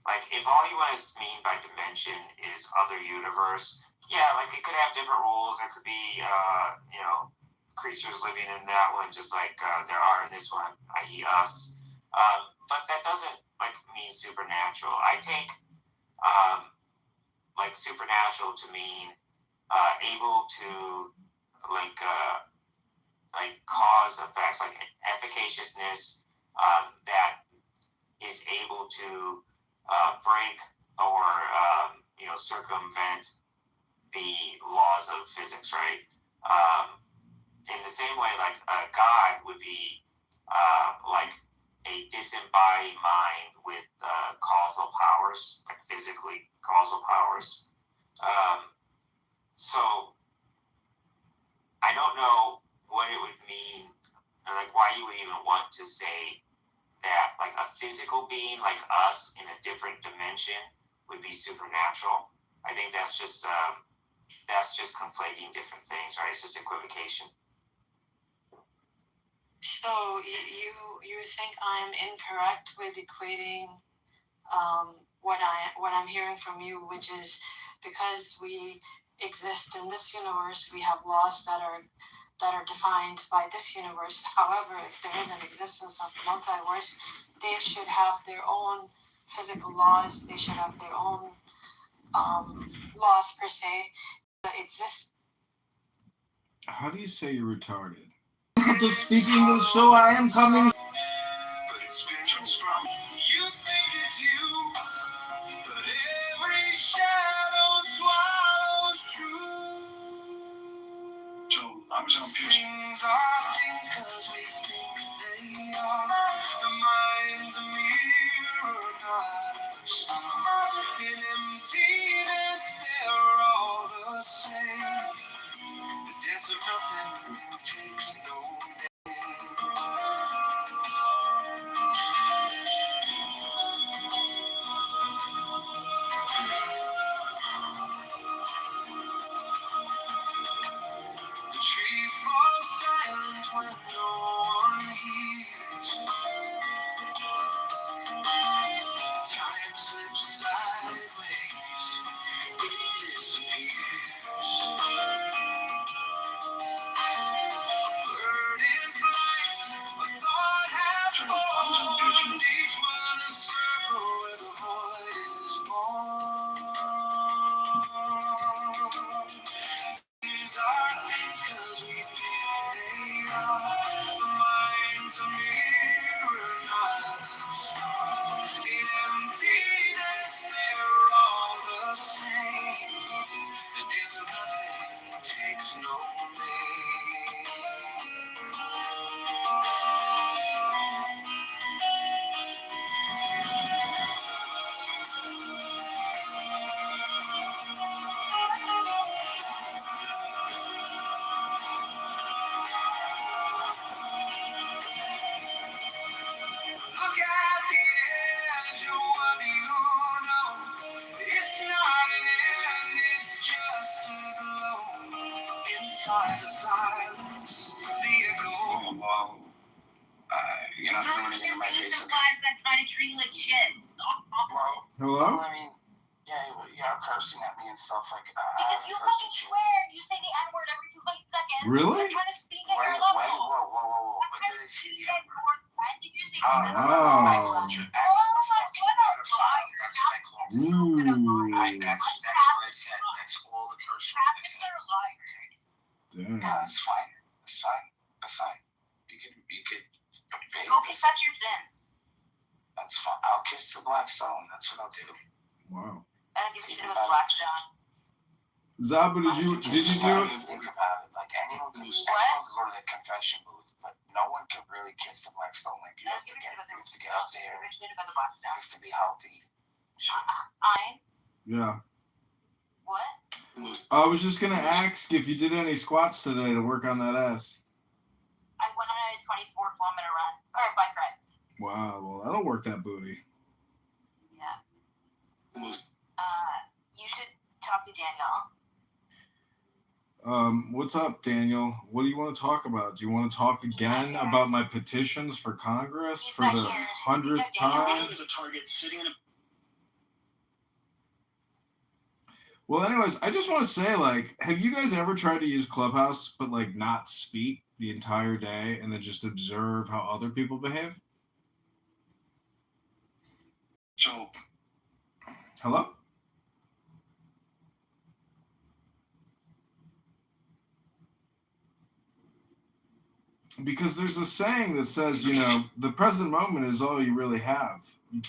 like, if all you want to mean by dimension is other universe, yeah, like it could have different rules. There could be, creatures living in that one, just like there are in this one, i.e. us. But that doesn't like mean supernatural. I take like supernatural to mean able to like cause effects, like efficaciousness that is able to break or circumvent the laws of physics, right? In the same way, like God would be like a disembodied mind with causal powers, like physically causal powers. So I don't know what it would mean, or like why you would even want to say that like a physical being like us in a different dimension would be supernatural. I think that's just conflating different things, right? It's just equivocation. So you think I'm incorrect with equating what I'm hearing from you, which is because we exist in this universe, we have laws that are defined by this universe. However, if there is an existence of multiverse, they should have their own physical laws. They should have their own laws per se that exist. How do you say you're retarded? To speak English, so I am coming. But it spins from you think it's you, but every shadow swallows true. So I was on pitch. Things are things 'cause we think they are. The mind's a mirror, not a star. In emptiness, they're all the same. The dance of nothing takes no name. inside the silence, the echo. Well, you're not throwing it in my face. Supplies that try to treat you like shit. Stop. Well, Hello? I mean, yeah, you're cursing at me and stuff like. Because you fucking swear and you say the N-word every 2 seconds. Really? I'm trying to speak at your level. Whoa. When did I see you? When did you say Oh. I called your ex a fucking pedophile. That's what I called you. Ooh. That's what I said. That's all the cursing I said. Damn. Yeah, that's fine. That's fine. You can obey Go this. confess your sins. That's fine. I'll kiss the black stone. That's what I'll do. Wow. I don't give a shit about Blackstone. Zaba, did you do it? Think about it. Like anyone can go to the confession booth, but no one can really kiss the black stone. Like you have to get up there. You have to be healthy. Yeah. What? I was just gonna ask if you did any squats today to work on that ass. I went on a 24-kilometer run or bike ride. Wow, well that'll work that booty. Yeah. You should talk to Daniel. What's up, Daniel? What do you want to talk about? Do you want to talk again about my petitions for Congress for the 100th time? There's a target sitting in a. Well, anyways, I just want to say, like, have you guys ever tried to use Clubhouse but like not speak the entire day and then just observe how other people behave? So. Hello? Because there's a saying that says, you know, the present moment is all you really have.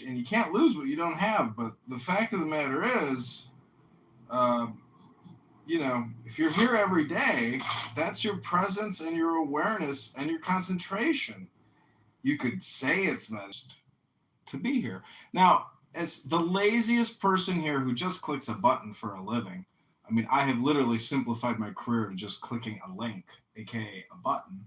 And you can't lose what you don't have. But the fact of the matter is, you know, if you're here every day, that's your presence and your awareness and your concentration. You could say it's meant to be here. Now, as the laziest person here who just clicks a button for a living, I mean, I have literally simplified my career to just clicking a link, aka a button.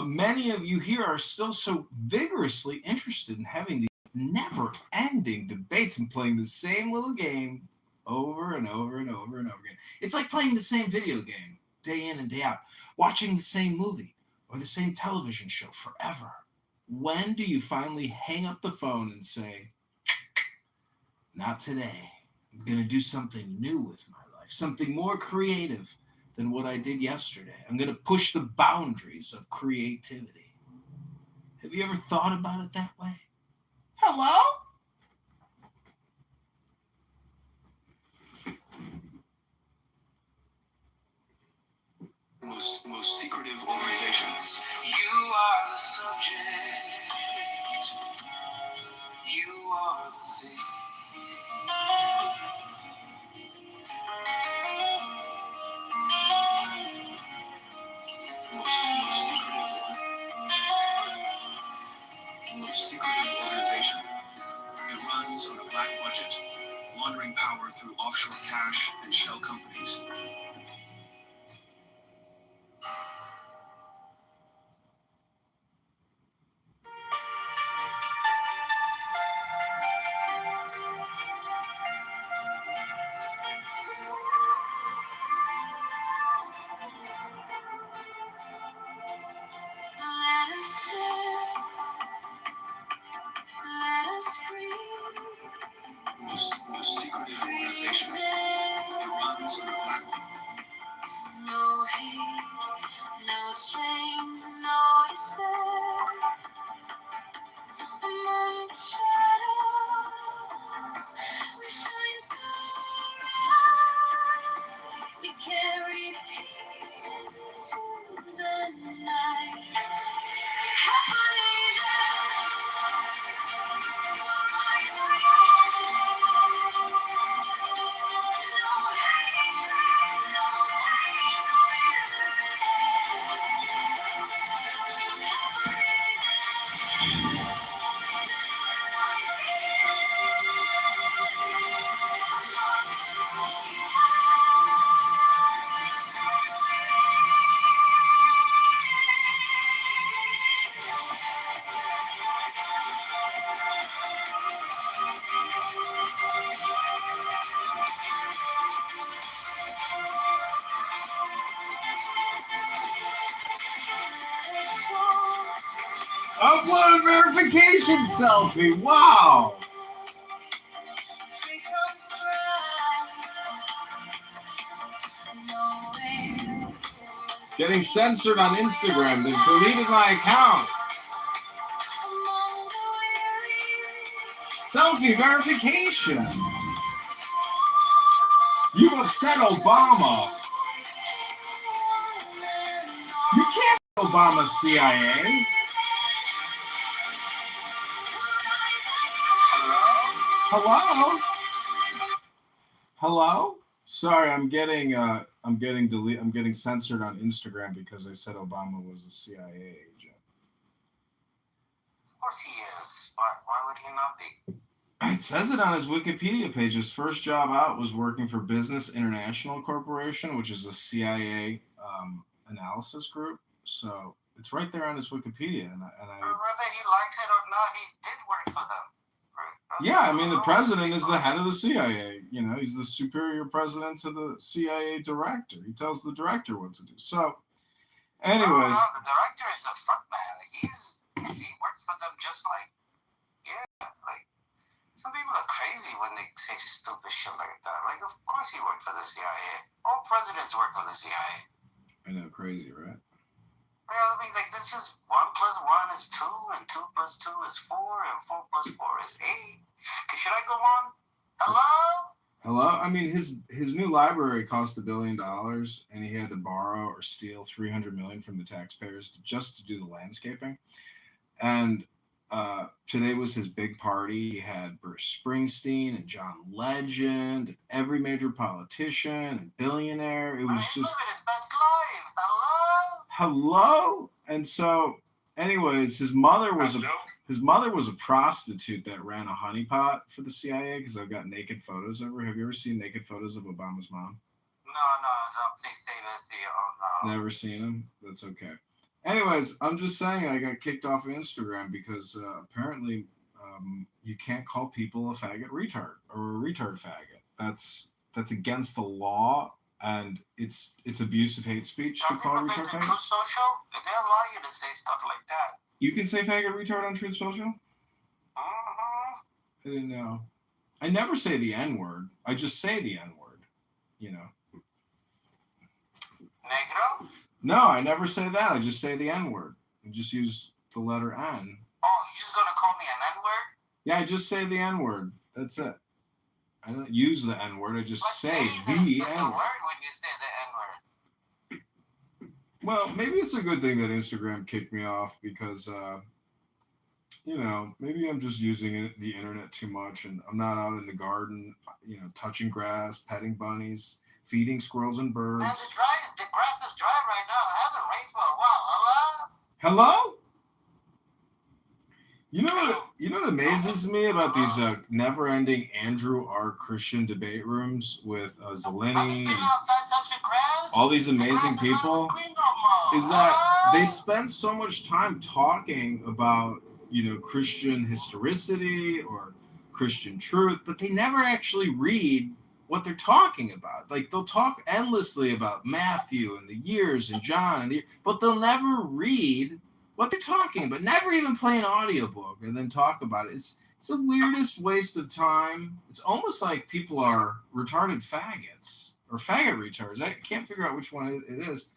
Many of you here are still so vigorously interested in having these never-ending debates and playing the same little game over and over and over and over again. It's like playing the same video game day in and day out, watching the same movie or the same television show forever. When do you finally hang up the phone and say, not today. I'm going to do something new with my life, something more creative than what I did yesterday. I'm going to push the boundaries of creativity. Have you ever thought about it that way? Hello? Most secretive organization. You are the subject. You are the thing. Most secretive organization. It runs on a black budget, laundering power through offshore cash and shell companies. Let us live. Let us breathe. Most secretive organization. It runs on a black budget. No hate, no chains, no despair. Among the shadows, we shine so bright. We carry peace into the night. Happily Upload a verification selfie. Wow. Getting censored on Instagram. They deleted my account. Selfie verification. You've upset Obama. You can't be Obama's CIA. Hello? Hello? Sorry, I'm getting censored on Instagram because I said Obama was a CIA agent. Of course he is. Why would he not be? It says it on his Wikipedia page. His first job out was working for Business International Corporation, which is a CIA analysis group. So it's right there on his Wikipedia. And whether he likes it or not, he did work for them. Yeah, I mean, the president is the head of the CIA. You know, he's the superior president to the CIA director. He tells the director what to do. So, anyways. No, the director is a front man. He worked for them just like, some people are crazy when they say stupid shit like that. Like, of course he worked for the CIA. All presidents work for the CIA. I know, crazy, right? Well, I mean, like, this just 1 + 1 is 2, and 2 + 2 is 4, and 4 + 4 is 8. Should I go on? Hello? I mean, his new library cost $1 billion, and he had to borrow or steal $300 million from the taxpayers just to do the landscaping. And today was his big party. He had Bruce Springsteen and John Legend, and every major politician and billionaire. It was just his best life. hello. And so, anyways, his mother was a prostitute that ran a honeypot for the CIA, because I've got naked photos of her. Have you ever seen naked photos of Obama's mom? No, please stay with you. Oh, no. Never seen them? That's okay. Anyways, I'm just saying I got kicked off of Instagram because apparently you can't call people a faggot retard or a retard faggot. That's against the law, and it's abusive hate speech to call retard faggot. Truth Social, they allow you to say stuff like that. You can say faggot retard on Truth Social? Uh-huh. I didn't know. I never say the N-word. I just say the N-word, you know. Negro? No, I never say that. I just say the N-word. I just use the letter N. Oh, you're just going to call me an N-word? Yeah, I just say the N-word. That's it. I don't use the N-word. I just say the N-word. The word when you say the N-word. Well, maybe it's a good thing that Instagram kicked me off because, you know, maybe I'm just using the internet too much and I'm not out in the garden, you know, touching grass, petting bunnies, feeding squirrels and birds. Man, the grass is dry right now. It hasn't rained for a while. Hello? You know what amazes me about these never-ending Andrew R. Christian debate rooms with Zeleny and all these amazing people is that they spend so much time talking about, you know, Christian historicity or Christian truth, but they never actually read what they're talking about. Like, they'll talk endlessly about Matthew and the years and John, but they'll never read what they're talking about, never even play an audiobook and then talk about it. It's the weirdest waste of time. It's almost like people are retarded faggots or faggot retards. I can't figure out which one it is.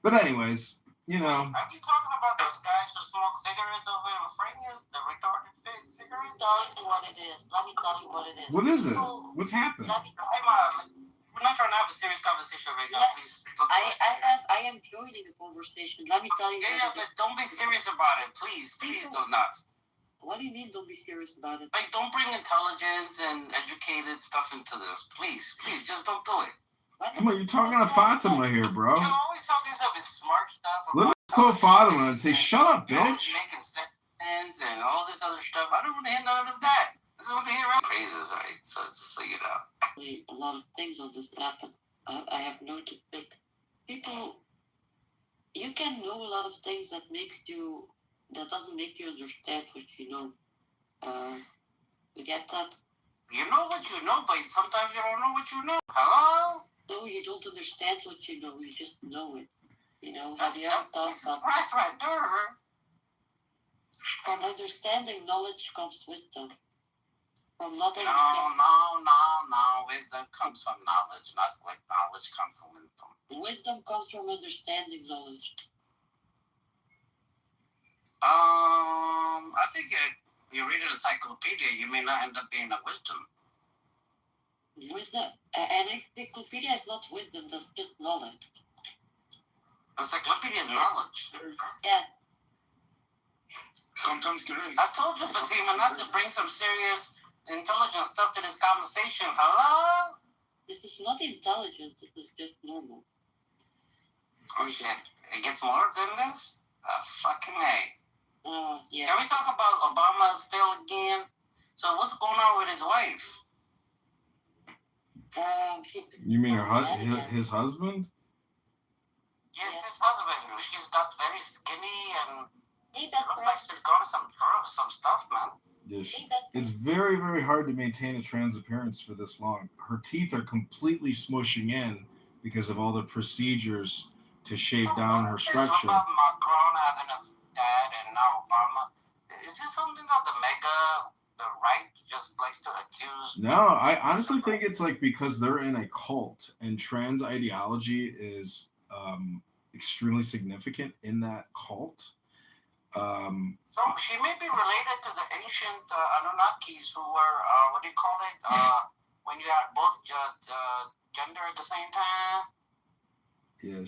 But anyways, you know. Are you talking about those guys who smoke cigarettes over in Frankie's? The retarded cigarettes? Tell you what it is. Let me tell you what it is. What is it? What's happened? We're not trying to have a serious conversation right now, please. I am joining the conversation. Let me tell you. Yeah, but don't be serious about it, please. Please do not. What do you mean? Don't be serious about it. Like, don't bring intelligence and educated stuff into this, please. Please, just don't do it. Come on, you're talking to Fatima here, bro. You're always talking some smart stuff. Let me call Fatima and say, "Shut up, bitch." Making sense and all this other stuff. I don't want to hear none of that. This is what they hear around praises, right? So just so you know. A lot of things on this app that I have noticed, but people, you can know a lot of things that doesn't make you understand what you know. You get that? You know what you know, but sometimes you don't know what you know. Hello? No, you don't understand what you know. You just know it. You know, have you ever thought about? Right. From understanding knowledge comes wisdom. From not No. Wisdom comes from knowledge, not like knowledge comes from wisdom. Wisdom comes from understanding knowledge. I think you read an encyclopedia, you may not end up being a wisdom. Wisdom, an encyclopedia is not wisdom, that's just knowledge. Encyclopedia is knowledge. Yeah. Sometimes grace. I told you, Fatima, not to bring some serious intelligent stuff to this conversation. Hello? This is not intelligent, this is just normal. Oh shit. It gets more than this? Fucking A. Yeah. Can we talk about Obama still again? So what's going on with his wife? You mean his husband? Yeah, his husband. She's got very skinny and looks like she's going some drugs, some stuff, man. Yeah, it's very, very hard to maintain a trans appearance for this long. Her teeth are completely smushing in because of all the procedures to shave down her structure. It's about Macron having a dad and now Obama. Is this something that the right just likes to accuse? No, I honestly think it's like because they're in a cult and trans ideology is extremely significant in that cult. So she may be related to the ancient Anunnakis who were, what do you call it? When you had both gender at the same time? Yeah,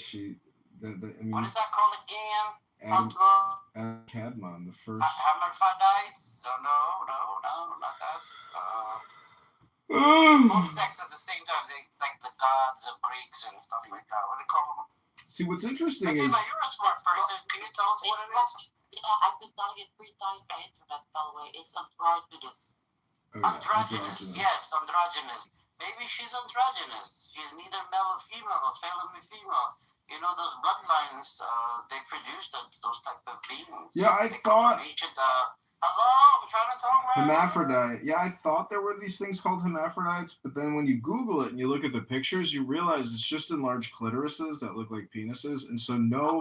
what is that called again? Adam Cadmon, the first. Hermaphrodites? No, not that. Both sex at the same time, like the gods of Greeks and stuff like that. What do you call them? See, what's interesting is. You're a smart person. Can you tell us what it is? Yeah, I've been telling it 3 times by internet, by the way. It's androgynous. Androgynous, yes, androgynous. Maybe she's androgynous. She's neither male or female or female. You know, those bloodlines, they produce those type of beings. Yeah, I thought. Hello, I'm trying to talk right. Hermaphrodite. Yeah, I thought there were these things called hermaphrodites, but then when you Google it and you look at the pictures, you realize it's just enlarged clitorises that look like penises, and so no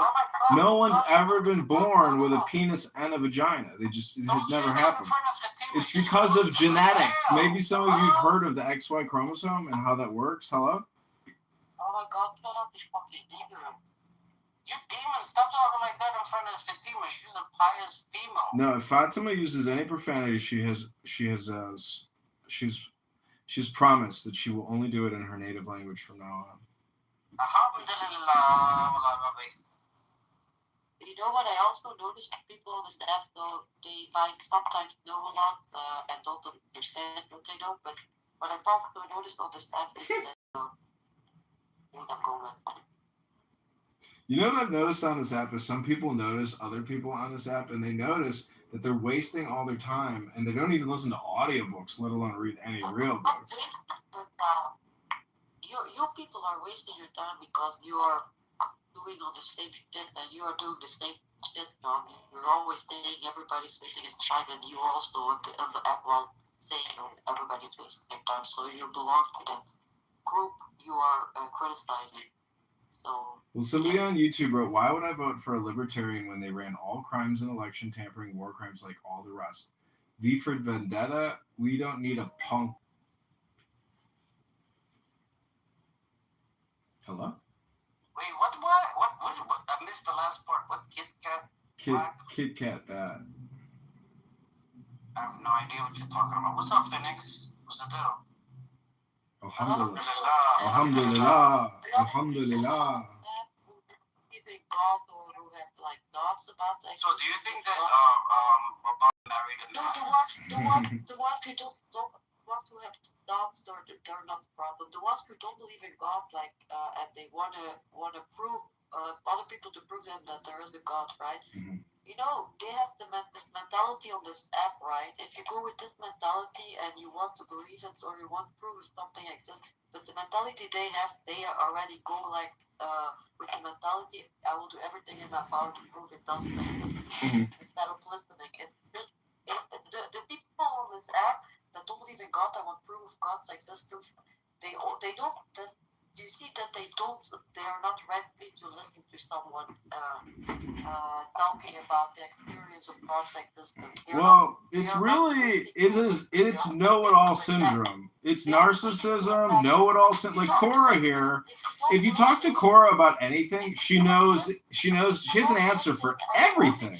one's ever been born with a penis and a vagina. It has never happened. It's because of genetics. Maybe some of you've heard of the XY chromosome and how that works. Hello? Oh my God, shut up, this fucking nigger. You demon, stop talking like that in front of Fatima. She's a pious female. No, if Fatima uses any profanity, she's promised that she will only do it in her native language from now on. You know what I also noticed? People on the staff, though, they sometimes know a lot and don't understand what they know. But what I've also noticed on the staff is that You know what I've noticed on this app is some people notice other people on this app and they notice that they're wasting all their time and they don't even listen to audiobooks, let alone read any real books. But you people are wasting your time because you are doing all the same shit and you are doing the same shit, John. You're always saying everybody's wasting his time and you also on the app while saying everybody's wasting their time. So you belong to that group you are criticizing. Well, somebody on YouTube wrote, why would I vote for a libertarian when they ran all crimes and election tampering, war crimes like all the rest? V for Vendetta, we don't need a punk. Hello? Wait, what? I missed the last part. What, Kit Kat? Kit Kat, bad. I have no idea what you're talking about. What's up, Phoenix? What's the deal? Alhamdulillah. God or who have like thoughts about that. So do you think that Obama married a man? The ones who have thoughts, they're not the problem. The ones who don't believe in God, like and they wanna prove other people to prove them that there is a God, right? Mm-hmm. You know, they have this mentality on this app, right? If you go with this mentality and you want to believe it or you want to prove something exists, but the mentality they have, they already go like with the mentality, I will do everything in my power to prove it doesn't exist. Mm-hmm. Instead of listening, the people on this app that don't believe in God, that want proof of God's existence, they don't you see that they are not ready to listen to someone talking about the experience of contact distance. Well, it's know-it-all syndrome. It's narcissism, know-it-all syndrome. Like Cora here, if you talk to Cora about anything, she knows she has an answer for everything.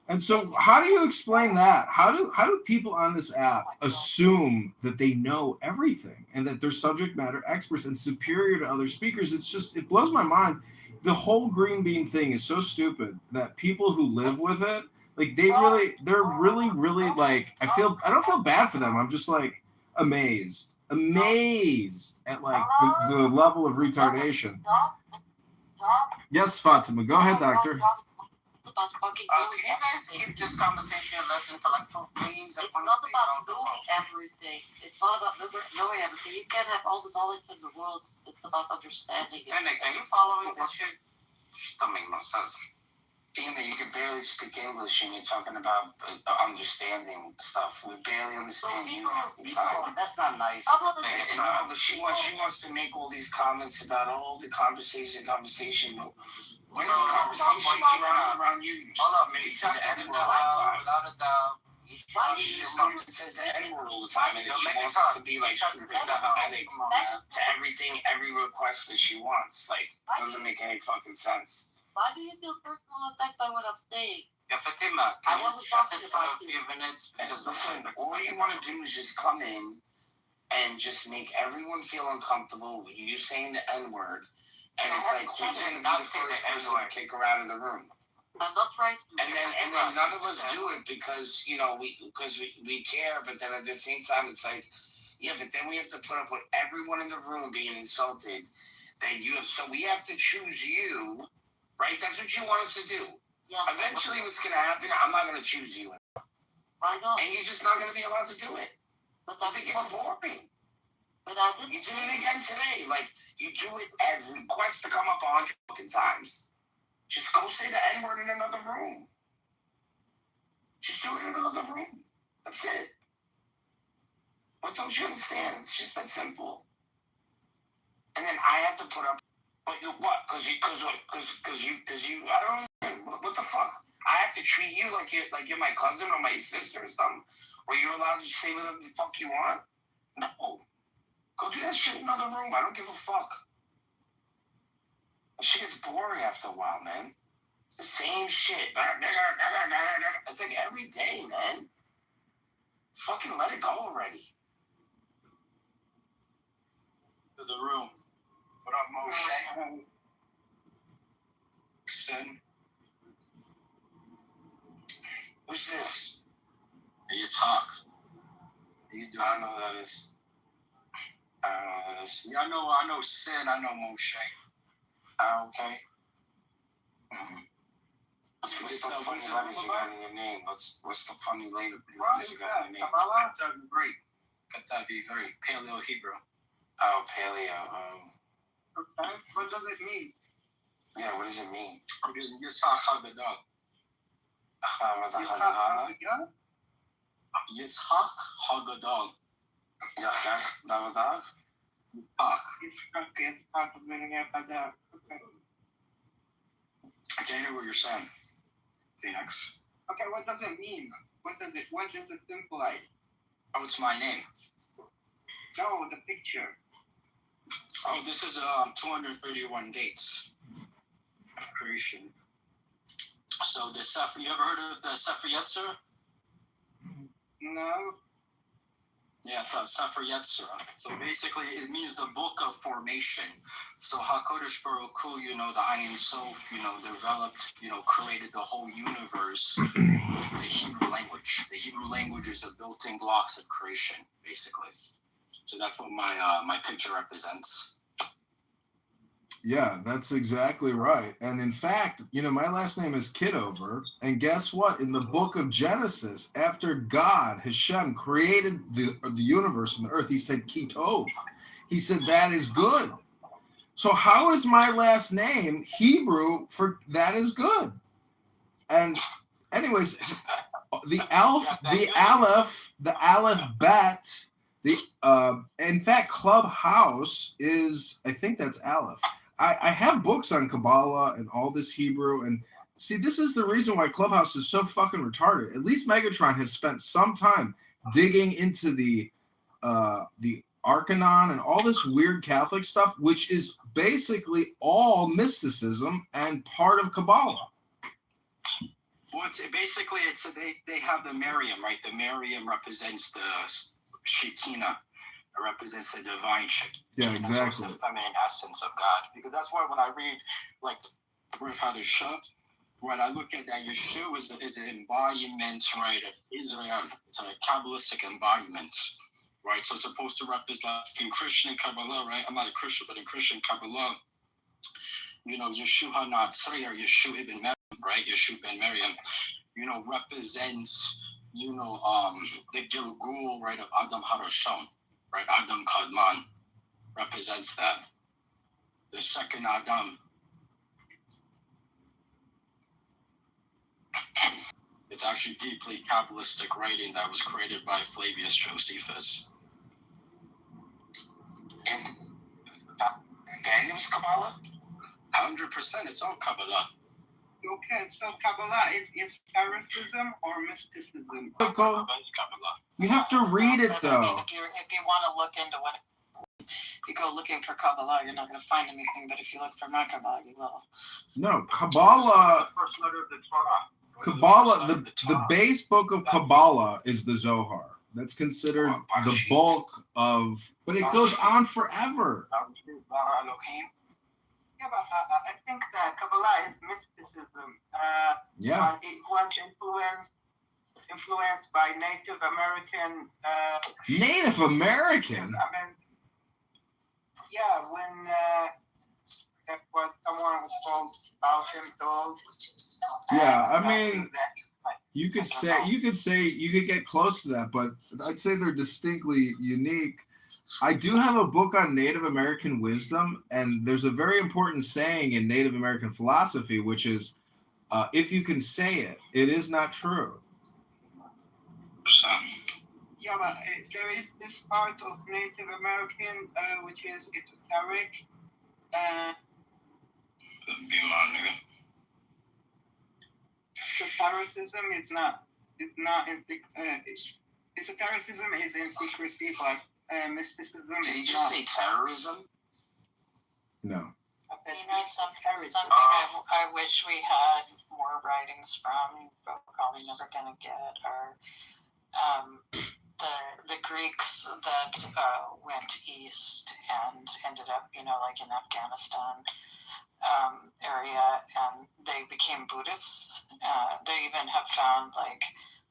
And so how do you explain that? How do people on this app assume that they know everything and that they're subject matter experts and superior to other speakers? It blows my mind. The whole green bean thing is so stupid that people who live with it, like they're really like, I don't feel bad for them. I'm just like amazed at like the level of retardation. Yes, Fatima, go ahead, doctor. Can you guys keep this conversation less intellectual, please? It's not about knowing everything. It's not about knowing everything. You can't have all the knowledge in the world. It's about understanding it. Phoenix, are you following this shit? Don't make no sense. Damn it, you can barely speak English and you're talking about understanding stuff. We barely understand you half the time. That's not nice. But she wants to make all these comments about the conversation. When is the conversation around you? Hold up, man. You said the N-word without a doubt. She just comes and says the N-word all the time, and then she wants us to be like super sympathetic to everything, every request that she wants. Like, doesn't make any fucking sense. Why do you feel personally attacked by what I'm saying? Yeah, Fatima, can you shut it for a few minutes? Because listen, all you want to do is just come in and just make everyone feel uncomfortable with you saying the N-word. And it's like, who's going to be the first person to kick her out of the room? I'm not trying to. And then none of us do it because we care. But then at the same time, it's like, yeah, but then we have to put up with everyone in the room being insulted. So we have to choose you, right? That's what you want us to do. Yeah. Eventually, what's going to happen? I'm not going to choose you. Why not? And you're just not going to be allowed to do it. Because it gets boring. But I didn't. You do it again today. Like, you do it every request to come up 100 fucking times. Just go say the N-word in another room. Just do it in another room. That's it. What don't you understand? It's just that simple. And then I have to put up. But you what? Because you. I don't know. What the fuck? I have to treat you like you're my cousin or my sister or something. Or you're allowed to say whatever the fuck you want. No. Go do that shit in another room. I don't give a fuck. That shit gets boring after a while, man. The same shit. It's like every day, man. Fucking let it go already. To the room. What up, Moshe? Sin. Who's this? Hey, it's Hawk. How you doing? I don't know who that is. Yeah, I know Sin, I know Moshe. Okay. What's the funny letters you got in your name? What's the funny letters you got in your name? Great. Very Paleo Hebrew. Oh, Paleo. Okay. What does it mean? Yeah, what does it mean? Yitzhak Hagadol. Yitzhak Hagadol. Yitzhak Hagadol? I can't hear what you're saying, Phoenix. Okay, what does it mean? What does it symbolize? Oh, it's my name. No, the picture. Oh, this is 231 dates of creation. So the Sefer, you ever heard of the Sefer Yetzirah? No. Yeah, it's Sefer Yetzirah. So basically, it means the book of formation. So HaKadosh Baruch Hu, the Ein Sof, developed, created the whole universe with the Hebrew language. The Hebrew language is the built-in blocks of creation, basically. So that's what my picture represents. Yeah, that's exactly right. And in fact, my last name is Kitover. And guess what? In the book of Genesis, after God, Hashem, created the universe and the earth, he said Kitov. He said that is good. So how is my last name Hebrew for that is good? And anyways, the aleph bet In fact, Clubhouse is, I think that's Aleph. I have books on Kabbalah and all this Hebrew, and see, this is the reason why Clubhouse is so fucking retarded. At least Megatron has spent some time digging into the Arcanon and all this weird Catholic stuff, which is basically all mysticism and part of Kabbalah. Well, they have the Miriam, right? The Miriam represents the Shekinah. It represents the divine Shekinah. Yeah, exactly. The feminine essence of God. Because that's why when I read, like, the word Hadashah, when I look at that, Yeshua is an embodiment, right, of Israel. It's a Kabbalistic embodiment, right? So it's supposed to represent, like, in Christian Kabbalah, right? I'm not a Christian, but in Christian Kabbalah, Yeshua Natsari or Yeshua ibn Maryam, right? Yeshua ben Maryam, represents, the Gilgul, right, of Adam Harasham, right? Adam Kadman represents that. The second Adam. It's actually deeply Kabbalistic writing that was created by Flavius Josephus. And it was Kabbalah? 100%, it's all Kabbalah. Okay, so Kabbalah is Phariseeism or mysticism? You have to read it, though. If you want to look into what, if you go looking for Kabbalah, you're not going to find anything. But if you look for Merkabah, you will. No, Kabbalah. The first letter of the Torah. Kabbalah, the base book of Kabbalah is the Zohar. That's considered the bulk of, but it goes on forever. Yeah, but I think that Kabbalah is mysticism. Yeah. It was influenced by Native American. Native American? Yeah, when that was someone was called Balsam Told. Yeah, I mean, you could get close to that, but I'd say they're distinctly unique. I do have a book on Native American wisdom, and there's a very important saying in Native American philosophy, which is, if you can say it, it is not true. Yeah, but there is this part of Native American which is esoteric. Esotericism is not. Esotericism is in secrecy, but mysticism Did you is just not. say terrorism? No. Something I wish we had more writings from, but we're probably never going to get, are the Greeks that went east and ended up, like in Afghanistan area, and they became Buddhists. They even have found like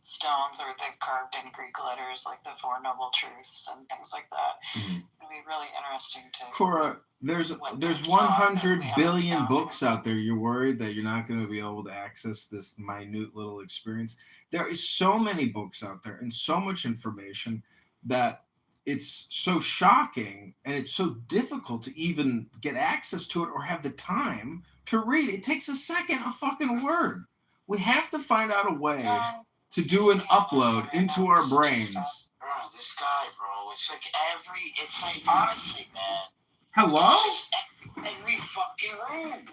stones, or they've carved in Greek letters like the Four Noble Truths and things like that. It'd be really interesting to. Cora, there's 100 billion books out there. You're worried that you're not going to be able to access this minute little experience. There is so many books out there and so much information that it's so shocking and it's so difficult to even get access to it or have the time to read. It takes a second, a fucking word. We have to find out a way to do an upload into our brains. Bro, this guy, bro, it's like honestly, man. Hello? Every fucking room.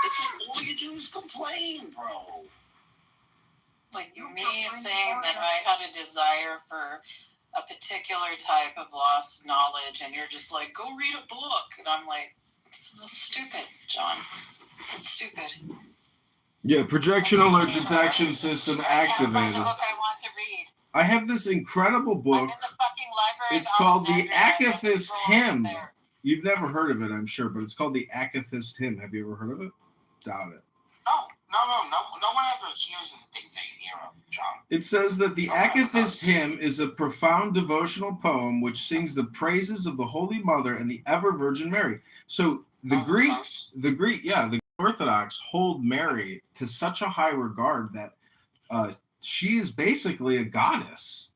It's like all you do is complain, bro. Like me saying that I had a desire for a particular type of lost knowledge, and you're just like, go read a book. And I'm like, this is stupid, John. It's stupid. Yeah, projection alert detection system activated. That's the book I want to read. I have this incredible book. I'm in the fucking library. It's called the Akathist Hymn. You've never heard of it, I'm sure, but it's called the Akathist Hymn. Have you ever heard of it? Doubt it. No one ever hears the things that you hear of, John. It says that the Akathist Hymn is a profound devotional poem which sings the praises of the Holy Mother and the ever Virgin Mary. So the Orthodox hold Mary to such a high regard that she is basically a goddess.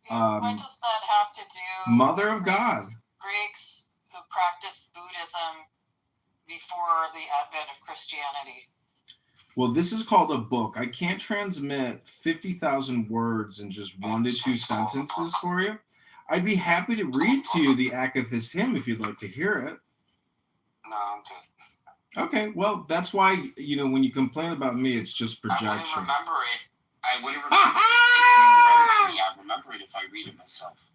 What does that have to do Mother of God. Greeks who practiced Buddhism before the advent of Christianity? Well, this is called a book. I can't transmit 50,000 words in just 1 to 2 sentences for you. I'd be happy to read to you the Akathist hymn if you'd like to hear it. No, I'm good. Okay, well, that's why, you know, when you complain about me, it's just projection. I wouldn't remember it. I wouldn't remember it if you read it to me. I'd remember it if I read it myself.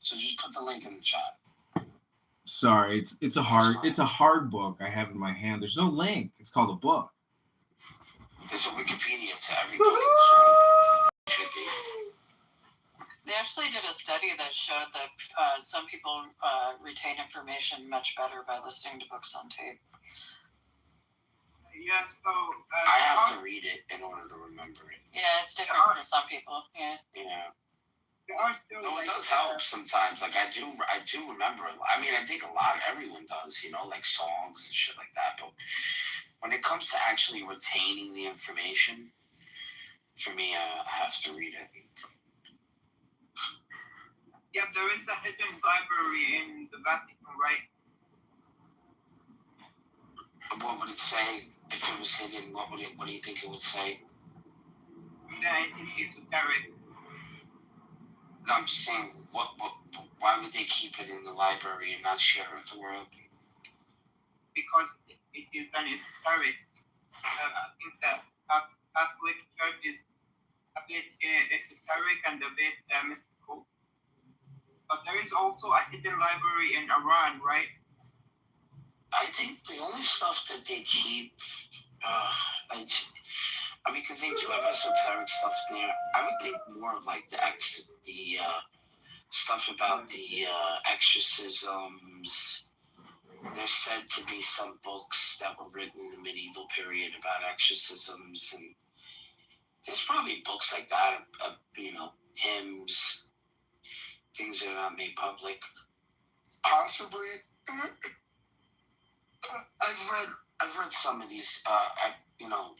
So just put the link in the chat. Sorry, it's a hard book I have in my hand. There's no link. It's called a book. There's a Wikipedia to every book in this world. Should be. They actually did a study that showed that some people retain information much better by listening to books on tape. Yeah, so I have to read it in order to remember it. Yeah, it's different for some people. Yeah. Yeah. There are still No, it does help sometimes. Like I do remember it. I mean, I think everyone does, you know, like songs and shit like that. But when it comes to actually retaining the information, for me, I have to read it. Yeah, there is a hidden library in the Vatican, right? What would it say if it was hidden? What do you think it would say? Yeah, it's esoteric. No, I'm just saying, why would they keep it in the library and not share it with the world? Because it is an esoteric. I think that Catholic Church is a bit esoteric and a bit mystical. But there is also a hidden library in Iran, right? I think the only stuff that they keep, I mean, because they do have esoteric stuff there. I would think more of like the stuff about the exorcisms. There's said to be some books that were written in the medieval period about exorcisms, and there's probably books like that, you know, hymns, things that are not made public. Possibly. I've read some of these, you know,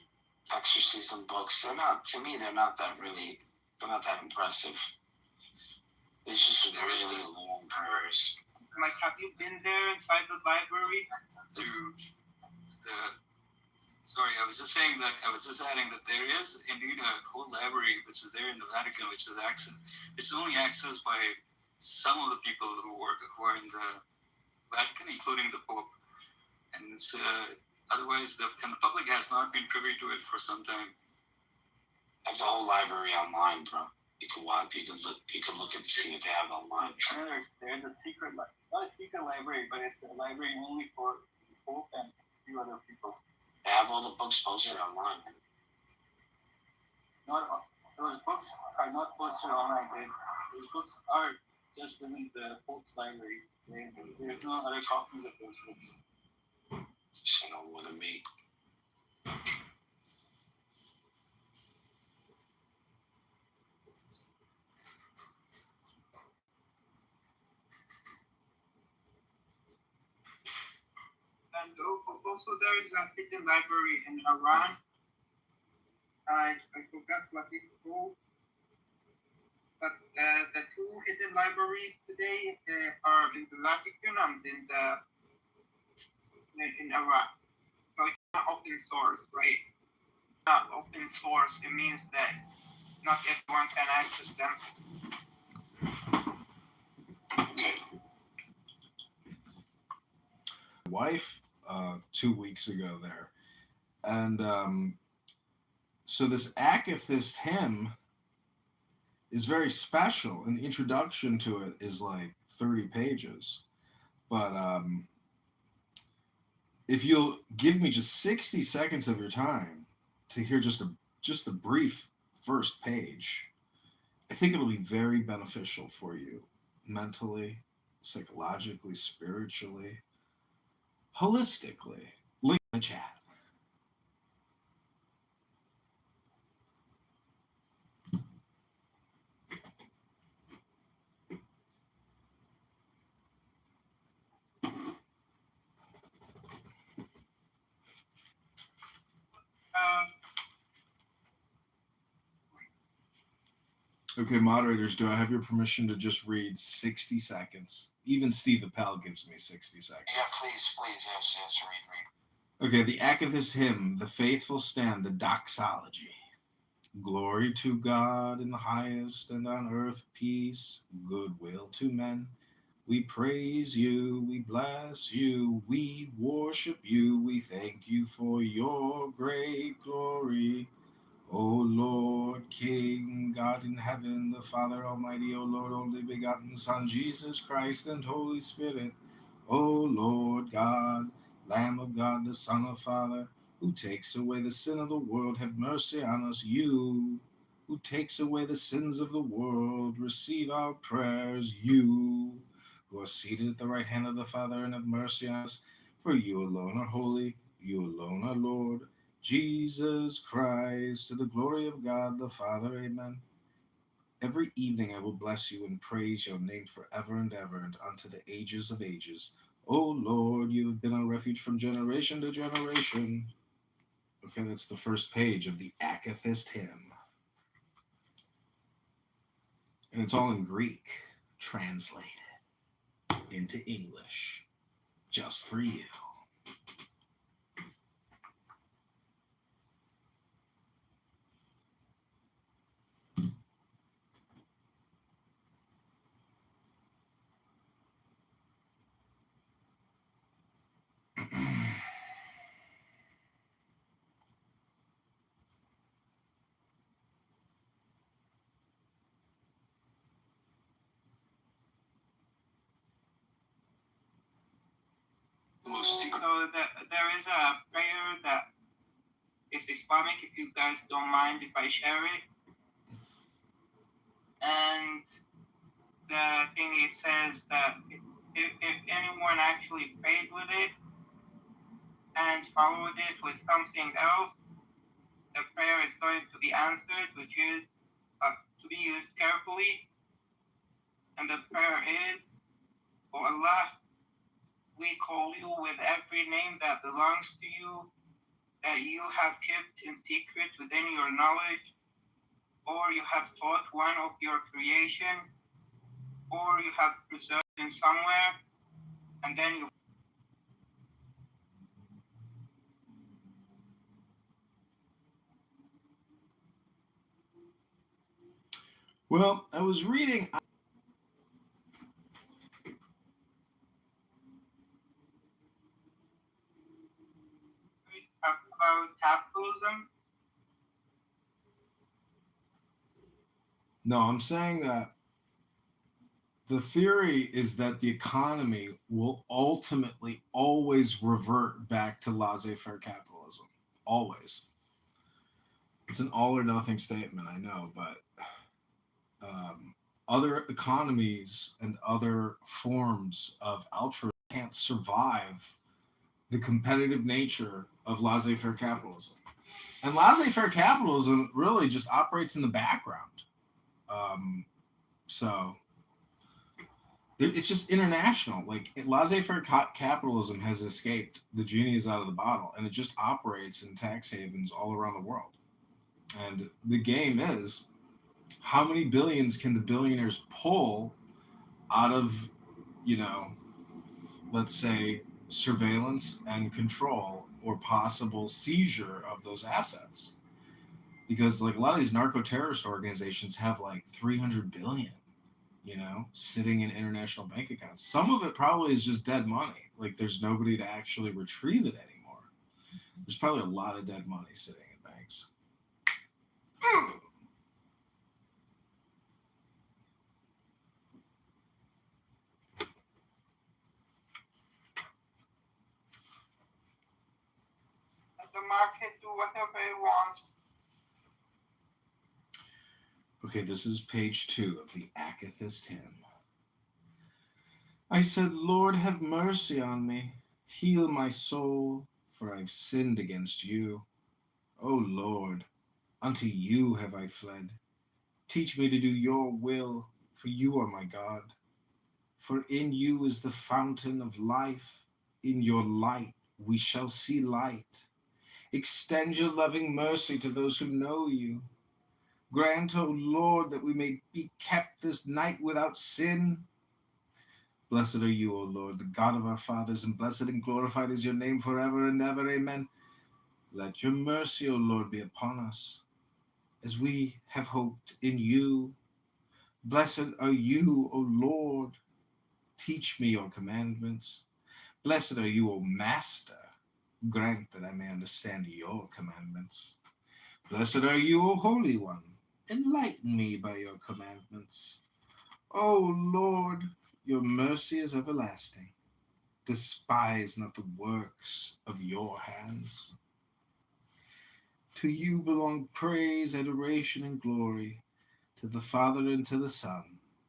exorcism books. They're not that impressive. It's just really long prayers. Like, have you been there inside the library? Sorry, I was just adding that there is indeed a whole library which is there in the Vatican, which is only accessed by some of the people who are in the Vatican, including the Pope. And it's, otherwise, the public has not been privy to it for some time. There's a whole library online, bro. You can look and see if they have it online. There's a secret, not a secret library, but it's a library only for the Pope and a few other people. They have all the books posted online. Those books are not posted online. Those books are just within the Pope's library. There's no other copies of those books. So no more than me. And also there is a hidden library in Iran. I forgot what it's called. But the two hidden libraries today are in the Vatican and in Iran. So it's not open source, right? Not open source. It means that not everyone can access them. Wife 2 weeks ago there, and so this Akathist hymn is very special, and the introduction to it is like 30 pages. But if you'll give me just 60 seconds of your time to hear just a brief first page, I think it'll be very beneficial for you mentally, psychologically, spiritually, holistically. Link in the chat. Okay, moderators, do I have your permission to just read 60 seconds? Even Steve Appel gives me 60 seconds. Yeah, please, yes, read. Okay, the Akathist hymn, the faithful stand, the doxology. Glory to God in the highest, and on earth peace, goodwill to men. We praise you, we bless you, we worship you, we thank you for your great glory. O Lord, King, God in heaven, the Father Almighty, O Lord, only begotten Son, Jesus Christ, and Holy Spirit. O Lord God, Lamb of God, the Son of Father, who takes away the sin of the world, have mercy on us. You, who takes away the sins of the world, receive our prayers. You, who are seated at the right hand of the Father, and have mercy on us. For you alone are holy, you alone are Lord, Jesus Christ, to the glory of God the Father. Amen. Every evening I will bless you and praise your name forever and ever, and unto the ages of ages. O Lord, you have been our refuge from generation to generation. Okay, that's the first page of the Akathist hymn. And it's all in Greek, translated into English, just for you. So there is a prayer that is Islamic, if you guys don't mind if I share it. And the thing it says that if anyone actually prayed with it and followed it with something else, the prayer is going to be answered, which is to be used carefully. And the prayer is, O Allah, we call you with every name that belongs to you, that you have kept in secret within your knowledge, or you have taught one of your creation, or you have preserved in somewhere, and then you. Well, I was reading. About capitalism. No, I'm saying that the theory is that the economy will ultimately always revert back to laissez-faire capitalism. Always. It's an all or nothing statement, I know, but other economies and other forms of altruism can't survive the competitive nature of laissez-faire capitalism. And laissez-faire capitalism really just operates in the background. So it's just international. Like laissez-faire capitalism has escaped. The genie is out of the bottle, and it just operates in tax havens all around the world. And the game is, how many billions can the billionaires pull out of, let's say, surveillance and control or possible seizure of those assets? Because like a lot of these narco-terrorist organizations have like 300 billion, sitting in international bank accounts. Some of it probably is just dead money. Like there's nobody to actually retrieve it anymore. There's probably a lot of dead money sitting in banks. The market do whatever it wants. Okay, this is page 2 of the Akathist hymn. I said, Lord, have mercy on me. Heal my soul, for I've sinned against you. O Lord, unto you have I fled. Teach me to do your will, for you are my God. For in you is the fountain of life. In your light we shall see light. Extend your loving mercy to those who know you. Grant, O Lord, that we may be kept this night without sin. Blessed are you, O Lord, the God of our fathers, and blessed and glorified is your name forever and ever. Amen. Let your mercy, O Lord, be upon us. as we have hoped in you. Blessed are you, O Lord. Teach me your commandments. Blessed are you, O Master. Grant that I may understand your commandments. Blessed are you, O Holy One. Enlighten me by your commandments. O Lord, your mercy is everlasting. Despise not the works of your hands. To you belong praise, adoration, and glory, to the Father and to the Son,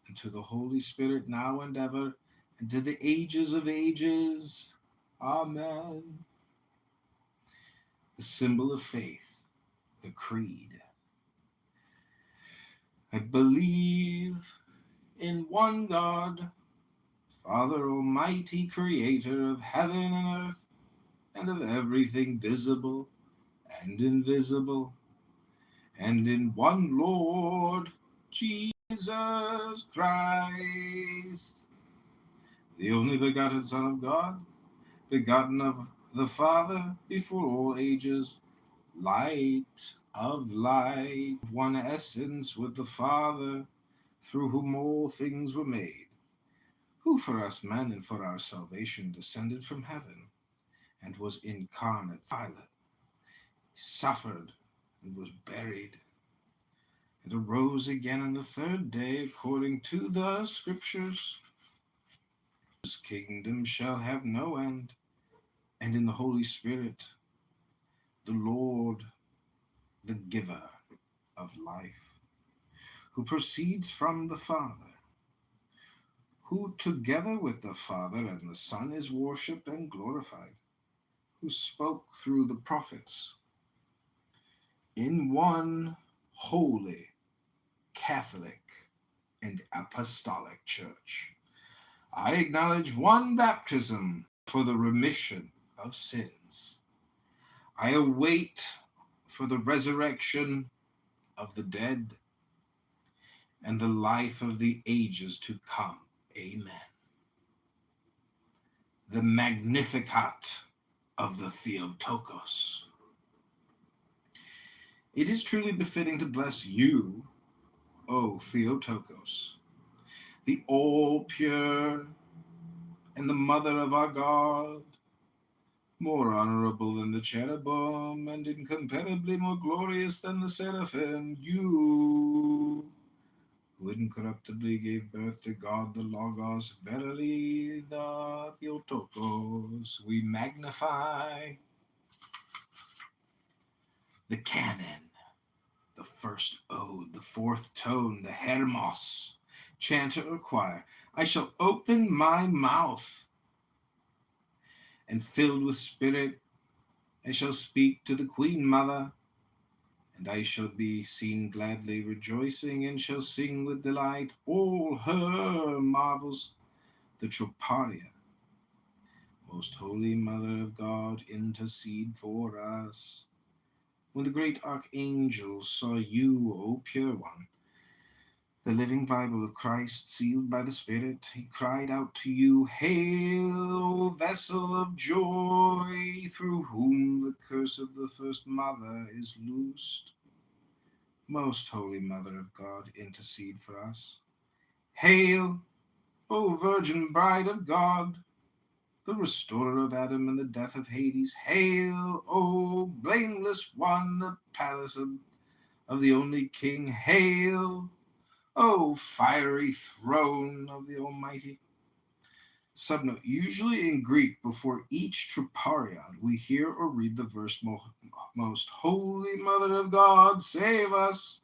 and to the Holy Spirit, now and ever, and to the ages of ages. Amen. The symbol of faith, the creed. I believe in one God, Father Almighty, creator of heaven and earth, and of everything visible and invisible, and in one Lord, Jesus Christ, the only begotten Son of God, begotten of the Father before all ages, light of light, one essence with the Father, through whom all things were made, who for us men and for our salvation descended from heaven, and was incarnate, Pilate, suffered and was buried, and arose again on the third day according to the Scriptures. His kingdom shall have no end, and in the Holy Spirit, the Lord, the giver of life, who proceeds from the Father, who together with the Father and the Son is worshipped and glorified, who spoke through the prophets, in one holy, Catholic, and Apostolic Church. I acknowledge one baptism for the remission of sins. I await for the resurrection of the dead and the life of the ages to come. Amen. The Magnificat of the Theotokos. It is truly befitting to bless you, O Theotokos, the all-pure and the mother of our God, more honorable than the cherubim and incomparably more glorious than the seraphim, you, who incorruptibly gave birth to God the Logos, verily the Theotokos, we magnify. The canon, the first ode, the fourth tone, the hermos, chanter or choir, I shall open my mouth, and filled with spirit I shall speak to the Queen Mother, and I shall be seen gladly rejoicing, and shall sing with delight all her marvels. The Troparia, most holy Mother of God, intercede for us. When the great archangel saw you, O pure one, the living Bible of Christ sealed by the Spirit, he cried out to you, Hail, O vessel of joy, through whom the curse of the first mother is loosed. Most holy Mother of God, intercede for us. Hail, O Virgin Bride of God, the restorer of Adam and the death of Hades. Hail, O blameless one, the palace of the only King. Hail, O fiery throne of the Almighty. Subnote, usually in Greek, before each troparion, we hear or read the verse, Most Holy Mother of God, save us.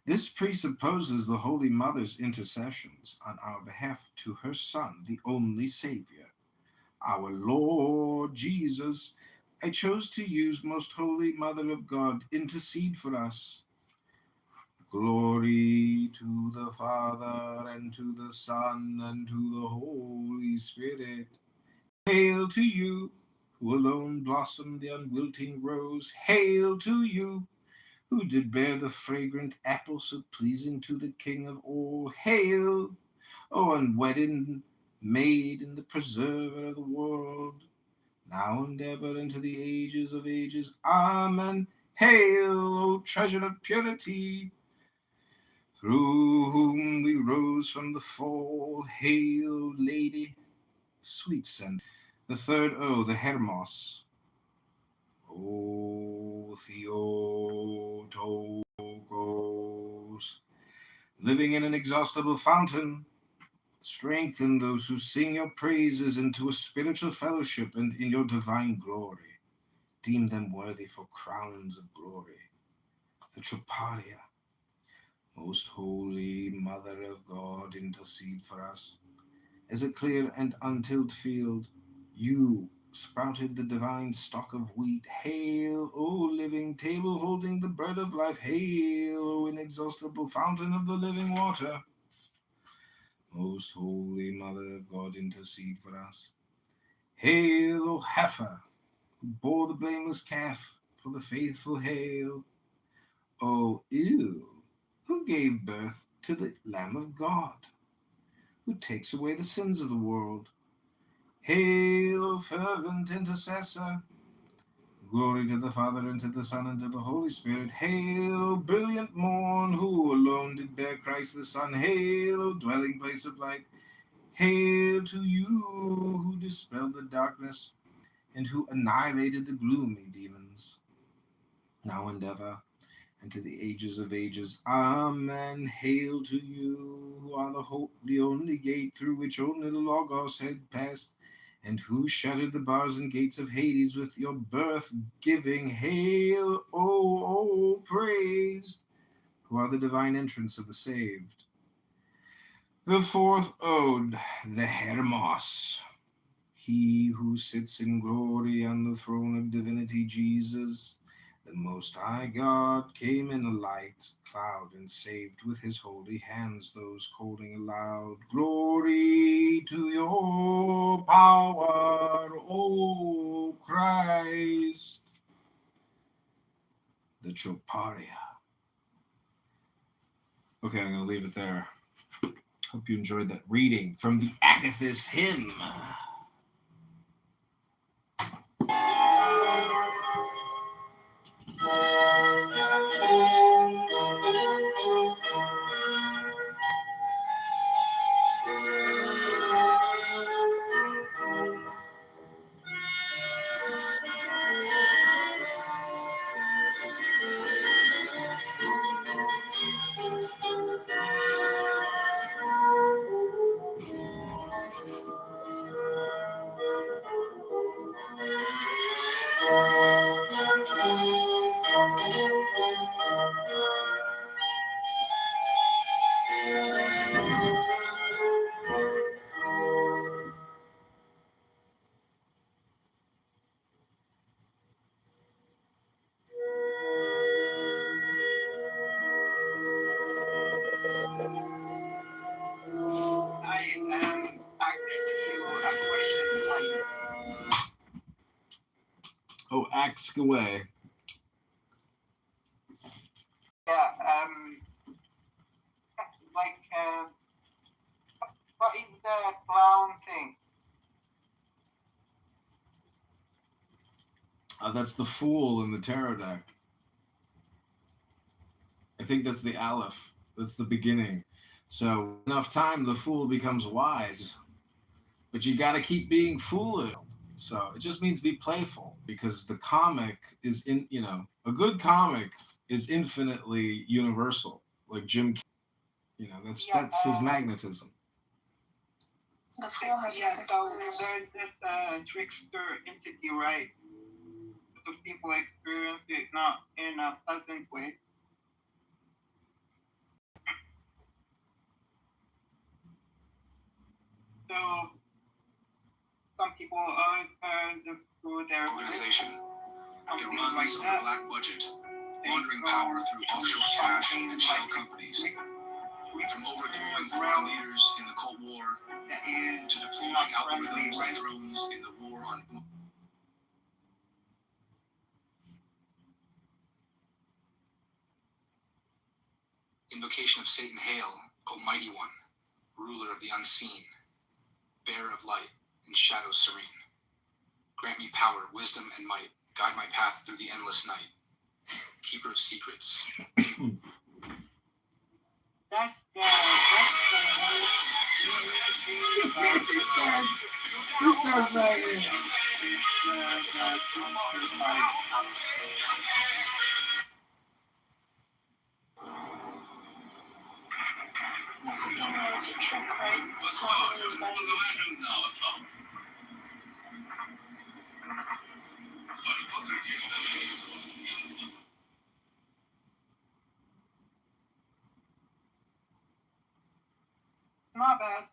This presupposes the Holy Mother's intercessions on our behalf to her Son, the only Savior, our Lord Jesus. I chose to use Most Holy Mother of God, intercede for us. Glory to the Father, and to the Son, and to the Holy Spirit. Hail to you, who alone blossomed the unwilting rose. Hail to you, who did bear the fragrant apple so pleasing to the King of all. Hail, O unwedded maid and the preserver of the world, now and ever into the ages of ages. Amen. Hail, O treasure of purity, through whom we rose from the fall. Hail, Lady, sweet scent. The third O, the Hermos. O Theotokos, living in an inexhaustible fountain, strengthen those who sing your praises into a spiritual fellowship and in your divine glory. Deem them worthy for crowns of glory. The Troparia, most holy Mother of God, intercede for us. As a clear and untilled field, you sprouted the divine stock of wheat. Hail, O living table holding the bread of life. Hail, O inexhaustible fountain of the living water. Most holy Mother of God, intercede for us. Hail, O heifer, who bore the blameless calf for the faithful. Hail, O ewe, who gave birth to the Lamb of God, who takes away the sins of the world. Hail, O fervent intercessor. Glory to the Father, and to the Son, and to the Holy Spirit. Hail, O brilliant morn, who alone did bear Christ the Son. Hail, O dwelling place of light. Hail to you, who dispelled the darkness, and who annihilated the gloomy demons. Now and ever, and to the ages of ages. Amen. Hail to you, who are the only gate through which only the Logos had passed, and who shattered the bars and gates of Hades with your birth-giving. Hail, O praised, who are the divine entrance of the saved. The fourth ode, the Hermos. He who sits in glory on the throne of divinity, Jesus, the Most High God, came in a light cloud and saved with his holy hands those calling aloud, glory to your power, O Christ. The Troparia. Okay, I'm going to leave it there. Hope you enjoyed that reading from the Akathist hymn. Oh, ask away. Yeah, what is the clown thing? That's the Fool in the tarot deck. I think that's the Aleph. That's the beginning. So enough time, the fool becomes wise. But you got to keep being foolish. So it just means be playful, because the comic is a good comic is infinitely universal. Like Jim, that's his magnetism. The fool has so there's this trickster entity, right? So people experience it not in a pleasant way. So some people are just through their organization. It runs on a black budget, laundering power through offshore cash and shell companies. From overthrowing foreign leaders in the Cold War to deploying algorithms and drones in the war on Invocation of Satan, hail, O mighty one, ruler of the unseen, bearer of light and shadow serene. Grant me power, wisdom, and might, guide my path through the endless night. keeper of secrets. That's the That's the thing, though, it's a trick, right? It's not really as bad as it seems. not bad.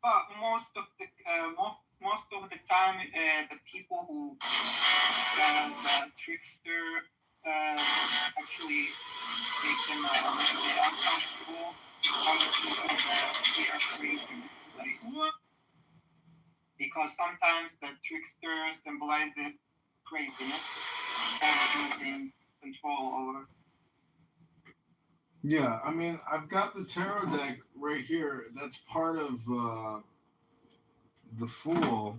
But most of the time, the people who the trickster actually make them a little bit uncomfortable. They are crazy. Like, what? Because sometimes the trickster symbolizes craziness and losing control over. Yeah, I mean, I've got the tarot deck right here. That's part of the Fool.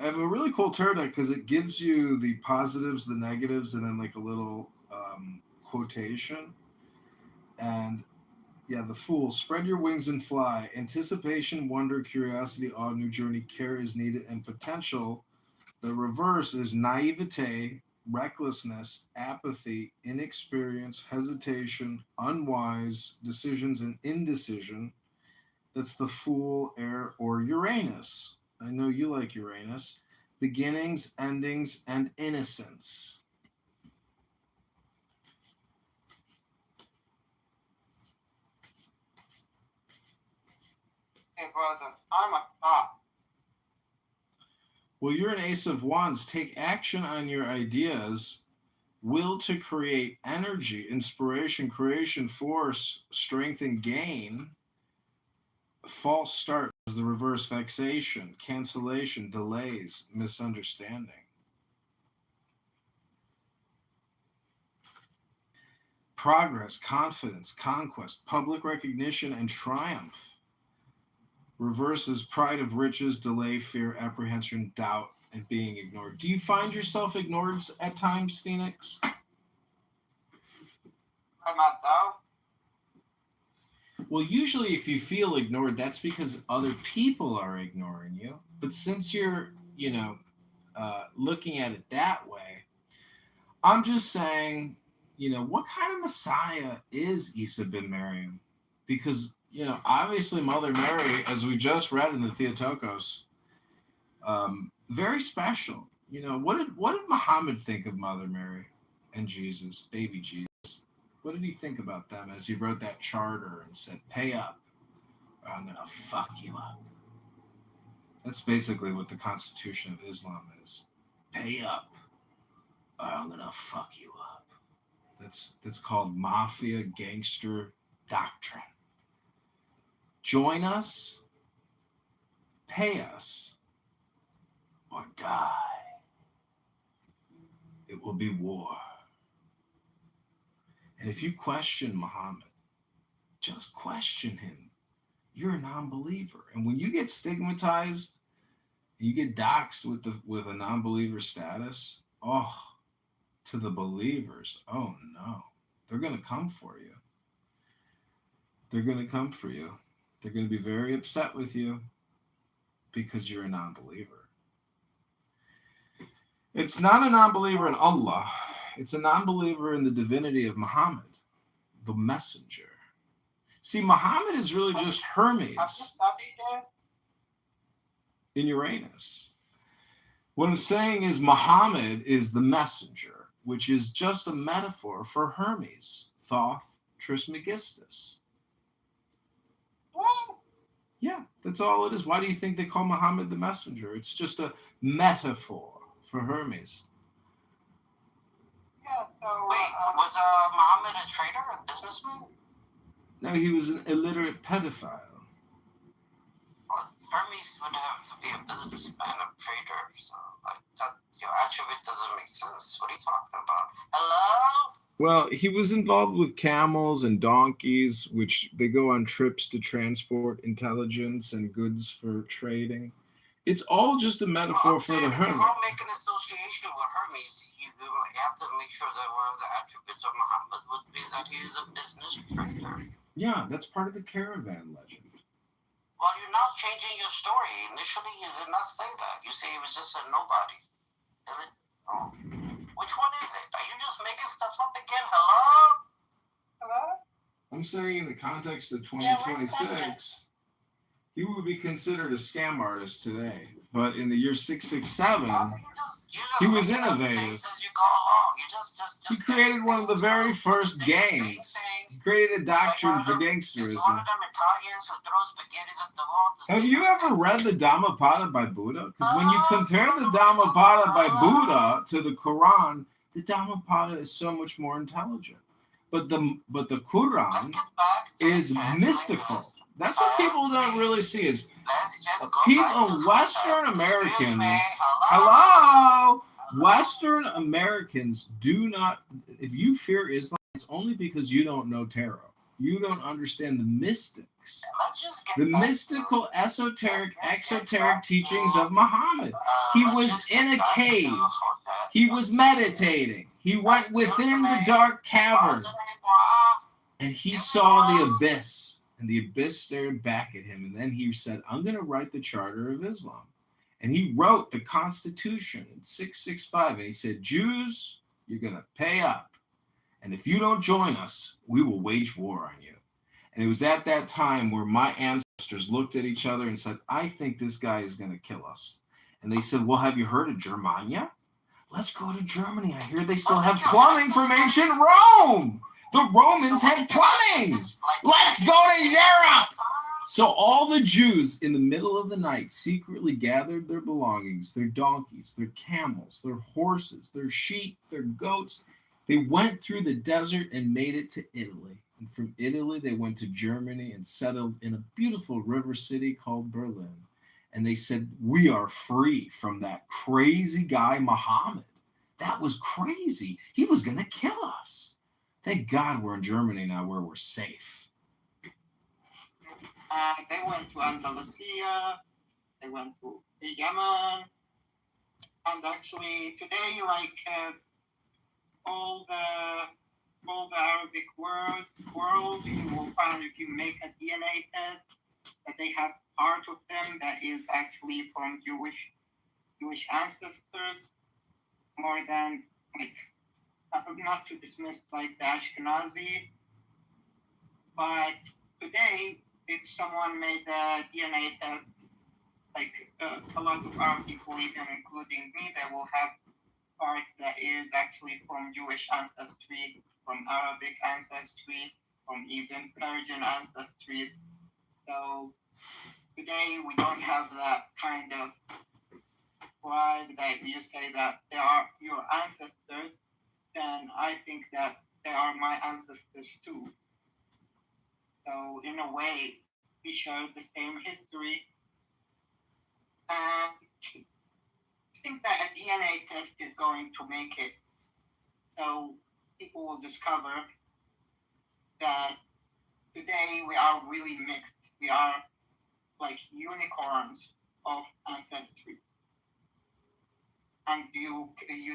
I have a really cool tarot deck because it gives you the positives, the negatives, and then like a little quotation. And yeah, the Fool. Spread your wings and fly. Anticipation, wonder, curiosity, awe, new journey, care is needed, and potential. The reverse is naivete, recklessness, apathy, inexperience, hesitation, unwise, decisions, and indecision. That's the Fool, Air, or Uranus. I know you like Uranus. Beginnings, endings, and innocence. Hey, brother, I'm a cop. Well, you're an Ace of Wands. Take action on your ideas. Will to create energy, inspiration, creation, force, strength, and gain. False start is the reverse, vexation, cancellation, delays, misunderstanding. Progress, confidence, conquest, public recognition, and triumph. Reverse is pride of riches, delay, fear, apprehension, doubt, and being ignored. Do you find yourself ignored at times, Phoenix? I'm not though. Well, usually if you feel ignored, that's because other people are ignoring you. But since you're, looking at it that way, I'm just saying, what kind of Messiah is Isa bin Maryam? Because, obviously Mother Mary, as we just read in the Theotokos, very special. What did Muhammad think of Mother Mary and Jesus, baby Jesus? What did he think about them as he wrote that charter and said, pay up or I'm going to fuck you up? That's basically what the Constitution of Islam is. Pay up or I'm going to fuck you up. That's called mafia gangster doctrine. Join us, pay us, or die. It will be war. And if you question Muhammad, just question him. You're a non-believer. And when you get stigmatized, you get doxxed with a non-believer status, to the believers, oh no. They're going to come for you. They're going to come for you. They're going to be very upset with you because you're a non-believer. It's not a non-believer in Allah. It's a non-believer in the divinity of Muhammad, the messenger. See, Muhammad is really just Hermes in Uranus. What I'm saying is Muhammad is the messenger, which is just a metaphor for Hermes, Thoth Trismegistus. Yeah, that's all it is. Why do you think they call Muhammad the messenger? It's just a metaphor for Hermes. Yeah, so... Wait, was Muhammad a trader, a businessman? No, he was an illiterate pedophile. Well, Hermes would have to be a businessman, a trader, so that your attribute doesn't make sense. What are you talking about? Hello? Well, he was involved with camels and donkeys, which they go on trips to transport intelligence and goods for trading. It's all just a metaphor for the If you hermit. go make an association with Hermes, you have to make sure that one of the attributes of Muhammad would be that he is a business trader. Yeah, that's part of the caravan legend. Well, you're not changing your story. Initially, you did not say that. You say he was just a nobody. Which one is it? Are you just making stuff up again? Hello? Hello? I'm saying in the context of 2026, he would be considered a scam artist today. But in the year 667, he was innovative. He created one of the very first gangs. He created a doctrine for gangsterism. Have you ever read the Dhammapada by Buddha? Because when you compare the Dhammapada by Buddha to the Quran, the Dhammapada is so much more intelligent. But the Quran is mystical. That's what people don't really see is Western Americans. Hello? Western Americans do not, if you fear Islam, it's only because you don't know tarot. You don't understand the mystics, the mystical, esoteric, exoteric teachings of Muhammad. He was in a cave. He was meditating. He went within the dark cavern and he saw the abyss. And the abyss stared back at him. And then he said, I'm going to write the Charter of Islam. And he wrote the Constitution in 665. And he said, Jews, you're going to pay up. And if you don't join us, we will wage war on you. And it was at that time where my ancestors looked at each other and said, I think this guy is going to kill us. And they said, well, have you heard of Germania? Let's go to Germany. I hear they still have plumbing from ancient Rome. The Romans had plumbing. Let's go to Europe. So all the Jews in the middle of the night secretly gathered their belongings, their donkeys, their camels, their horses, their sheep, their goats. They went through the desert and made it to Italy. And from Italy, they went to Germany and settled in a beautiful river city called Berlin. And they said, we are free from that crazy guy, Muhammad. That was crazy. He was going to kill us. Thank God we're in Germany now where we're safe. They went to Andalusia, they went to Yemen, and actually today, all the Arabic world, you will find if you make a DNA test that they have part of them that is actually from Jewish ancestors, more than not to dismiss the Ashkenazi, but today, if someone made a DNA test, a lot of our people, even including me, they will have part that is actually from Jewish ancestry, from Arabic ancestry, from even Persian ancestries. So today we don't have that kind of pride that you say that they are your ancestors, then I think that they are my ancestors too. So in a way, we share the same history. And I think that a DNA test is going to make it so people will discover that today we are really mixed. We are like unicorns of ancestry. And you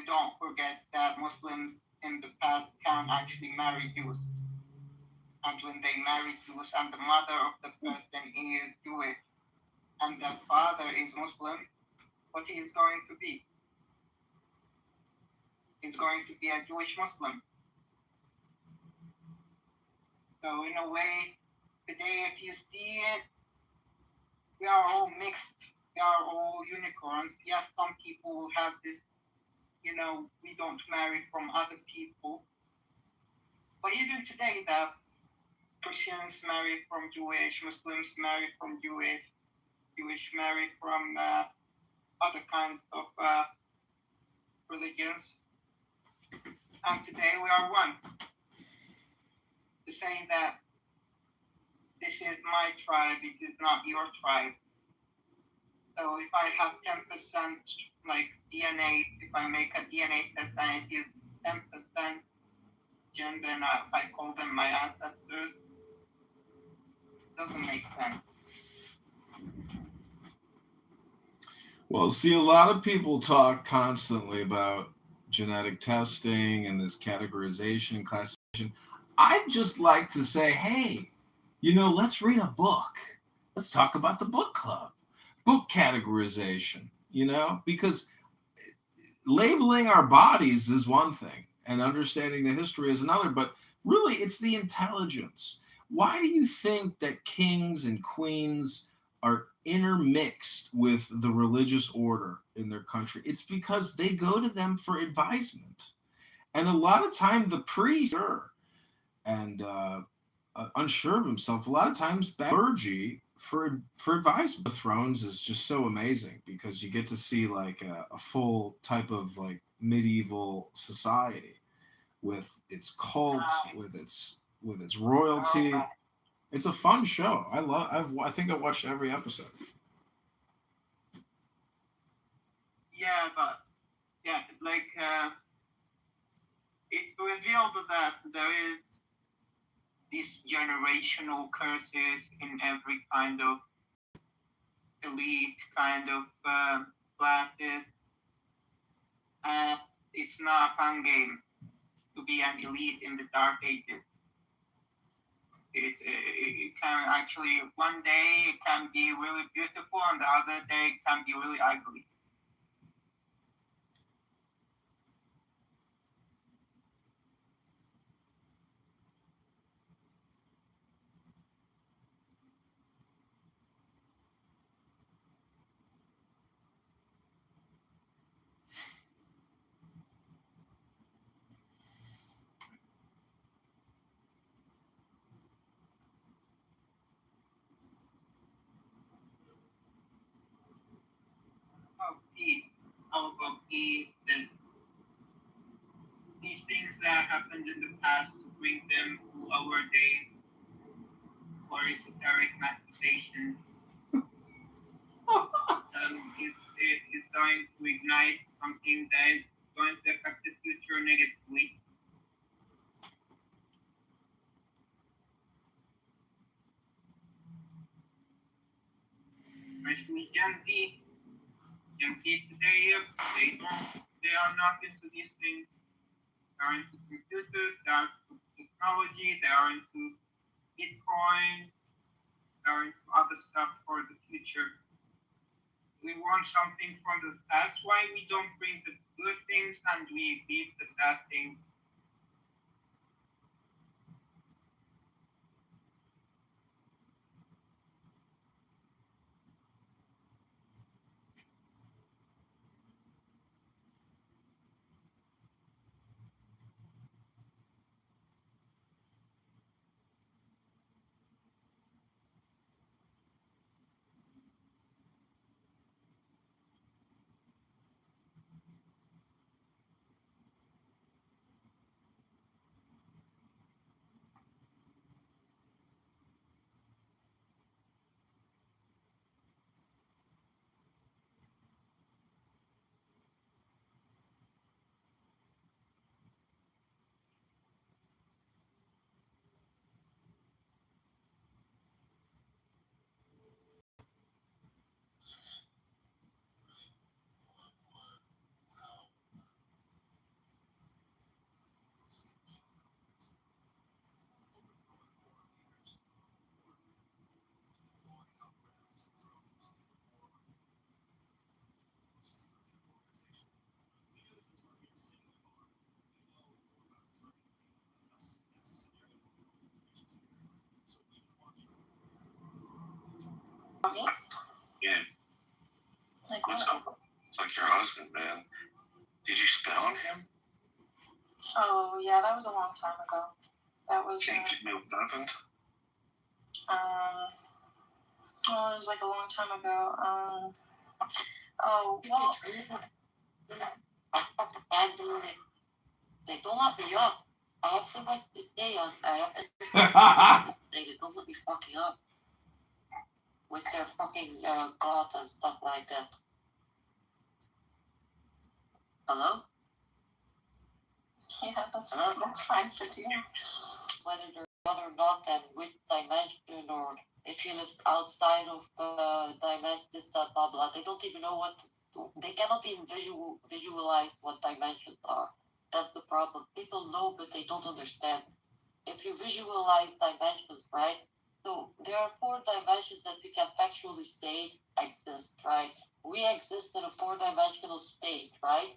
don't forget that Muslims in the past can actually marry Jews. And when they marry Jews and the mother of the person is Jewish and the father is Muslim, what he is going to be? He's going to be a Jewish Muslim. So in a way, today if you see it, we are all mixed. We are all unicorns. Yes, some people will have this, we don't marry from other people. But even today, the Christians marry from Jewish, Muslims marry from Jewish marry from other kinds of religions. And today we are one. To say that this is my tribe, it is not your tribe. So if I have 10% DNA, if I make a DNA test and it is 10% Jinn, then I call them my ancestors. Doesn't make sense. Well, see, a lot of people talk constantly about genetic testing and this categorization and classification. I'd just like to say, hey, let's read a book. Let's talk about the book club, book categorization, because labeling our bodies is one thing and understanding the history is another, but really it's the intelligence. Why do you think that kings and queens are intermixed with the religious order in their country? It's because they go to them for advisement. And a lot of time the priest and unsure of himself, a lot of times clergy for advice. The Thrones is just so amazing because you get to see like a full type of like medieval society with its cult, with its royalty. It's a fun show. I think I watched every episode. Yeah, but it's revealed that there is these generational curses in every kind of elite kind of classes. And it's not a fun game to be an elite in the Dark Ages. It can actually, one day it can be really beautiful and the other day it can be really ugly. How about peace, and these things that happened in the past to bring them to our days for esoteric manifestation. It's going to ignite something that is going to affect the future negatively. Especially Gen Z. Gen Z today, they are not into these things. They are into computers, they are into technology, they are into Bitcoin, they are into other stuff for the future. We want something from the past. Why we don't bring the good things and we leave the bad things? Yeah. Like what's up? Like your husband, man. Did you spit on him? Oh yeah, that was a long time ago. That was. Can you give me what happened? Well, it was like a long time ago. Oh well. They don't let me up. I have so much to say. I have they don't let me fucking up with their fucking God and stuff like that. Hello? Yeah, that's fine for you. Whether they're God or not, and which dimension, or if you live outside of dimension, this, that, blah, blah. They don't even know what They cannot even visualize what dimensions are. That's the problem. People know, but they don't understand. If you visualize dimensions, right? So there are 4 dimensions that we can factually state exist, right? We exist in a 4-dimensional space, right?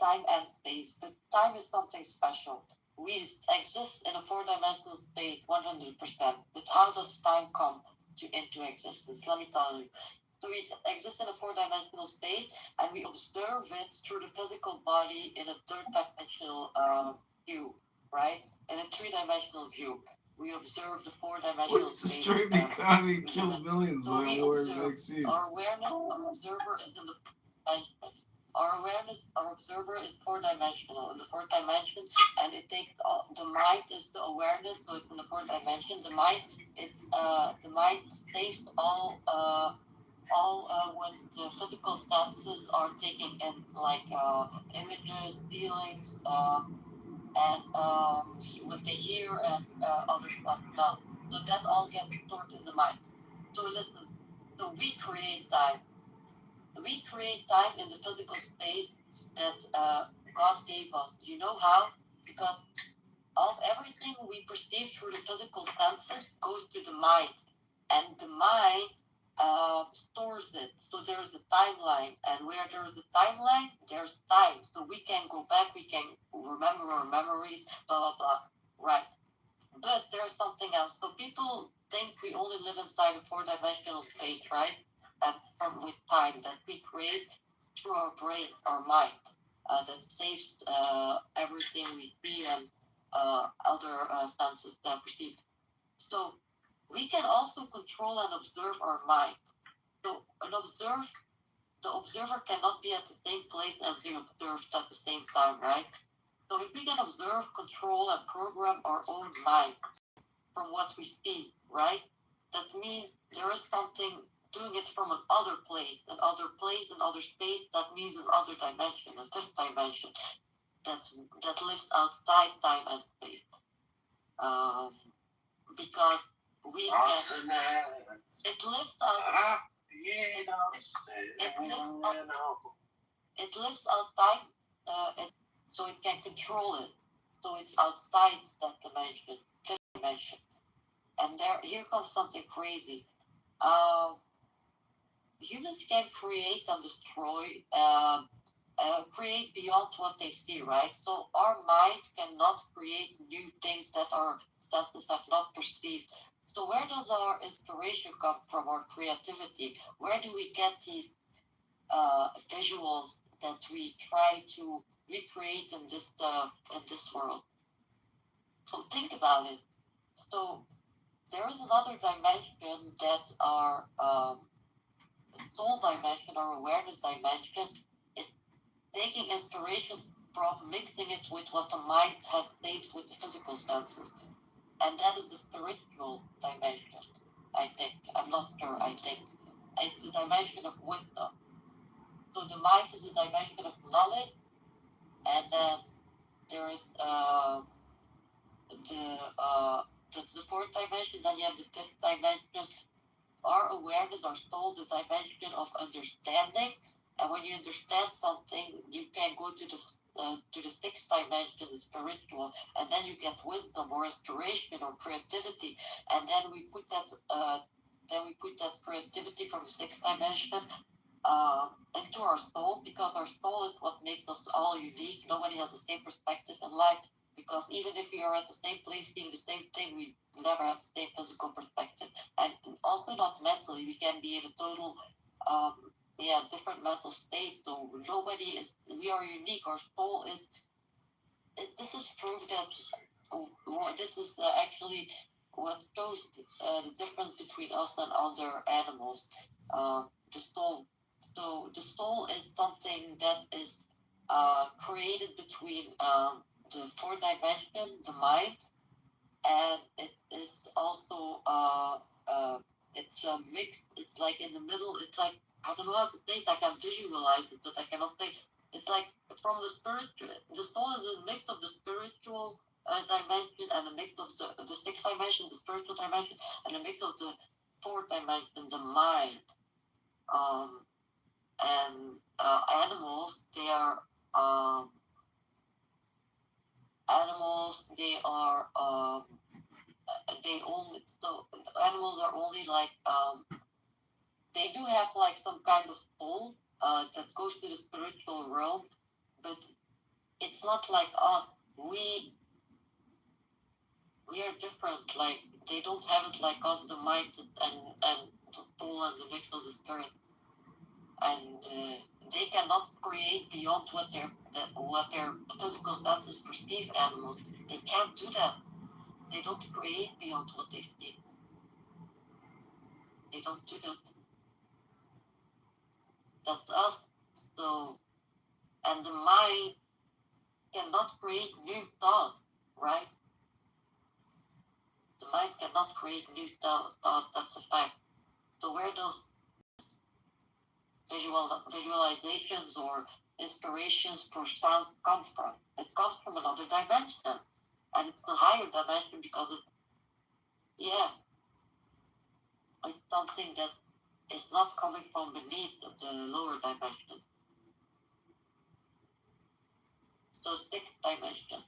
Time and space, but time is something special. We exist in a 4-dimensional space 100%, but how does time come into existence? Let me tell you. So we exist in a 4-dimensional space, and we observe it through the physical body in a 3rd-dimensional view, right? In a 3-dimensional view. We observe the 4-dimensional space. Destroyed the economy, killed millions by war and vaccines. Our awareness, our observer is in the 4th dimension. Our awareness, our observer is 4-dimensional in the 4th dimension, and it takes the mind is the awareness, so it's in the 4th dimension. The mind stays all when the physical senses are taking in, like images, feelings, and what they hear and other stuff. Now, so that all gets stored in the mind. So listen, so we create time. We create time in the physical space that God gave us. Do you know how? Because everything we perceive through the physical senses goes to the mind, and the mind stores it. So there's the timeline, and where there's the timeline, there's time. So we can go back, we can remember our memories, blah blah blah. Right. But there's something else. So people think we only live inside a 4-dimensional space, right? And with time that we create through our brain, our mind, that saves everything we see and other senses that perceive. So we can also control and observe our mind. So the observer cannot be at the same place as the observed at the same time, right? So if we can observe, control, and program our own mind from what we see, right? That means there is something doing it from another place, another space. That means another dimension, a 5th dimension that lives outside time and space. Because we can, it lives out. It lives outside. So it can control it. So it's outside that dimension, 5th dimension. And here comes something crazy. Humans can create and destroy, create beyond what they see, right? So our mind cannot create new things that our senses have not perceived. So where does our inspiration come from, our creativity? Where do we get these visuals that we try to recreate in this world? So think about it. So there is another dimension that our soul dimension, our awareness dimension, is taking inspiration from, mixing it with what the mind has saved with the physical senses. And that is the spiritual dimension, I think. I'm not sure, I think. It's the dimension of wisdom. So the mind is a dimension of knowledge, and then there is the 4th dimension, then you have the 5th dimension. Our awareness, our soul, the dimension of understanding. And when you understand something, you can go to the 6th dimension, the spiritual, and then you get wisdom or inspiration or creativity. And then we put that creativity from the 6th dimension into our soul, because our soul is what makes us all unique. Nobody has the same perspective in life, because even if we are at the same place seeing the same thing, we never have the same physical perspective. And also not mentally, we can be in a total different mental state. So we are unique. Our soul is, this is proof that this is actually what shows the difference between us and other animals. The soul. So the soul is something that is created between the 4th dimension, the mind, and it is also it's a mix. It's like in the middle. It's like, I don't know how to say it. I can visualize it, but I cannot say it. It's like from the spirit. The soul is a mix of the spiritual dimension and a mix of the 6th dimension, the spiritual dimension, and a mix of the 4th dimension, the mind. And animals, they are animals are only like they do have like some kind of soul that goes to the spiritual realm, but it's not like us. We are different. Like they don't have it like us, the mind and the soul and the mix of the spirit, and they cannot create beyond what their physical senses perceive. Animals, they can't do that. They don't create beyond what they see. They don't do that. That's us. So, and the mind cannot create new thought, right? The mind cannot create new thought. That's a fact. So where does visualizations or inspirations for sound come from? It comes from another dimension, and it's a higher dimension because it's something that is not coming from beneath the lower dimension. So sixth dimension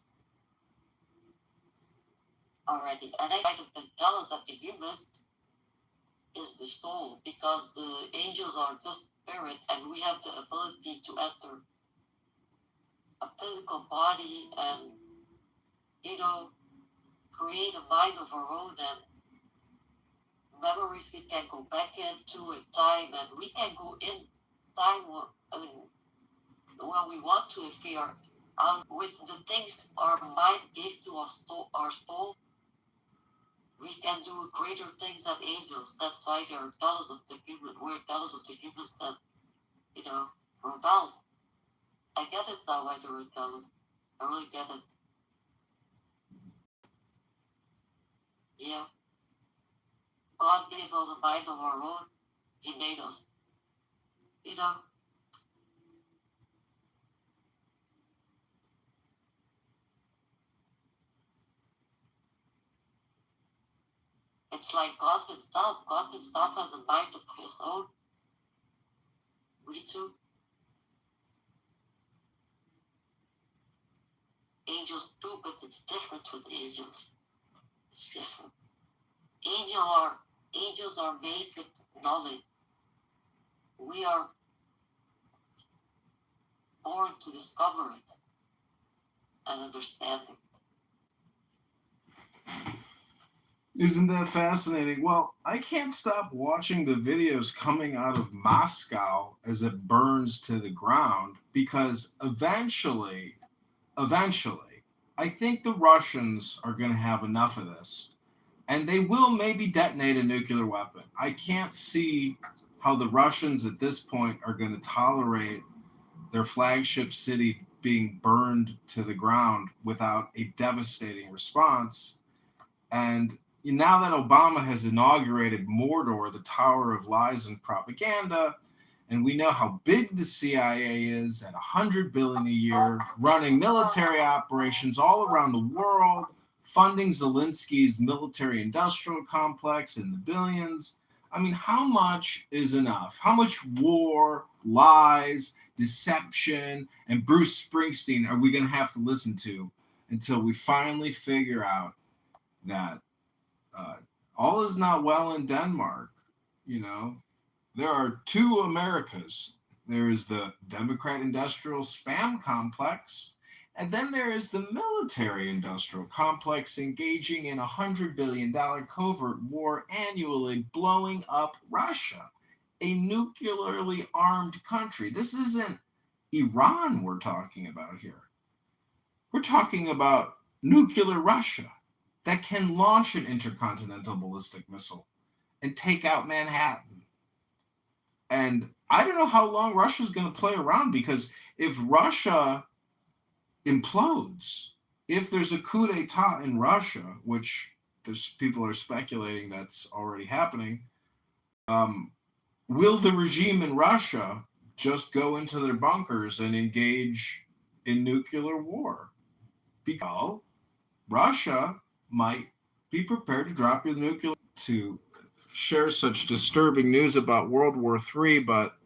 already. And I might have been jealous that the humans is the soul, because the angels are just spirit, and we have the ability to enter a physical body and, create a mind of our own, and memories we can go back into in time, and we can go in time when we want to, if we are with the things our mind gave to our soul. We can do greater things than angels. That's why they are jealous of the humans. We're jealous of the humans that, rebelled. I get it now why they were jealous. I really get it. Yeah. God gave us a mind of our own. He made us. It's like God himself. God himself has a mind of his own. We too. Angels too, but it's different with angels. It's different. Angels are made with knowledge. We are born to discover it and understand it. Isn't that fascinating? Well, I can't stop watching the videos coming out of Moscow as it burns to the ground, because eventually, I think the Russians are going to have enough of this, and they will maybe detonate a nuclear weapon. I can't see how the Russians at this point are going to tolerate their flagship city being burned to the ground without a devastating response. And now that Obama has inaugurated Mordor, the Tower of Lies and Propaganda, and we know how big the CIA is at $100 billion a year, running military operations all around the world, funding Zelensky's military-industrial complex in the billions. I mean, how much is enough? How much war, lies, deception, and Bruce Springsteen are we going to have to listen to until we finally figure out that all is not well in Denmark? There are two Americas. There is the Democrat industrial spam complex, and then there is the military industrial complex engaging in a $100 billion covert war annually, blowing up Russia, a nuclearly armed country. This isn't Iran we're talking about here. We're talking about nuclear Russia that can launch an intercontinental ballistic missile and take out Manhattan. And I don't know how long Russia's going to play around, because if Russia implodes, if there's a coup d'etat in Russia, which there's people are speculating that's already happening, will the regime in Russia just go into their bunkers and engage in nuclear war? Because Russia might be prepared to drop your nuclear to share such disturbing news about World War III, but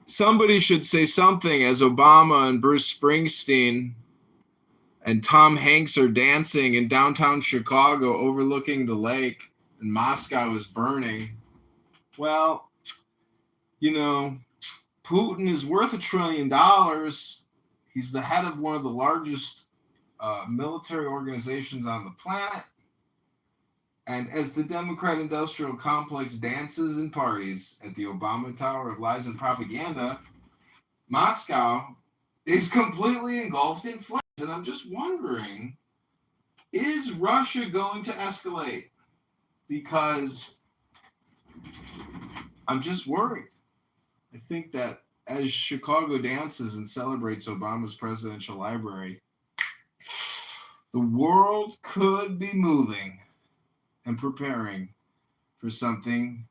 Somebody should say something as Obama and Bruce Springsteen and Tom Hanks are dancing in downtown Chicago overlooking the lake and Moscow is burning. Well, you know, Putin is worth $1 trillion. He's the head of one of the largest military organizations on the planet. And as the Democrat industrial complex dances and parties at the Obama Tower of Lies and Propaganda, Moscow is completely engulfed in flames. And I'm just wondering, is Russia going to escalate? Because I'm just worried. I think that as Chicago dances and celebrates Obama's presidential library, the world could be moving and preparing for something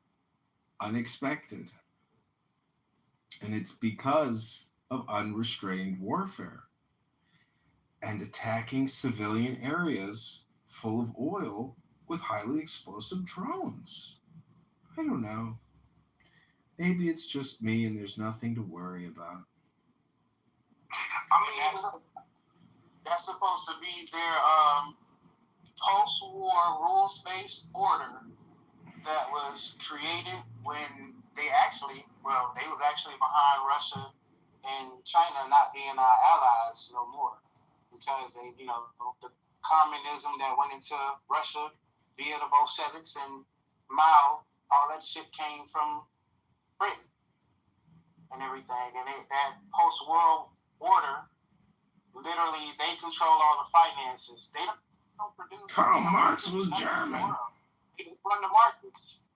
unexpected. And it's because of unrestrained warfare and attacking civilian areas full of oil with highly explosive drones. I don't know. Maybe it's just me and there's nothing to worry about. I mean, that's supposed to be their post-war rules-based order that was created when they was actually behind Russia and China not being our allies no more, because they, the communism that went into Russia via the Bolsheviks and Mao, all that shit came from Britain and everything, and that post-world order, literally, they control all the finances. They don't produce. Karl Marx was German. They run the markets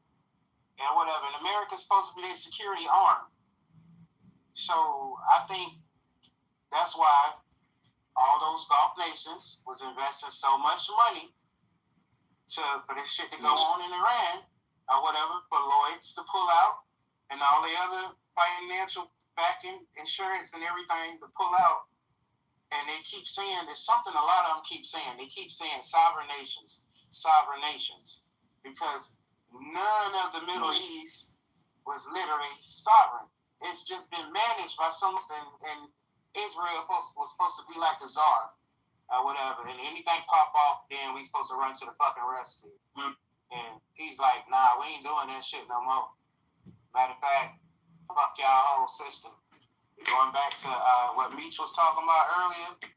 and whatever. And America's supposed to be their security arm. So I think that's why all those Gulf nations was investing so much money for this shit to go on in Iran or whatever, for Lloyd's to pull out and all the other financial backing, insurance and everything to pull out. And they keep saying, there's something a lot of them keep saying. They keep saying sovereign nations, because none of the Middle East was literally sovereign. It's just been managed by someone, and Israel was supposed to be like a czar or whatever. And anything pop off, then we supposed to run to the fucking rescue. And he's like, nah, we ain't doing that shit no more. Matter of fact, fuck y'all whole system. Going back to what Meech was talking about earlier,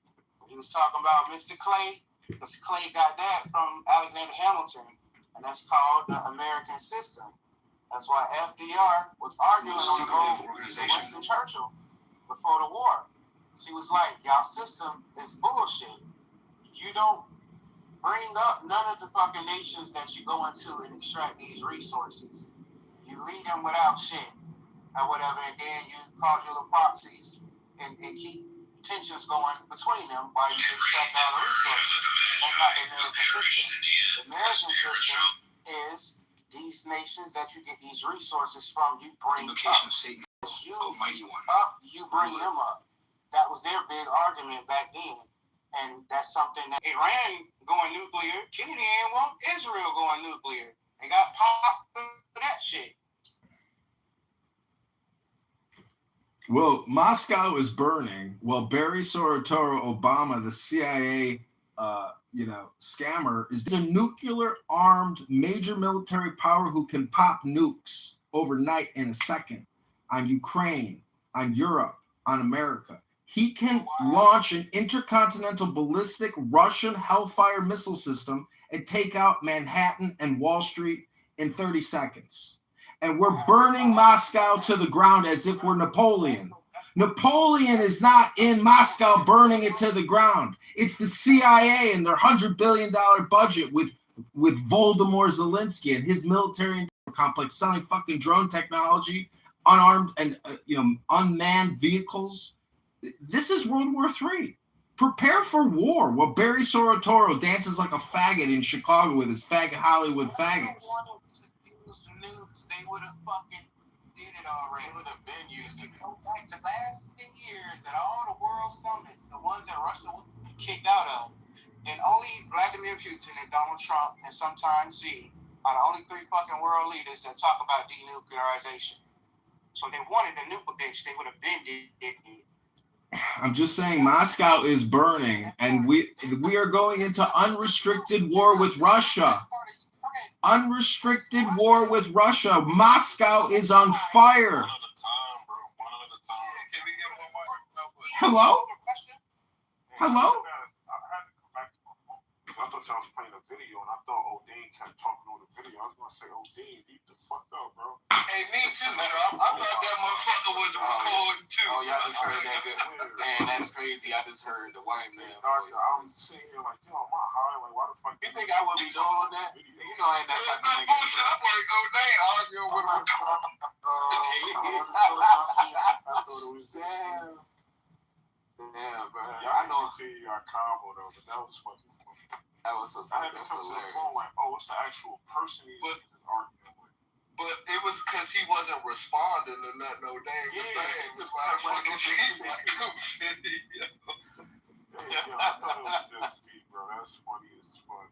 he was talking about Mr. Clay, because Clay got that from Alexander Hamilton, and that's called the American system. That's why FDR was arguing on the road with Winston Churchill before the war. He was like, y'all system is bullshit. You don't bring up none of the fucking nations that you go into and extract these resources. You leave them without shit or whatever, and then you cause your little proxies and keep tensions going between them while you extract all the resources. That's not the American system. The American system is these nations that you get these resources from, you bring up. Satan, Almighty One. Up, you bring them up. That was their big argument back then. And that's something that Iran going nuclear, Kennedy ain't want Israel going nuclear. They got popped for that shit. Well, Moscow is burning. Well, Barry Soetoro Obama, the CIA, scammer, is a nuclear-armed major military power who can pop nukes overnight in a second on Ukraine, on Europe, on America. He can launch an intercontinental ballistic Russian Hellfire missile system and take out Manhattan and Wall Street in 30 seconds. And we're burning Moscow to the ground as if we're Napoleon. Napoleon is not in Moscow burning it to the ground. It's the CIA and their $100 billion budget with Voldemort Zelensky and his military complex selling fucking drone technology, unarmed and unmanned vehicles. This is World War III. Prepare for war while Barry Soetoro dances like a faggot in Chicago with his faggot Hollywood faggots. They would have fucking did it already. They would have been used to go back to last 10 years that all the world summits, the ones that Russia was kicked out of, and only Vladimir Putin and Donald Trump and sometimes Xi are the only three fucking world leaders that talk about denuclearization. So they wanted to nuke a bitch. They would have been dead. I'm just saying Moscow is burning, and we are going into unrestricted war with Russia. Unrestricted war with Russia. Moscow is on fire. Hello? Hello? I thought y'all was playing a video, and I thought O'Dane kept talking on the video. I was gonna say, O'Dane, beat the fuck up, bro. Hey, me too, man. I thought that motherfucker was recording too. Oh, yeah, I just heard that. Man, that's crazy. I just heard the white man voice. I was sitting here like, yo, I'm high. Like, why the fuck? You think I would be doing that? You know, I ain't that type of nigga. I'm like, O'Dane arguing with him. I thought it was damn. Damn, bro. I know you got combo though, but that was fucking funny. That was so funny. I had to come to the phone like, oh, it's the actual person he's arguing with. But it was because he wasn't responding to nothing O'Dane was saying. He was like, fucking shit. I thought it was just me, bro. That's funny as fuck.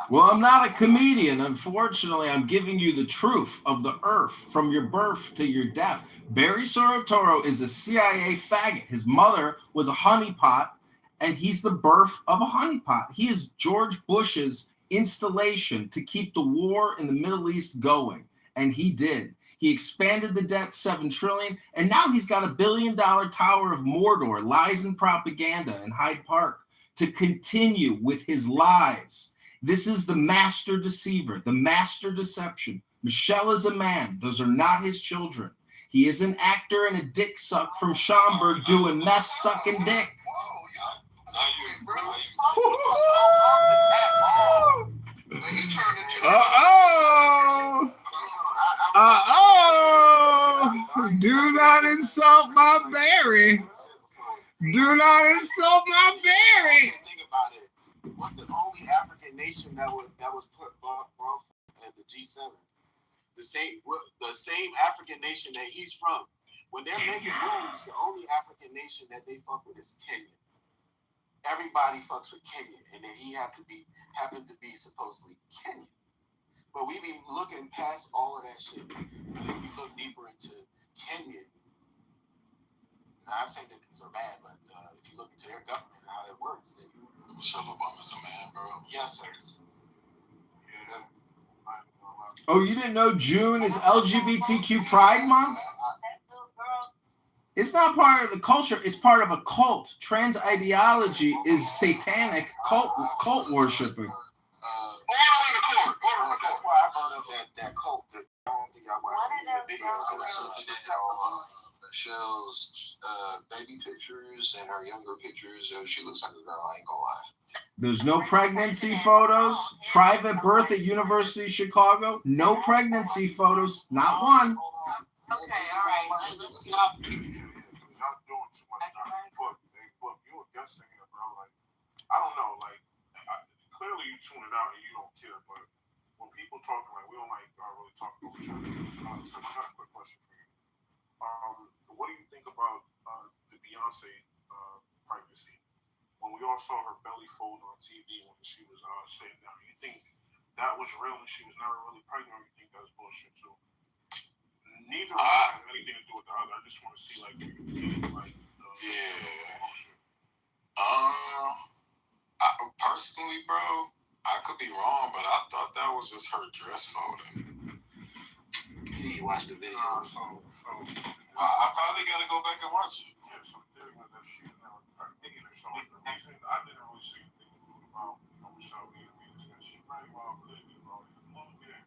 Well, I'm not a comedian. Unfortunately, I'm giving you the truth of the earth from your birth to your death. Barry Soetoro is a CIA faggot. His mother was a honeypot, and he's the birth of a honeypot. He is George Bush's installation to keep the war in the Middle East going, and he did. He expanded the debt $7 trillion, and now he's got $1 billion Tower of Mordor, lies and propaganda in Hyde Park to continue with his lies. This is the master deceiver, the master deception. Michelle is a man. Those are not his children. He is an actor and a dick suck from Schaumburg doing meth sucking dick. Uh-oh! Uh-oh! Do not insult my Barry. Do not insult my Barry. Think about it. What's the only African nation that was put brought at the G7? The same African nation that he's from. When they're making moves, the only African nation that they fuck with is Kenya. Everybody fucks with Kenya, and then he happened to be supposedly Kenyan. But we be looking past all of that shit. And if you look deeper into Kenya, I'm not saying that things are bad, but if you look into their government and how it works, then Michelle Obama's a man, bro. Yes, sir. Yeah. Oh, you didn't know June is LGBTQ Pride Month? It's not part of the culture. It's part of a cult. Trans ideology is satanic cult worshiping. That's why I brought up that cult. I don't think I watched the videos. Michelle's baby pictures and her younger pictures. She looks like a girl. I ain't gonna lie. There's no pregnancy photos. Private birth at University of Chicago. No pregnancy photos. Not one. Okay, all right. Y'all doing too much now. Book, you a guest here, bro. Like, I don't know. Like, clearly you tune it out and you don't care. But when people talking, like, we don't like really talk over each other. So I got a quick question for you. What do you think about the Beyonce pregnancy? When we all saw her belly fold on TV when she was sitting down, you think that was real and she was never really pregnant, or you think that's bullshit too? Neither of them have anything to do with the other. I just want to see, like, Personally, bro, I could be wrong, but I thought that was just her dress folding. You watched the video. I probably gotta go back and watch it. Yeah, so the theory was that she was never thinking or something. I didn't really see anything about Michelle being because she very well could be, bro. If you look at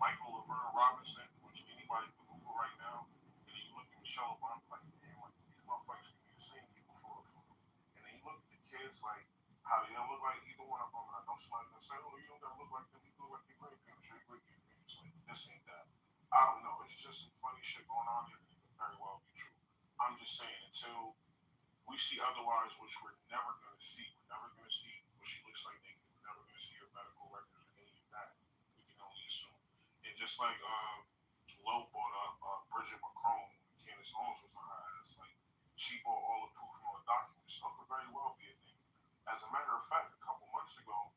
Michael Laverne Robinson, which anybody can Google right now, and you look at Michelle Obama, like, damn, like, these motherfuckers can be the same people for the food. And then you look at the kids, like, how they don't look like either one of them. And I know somebody's gonna say, oh, you don't gotta look like them, you look like your grandparents, your great-grandparents. Like, this ain't that. I don't know. It's just some funny shit going on here that could very well be true. I'm just saying, until we see otherwise, which we're never going to see. We're never going to see what she looks like naked. We're never going to see her medical records or any of that. We can only assume. And just like Lowe brought up Bridget McCrone when Candace Owens was on her ass, like, she brought all the proof from all the documents. So it could very well be a thing. As a matter of fact, a couple months ago,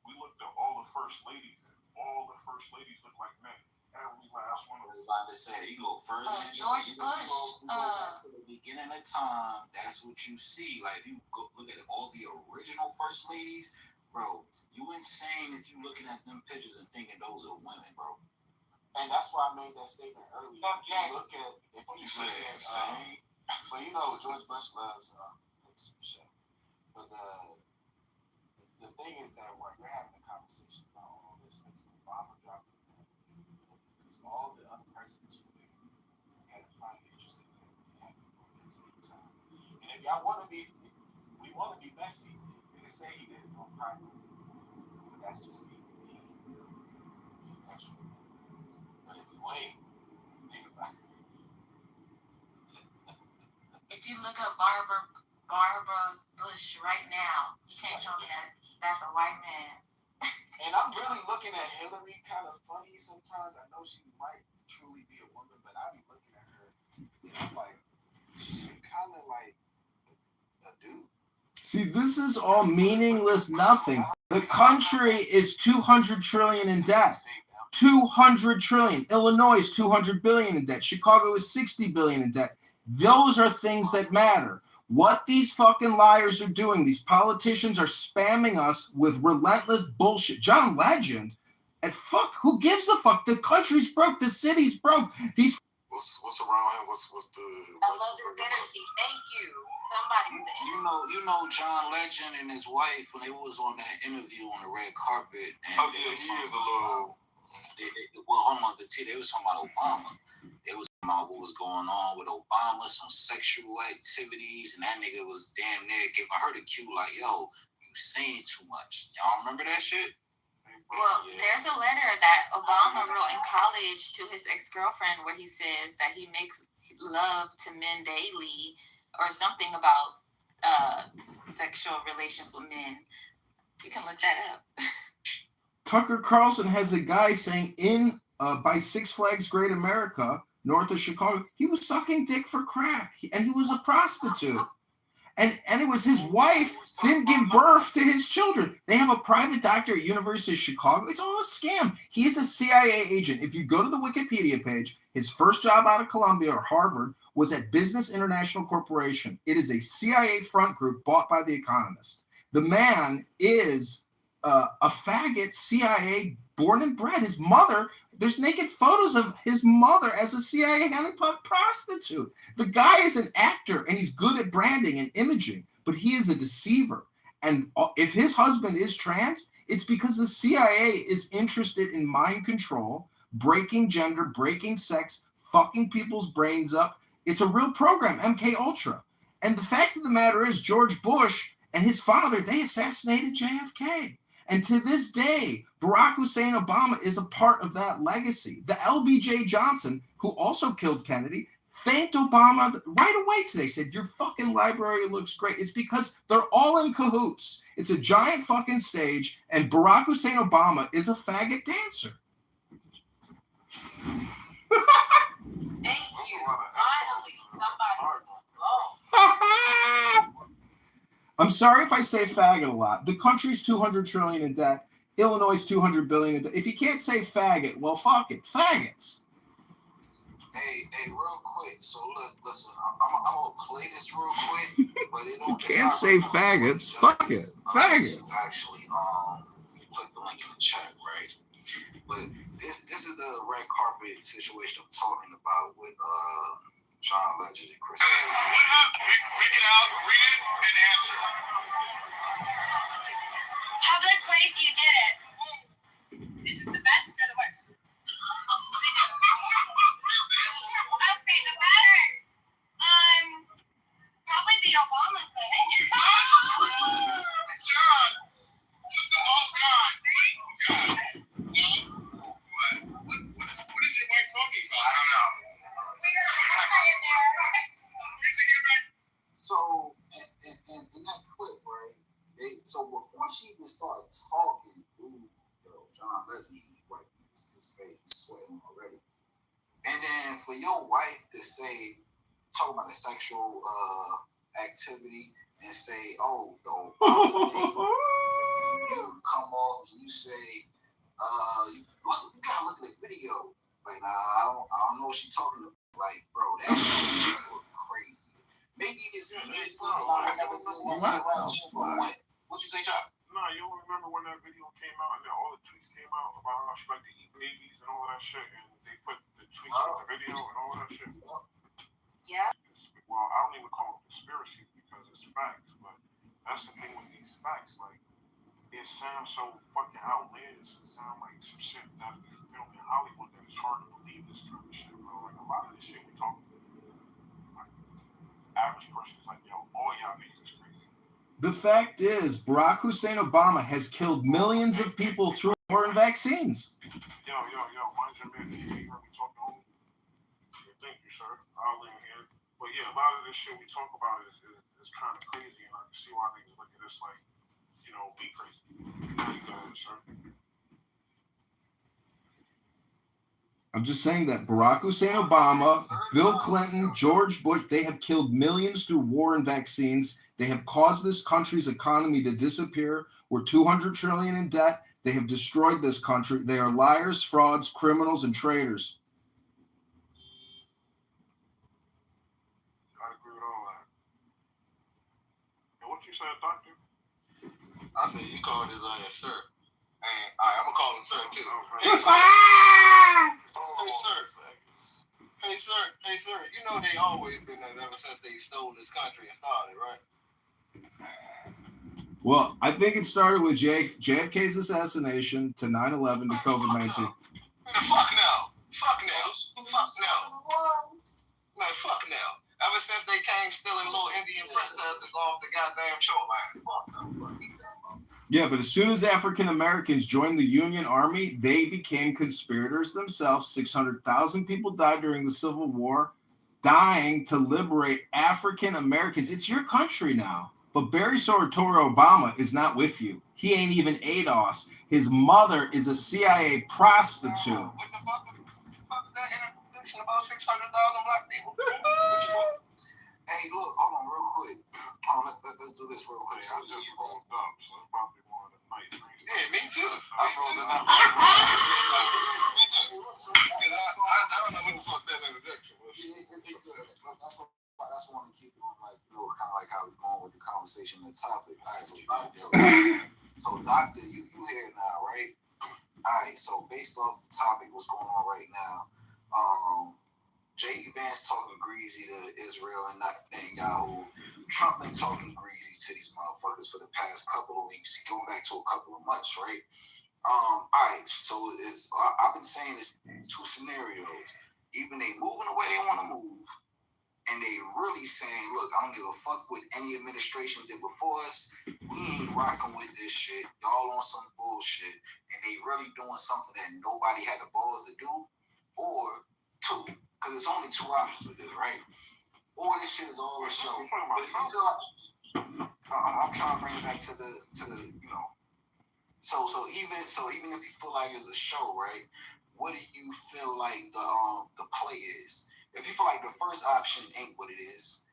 we looked at all the first ladies, and all the first ladies look like men. every last one of I was them. about to say, you go further. George Bush. Go back to the beginning of time. That's what you see. Like if you go look at all the original first ladies, bro, you insane if you looking at them pictures and thinking those are women, bro. And that's why I made that statement earlier. If you look at, but you know, George Bush loves shit. But the thing is that when you're having a conversation about all this, Obama dropped it because all the other presidents had to find it interesting that we had to go at the same time. And if y'all want to be, we want to be messy. You can say he did it on private, but that's just me being extra. But if you ain't, think about it. If you look up Barbara Bush right now, you can't tell me that that's a white man. And I'm really looking at Hillary kind of funny sometimes. I know she might truly be a woman, but I be looking at her and I'm like, she kind of like a dude. See, this is all meaningless nothing. The country is 200 trillion in debt. 200 trillion. Illinois is 200 billion in debt. Chicago is 60 billion in debt. Those are things that matter. What these fucking liars are doing, these politicians are spamming us with relentless bullshit. John Legend, and fuck, who gives a fuck? The country's broke, the city's broke. These what's around him? What's the? I love this energy. Thank you. Somebody said. You know John Legend and his wife when they was on that interview on the red carpet. And oh yeah, he is a little. Well, hold on, they was talking about Obama. They was talking about what was going on with Obama, some sexual activities, and that nigga was damn near giving her the cue like, yo, you saying too much. Y'all remember that shit? Well, there's a letter that Obama wrote in college to his ex-girlfriend where he says that he makes love to men daily or something about sexual relations with men. You can look that up. Tucker Carlson has a guy saying by Six Flags Great America, north of Chicago, he was sucking dick for crack, and he was a prostitute. And it was his wife didn't give birth to his children. They have a private doctor at University of Chicago. It's all a scam. He is a CIA agent. If you go to the Wikipedia page, his first job out of Columbia or Harvard was at Business International Corporation. It is a CIA front group bought by The Economist. The man is a faggot CIA born and bred. His mother, there's naked photos of his mother as a CIA honeypot prostitute. The guy is an actor and he's good at branding and imaging, but he is a deceiver. And if his husband is trans, it's because the CIA is interested in mind control, breaking gender, breaking sex, fucking people's brains up. It's a real program, MK Ultra. And the fact of the matter is George Bush and his father, they assassinated JFK. And to this day, Barack Hussein Obama is a part of that legacy. The LBJ Johnson, who also killed Kennedy, thanked Obama right away today, said, your fucking library looks great. It's because they're all in cahoots. It's a giant fucking stage, and Barack Hussein Obama is a faggot dancer. Thank you. Finally, somebody. I'm sorry if I say faggot a lot. The country's 200 trillion in debt. Illinois is 200 billion in debt. If you can't say faggot, well, fuck it. Faggots. Hey, real quick. So listen, I'm gonna play this real quick, but it don't. You can't say faggots. Fuck it. Faggots. Actually, put the link in the chat, right? But this is the red carpet situation I'm talking about with John Legend and Chris. Read it out, read it, and answer. Public place, you did it. This is the best or the worst? Okay, the best. Probably the Obama thing. John, listen, oh God. What is your wife talking about? I don't know. So in that clip, right? So before she even started talking, John Legend, he's wiping his face, he's sweating already. And then for your wife to say, talk about the sexual activity and say, oh, the Obama thing, you come off and you say, you gotta look at the video. Like, nah, I don't know what she's talking about. Like, bro, that shit look crazy. Maybe it's me, but I never did what you say, John? Nah, you don't remember when that video came out and then all the tweets came out about how she like to eat babies and all that shit, and they put the tweets with the video and all that shit? Yeah. Well, I don't even call them conspiracies because it's facts, but that's the thing with these facts. Like, it sounds so fucking outlandish. It sounds like some shit that we film in Hollywood that it's hard to believe this kind of shit, bro. Like, a lot of this shit we talk about, like, average person is like, yo, all y'all niggas is crazy. The fact is, Barack Hussein Obama has killed millions of people through war and vaccines. Yo, mind your man. You heard me talking on me? Thank you, sir. I'll leave here. But yeah, a lot of this shit we talk about is kind of crazy, and I can see why niggas look at this like, you know, be crazy. Now you got it, sir. I'm just saying that Barack Hussein Obama, Bill Clinton, George Bush, they have killed millions through war and vaccines. They have caused this country's economy to disappear. We're $200 trillion in debt. They have destroyed this country. They are liars, frauds, criminals, and traitors. I agree with all that. And what you said, doctor? I said you called his sir. And I'm gonna call him sir too. Hey sir. You know they always been there ever since they stole this country and started, right? Well, I think it started with JFK's assassination to 9/11 to COVID-19. Fuck now. Man, fuck now. Ever since they came stealing little Indian princesses off the goddamn shoreline. Fuck no. Yeah, but as soon as African Americans joined the Union Army, they became conspirators themselves. 600,000 people died during the Civil War, dying to liberate African Americans. It's your country now. But Barry Soetoro Obama is not with you. He ain't even ADOS. His mother is a CIA prostitute. What the fuck is that introduction about 600,000 black people? Hey, look, hold on real quick. Let's do this real quick. Yeah, I just rolled up, so it's probably one of the night things. Yeah, me too. I rolled it up. Me too. I don't know what the fuck that introduction was. Yeah, it's good. That's what I want to keep on, like, you know, kind of like how we're going with the conversation and the topic. All right, so doctor, you here now, right? All right, so based off the topic, what's going on right now? J.D. Vance talking greasy to Israel and Netanyahu. Trump been talking greasy to these motherfuckers for the past couple of weeks, going back to a couple of months, right? All right, so I've been saying this two scenarios. Either they moving the way they want to move, and they really saying, look, I don't give a fuck what any administration did before us. We ain't rocking with this shit. Y'all on some bullshit, and they really doing something that nobody had the balls to do. Or two, because it's only two options with this, right? Or this shit is all a show. But if you feel like, I'm trying to bring it back to the you know. So even if you feel like it's a show, right? What do you feel like the play is? If you feel like the first option ain't what it is,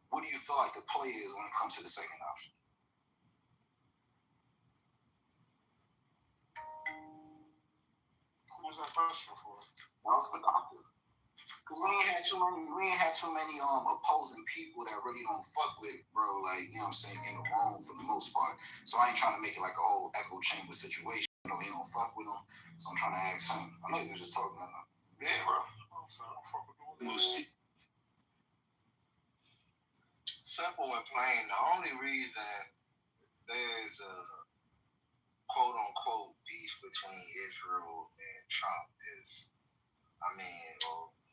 what do you feel like the play is when it comes to the second option? Who's that question for? That was for doctor. Cause we ain't had too many opposing people that really don't fuck with, bro. Like, you know what I'm saying, in the room for the most part. So I ain't trying to make it like a whole echo chamber situation. You know, he don't fuck with them. So I'm trying to ask him. I know you were just talking about that. Yeah, bro. Simple and plain. The only reason there's a quote unquote beef between Israel and Trump is, or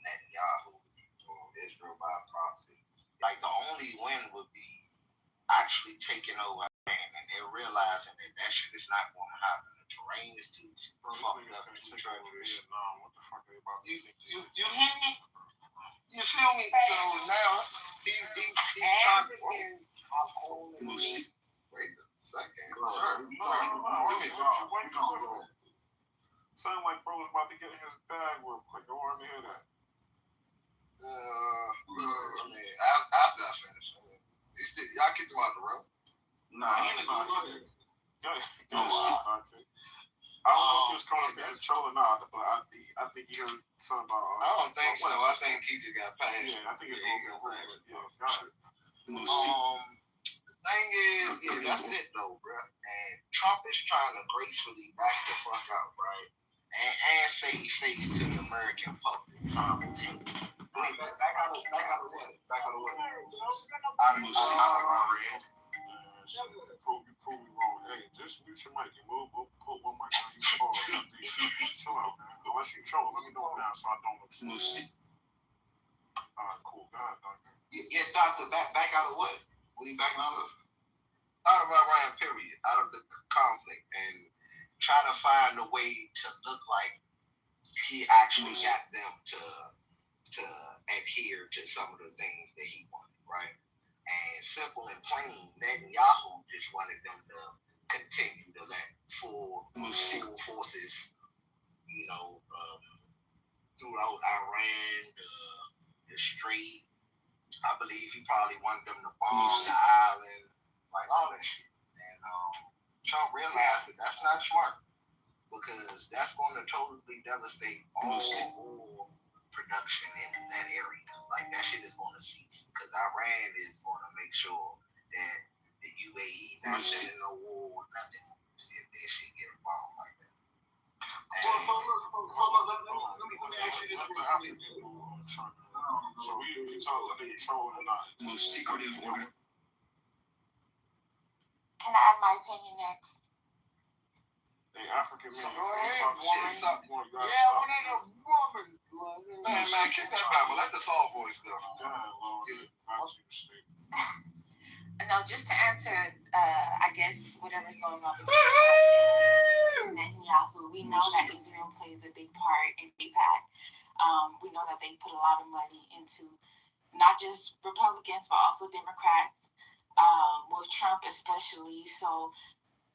Netanyahu, or Israel by proxy. Like, the only win would be actually taking over Iran, and they're realizing that shit is not going to happen. The terrain is too fucked up, too treacherous. What the fuck are they about to do? You hear me? You feel me? So now he's trying to. Wait a second, sir. Sound like bro was about to get in his bag real quick. I want to hear that. After I finish, y'all kicked him out of the room. Nah, he in the good. I don't know if he was calling me as troll or not, but I think he heard something about. I don't think so. I think he just got passed. Yeah, I think it's a little bit. Yeah, got it. The thing is, that's it though, bro. And Trump is trying to gracefully back the fuck out, right? And save face to the American public simultaneously. Wait, back out of what? Back out of what? Out of Iran. Prove me wrong. Hey, just mute your mic and put one mic on you. Chill out, man. Unless you troll, let me know now so I don't look stupid. Alright, cool. Go ahead, doctor. Yeah, doctor, back out of what? What are you backing out of? Out of Iran, period. Out of the conflict. And try to find a way to look like he actually got them to adhere to some of the things that he wanted, right? And simple and plain, Netanyahu just wanted them to continue to let full forces, throughout Iran, the Strait. I believe he probably wanted them to bomb the island, like all that shit. And Trump realized that that's not smart because that's going to totally devastate all oil production in that area. Like that shit is going to cease because Iran is going to make sure that the UAE not sending no war or nothing if that shit get involved like that. So let me ask you this real quick. So we talk about the trolling or not. Most secretive organ. Can I add my opinion next? Hey, African men. Go ahead, woman. Yeah, when ain't a woman. Man, kick that Bible. Let the soul voice go. Go ahead, Lord. No, just to answer, I guess, whatever's going on between Netanyahu, we know that Israel plays a big part in AIPAC. We know that they put a lot of money into not just Republicans, but also Democrats, with Trump especially. So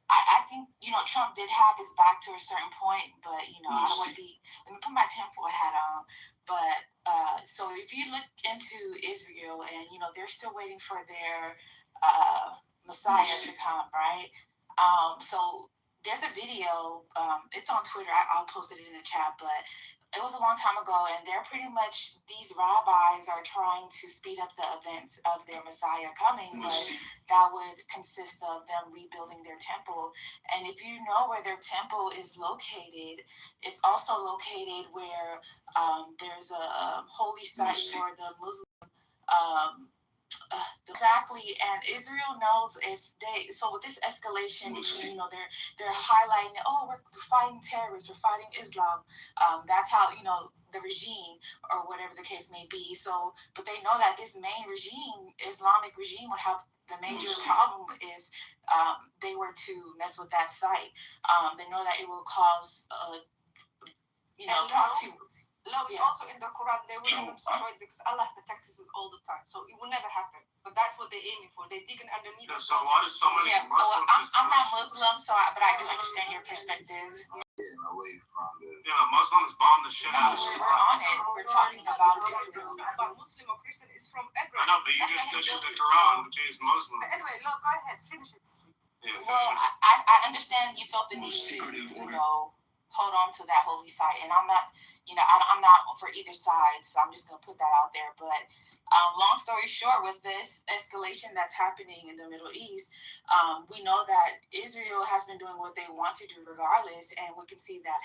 I think, Trump did have his back to a certain point, but, I don't want to be, let me put my tinfoil hat on. But, so if you look into Israel and, they're still waiting for their Messiah to come, right? So there's a video, it's on Twitter, I'll post it in the chat, but it was a long time ago, and they're pretty much, these rabbis are trying to speed up the events of their Messiah coming, but that would consist of them rebuilding their temple. And if you know where their temple is located, it's also located where there's a holy site for the Muslim. Exactly, and Israel knows if they, so with this escalation, they're highlighting, we're fighting terrorists, we're fighting Islam. That's how, the regime or whatever the case may be. So, but they know that this main regime, Islamic regime, would have the major problem if they were to mess with that site. They know that it will cause, proxy. Love is also in the Quran. They will never destroy it because Allah protects us all the time. So it will never happen. But that's what they're aiming for. They're digging underneath. Yeah, so why is so many Muslims? I'm not Muslim, but I do understand your perspective. Away from the. Yeah, Muslims bomb the shit out of us. We're on it. We're talking about Israel. But Muslim or Christian is from everywhere. I know, but you just issued the Quran, which is Muslim. But anyway, look, go ahead, finish it. Yeah, well, I understand you felt the need to, hold on to that holy site, and I'm not, I'm not for either side, so I'm just gonna put that out there. But long story short, with this escalation that's happening in the Middle East, we know that Israel has been doing what they want to do regardless, and we can see that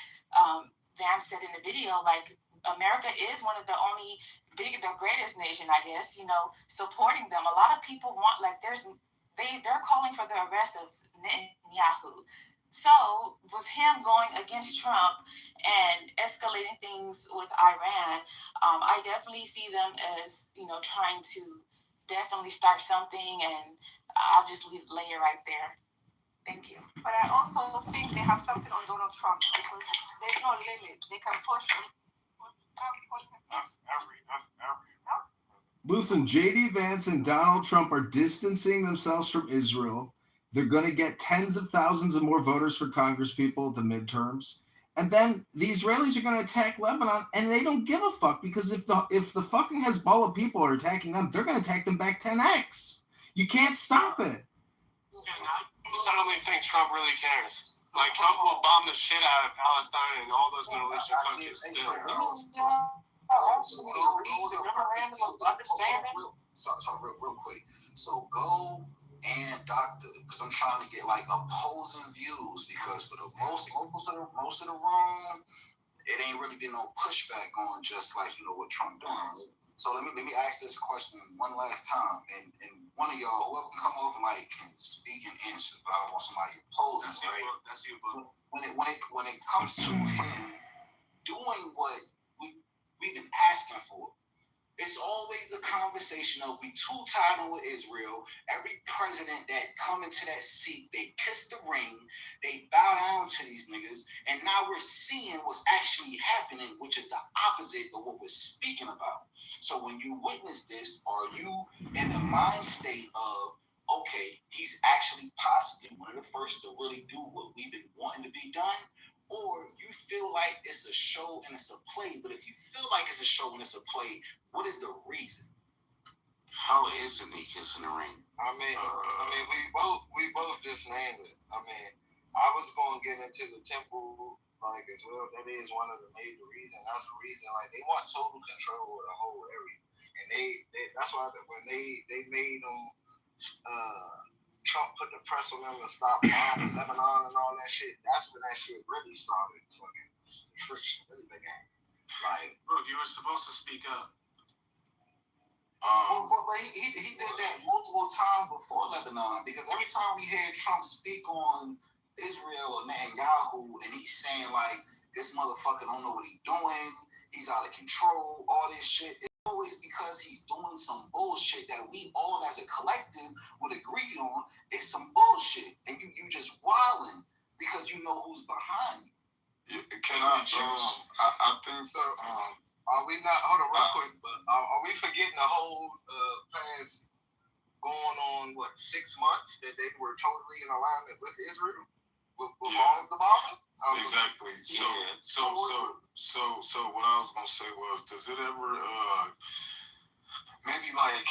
Van said in the video, like, America is one of the only the greatest nation, I guess, supporting them. A lot of people want, like, they're calling for the arrest of Netanyahu. So, with him going against Trump and escalating things with Iran, I definitely see them as, trying to definitely start something, and I'll just lay it right there. Thank you. But I also think they have something on Donald Trump because there's no limit. They can push him. Listen, J.D. Vance and Donald Trump are distancing themselves from Israel. They're going to get tens of thousands of more voters for Congress people at the midterms. And then the Israelis are going to attack Lebanon, and they don't give a fuck, because if the fucking Hezbollah people are attacking them, they're going to attack them back 10x. You can't stop it. I suddenly think Trump really cares. Like, Trump will bomb the shit out of Palestine and all those Middle Eastern countries still. Real quick. So go and doctor, because I'm trying to get like opposing views, because for the most of the room, it ain't really been no pushback on just like, you know, what Trump doing. So let me ask this question one last time, and one of y'all, whoever can come over, like, can speak and answer, but I want somebody opposing, right? That's your book. When it comes to him doing what we've been asking for, it's always the conversation of we too tied in with Israel. Every president that come into that seat, they kiss the ring, they bow down to these niggas, and now we're seeing what's actually happening, which is the opposite of what we're speaking about. So when you witness this, are you in the mind state of, okay, he's actually possibly one of the first to really do what we've been wanting to be done? Or you feel like it's a show and it's a play, but if you feel like it's a show and it's a play, what is the reason? How isn't he kissing the ring? I mean, we both just named it. I mean, I was going to get into the temple like as well. That is one of the major reasons. That's the reason. Like, they want total control of the whole area, and they that's why when they made them. Trump put the press on them to stop bombing Lebanon and all that shit. That's when that shit really started. Really began. Like, bro, you were supposed to speak up. But he did that multiple times before Lebanon, because every time we hear Trump speak on Israel or Netanyahu, and he's saying like, this motherfucker don't know what he's doing, he's out of control, all this shit. Always because he's doing some bullshit that we all as a collective would agree on is some bullshit, and you just wilding because you know who's behind you. Can I choose? I think so. Are we not? Hold on, real quick. But are we forgetting the whole past going on 6 months that they were totally in alignment with Israel with all of the bombing? Exactly. So what I was gonna say was, does it ever maybe like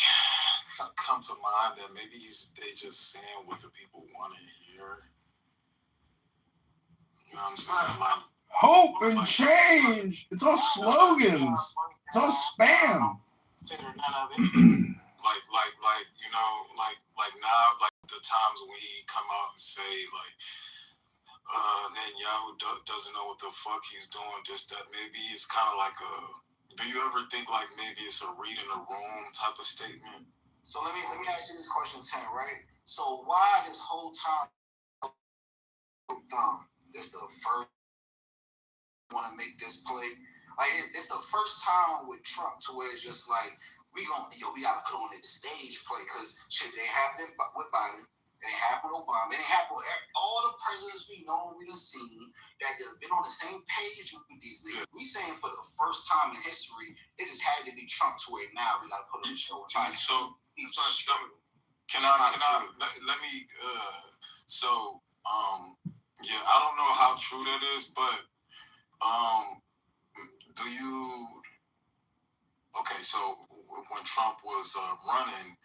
come to mind that maybe they just saying what the people want to hear? You know what I'm saying? Like, hope and change. It's all slogans. It's all spam. like you know, like now, like the times we come out and say like, Netanyahu doesn't know what the fuck he's doing, just that maybe it's kind of like a, do you ever think like maybe it's a read in the room type of statement? So let me ask you this question, Tim, right? So why this whole time this the first want to make this play? Like, it's the first time with Trump to where it's just like, we gotta put on the stage play, because shit, they happened with Biden. It happened with Obama. It happened with all the presidents we know, we done seen, that have been on the same page with these niggas. We saying for the first time in history, it just had to be Trump to where now we got to put on the show. So can I let me, yeah, I don't know how true that is, but do you, okay, so when Trump was running,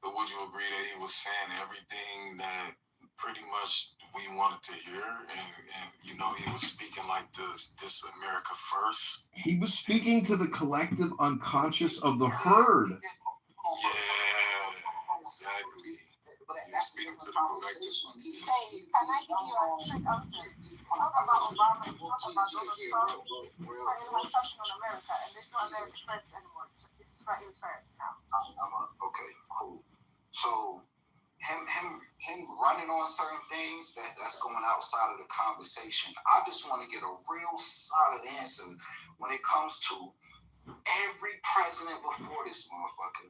would you agree that he was saying everything that pretty much we wanted to hear, and you know, he was speaking like this America first? He was speaking to the collective unconscious of the herd. Yeah, exactly. He was speaking to the collective. Hey, can I give you a quick answer? Talk about Obama, talk about Donald Trump, Israel touching on America, and it's not America first anymore. It's Israel first now. Okay, cool. So him running on certain things that's going outside of the conversation. I just want to get a real solid answer when it comes to every president before this motherfucker.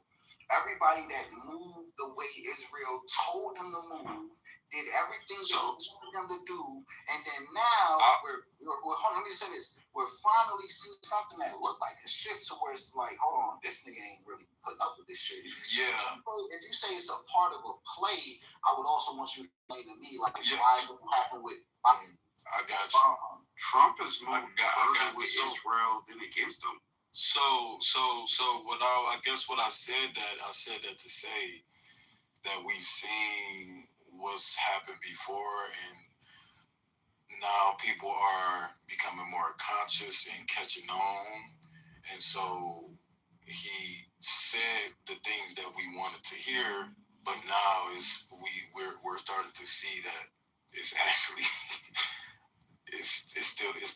Everybody that moved the way Israel told them to move, did everything they wanted them to do, and then now we're hold on, let me say this. We're finally seeing something that looked like a shift to where it's like, hold on, this nigga ain't really putting up with this shit. Yeah. If you say it's a part of a play, I would also want you to explain to me like why it happened with Biden. I got you. Trump is moving further with Israel than against them. So what I guess what I said that to say that we've seen what's happened before, and now people are becoming more conscious and catching on, and so he said the things that we wanted to hear, but now we're starting to see that it's actually it's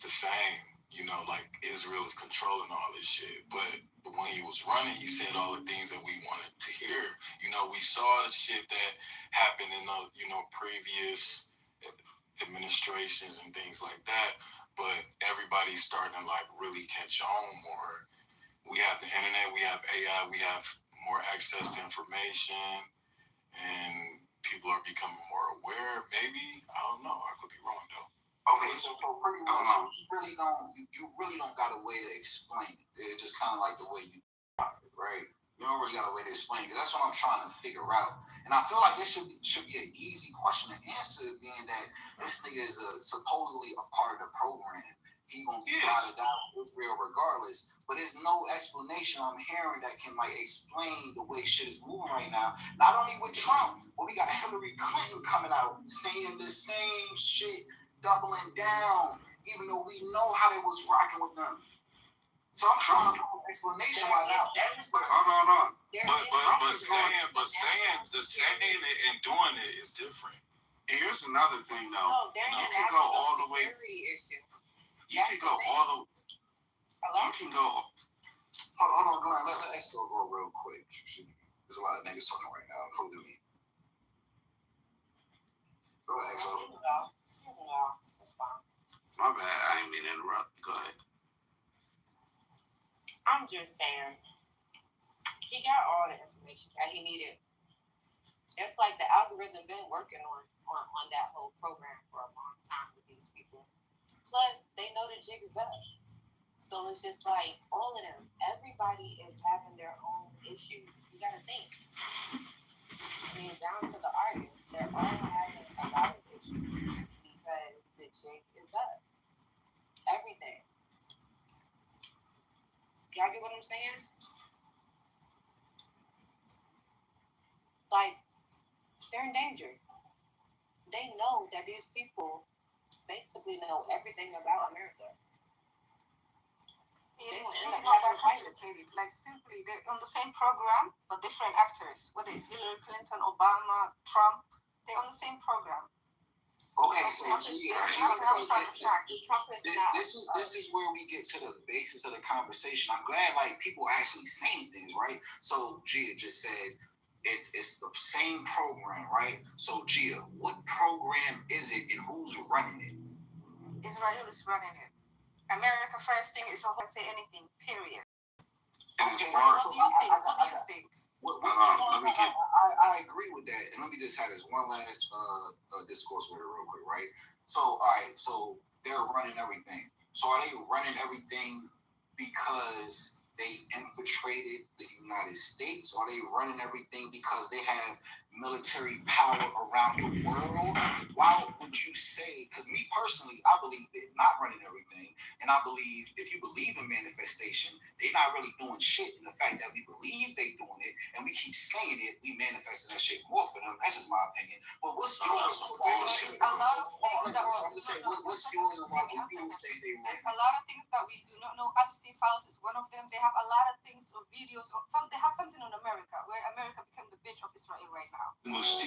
the same. You know, like Israel is controlling all this shit. But when he was running, he said all the things that we wanted to hear. You know, we saw the shit that happened in the previous administrations and things like that. But everybody's starting to like really catch on more. We have the internet, we have AI, we have more access to information, and people are becoming more aware. Maybe, I don't know. I could be wrong though. Okay, so pretty much, you really don't got a way to explain it. It's just kind of like the way you it, right? You don't really got a way to explain it. That's what I'm trying to figure out. And I feel like this should be an easy question to answer, being that this nigga is supposedly a part of the program. He gonna be ride or die with Israel regardless. But there's no explanation I'm hearing that can like explain the way shit is moving right now. Not only with Trump, but we got Hillary Clinton coming out saying the same shit, doubling down, even though we know how they was rocking with them. So I'm trying to find an explanation why now. Hold on. But saying it and doing it is different. Here's another thing though. You can go all the way. You can go all the. You can go. Hold on, let Exo go real quick. There's a lot of niggas talking right now, including me. Go ahead, Exo. My bad, I didn't mean to interrupt. Go ahead. I'm just saying, he got all the information that he needed. It's like the algorithm been working on that whole program for a long time with these people. Plus, they know the jig is up. So it's just like all of them, everybody is having their own issues. You gotta think. I mean, down to the artists, they're all having a lot of issues because the jig is up. Everything. Y'all get what I'm saying? Like, they're in danger. They know that these people basically know everything about America. It's really not that complicated. Like, simply, they're on the same program, but different actors. Whether it's Hillary Clinton, Obama, Trump, they're on the same program. Okay, so this is where we get to the basis of the conversation. I'm glad like people actually saying things, right? So Gia just said it's the same program, right? So Gia, what program is it and who's running it? Israel is running it. America first thing is don't say anything, period. Okay, what do you think? I agree with that, and let me just have this one last discourse with it real quick, right? So, all right, so they're running everything. So are they running everything because they infiltrated the United States? Are they running everything because they have military power around the world? Why would you say, because me personally, I believe they're not running everything, and I believe if you believe in manifestation, they're not really doing shit. And the fact that we believe they're doing it, and we keep saying it, we manifesting that shit more for them. That's just my opinion. But what's yours? What's yours about what you say they run? There's a lot of things that we do not know. Epstein files is one of them. They have a lot of things or videos. They have something on America, where America became the bitch of Israel right now. So,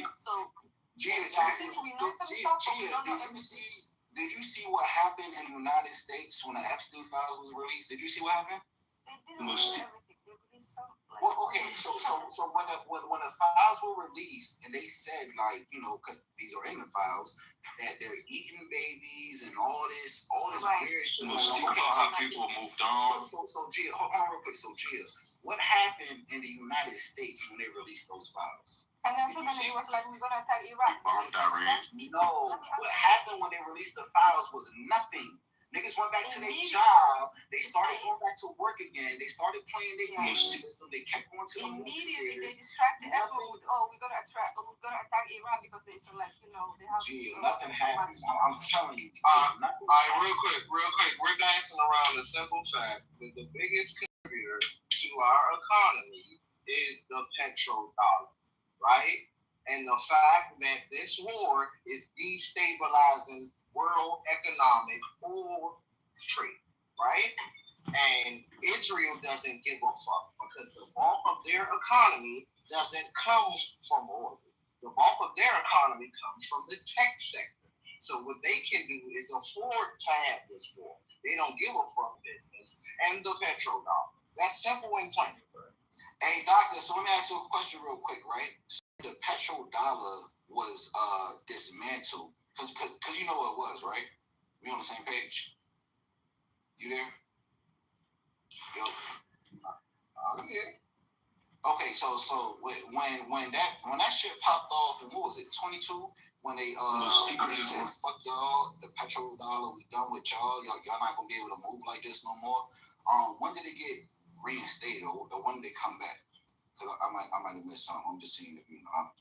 I think we know some stuff, but we don't know everything. Did you see what happened in the United States when the Epstein files was released? Did you see what happened? They didn't know everything. They released some. Well, okay, so when the files were released and they said, like, you know, because these are in the files, that they're eating babies and all this weird shit. How people moved on. So Gia, hold on real quick. So Gia, what happened in the United States when they released those files? And then suddenly it was like, we're gonna attack Iraq. No, what happened when they released the files was nothing. Niggas went back to their job. They started going back to work again. They started playing their music system. They kept going to the movie immediately. They distracted everyone with, we're gonna attack Iran because they said, like, you know, they have. Gee, nothing happened. I'm telling you. All right, real quick. We're dancing around the simple fact that the biggest contributor to our economy is the petrodollar, right? And the fact that this war is destabilizing World Economic Trade, right? And Israel doesn't give a fuck because the bulk of their economy doesn't come from oil. The bulk of their economy comes from the tech sector. So what they can do is afford to have this war. They don't give a fuck business and the petrodollar. That's simple and plain. Hey, doctor, so let me ask you a question real quick, right? So the petrodollar was dismantled because you know what it was, right? We on the same page. You there? Yo, I'm here. Okay, so when that shit popped off, and what was it, 22? When they said, fuck y'all, the petrodollar, we done with y'all not gonna be able to move like this no more. When did it get reinstated, or when did they come back? Because I might have missed something. I'm just seeing if you know.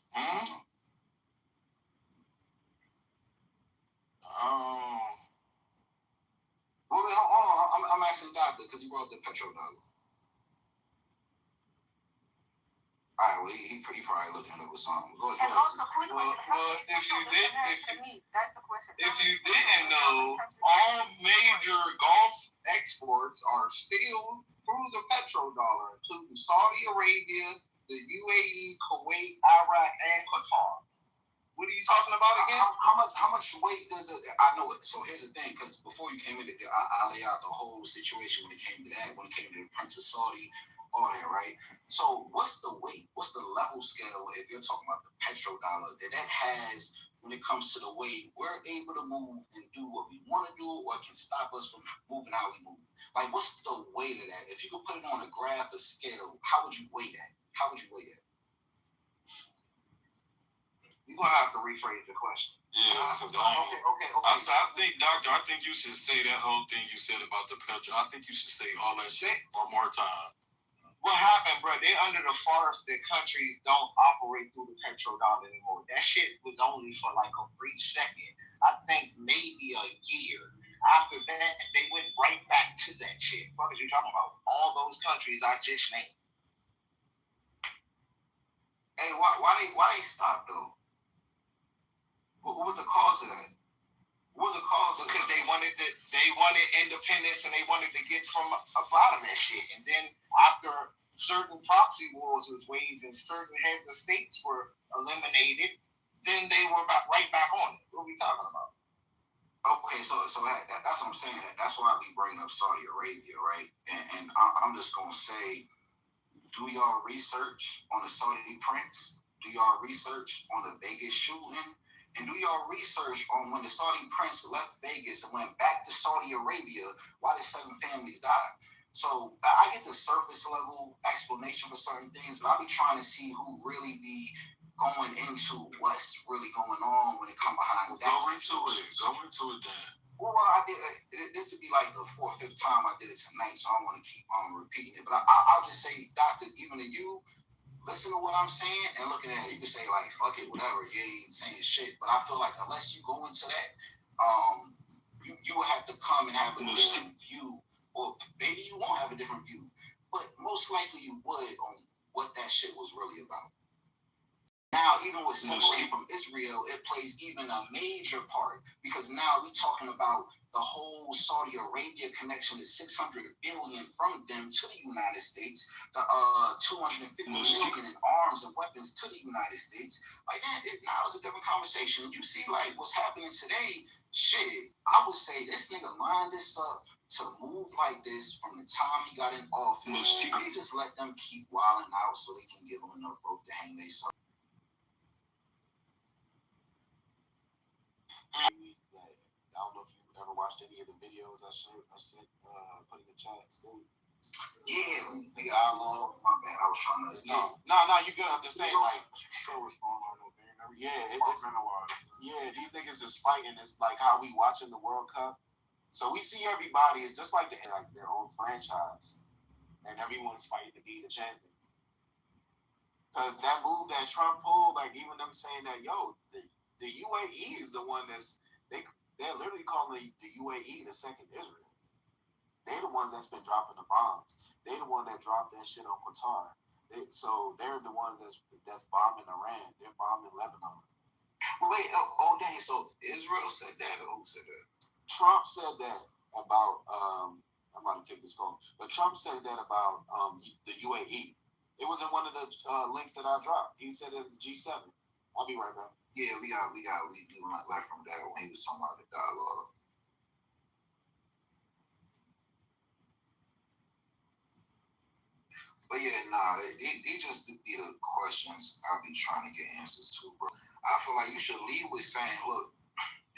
Well, hold on. I'm asking the doctor because he brought up the petrodollar. All right, well, he probably looking at it with something. Go ahead. And also, quick well, if you didn't know, all major Gulf exports are still through the petrodollar, including Saudi Arabia, the UAE, Kuwait, Iraq, and Qatar. What are you talking about again? How much weight does it? I know it. So here's the thing, because before you came in, I laid out the whole situation when it came to that, when it came to the Prince of Saudi, all that, right? So what's the weight? What's the level scale if you're talking about the petrodollar that has when it comes to the way we're able to move and do what we want to do, or it can stop us from moving how we move? Like, what's the weight of that? If you could put it on a graph, a scale, how would you weigh that? How would you weigh that? You're going to have to rephrase the question. Yeah, okay. I think, doctor, I think you should say that whole thing you said about the petro. I think you should say all that shit one more time. What happened, bro? They're under the farce that countries don't operate through the petrodollar anymore. That shit was only for like a brief second. I think maybe a year. After that, they went right back to that shit. What are you talking about? All those countries I just named. Hey, why they stop though? What was the cause of that? What was the cause? Because they wanted independence and they wanted to get from out of that shit. And then after certain proxy wars was waged and certain heads of states were eliminated, then they were right back on it. What are we talking about? Okay, so that's what I'm saying. That's why we bring up Saudi Arabia, right? And I'm just gonna say, do y'all research on the Saudi prince? Do y'all research on the Vegas shooting? And do y'all research on when the Saudi prince left Vegas and went back to Saudi Arabia, why the 7 families died? So I get the surface level explanation for certain things, but I'll be trying to see who really be going into what's really going on when it comes behind that. Go into it then. Well, I did. This would be like the 4th or 5th time I did it tonight, so I don't want to keep on repeating it. But I'll just say, doctor, even to you, listen to what I'm saying and looking at it, you can say like, fuck it, whatever, you ain't saying shit. But I feel like unless you go into that, you will have to come and have a different view, or maybe you won't have a different view, but most likely you would on what that shit was really about. Now, even with separating from Israel, it plays even a major part, because now we're talking about the whole Saudi Arabia connection, the $600 billion from them to the United States, the $250 million in arms and weapons to the United States. Like that, now it's a different conversation. You see, like what's happening today. Shit, I would say this nigga lined this up to move like this from the time he got in office. They just let them keep wilding out so they can give them enough rope to hang themselves. I don't know if you ever watched any of the videos I put in the chat. Yeah, the outlaw. My bad, I was trying to. No, you good. I'm just saying, like, show what's going on over there. These niggas is fighting. It's like how we watching the World Cup. So we see everybody is just like their own franchise, and everyone's fighting to be the champion. Because that move that Trump pulled, like even them saying that, yo, the UAE is the one they're literally calling the UAE the second Israel. They're the ones that's been dropping the bombs. They're the one that dropped that shit on Qatar. So they're the ones that's bombing Iran. They're bombing Lebanon. Wait, dang, so Israel said that, or who said that? Trump said that about, I'm about to take this call, but Trump said that about the UAE. It was in one of the links that I dropped. He said it in G7. I'll be right back. Yeah, we left from that when he was talking about the dialogue. But yeah, they just be the questions I'll be trying to get answers to, bro. I feel like you should lead with saying, look,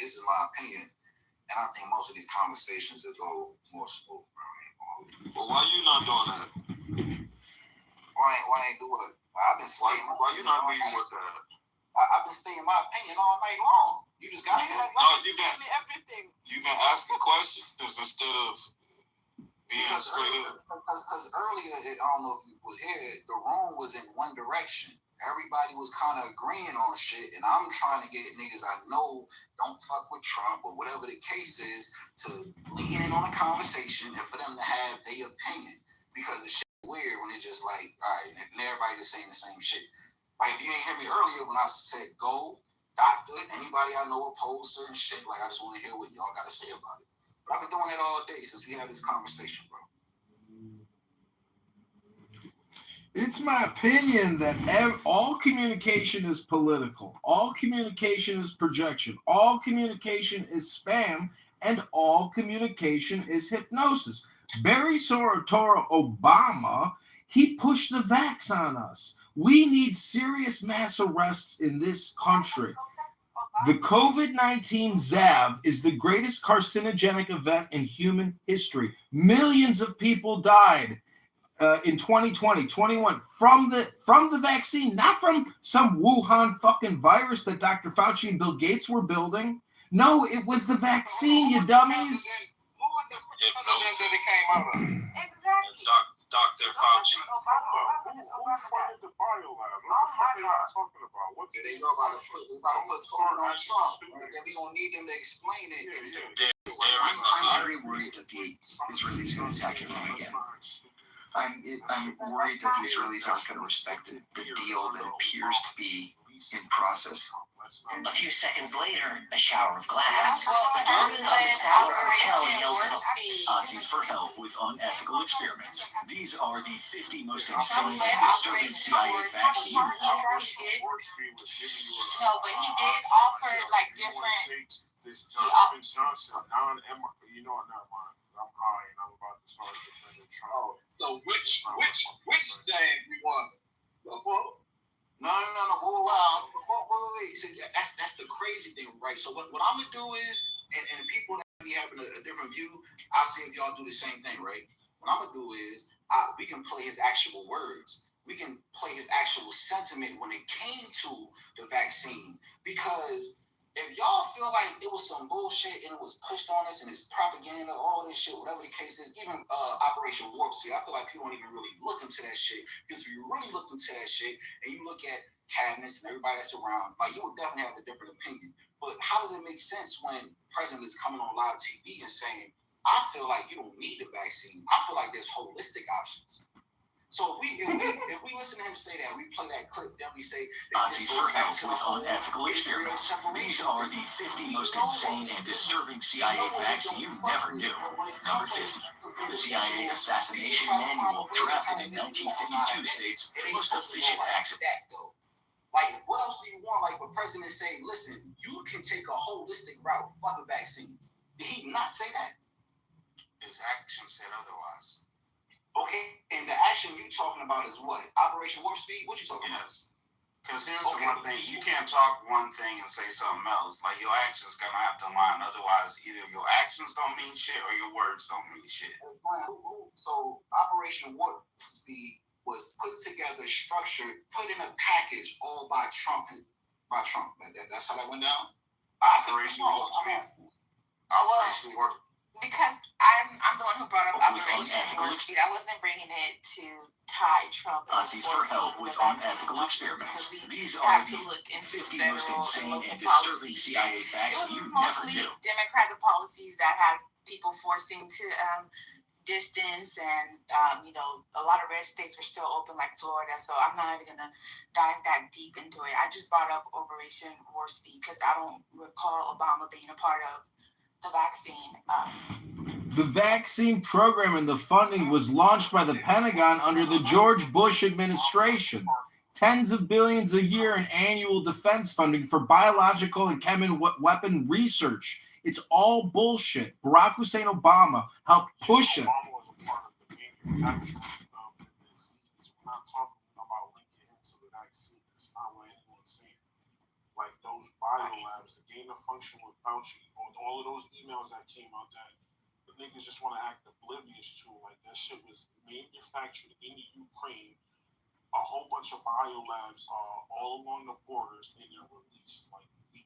this is my opinion. And I think most of these conversations will go more smooth, bro. Well, why you not doing that? Why ain't do it? I've been stating why you not leading with that? I've been stating my opinion all night long. You just got here. No, you've been asking questions instead of being straight up. Because earlier, I don't know if you was here, the room was in one direction. Everybody was kind of agreeing on shit, and I'm trying to get niggas I know don't fuck with Trump or whatever the case is to lean in on a conversation and for them to have their opinion. Because it's shit weird when it's just like, all right, and everybody just saying the same shit. Like, if you ain't hear me earlier when I said go, doctor, anybody I know oppose certain shit, like, I just want to hear what y'all got to say about it. But I've been doing it all day since we had this conversation, bro. It's my opinion that all communication is political. All communication is projection. All communication is spam. And all communication is hypnosis. Barry Soetoro Obama, he pushed the vax on us. We need serious mass arrests in this country. The COVID-19 ZAV is the greatest carcinogenic event in human history. Millions of people died in 2020, 21 from the vaccine, not from some Wuhan fucking virus that Dr. Fauci and Bill Gates were building. No, it was the vaccine, you dummies. Hypnosis. Exactly. Dr. Fauci. Who funded the bio lab? What the fuck are y'all talking about? What's they about to put COVID on Trump. And we gonna need them to explain it. I'm very worried that the Israelis are going to attack Iran again. I'm worried that the Israelis aren't going to respect the deal that appears to be in process. A few seconds later, a shower of glass. The doorman of the Statler Hotel in Hilton. Nazis for help with unethical experiments. These are the 50 most insane and disturbing CIA facts you know. No, but he did offer like different. This Johnson, you know what, never mind. I'm high and I'm about to start defending Trump. So which day we want? No. Wait. See, that's the crazy thing, right? So what I'm gonna do is, and people that be having a different view, I'll see if y'all do the same thing, right? What I'm gonna do is, we can play his actual words. We can play his actual sentiment when it came to the vaccine. Because if y'all feel like it was some bullshit and it was pushed on us and it's propaganda, all this shit, whatever the case is, even Operation Warp Speed, I feel like people don't even really look into that shit. Because if you really look into that shit and you look at cabinets and everybody that's around, like, you would definitely have a different opinion. But how does it make sense when the president is coming on live TV and saying, I feel like you don't need the vaccine. I feel like there's holistic options. So if we listen to him say that, we play that clip, then we say Nazis for help with unethical experiments. These are the 50 most insane and disturbing CIA facts you never knew. Number 50. The CIA Assassination Manual, drafted in 1952, states most efficient acts of that though. Like, what else do you want? Like, the president say, listen, you can take a holistic route, fuck a vaccine. Did he not say that? His actions said otherwise. Okay, and the action you talking about is what? Operation Warp Speed? What you talking about? Because here's the one thing, you can't talk one thing and say something else. Like, your actions gonna have to line. Otherwise, either your actions don't mean shit or your words don't mean shit. So Operation Warp Speed was put together, structured, put in a package, all by Trump. That's how that went down? Operation Warp Speed. Operation Warp Speed. Because I'm the one who brought up Operation Warp Speed. I wasn't bringing it to tie Trump. Nazis for help with unethical experiments. These are the 50 most insane and disturbing CIA facts you never knew. Democratic policies that had people forcing to distance, and you know, a lot of red states were still open, like Florida. So I'm not even gonna dive that deep into it. I just brought up Operation Warp Speed because I don't recall Obama being a part of the vaccine. The vaccine program and the funding was launched by the Pentagon under the George Bush administration. Tens of billions a year in annual defense funding for biological and chemical weapon research. It's all bullshit. Barack Hussein Obama helped push it. Obama was a part of the manufacturing of the disease. We're not talking about linking him to the vaccine. That's not what anyone's saying. Like those biolabs, the gain of function with Fauci, all of those emails that came out that the niggas just want to act oblivious to. Like that shit was manufactured in the Ukraine. A whole bunch of biolabs all along the borders, and they're released. Like we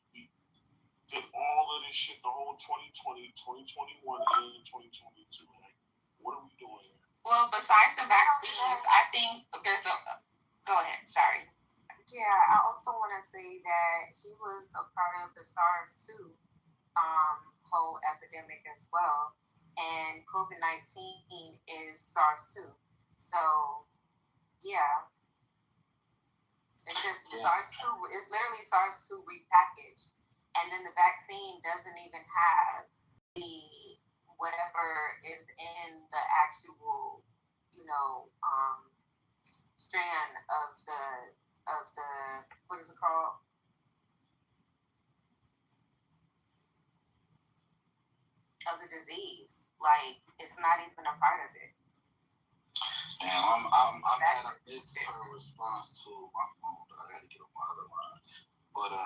did all of this shit the whole 2020, 2021, and 2022. Like, what are we doing here? Well, besides the vaccines, I think there's a. Go ahead. Sorry. Yeah, I also want to say that he was a part of the SARS-2 whole epidemic as well, and COVID-19 is SARS-2. So, yeah. It's just SARS-2. It's literally SARS-2 repackaged, and then the vaccine doesn't even have the whatever is in the actual, you know, strand of the what is it called? Of the disease. Like it's not even a part of it. Man, I'm mad I missed her response to my phone. I had to get on my other line. But I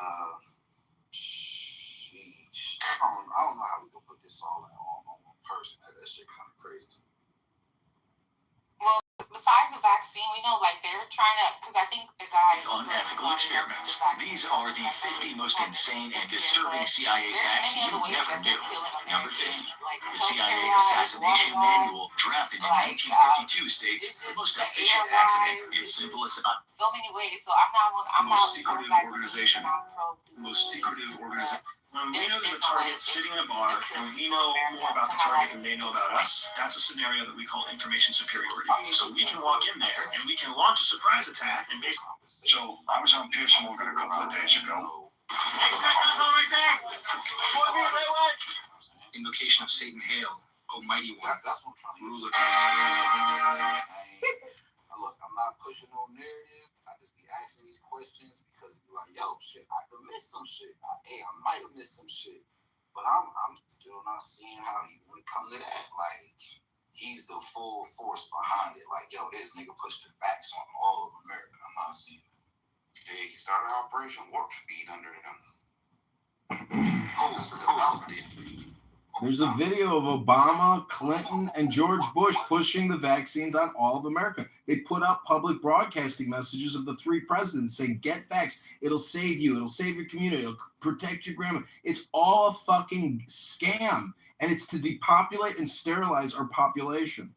don't know how we gonna put this all on one person. That shit kind of crazy. Well, besides the vaccine, we know like they're trying to, because I think the guy unethical experiments. These are the 50 most insane and disturbing CIA facts you never knew. Number 50. The CIA Assassination Manual, drafted in 1952, states the most efficient accident is simplest about so many ways. So I'm most secretive organization. Most secretive organization. When we know there's a target sitting in a bar, and we know more about the target than they know about us, that's a scenario that we call information superiority. So we can walk in there, and we can launch a surprise attack, and basically... So, I was on Pearson Morgan a couple of days ago. Invocation of Satan Hail, Almighty One. That's what I'm trying to Ruler. Look, I'm not pushing no narrative. I just be asking these questions because you're like, yo, shit, I could miss some shit. I might have missed some shit. But I'm still not seeing how he would come to that. Like, he's the full force behind it. Like, yo, this nigga pushed the facts on all of America. I'm not seeing it. Yeah, he started Operation Warp Speed under them. There's a video of Obama, Clinton, and George Bush pushing the vaccines on all of America. They put up public broadcasting messages of the three presidents saying, get vaxxed. It'll save you. It'll save your community. It'll protect your grandma. It's all a fucking scam. And it's to depopulate and sterilize our population.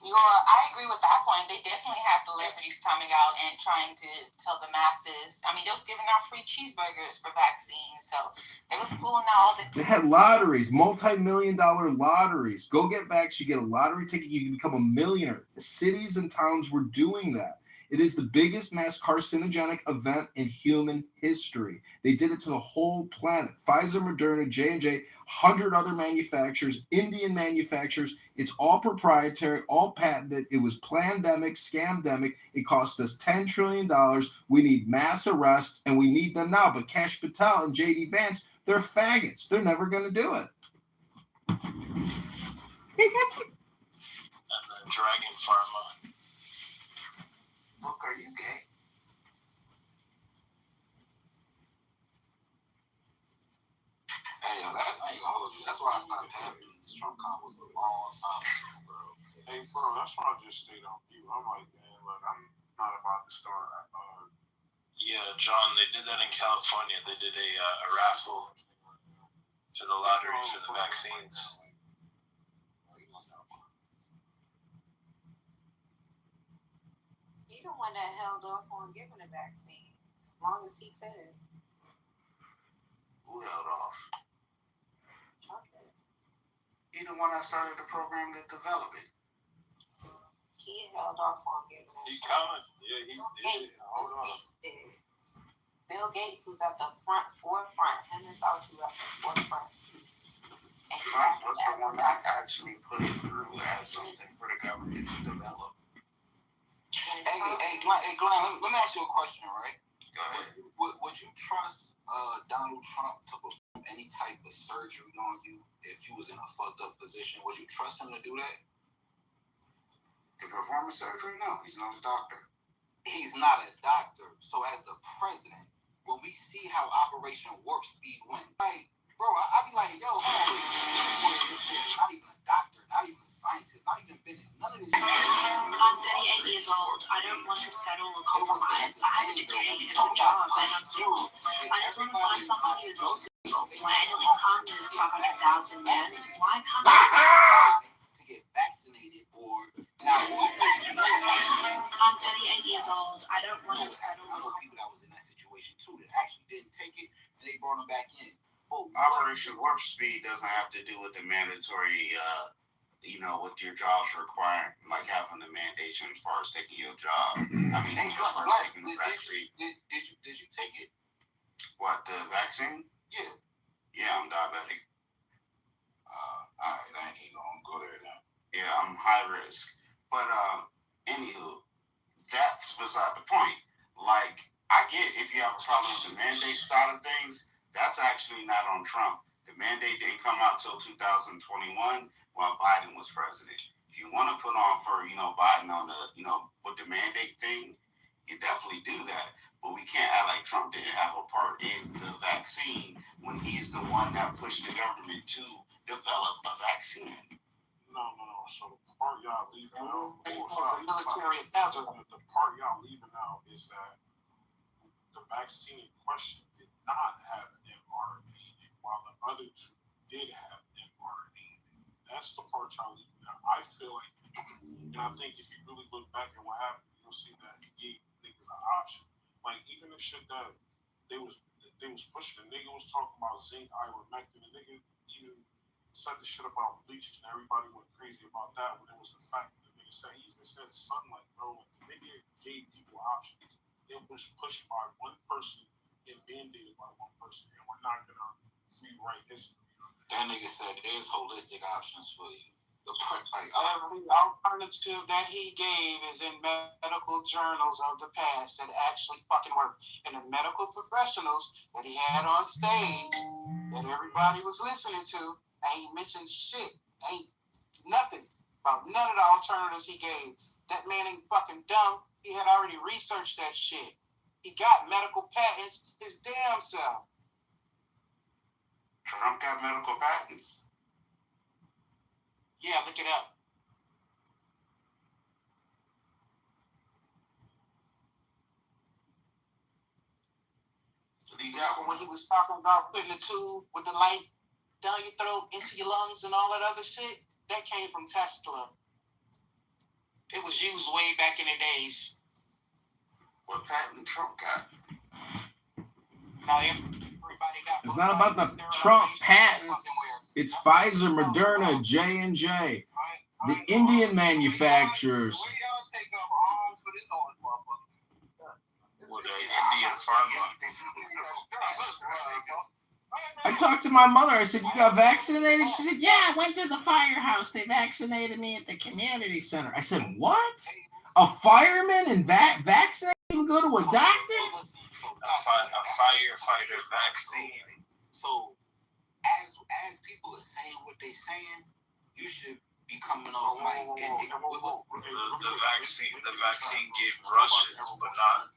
Well, I agree with that point. They definitely have celebrities coming out and trying to tell the masses. I mean, they was giving out free cheeseburgers for vaccines, so they was pulling out all the. They had lotteries, multi-million-dollar lotteries. Go get vaxxed, you get a lottery ticket, you can become a millionaire. The cities and towns were doing that. It is the biggest mass carcinogenic event in human history. They did it to the whole planet. Pfizer, Moderna, J&J, 100 other manufacturers, Indian manufacturers. It's all proprietary, all patented. It was plandemic, scamdemic. It cost us $10 trillion. We need mass arrests, and we need them now. But Kash Patel and J.D. Vance, they're faggots. They're never going to do it. And then Dragon Pharma. Book, are you gay? Hey, yo, I ain't gonna hold you. That's why I stopped having these Trump combos a long time ago, bro. Hey, bro, that's why I just stayed on mute. I'm like, man, look, I'm not about to start. Yeah, John, they did that in California. They did a raffle for the lottery for the vaccines. He the one that held off on giving the vaccine as long as he could. Who held off? Okay. He the one that started the program to develop it. He held off on getting that. He kind of, yeah, he did. Hold on. Bill Gates was at the forefront. Him and Fauci were at the forefront. Trump was the one that actually put it through as something for the government to develop. Hey, Glenn, let me ask you a question, right? Go ahead. Would you trust Donald Trump to perform any type of surgery on you if you was in a fucked up position? Would you trust him to do that? To perform a surgery? No, he's not a doctor. He's not a doctor. So as the president, when we see how Operation Warp Speed went, like, bro, I be like, yo, hold on, wait. Not even a doctor, not even a scientist, not even been in none of this. I'm 38 years old. I don't want to settle or compromise. I have a degree and a job, and I'm single. I just want to find someone who's also single. My annual income is 500,000 yen. Why can't I to get vaccinated or now? I'm 38 years old. I don't want to settle. I know people that was in that situation too that actually didn't take it and they brought them back in. Operation Warp Speed doesn't have to do with the mandatory, what your job's requiring, like having the mandation as far as taking your job. I mean, as far as taking the vaccine. Did you take it? What, the vaccine? Yeah. Yeah, I'm diabetic. All right, I ain't even gonna go there now. Yeah, I'm high risk. But, anywho, that's beside the point. Like, I get if you have a problem with the mandate side of things, that's actually not on Trump. The mandate didn't come out till 2021 while Biden was president. If you want to put on for, Biden on the, with the mandate thing, you definitely do that. But we can't act like Trump didn't have a part in the vaccine when he's the one that pushed the government to develop a vaccine. No. So the part y'all leaving out, The part y'all leaving out is that the vaccine in question did not have mRNA in it, while the other two did have mRNA in it. That's the part y'all leaving out. I feel like, and I think if you really look back at what happened, you'll see that he gave niggas an option. Like even the shit that they was pushing, the nigga was talking about zinc, ivermectin, the nigga even said the shit about bleaching, and everybody went crazy about that when it was a fact. The nigga said, he even said sunlight, bro. The nigga gave people options. It was pushed by one person and mandated by one person, and we're not gonna rewrite history. That nigga said there's holistic options for you. Every alternative that he gave is in medical journals of the past that actually fucking work. And the medical professionals that he had on stage that everybody was listening to ain't mentioned shit. Ain't nothing about none of the alternatives he gave. That man ain't fucking dumb. He had already researched that shit. He got medical patents his damn self. Trump got medical patents? Yeah, look it up. He got when he was talking about putting a tube with the light down your throat into your lungs and all that other shit, that came from Tesla. It was used way back in the days. What patent Trump got? Now everybody got. It's not about the Trump patent. It's Pfizer, Moderna, J&J, the Indian manufacturers. Well, the Indian pharma. I talked to my mother. I said, "You got vaccinated?" She said, "Yeah, I went to the firehouse. They vaccinated me at the community center." I said, "What? A fireman and vaccinated and go to a doctor?" A firefighter vaccine. So, as people are saying what they're saying, you should be coming off like the vaccine gave Russians, but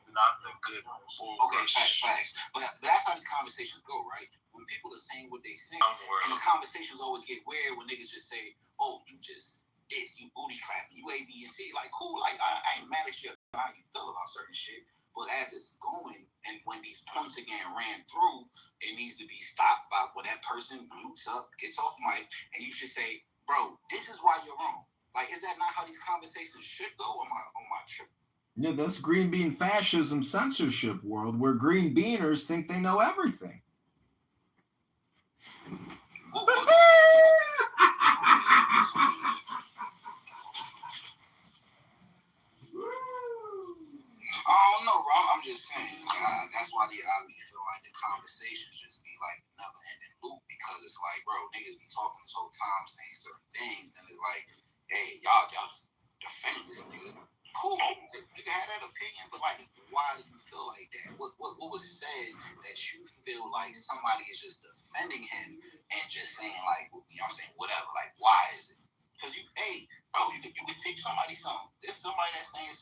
not the good. Okay, facts. But that's how these conversations go, right? When people are saying what they saying, and the conversations always get weird when niggas just say, "Oh, you just this, you booty clapping, you A, B, and C." Like, cool. Like, I ain't mad at you how you feel about certain shit. But as it's going, and when these points are getting ran through, it needs to be stopped by when that person mutes up, gets off mic, and you should say, "Bro, this is why you're wrong." Like, is that not how these conversations should go on my trip? Yeah, that's green bean fascism censorship world, where green beaners think they know everything.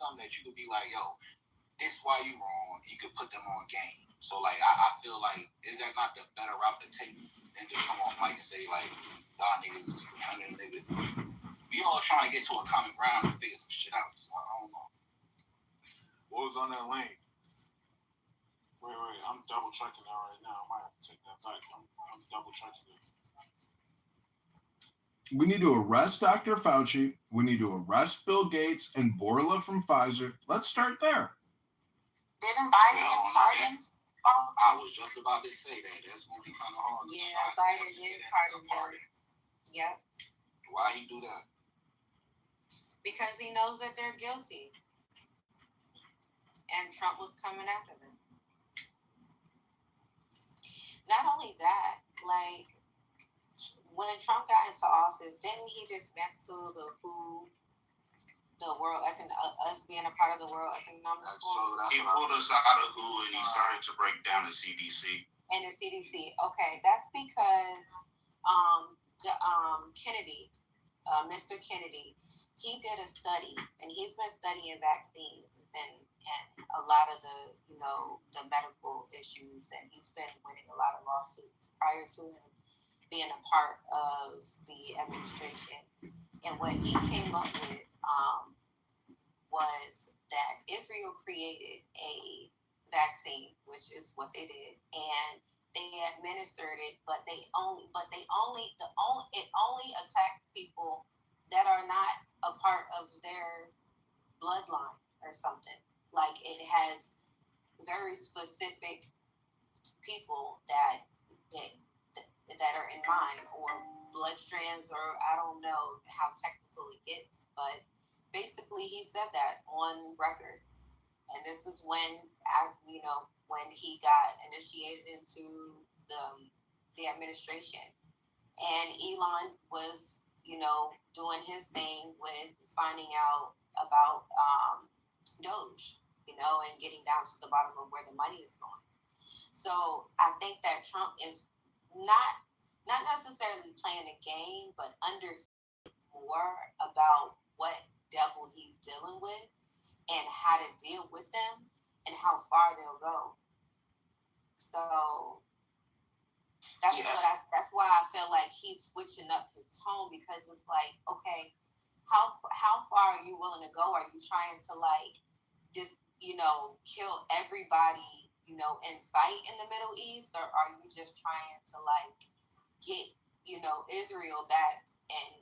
something that you could be like, yo, this is why you wrong. You could put them on game. So like, I feel like, is that not the better route to take than just come off mic and say like, y'all niggas is pretending niggas. We all trying to get to a common ground and figure some shit out. So I don't know. What was on that link? Wait, I'm double checking that right now. I might have to take that back. I'm double checking it. We need to arrest Dr. Fauci. We need to arrest Bill Gates and Borla from Pfizer. Let's start there. Didn't Biden get pardoned? I was just about to say that. That's going to be kind of hard. Yeah, Biden did pardon them. Yep. Why he do that? Because he knows that they're guilty. And Trump was coming after them. Not only that, like, when Trump got into office, didn't he dismantle the WHO, the World us being a part of the World Economic Forum? He pulled us out of WHO and he started to break down the CDC. And the CDC. Okay, that's because Kennedy, Mr. Kennedy, he did a study, and he's been studying vaccines and a lot of the, the medical issues, and he's been winning a lot of lawsuits prior to him being a part of the administration. And what he came up with was that Israel created a vaccine, which is what they did, and they administered it, but it only attacks people that are not a part of their bloodline or something. Like, it has very specific people that are in mind, or blood strands, or I don't know how technical it gets, but basically he said that on record. And this is when he got initiated into the administration. And Elon was, doing his thing with finding out about Doge, and getting down to the bottom of where the money is going. So I think that Trump is not necessarily playing a game, but understanding more about what devil he's dealing with and how to deal with them and how far they'll go. So that's why I feel like he's switching up his tone, because it's like, okay, how far are you willing to go? Are you trying to just kill everybody in sight in the Middle East, or are you just trying to get Israel back and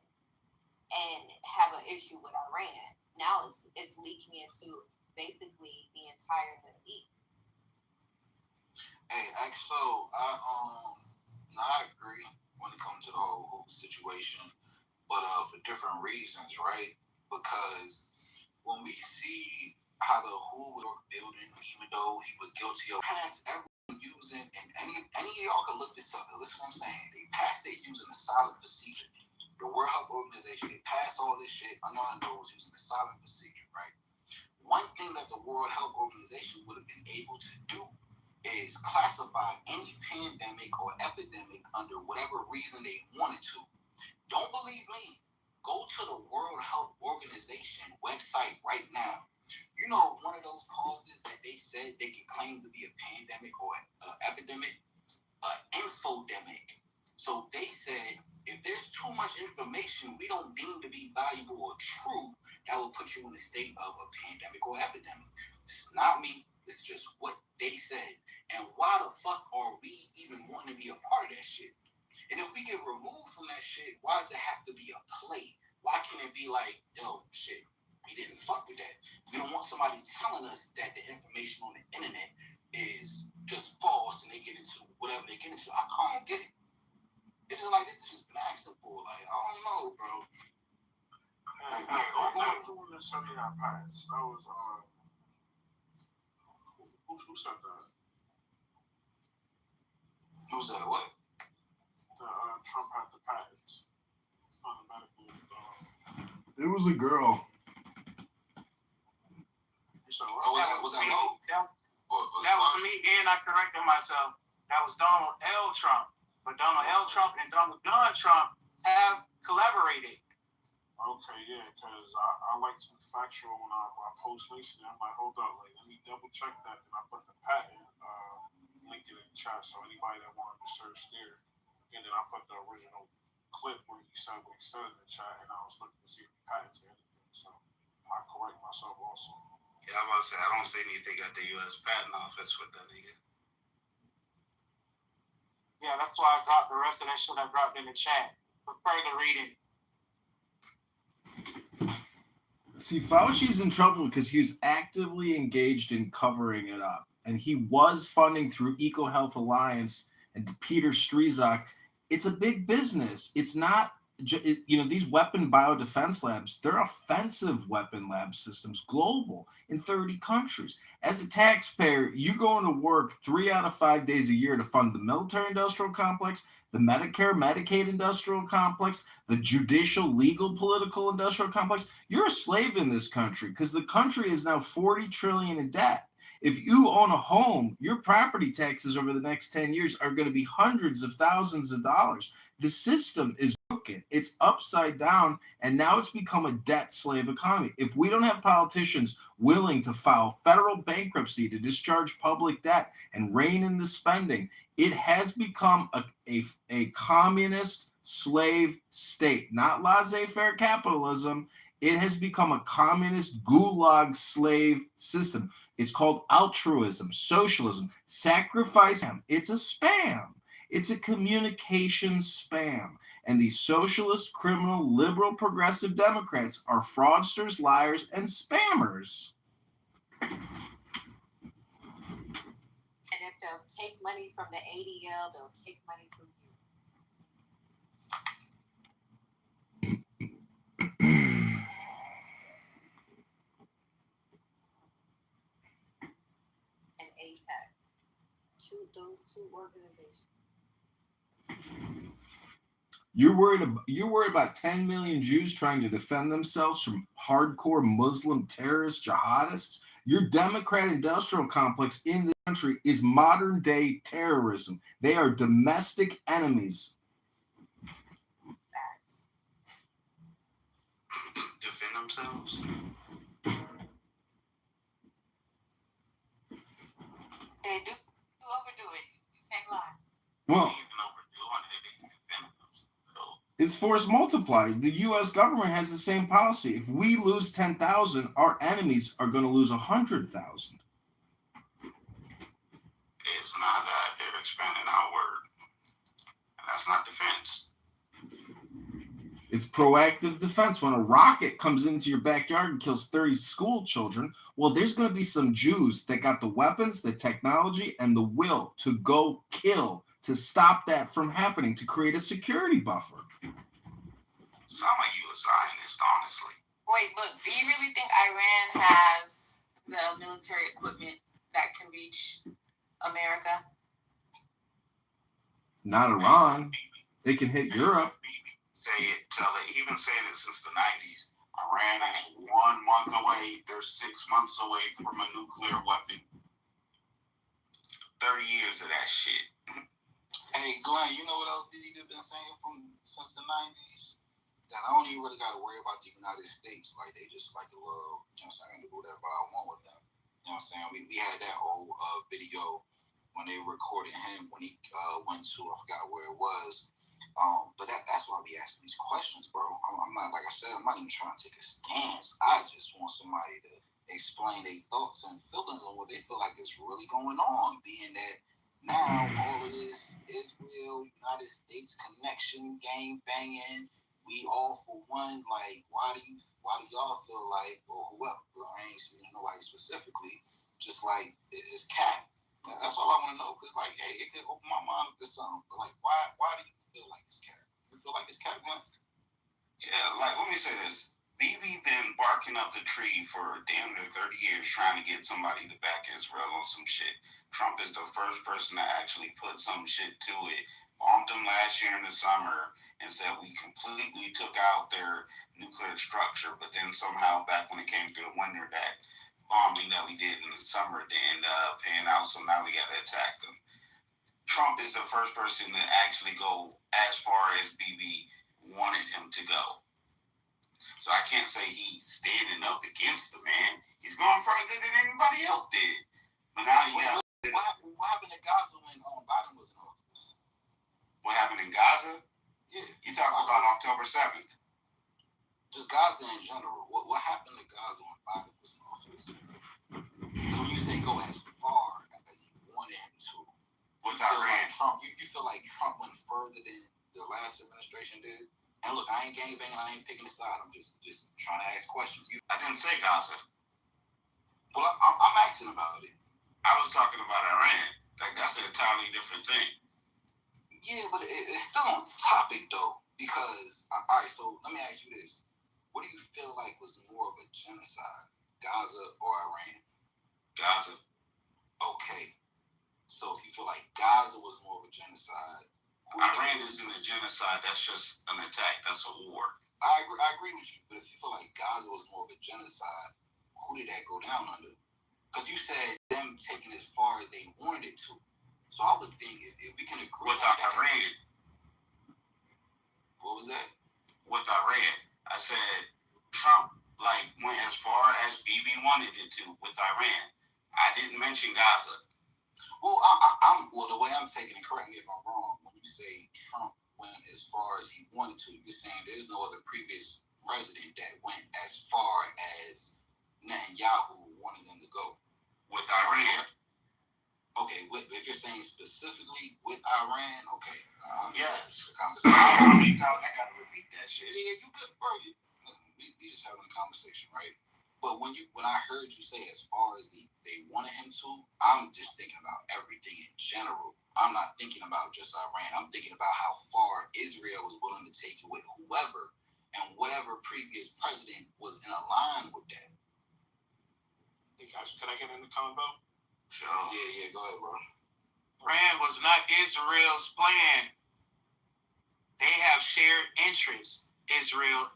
have an issue with Iran? Now it's leaking into basically the entire Middle East. Hey, so I agree when it comes to the whole situation, but for different reasons, right? Because when we see how the WHO were building, even though he was guilty of past everyone using, and any of y'all can look this up. Listen what I'm saying. They passed it using a silent procedure. The World Health Organization, they passed all this shit under our nose using a silent procedure, right? One thing that the World Health Organization would have been able to do is classify any pandemic or epidemic under whatever reason they wanted to. Don't believe me? Go to the World Health Organization website right now. You know, one of those causes that they said they could claim to be a pandemic or epidemic, infodemic. So they said, if there's too much information we don't deem to be valuable or true, that will put you in a state of a pandemic or epidemic. It's not me. It's just what they said. And why the fuck are we even wanting to be a part of that shit? And if we get removed from that shit, why does it have to be a play? Why can't it be like, yo, shit, we didn't fuck with that. We don't want somebody telling us that the information on the internet is just false and they get into whatever they get into. I don't get it. It's just like, this has just been asking for. Like, I don't know, bro. What was the one that said he got passed? That was, who said that? Who said what? Trump had the pass on the medical. It was a girl. Was that low? That was me, and I corrected myself. That was Donald L. Trump. But Donald L. Trump and Donald John Trump have collaborated. Okay, yeah, because I like to be factual when I post recently. I'm like, hold up, like, let me double check that. Then I put the patent link in the chat so anybody that wanted to search there. And then I put the original clip where he said what he said in the chat, and I was looking to see if he patented anything. So I correct myself also. Yeah, I'm about to say, I don't see anything at the U.S. Patent Office with that nigga. Yeah, that's why I dropped the rest of that shit I dropped in the chat for further reading. See, Fauci's in trouble because he was actively engaged in covering it up. And he was funding through EcoHealth Alliance and Peter Strzok. It's a big business. It's not, these weapon biodefense labs, they're offensive weapon lab systems, global, in 30 countries. As a taxpayer, you go into work 3 out of 5 days a year to fund the military-industrial complex, the Medicare, Medicaid industrial complex, the judicial, legal, political industrial complex. You're a slave in this country because the country is now $40 trillion in debt. If you own a home, your property taxes over the next 10 years are going to be hundreds of thousands of dollars. The system is broken. It's upside down, and now it's become a debt slave economy. If we don't have politicians willing to file federal bankruptcy to discharge public debt and rein in the spending, it has become a communist slave state, not laissez-faire capitalism. It has become a communist gulag slave system. It's called altruism, socialism, sacrifice. It's a spam. It's a communication spam. And these socialist, criminal, liberal, progressive Democrats are fraudsters, liars, and spammers. And if they'll take money from the ADL, they'll take money from you. And APAC. Those two organizations. You're worried about 10 million Jews trying to defend themselves from hardcore Muslim terrorist jihadists? Your Democrat industrial complex in the country is modern day terrorism. They are domestic enemies. Defend themselves. They do overdo it. You can't lie. Well, it's force multiplied. The U.S. government has the same policy. If we lose 10,000, our enemies are going to lose 100,000. It's not that they're expanding outward, and that's not defense. It's proactive defense. When a rocket comes into your backyard and kills 30 school children, well, there's going to be some Jews that got the weapons, the technology, and the will to go kill, to stop that from happening, to create a security buffer. Sound like you a Zionist, honestly. Wait, but do you really think Iran has the military equipment that can reach America? Not Iran. They can hit Europe. Say it, tell it. He's been saying it since the 90s. Iran is 1 month away. They're 6 months away from a nuclear weapon. 30 years of that shit. Hey, Glenn, you know what else they've been saying since the 90s? That I don't even really got to worry about the United States. Like, they just like a little, you know what I'm saying, do whatever I want with them. You know what I'm saying? We had that old video when they recorded him when he went to, I forgot where it was. But that's why we asking these questions, bro. I'm not, like I said, I'm not even trying to take a stance. I just want somebody to explain their thoughts and feelings on what they feel like is really going on, being that now all of this Israel, United States connection, gang banging, we all for one. Like, why do y'all feel like, or whoever, I ain't speaking to nobody specifically, just like it's cap. That's all I want to know, because like, hey, it could open my mind up to something. But like, why do you feel like it's cap? You feel like it's cap, man? Yeah, like, let me say this. BB been barking up the tree for damn near 30 years trying to get somebody to back Israel on some shit. Trump is the first person to actually put some shit to it. Bombed them last year in the summer and said we completely took out their nuclear structure, but then somehow back when it came to the winter, that bombing that we did in the summer didn't end up paying out, so now we got to attack them. Trump is the first person to actually go as far as BB wanted him to go. can't say he's standing up against the man. He's going further than anybody else did. But now you have... What happened in Gaza when Biden was in office? What happened in Gaza? Yeah. You talking about October 7th. Just Gaza in general. What happened to Gaza when Biden was in office? So you say go as far as he wanted him to. With Iran. You feel like Trump went further than the last administration did? And look, I ain't gangbanging, I ain't picking a side. I'm just trying to ask questions. I didn't say Gaza. Well, I'm asking about it. I was talking about Iran. Like, that's an entirely different thing. Yeah, but it's still on topic, though. Because, all right, so let me ask you this. What do you feel like was more of a genocide, Gaza or Iran? Gaza. Okay. So if you feel like Gaza was more of a genocide... Iran isn't a genocide. That's just an attack. That's a war. I agree with you. But if you feel like Gaza was more of a genocide, who did that go down under? Because you said them taking as far as they wanted it to. So I would think if we can agree... With Iran. What was that? With Iran. I said Trump went as far as Bibi wanted it to with Iran. I didn't mention Gaza. Well, the way I'm taking it, correct me if I'm wrong, when you say Trump went as far as he wanted to, you're saying there's no other previous president that went as far as Netanyahu wanted them to go. With Iran. Okay, if you're saying specifically with Iran, okay. Yes. I gotta repeat that shit. Yeah, you good, bro. We just having a conversation, right? But when I heard you say as far as they wanted him to, I'm just thinking about everything in general. I'm not thinking about just Iran. I'm thinking about how far Israel was willing to take it with whoever, and whatever previous president was in a line with that. Hey guys, can I get in the combo? Sure. Yeah, go ahead, bro. Iran was not Israel's plan. They have shared interests. Israel.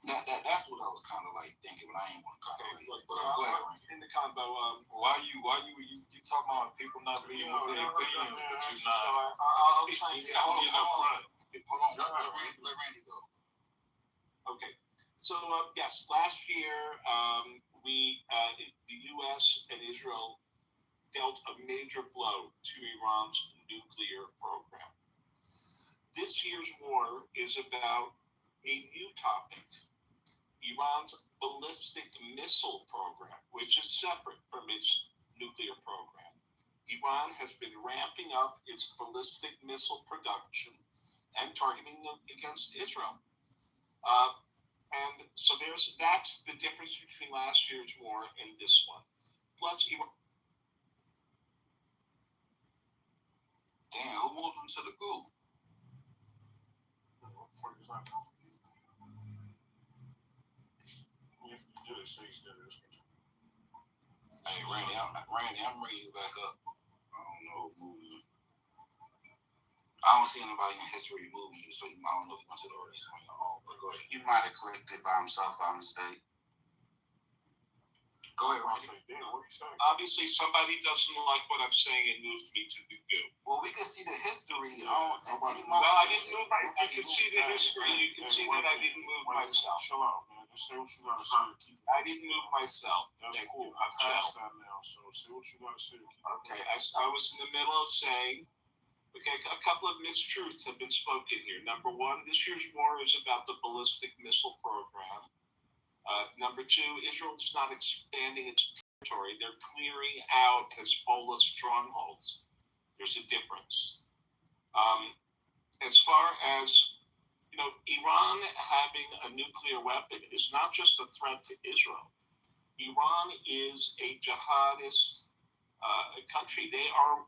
That's what I was kind of thinking, but I ain't want to cover it. Go ahead, Ryan. In the combo, why you talking about people not being with their opinions, but you're not? I'll try and get Hold on. Let Randy go. Okay. So yes, last year the U.S. and Israel dealt a major blow to Iran's nuclear program. This year's war is about a new topic. Iran's ballistic missile program, which is separate from its nuclear program. Iran has been ramping up its ballistic missile production and targeting them against Israel. And so that's the difference between last year's war and this one. Plus, Iran. Damn, who moved him to the group? Hey, Randy, I'm bringing you back up. I don't know who moved you. I don't see anybody in history moving you, so I don't know if you went to the audience on your own. But go ahead. He might have clicked it by himself by mistake. Go ahead, Randy. Obviously, somebody doesn't like what I'm saying and moved me to the goo. Well, we can see the history. Well, I didn't move. You can see the history. You can see that I didn't move myself. Chill out, man. Just say what you gotta say. I didn't move myself. That's Thank cool. you. I'm past that now, so say what you gotta say. Okay, I was in the middle of saying, okay, a couple of mistruths have been spoken here. Number one, this year's war is about the ballistic missile program. Number two, Israel is not expanding its territory. They're clearing out Hezbollah strongholds. There's a difference. As far as, Iran having a nuclear weapon is not just a threat to Israel. Iran is a jihadist country. They are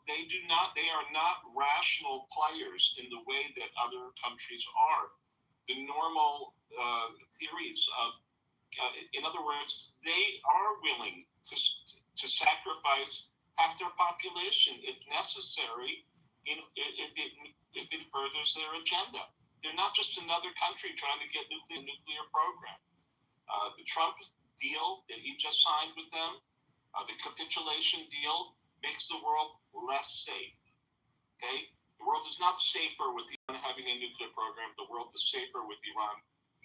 not rational players in the way that other countries are. The normal theories of, in other words, they are willing to sacrifice half their population if necessary, if it furthers their agenda. They're not just another country trying to get nuclear program. The Trump deal that he just signed with them, the capitulation deal, makes the world less safe. Okay, the world is not safer with Iran having a nuclear program. The world is safer with Iran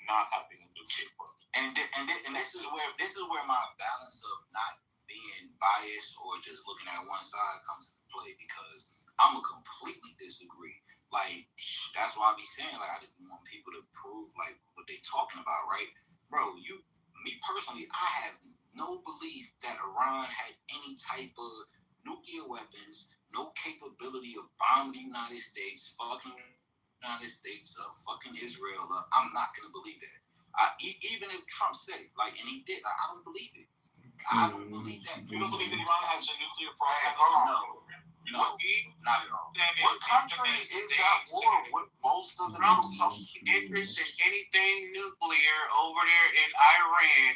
not having a nuclear program. And this is where my balance of not being biased or just looking at one side comes into play, because I'm gonna completely disagree. Like, that's why I be saying, like, I just want people to prove like what they talking about, right? Bro, me personally, I have no belief that Iran had any type of nuclear weapons, no capability of bombing the United States, fucking United States, fucking Israel. I'm not gonna believe that. Even if Trump said it, like, and he did, I don't believe it. I don't believe that. You don't believe that Iran has a nuclear program? Hey, hold on. No, not at all. What country is at war with most of the Trump's interest in anything nuclear over there in Iran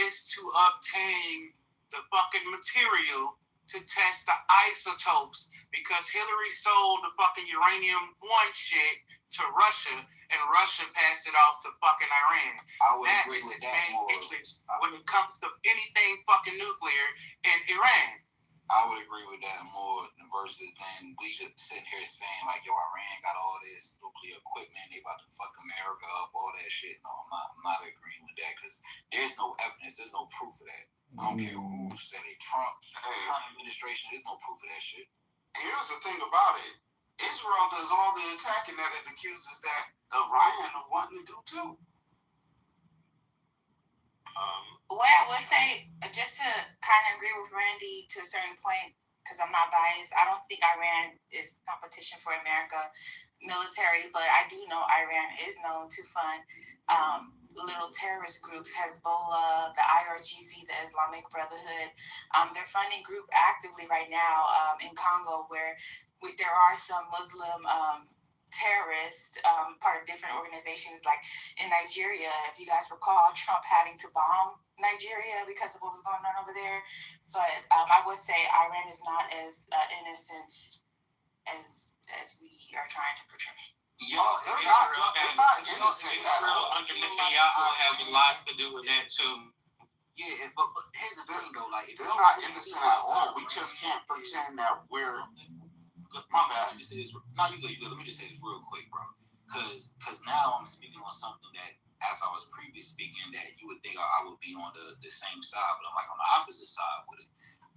is to obtain the fucking material to test the isotopes, because Hillary sold the fucking uranium-1 shit to Russia, and Russia passed it off to fucking Iran. That is his main interest when it comes to anything fucking nuclear in Iran. I would agree with that more versus than we just sitting here saying like, yo, Iran got all this nuclear equipment, they about to fuck America up, all that shit. No, I'm not agreeing with that, because there's no evidence, there's no proof of that. I don't care who said it, Trump administration, there's no proof of that shit. Here's the thing about it. Israel does all the attacking that it accuses that Iran of wanting to do too. What I would say, just to kind of agree with Randy to a certain point, because I'm not biased, I don't think Iran is competition for America military, but I do know Iran is known to fund little terrorist groups, Hezbollah, the IRGC, the Islamic Brotherhood. They're funding group actively right now in Congo, where there are some Muslim terrorists, part of different organizations, like in Nigeria. If you guys recall, Trump having to bomb Nigeria because of what was going on over there. But I would say Iran is not as innocent as we are trying to portray. They're not innocent. Israel under Netanyahu has a lot to do with that too. Yeah, but here's the thing though, like, they're not innocent at all. We just can't pretend that we're. My bad. Let me just say this. No, you good. Let me just say this real quick, bro. Because now I'm speaking on something that, as I was previously speaking, that you would think I would be on the same side, but I'm like on the opposite side with it.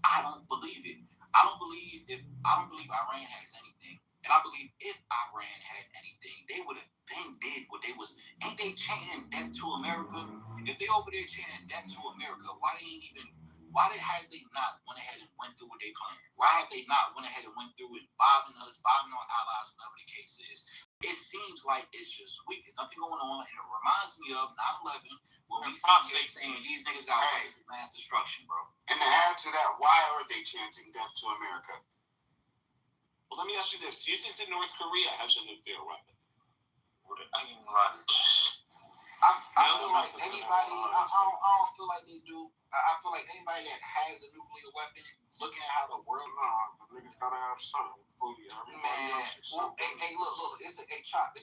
I don't believe it. I don't believe Iran has anything. And I believe if Iran had anything, they would have then did what they was. Ain't they chanting death to America? If they over there chanting death to America, why has they not went ahead and went through what they planned? Why have they not went ahead and went through it, bombing us, bombing our allies, whatever the case is? It seems like it's just weak. There's nothing going on, and it reminds me of 9/11 when we see saying these niggas got mass destruction, bro. And to add to that, why are they chanting death to America? Well, let me ask you this: do you think that North Korea has a nuclear weapon? I feel like anybody. I don't feel like they do. I feel like anybody that has a nuclear weapon, looking at how the world. The niggas gotta have something. Man, well, hey, look, it's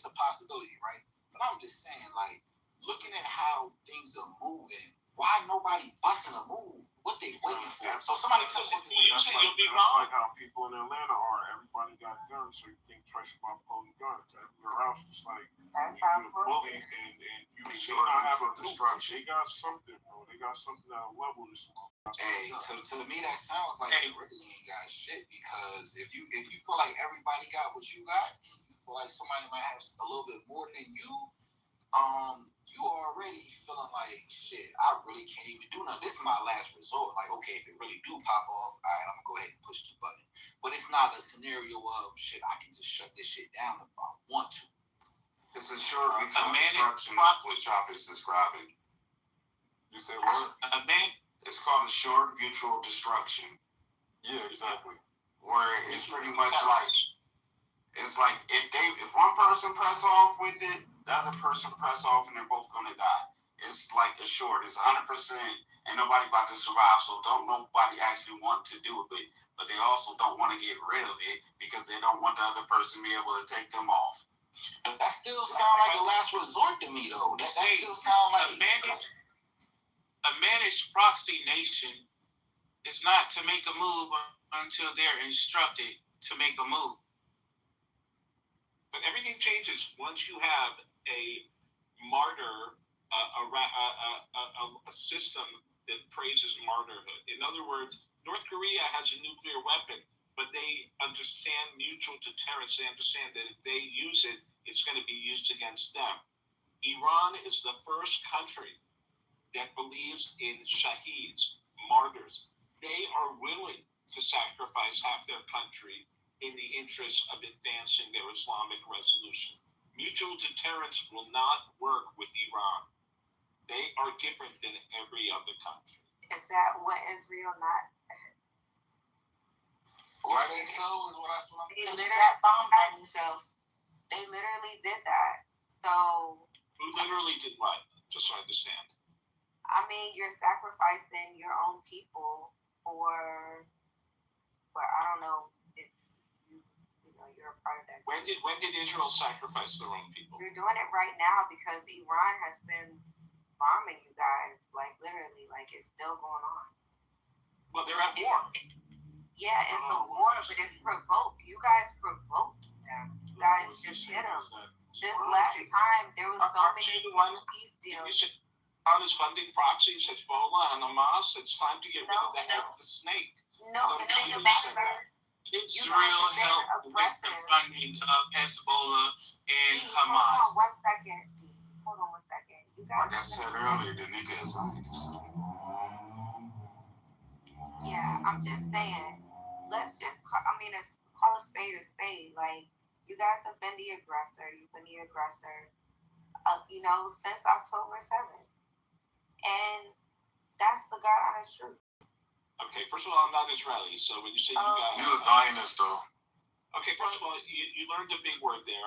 a possibility, right? But I'm just saying, like, looking at how things are moving, why nobody busting a move? What they waiting for? So somebody tells me that's like how people in Atlanta are. Everybody got guns, so you think twice about pulling guns. Everywhere else, it's like you bully and you should not have a destruction. They got something, bro. They got something that'll level this motherfucker. Hey, to me that sounds like they really ain't got shit, because if you feel like everybody got what you got, and you feel like somebody might have a little bit more than you, you already feeling like shit. I really can't even do nothing. This is my last resort. Like, okay, if it really do pop off, all right, I'm gonna go ahead and push the button. But it's not a scenario of shit. I can just shut this shit down if I want to. It's a short destruction. What Chop is describing. You say what? It's called a short mutual destruction. Yeah, exactly. Where it's pretty much like, it's like if one person press off with it, the other person press off, and they're both gonna die. It's like a short. It's 100%, and nobody about to survive. So don't nobody actually want to do it, but they also don't want to get rid of it because they don't want the other person to be able to take them off. That still sound like a last resort to me, though. That still sound like a managed proxy nation is not to make a move until they're instructed to make a move. But everything changes once you have a martyr, a system that praises martyrhood. In other words, North Korea has a nuclear weapon, but they understand mutual deterrence. They understand that if they use it, it's going to be used against them. Iran is the first country that believes in shaheeds, martyrs. They are willing to sacrifice half their country in the interest of advancing their Islamic resolution. Mutual deterrence will not work with Iran. They are different than every other country. Is that what Israel not? Why they chose? They literally bombs on themselves. They literally did that. So. Who literally did what? Just so I understand. I mean, you're sacrificing your own people for I don't know if you're a part of that. When did Israel sacrifice their own people? They're doing it right now because Iran has been bombing you guys, like literally, like it's still going on. Well, they're at war. Yeah, it's a war, but it's provoked. You guys provoked them. You guys just hit them. This last time, there was so many peace deals. Iran is funding proxies, Hezbollah and Hamas. It's time to get rid of the head of the snake. No, the thing about it, Israel helped with the funding of Hezbollah and Hamas. Hold on one second. You Like guys. I said earlier, the nigga is Zionist. Yeah, I'm just saying. Let's just call a spade a spade. Like, you guys have been the aggressor. You've been the aggressor, since October 7th. And that's the God honest truth. Okay, first of all, I'm not Israeli, so when you say you guys... You're a Zionist, though. Okay, first of all, you learned a big word there.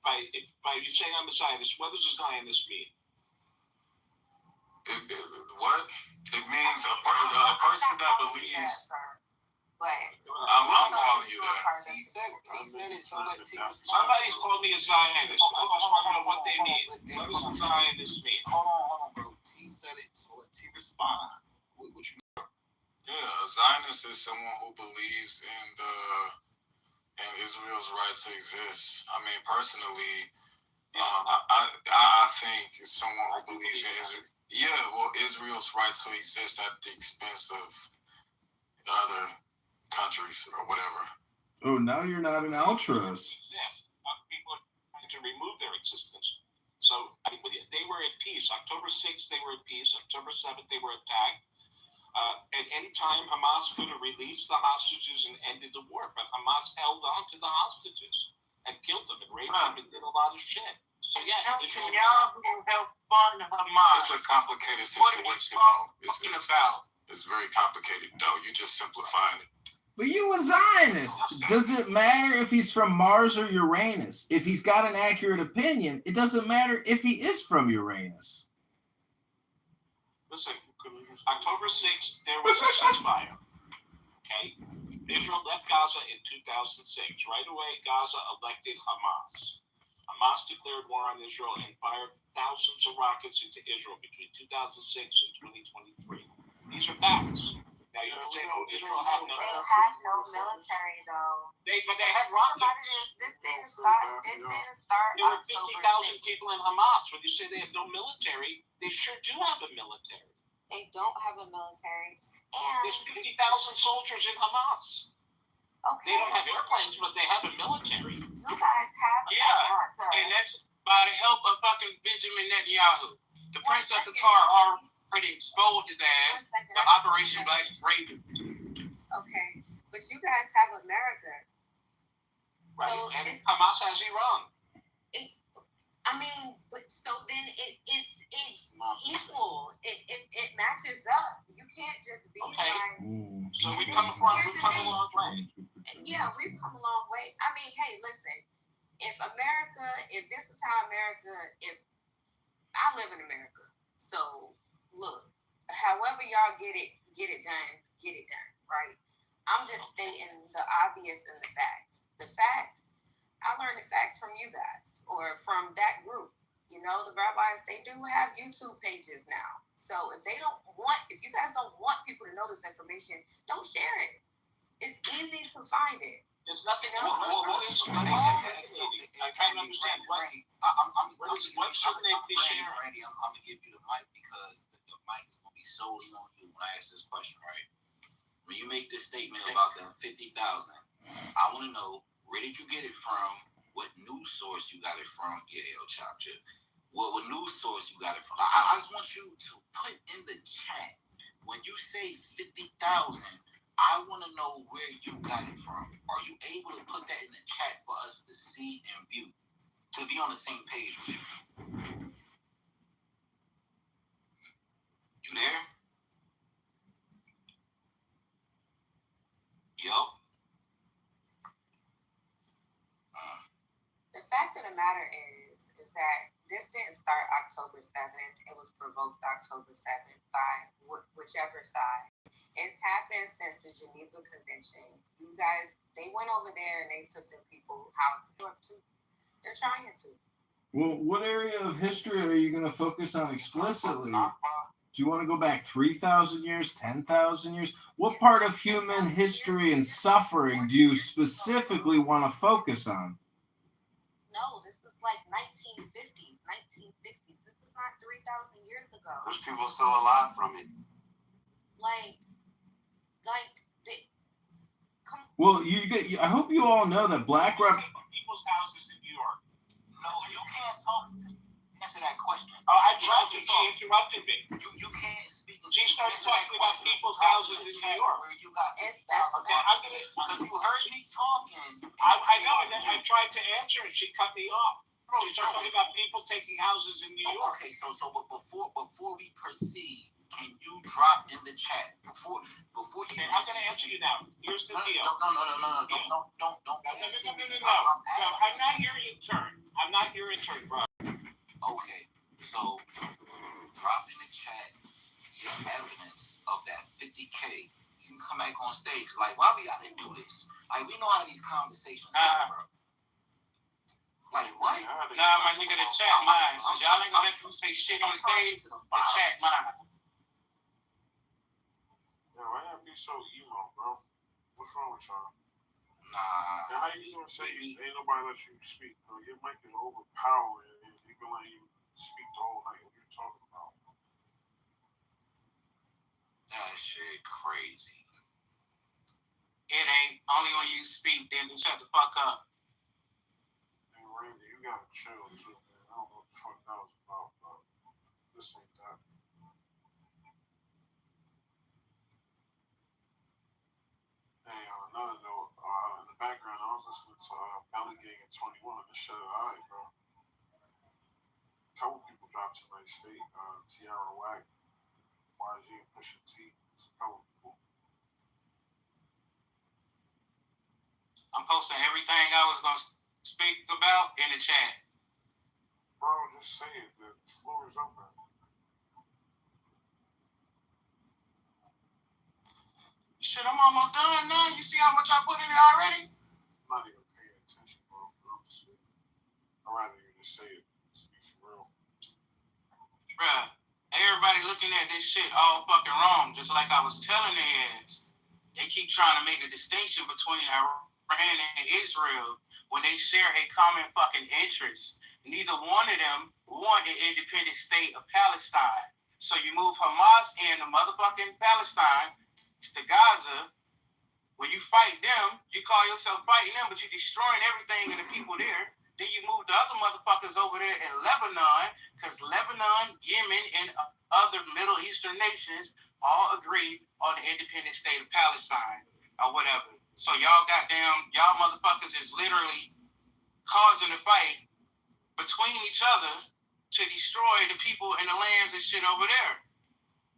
By you saying I'm a Zionist, what does a Zionist mean? What? It means a person that believes... I'm calling you that. He said it, so let people Somebody's called me a Zionist. I just want to know what they mean. What does a Zionist mean? Hold on, bro. He said it, so let T respond. What you mean? Yeah, a Zionist is someone who believes in Israel's right to exist. I mean, personally, I think someone who believes in Israel. Yeah, well, Israel's right to exist at the expense of other countries or whatever. Oh, now you're not an altruist. Yes, people are trying to remove their existence. So they were at peace. October 6th, they were at peace. October 7th, they were attacked. At any time, Hamas could have released the hostages and ended the war, but Hamas held on to the hostages and killed them and raped them and did a lot of shit. So yeah, y'all who help fund Hamas. It's a complicated situation. It's very complicated, though. You just simplified it. But you a Zionist. Does it matter if he's from Mars or Uranus? If he's got an accurate opinion, it doesn't matter if he is from Uranus. Listen, October 6th, there was a ceasefire. Okay? Israel left Gaza in 2006. Right away, Gaza elected Hamas. Hamas declared war on Israel and fired thousands of rockets into Israel between 2006 and 2023. These are facts. Now you can say, "Oh, Israel had no." They had no military though. But they had rockets. This didn't start. There were 50,000 people in Hamas. When you say they have no military, they sure do have a military. They don't have a military. And there's 50,000 soldiers in Hamas. Okay. They don't have airplanes, but they have a military. You guys have. And that's by the help of fucking Benjamin Netanyahu. The Prince of Qatar already exposed his ass. The Operation Black Raven. Okay, but you guys have America. Right, so and Hamas has Iran. But so then it's equal. It matches up. You can't just be like. So we've come a long way. Yeah, we've come a long way. I mean, hey, listen. If this is how if I live in America, so look, however y'all get it done, right? I'm just stating the obvious and the facts. The facts, I learned the facts from you guys or from that group. You know, the rabbis, they do have YouTube pages now. So if you guys don't want people to know this information, don't share it. It's easy to find it. There's nothing else. I'm trying to understand Randy, what shouldn't they be sharing? Randy, I'm gonna give you the mic because the mic is gonna be solely on you when I ask this question, right? When you make this statement about the 50,000, I want to know where did you get it from? What news source you got it from? Yeah, El Chop Chip. What news source you got it from? I just want you to put in the chat when you say 50,000. I want to know where you got it from. Are you able to put that in the chat for us to see and view? To be on the same page with you. You there? Yup. The fact of the matter is that this didn't start October 7th. It was provoked October 7th by whichever side. It's happened since the Geneva Convention. You guys, they went over there and they took the people houses. They're trying to. Well, what area of history are you going to focus on explicitly? Do you want to go back 3,000 years, 10,000 years? What part of human history and suffering do you specifically want to focus on? No, this is like 1950s, 1960s. This is not 3,000 years ago. There's people still alive from it. Well, I hope you all know that people's houses in New York. No, you can't talk. Answer that question. I tried to. She interrupted me. You can't speak. She started talking about people's houses in New York. Where you got? Okay, I'm gonna. Because you heard me talking. I know, and then I tried to answer, and she cut me off. She started talking about people taking houses in New York. Okay, so before we proceed, can you drop in the chat before you? Okay, I'm gonna answer you now. Here's the deal. No. Don't. No. I'm not your intern. I'm not your intern, bro. Okay, so drop in the chat your evidence of that 50K. You can come back on stage. Like, why we gotta do this? Like, we know how these conversations go, bro. Like, what? Nah, my nigga, the chat mine. Since y'all ain't gonna let them say shit on stage, the chat mine. Yeah, why y'all be so emo, bro? What's wrong with y'all? Nah. And how you gonna say ain't nobody let you speak, bro? Your mic is overpowering, and you can let you speak the whole night. What you talking about? That shit crazy. It ain't. Only when you speak, then you shut the fuck up. And Randy, you gotta chill too, man. I don't know what the fuck that was about, but this ain't that. Hey, on another note, in the background, I was listening to Belly Gang at 21. This shit, alright, bro. A couple people dropped tonight. State, Tiara Wack, YG, and Pusha T. It's a couple people. I'm posting everything I was gonna speak about in the chat. Bro, just say it. The floor is open. Shit, I'm almost done now. You see how much I put in there already? I'm not even paying attention, bro. I'd rather you just say it. Speak for real. Bruh, everybody looking at this shit all fucking wrong, just like I was telling their ass. They keep trying to make a distinction between Iran and Israel when they share a common fucking interest. Neither one of them want an independent state of Palestine. So you move Hamas and the motherfucking Palestine to Gaza. When you fight them, you call yourself fighting them, but you're destroying everything and the people there. Then you move the other motherfuckers over there in Lebanon, because Lebanon, Yemen, and other Middle Eastern nations all agree on the independent state of Palestine or whatever. So y'all motherfuckers is literally causing a fight between each other to destroy the people and the lands and shit over there.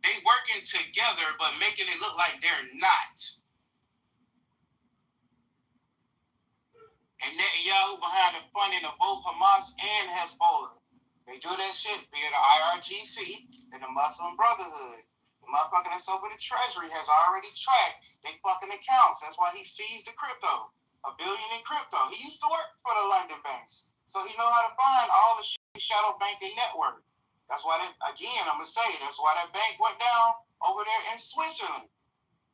They working together, but making it look like they're not. And Netanyahu behind the funding of both Hamas and Hezbollah. They do that shit via the IRGC and the Muslim Brotherhood. The motherfucker that's over the Treasury has already tracked their fucking accounts. That's why he seized the crypto. $1 billion in crypto. He used to work for the London banks. So he know how to find all the shadow banking network. That's why I'm going to say, that's why that bank went down over there in Switzerland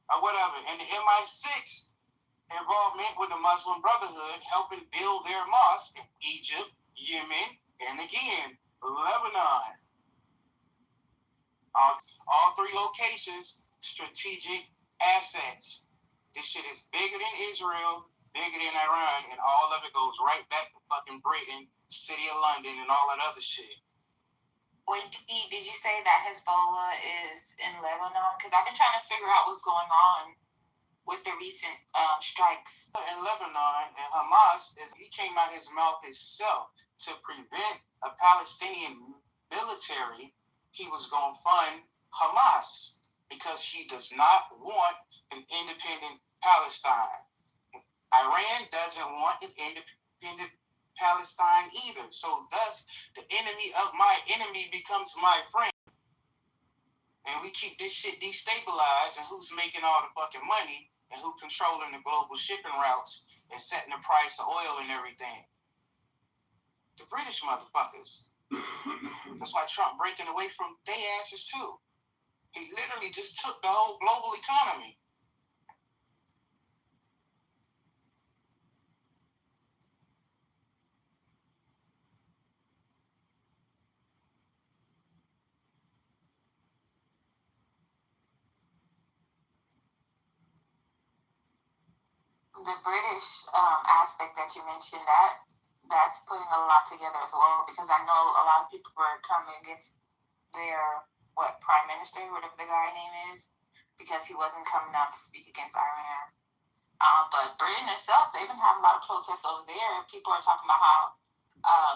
or whatever. And the MI6 involvement with the Muslim Brotherhood, helping build their mosque in Egypt, Yemen, and again, Lebanon. All three locations, strategic assets. This shit is bigger than Israel, bigger than Iran, and all of it goes right back to fucking Britain, City of London, and all that other shit. Wait, did you say that Hezbollah is in Lebanon? Because I've been trying to figure out what's going on with the recent strikes. In Lebanon, and Hamas, he came out his mouth himself to prevent a Palestinian military. He was going to fund Hamas because he does not want an independent Palestine. Iran doesn't want an independent Palestine either. So thus, the enemy of my enemy becomes my friend. And we keep this shit destabilized, and who's making all the fucking money, and who controlling the global shipping routes and setting the price of oil and everything? The British motherfuckers. That's why Trump breaking away from their asses too. He literally just took the whole global economy. The British aspect that you mentioned, that's putting a lot together as well, because I know a lot of people were coming against their prime minister, whatever the guy name is, because he wasn't coming out to speak against Iran. But Britain itself, they've been having a lot of protests over there. People are talking about how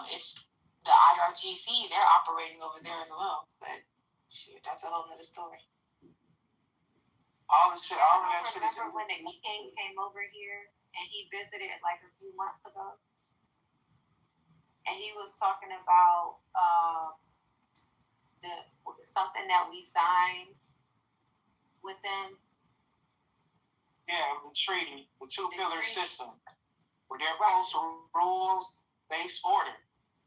it's the IRGC, they're operating over there as well. But shit, that's a whole nother story. All of that shit is. Remember when the king came over here and he visited like a few months ago, and he was talking about something that we signed with them. Yeah, the treaty, the two-pillar system, where they're post-rules-based order,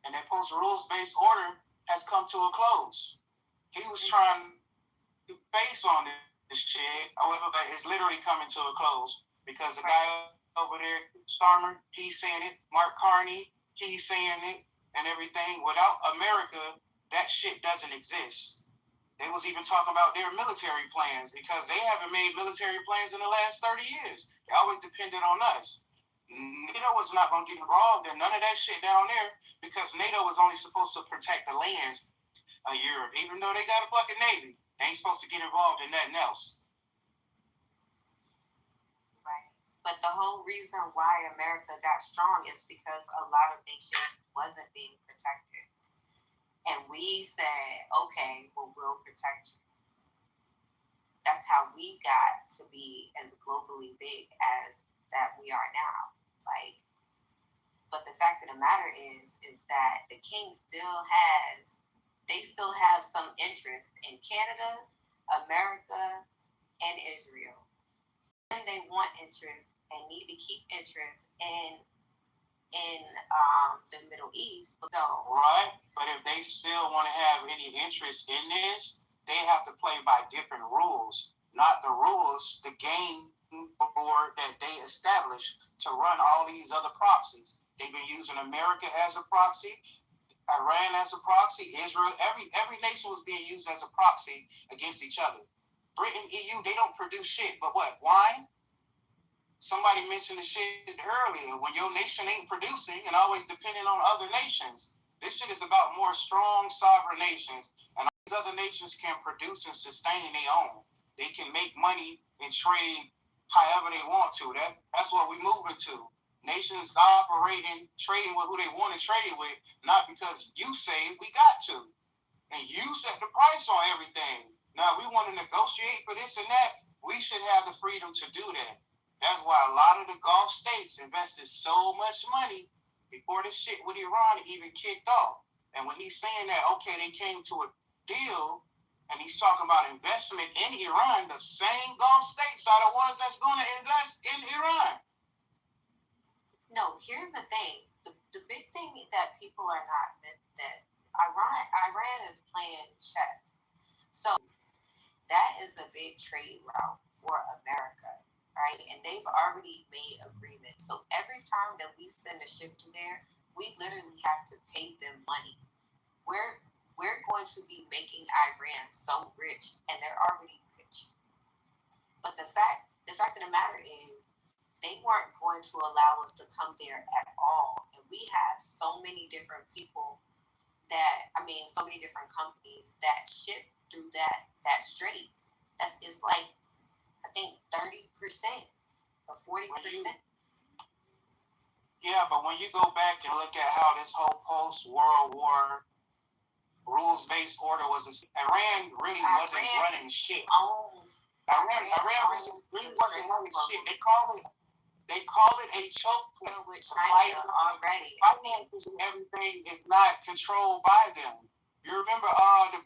and that post-rules-based order has come to a close. He was trying to base on this shit, however, but it's literally coming to a close because the guy over there, Starmer, he's saying it. Mark Carney, he's saying it, and everything. Without America, that shit doesn't exist. They was even talking about their military plans because they haven't made military plans in the last 30 years. They always depended on us. NATO was not going to get involved in none of that shit down there because NATO was only supposed to protect the lands of Europe. Even though they got a fucking navy, they ain't supposed to get involved in nothing else. Right. But the whole reason why America got strong is because a lot of nations wasn't being protected. And we said, okay, well, we'll protect you. That's how we got to be as globally big as that we are now. But the fact of the matter is that the king they still have some interest in Canada, America, and Israel. And they want interest and need to keep interest in the Middle East. Right, but if they still want to have any interest in this, they have to play by different rules, not the rules, the game board that they established to run all these other proxies. They've been using America as a proxy, Iran as a proxy, Israel, every nation was being used as a proxy against each other. Britain, EU, they don't produce shit, but what, wine? Somebody mentioned the shit earlier. When your nation ain't producing and always depending on other nations, this shit is about more strong sovereign nations. And all these other nations can produce and sustain their own. They can make money and trade however they want to. That's what we moving to. Nations operating, trading with who they want to trade with, not because you say we got to. And you set the price on everything. Now we want to negotiate for this and that. We should have the freedom to do that. That's why a lot of the Gulf states invested so much money before this shit with Iran even kicked off. And when he's saying that, okay, they came to a deal, and he's talking about investment in Iran, the same Gulf states are the ones that's going to invest in Iran. No, here's the thing. The big thing that people are not that Iran is playing chess. So that is a big trade route for America. right? And they've already made agreements. So every time that we send a ship through there, we literally have to pay them money. We're going to be making Iran so rich, and they're already rich. But the fact of the matter is, they weren't going to allow us to come there at all. And we have so many different people so many different companies that ship through that strait. It's like, I think 30% or 40%. Yeah, but when you go back and look at how this whole post-World War rules-based order was, Iran really wasn't running shit. Iran really wasn't running shit. They call it a choke point with China already. Finances and everything is not controlled by them. You remember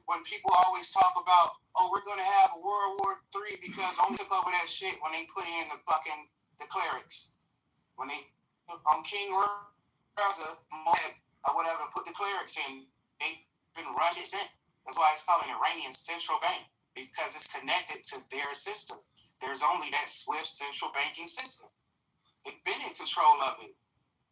when people always talk about, we're going to have a World War III because only took over that shit when they put in the clerics. When they on King Reza or whatever put the clerics in, they've been running since. That's why it's called an Iranian central bank, because it's connected to their system. There's only that SWIFT central banking system. They've been in control of it.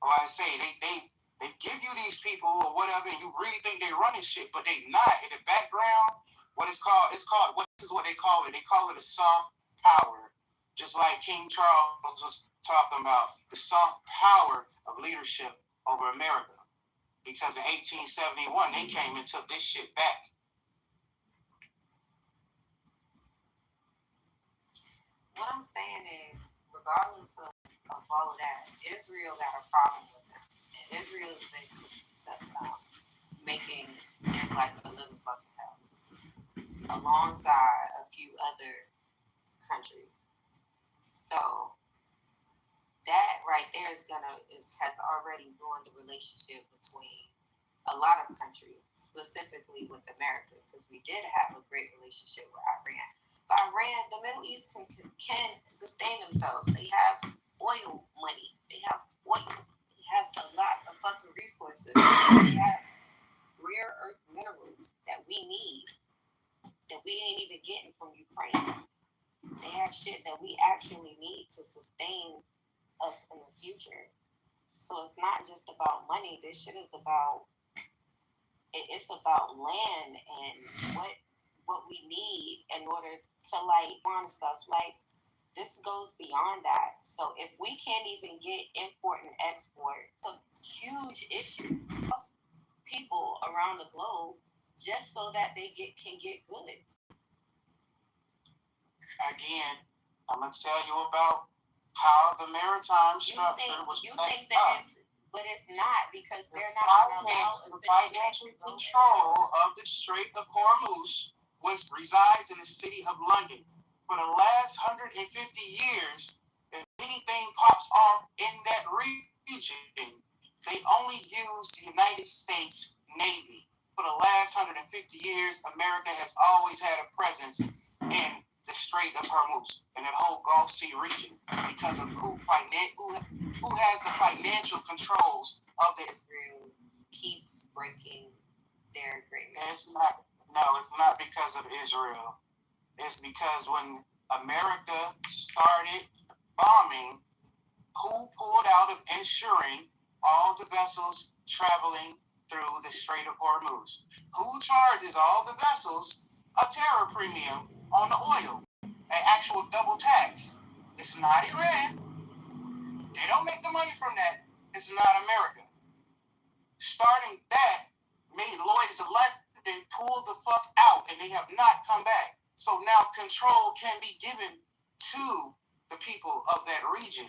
Or I say they give you these people or whatever, and you really think they're running shit, but they not. In the background, what is what they call it? They call it a soft power. Just like King Charles was talking about, the soft power of leadership over America. Because in 1871, they came and took this shit back. What I'm saying is, regardless of all of that, Israel got a problem with them. And Israel is basically making their life a living fucking hell, alongside a few other countries. So that right there has already ruined the relationship between a lot of countries, specifically with America, because we did have a great relationship with Iran. But Iran, the Middle East can sustain themselves. They have oil money. They have oil. They have a lot of fucking resources. They have rare earth minerals that we need, that we ain't even getting from Ukraine. They have shit that we actually need to sustain us in the future. So it's not just about money. This shit is about, it's about land and what we need in order to run stuff. This goes beyond that. So if we can't even get import and export, it's a huge issue. People around the globe just so that they can get goods. Again, I'm gonna tell you about how the maritime structure was set up. But it's not, because they're not the financial control of the Strait of Hormuz resides in the city of London. For the last 150 years, if anything pops off in that region, they only use the United States Navy. For the last 150 years, America has always had a presence in the Strait of Hormuz and that whole Gulf Sea region because of who has the financial controls of the Israel keeps breaking their agreement. It's not because of Israel. It's because when America started bombing, who pulled out of insuring all the vessels traveling through the Strait of Hormuz? Who charges all the vessels a tariff premium on the oil, an actual double tax? It's not Iran. They don't make the money from that. It's not America. Starting that made Lloyd's of London pull the fuck out, and they have not come back. So now control can be given to the people of that region.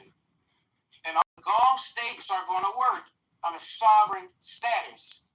And all the Gulf states are going to work on a sovereign status.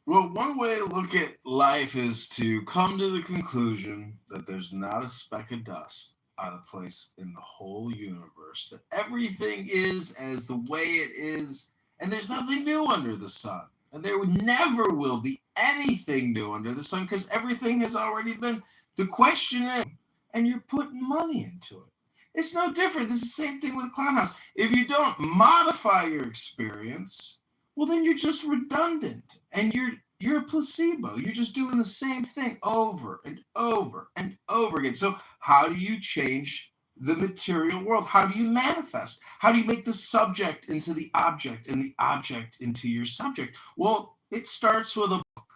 Well, one way to look at life is to come to the conclusion that there's not a speck of dust out of place in the whole universe, that everything is as the way it is, and there's nothing new under the sun. And there never will be anything new under the sun because everything has already been. The question is, and you're putting money into it. It's no different. It's the same thing with Clownhouse. If you don't modify your experience, well, then you're just redundant. And You're a placebo. You're just doing the same thing over and over and over again. So how do you change the material world? How do you manifest? How do you make the subject into the object and the object into your subject? Well, it starts with a book.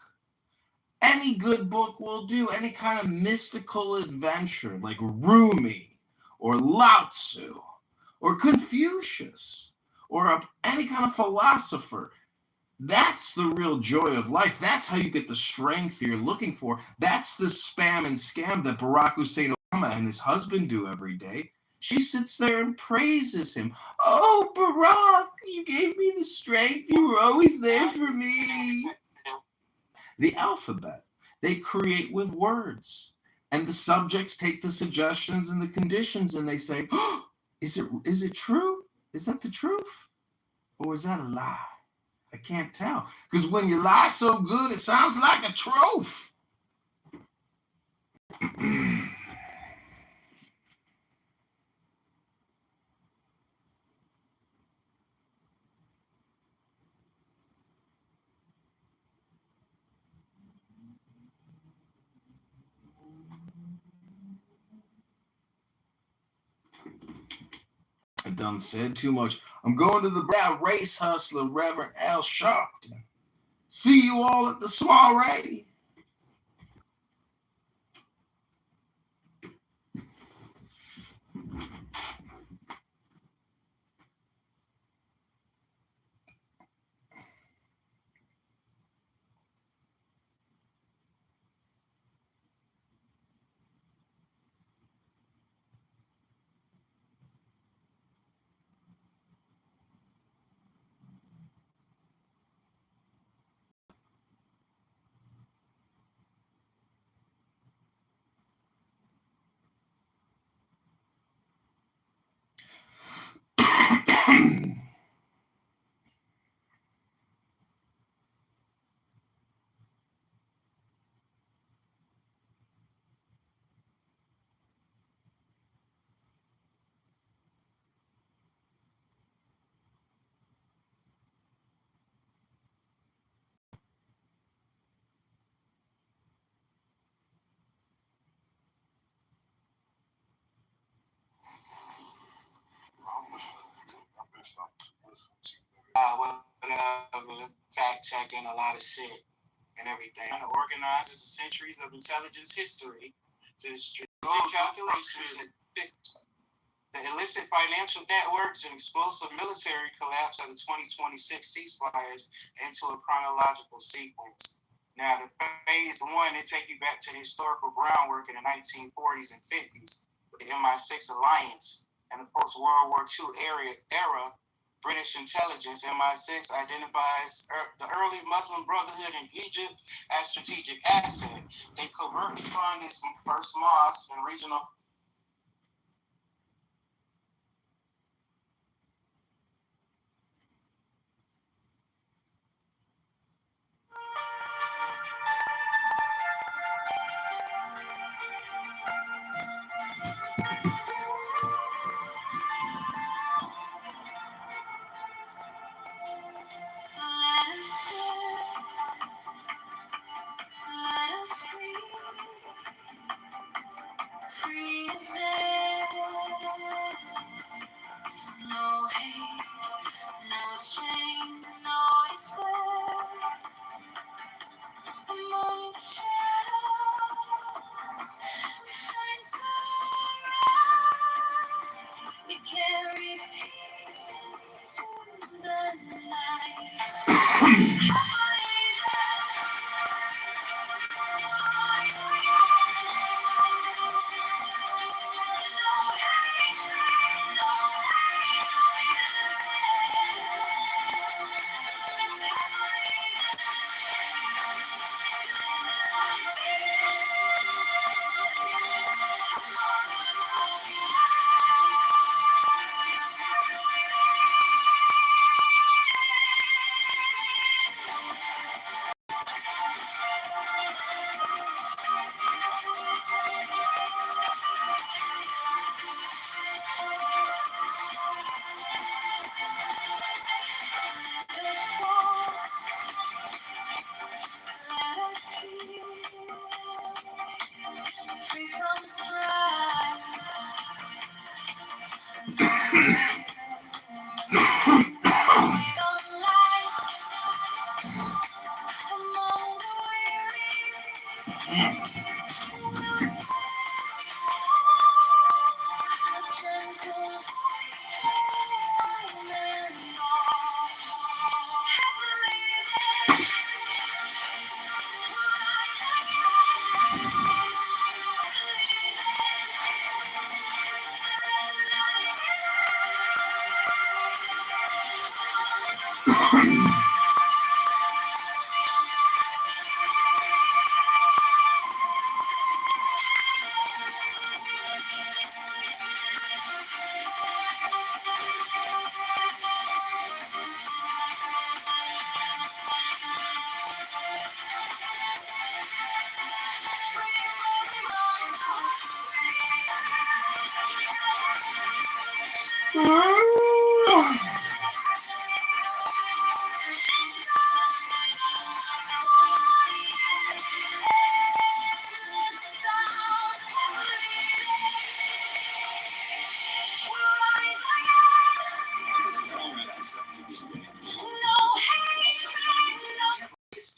Any good book will do. Any kind of mystical adventure like Rumi or Lao Tzu or Confucius or any kind of philosopher. That's the real joy of life. That's how you get the strength you're looking for. That's the spam and scam that Barack Hussein Obama and his husband do every day. She sits there and praises him. Oh, Barack, you gave me the strength. You were always there for me. The alphabet, they create with words. And the subjects take the suggestions and the conditions and they say, oh, is it true? Is that the truth? Or is that a lie? I can't tell. Because when you lie so good, it sounds like a truth. I done said too much. I'm going to the race hustler, Reverend Al Sharpton. See you all at the soiree. Fact checking a lot of shit and everything. It organizes the centuries of intelligence history to strategic calculations that illicit financial networks and explosive military collapse of the 2026 ceasefires into a chronological sequence. Now, the phase one, it take you back to the historical groundwork in the 1940s and 50s with the MI6 alliance and the post-World War II era. British intelligence, MI6, identifies the early Muslim Brotherhood in Egypt as strategic asset. They covertly funded some first mosques and regional. Free as air, no hate, no chains, no despair. Among the shadows, we shine so bright. We carry peace into the night. I believe that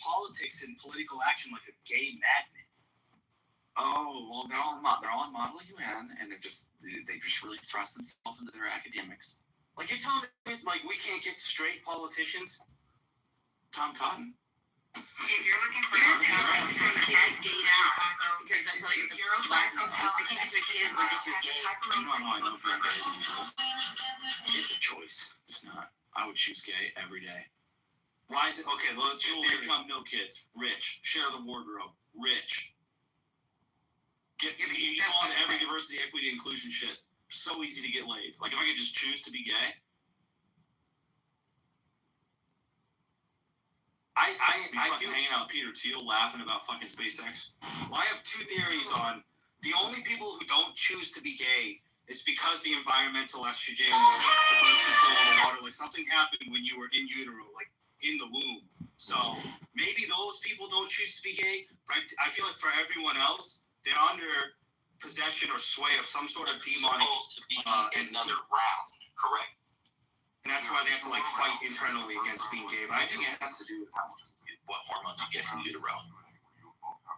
Politics and political action like a gay magnet. Oh, well, they're all in Model UN, and they just really thrust themselves into their academics. Like, you're telling me, like, we can't get straight politicians? Tom Cotton. If you're looking for your child from the kids gay down, because I tell you, the girls like they can't get your kids or get your gay. No, I know for a choice. It's a choice. It's not. I would choose gay every day. Why is it? Okay, look, Dual income, no kids. Rich. Share the wardrobe. Rich. You fall into every diversity, equity, inclusion shit. So easy to get laid. Like, if I could just choose to be gay. I do hanging out with Peter Thiel laughing about fucking SpaceX. Well, I have two theories on the only people who don't choose to be gay is because the environmental estrogens, the birth control in the water, like something happened when you were in utero, like in the womb. So maybe those people don't choose to be gay, but I feel like for everyone else, they're under possession or sway of some sort of demonic entity. Another round, correct? And that's why they have to like fight internally against being gay. But I think it has to do with what hormones you get in utero.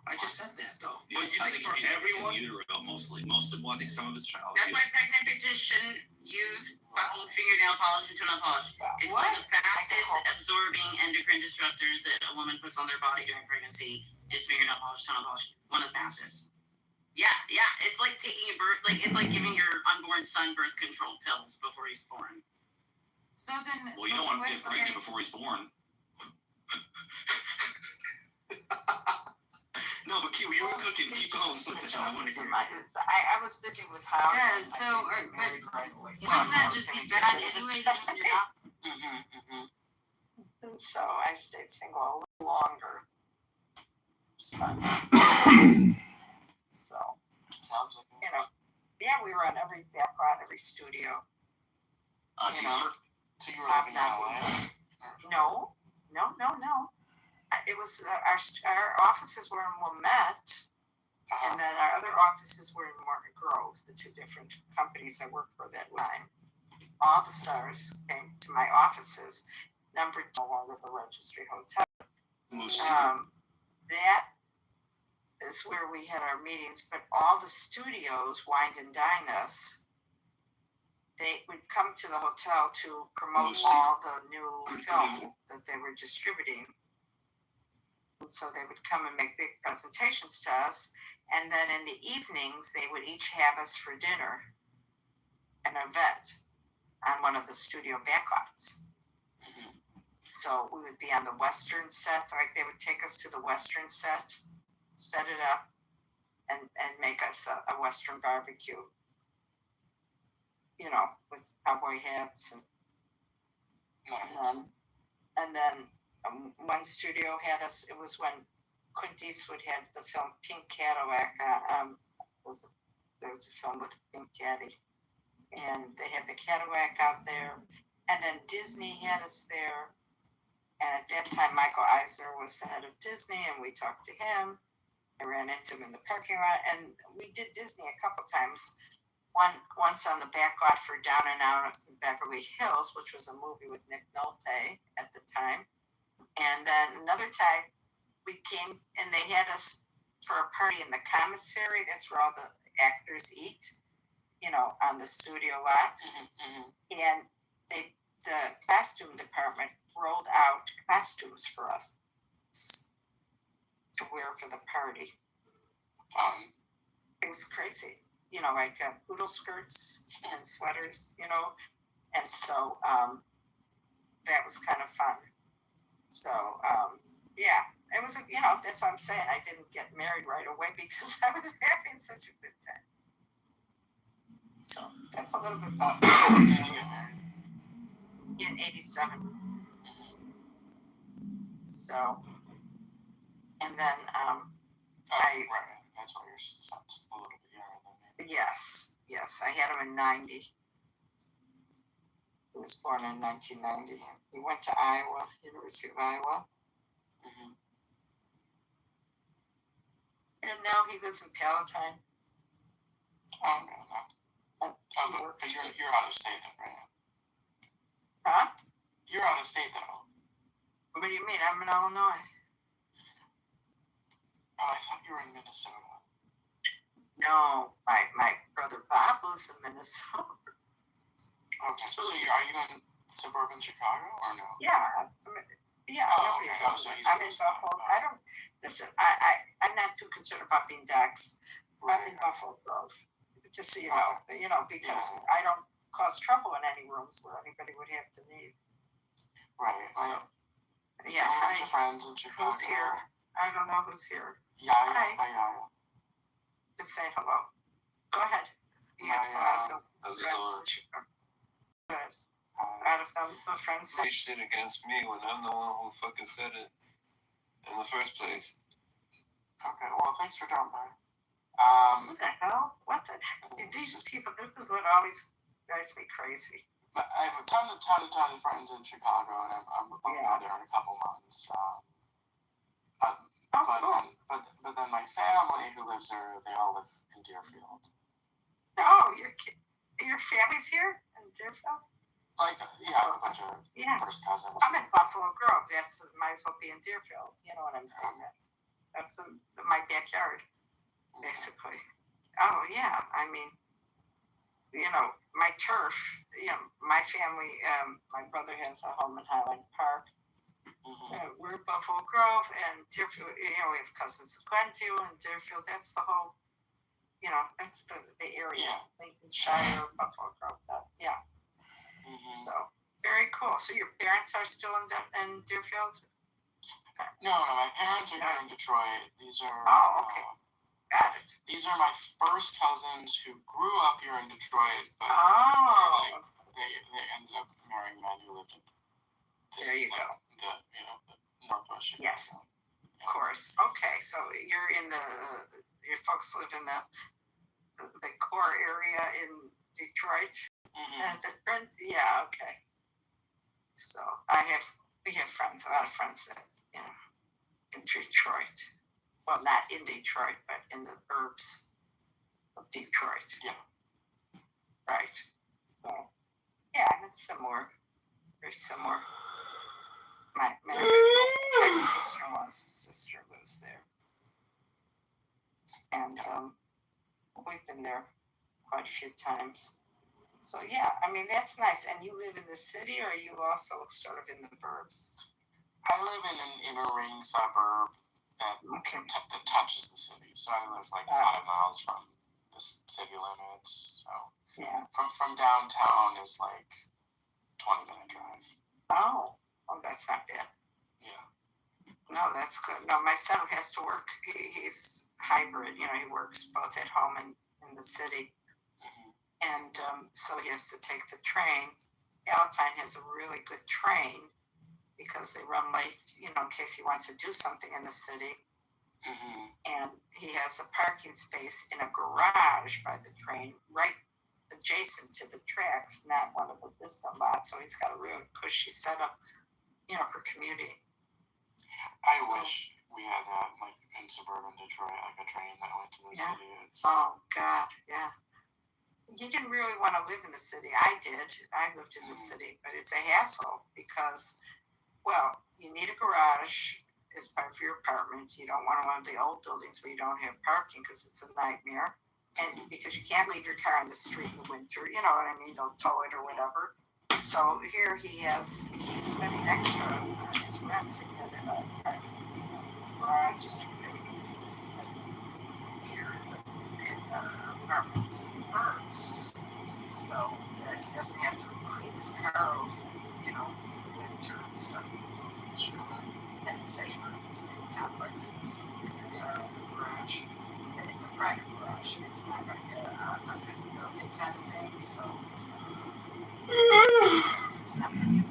I just said that though. Yeah, but you think for everyone? In utero, mostly. Well, I think some of it's child That's why pregnant bitches shouldn't use fucking fingernail polish and toenail polish. It's one of the fastest absorbing endocrine disruptors that a woman puts on their body during pregnancy is fingernail polish, toenail polish. One of the fastest. Yeah. It's like taking a birth, like it's like giving your unborn son birth control pills before he's born. So then, well, you don't want to get pregnant before he's born. No, but you were cooking. Keep going. I was busy with how. Yeah, so, wouldn't that just be bad anyway? So I stayed single a little longer. So sounds like we were on every background, every studio. So you were living in LA? No. It was our offices were in Wilmette, and then our other offices were in Morton Grove, the two different companies I worked for that time. All the stars came to my offices. Number 2 at the Registry Hotel. That is where we had our meetings, but all the studios, Wine and Dine Us, they would come to the hotel to promote all the new film that they were distributing. And so they would come and make big presentations to us. And then in the evenings, they would each have us for dinner, an event on one of the studio backlots. Mm-hmm. So we would be on the Western set, like they would take us to the Western set, set it up, and make us a Western barbecue. With cowboy hats and then one studio had us. It was when Clint Eastwood had the film Pink Cadillac. There was a film with Pink Caddy, and they had the Cadillac out there. And then Disney had us there. And at that time, Michael Eisner was the head of Disney, and we talked to him. I ran into him in the parking lot, and we did Disney a couple times. Once on the back lot for Down and Out in Beverly Hills, which was a movie with Nick Nolte at the time. And then another time we came and they had us for a party in the commissary. That's where all the actors eat, on the studio lot. And the costume department rolled out costumes for us to wear for the party. It was crazy, like poodle skirts and sweaters, and so that was kind of fun. So yeah, it was, that's what I'm saying. I didn't get married right away because I was having such a good time. So that's a little bit about in 87. So, and then That's why your son's a little bit younger than me. Yes, I had him in 90. He was born in 1990. He went to Iowa, University of Iowa. And now he lives in Palatine. Oh, no. But you're out of state then, right? Huh? You're out of state though. What do you mean? I'm in Illinois. Oh, I thought you were in Minnesota. No, my brother Bob lives in Minnesota. Okay, so are you in suburban Chicago or no? Yeah. Oh, okay. Oh, so I'm in Buffalo. I don't listen. I'm not too concerned about being doxxed. I'm in Buffalo Grove, just so you know, because I don't cause trouble in any rooms where anybody would have to leave. Right. So, yeah. Hi. Friends in Chicago. Who's here? I don't know who's here. Hi. Just say hello. Go ahead. You have friends in Chicago. Good. Out of them, no friends. They shit against me when I'm the one who fucking said it in the first place. Okay, well, thanks for dropping by. What the hell? What the? These people, this is what always drives me crazy. I have a ton of friends in Chicago, and I'm going there in a couple months. But then my family who lives there, they all live in Deerfield. Oh, your family's here in Deerfield? Like, a bunch of first cousins. I'm in Buffalo Grove. That's might as well be in Deerfield. You know what I'm saying? That's my backyard, basically. Oh yeah, I mean, my turf. My family. My brother has a home in Highland Park. We're Buffalo Grove and Deerfield. We have cousins in Glenview and Deerfield. That's the whole. That's the area. Lincolnshire, Buffalo Grove. Yeah. So very cool. So your parents are still in Deerfield? No, my parents are here in Detroit. These are okay. Got it. These are my first cousins who grew up here in Detroit, but they ended up marrying men who lived in there you go. The Northwest Chicago. Yes, of course. Okay, so you're in your folks live in the core area in Detroit. Okay. So we have friends, a lot of friends that in Detroit. Well, not in Detroit, but in the burbs of Detroit. Yeah. Right. So it's similar. Very similar. My sister-in-law's sister lives there, and we've been there quite a few times. So that's nice. And you live in the city, or are you also sort of in the burbs? I live in an inner ring suburb that touches the city. So I live like 5 miles from the city limits. So from downtown is like 20-minute drive. Oh, that's not bad. Yeah. No, that's good. No, my son has to work. He's hybrid. He works both at home and in the city. And so he has to take the train. Palatine has a really good train because they run late, in case he wants to do something in the city. And he has a parking space in a garage by the train, right adjacent to the tracks, not one of the distant lots. So he's got a really cushy setup, for commuting. I wish we had that, like in suburban Detroit, like a train that went to the city. Oh God, yeah. You didn't really want to live in the city. I did. I lived in the city, but it's a hassle because Well, you need a garage as part of your apartment. You don't want one of the old buildings where you don't have parking because it's a nightmare. And because you can't leave your car in the street in the winter, you know what I mean? They'll tow it or whatever. So here he's spending extra on his rent to get a garage just here in apartments and firms. So that he doesn't have to clean his car out, you know, winter and stuff. And safer complexes with your car in the garage. And it's a private garage. It's not like a building kind of thing. So there's not many.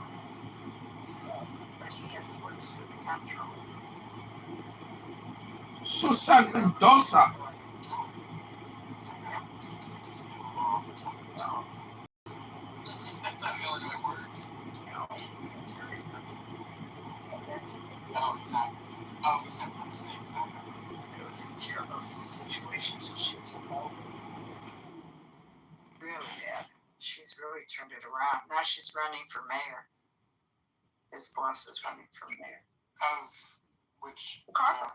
So, but he works for the control. Susan Mendoza. That's how the only way it works. That's very no, exactly. Except for the same it was a terrible situation, so she took over. Really bad. She's really turned it around. Now she's running for mayor. His boss is running for mayor. Of which? Chicago.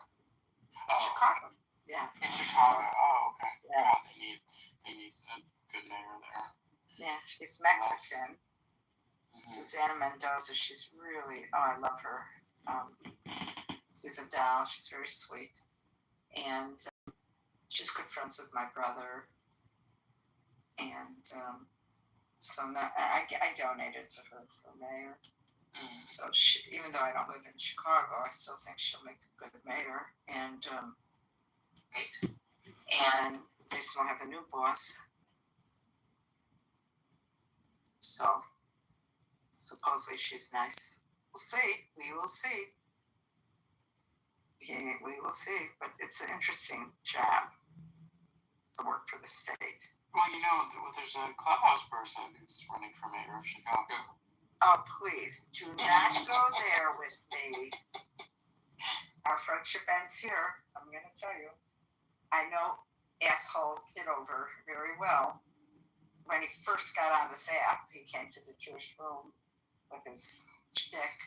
Chicago. Yeah. In Chicago. Oh, okay. Yes. Yeah, they need a good mayor there. Yeah, she's Mexican. Susana Mendoza, she's really, I love her. She's a doll, she's very sweet. And she's good friends with my brother. And so now I donated to her for mayor. So she, even though I don't live in Chicago, I still think she'll make a good mayor. And they still have a new boss. So supposedly she's nice. We'll see. We will see. Yeah, we will see. But it's an interesting job to work for the state. Well, you know, there's a clubhouse person who's running for mayor of Chicago. Oh, please, do not go there with me. Our friendship ends here. I'm going to tell you. I know asshole Kitover very well. When he first got on this app, he came to the Jewish room with his shtick.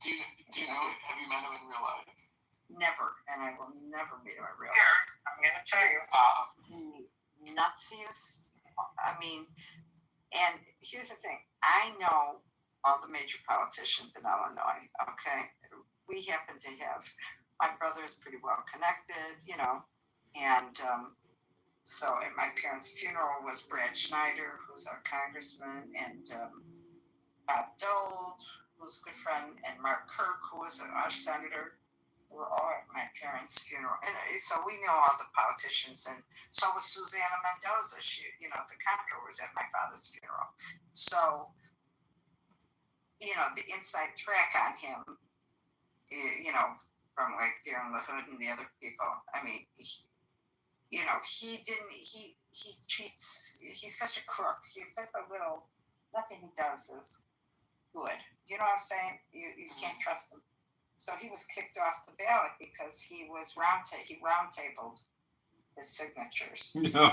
Do you know? Have you met him in real life? Never, and I will never meet him in real life. I'm going to tell you. The nutsiest. I mean, and here's the thing. I know all the major politicians in Illinois. Okay, we happen to have. My brother is pretty well connected, you know, and. So at my parents' funeral was Brad Schneider, who's our congressman, and Bob Dole, who's a good friend, and Mark Kirk, who was our senator. We were all at my parents' funeral. And so we know all the politicians. And so was Susana Mendoza. She, you know, the comptroller was at my father's funeral. So, you know, the inside track on him, you know, from like Darren LaHood and the other people, I mean, he cheats. He's such a crook. He's such a little, nothing he does is good. You know what I'm saying? You can't trust him. So he was kicked off the ballot because he round-tabled his signatures. No,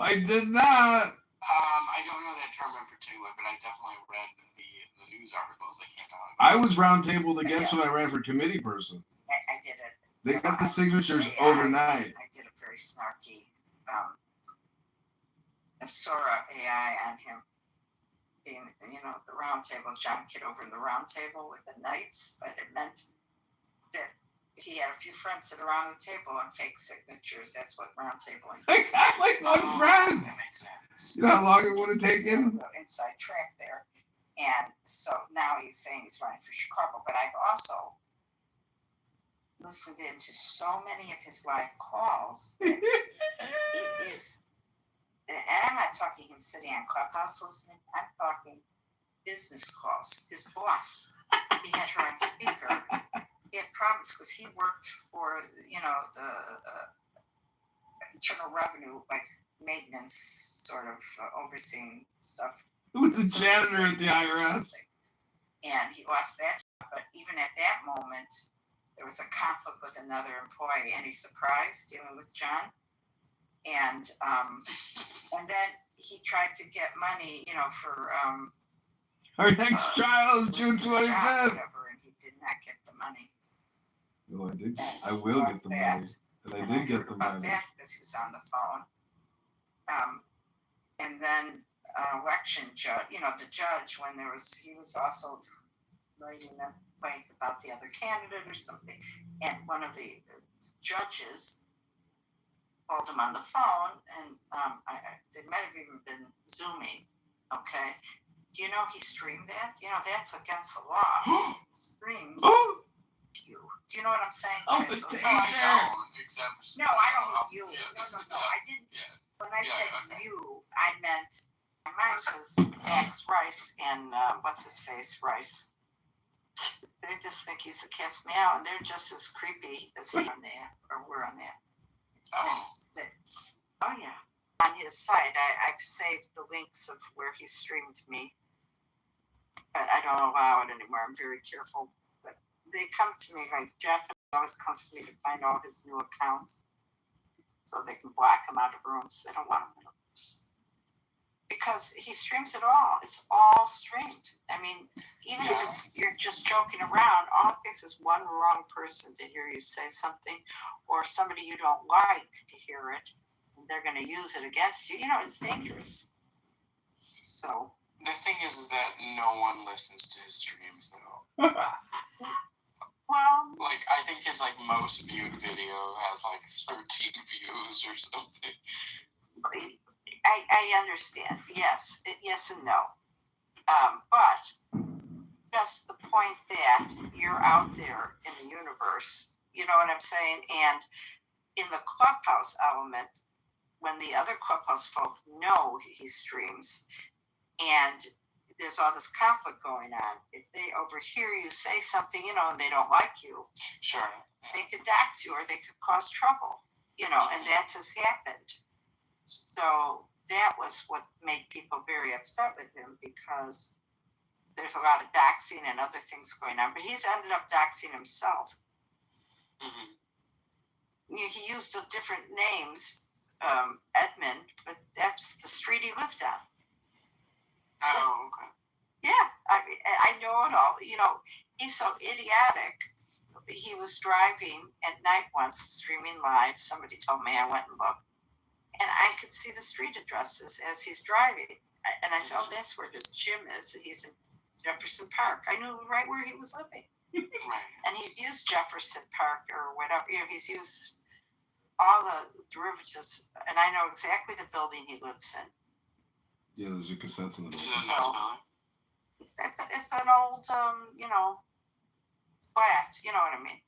I did not. I don't know that term in particular, but I definitely read the news articles that came out. I was round-tabled against when I ran for committee person. I did it. They got the signatures overnight. I did a very snarky Sora AI on him. Being, you know, the round table, John Kitover in the round table with the knights, but it meant that he had a few friends sit around the table on fake signatures. That's what round tabling is. Like one friend. That makes sense. You know how long it would have taken? Inside track there. And so now he's saying he's running for Chicago, but I've also listened into so many of his live calls that it is, and I'm not talking him sitting on Clubhouse listening, I'm talking business calls. His boss, he had her on speaker. He had problems because he worked for, you know, the Internal Revenue, like maintenance, sort of overseeing stuff. Who was the janitor at the IRS? And he lost that job, but even at that moment, there was a conflict with another employee, and he's surprised dealing with John. And then he tried to get money, you know, for Our next trial is June 25th. Whatever, and he did not get the money. No, I did. I will get the money. And I did get the About money. that because he was on the phone. And then election judge, the judge, when he was also writing a complaint about the other candidate or something, and one of the judges called him on the phone, and they might have even been Zooming, okay? Do you know he streamed that? That's against the law. He streamed you. Do you know what I'm saying? Oh, Okay, the so- danger! No, I don't, except. No, I don't mean you. Yeah, No, I didn't. Yeah. When I Yeah, said okay. you, I meant my mind was Max Rice and what's his face, Rice. They just think he's a cat's meow, and they're just as creepy as he on there, or we're on there. Oh yeah. On his site, I've saved the links of where he streamed me, but I don't allow it anymore. I'm very careful. But they come to me, like Jeff always comes to me to find all his new accounts, so they can block him out of rooms. They don't want him in rooms. Because he streams it all. It's all streamed. I mean, even if you're just joking around, all it takes is one wrong person to hear you say something, or somebody you don't like to hear it, and they're going to use it against you. It's dangerous. So. The thing is that no one listens to his streams, though. Well, I think his most viewed video has 13 views or something. I understand. Yes and no. But just the point that you're out there in the universe, you know what I'm saying? And in the Clubhouse element, when the other Clubhouse folk know he streams, and there's all this conflict going on, if they overhear you say something, and they don't like you, Sure. they could dox you or they could cause trouble, and that has happened. So that was what made people very upset with him, because there's a lot of doxing and other things going on. But he's ended up doxing himself. Mm-hmm. He used different names, Edmund, but that's the street he lived on. Oh, okay. Yeah, I know it all. He's so idiotic. He was driving at night once, streaming live. Somebody told me, I went and looked. And I could see the street addresses as he's driving. And I said, oh, that's where his gym is. He's in Jefferson Park. I knew right where he was living. Right. And he's used Jefferson Park or whatever. He's used all the derivatives. And I know exactly the building he lives in. Yeah, there's your cassettes in the Is building. it a nice building? It's an old, flat. You know what I mean?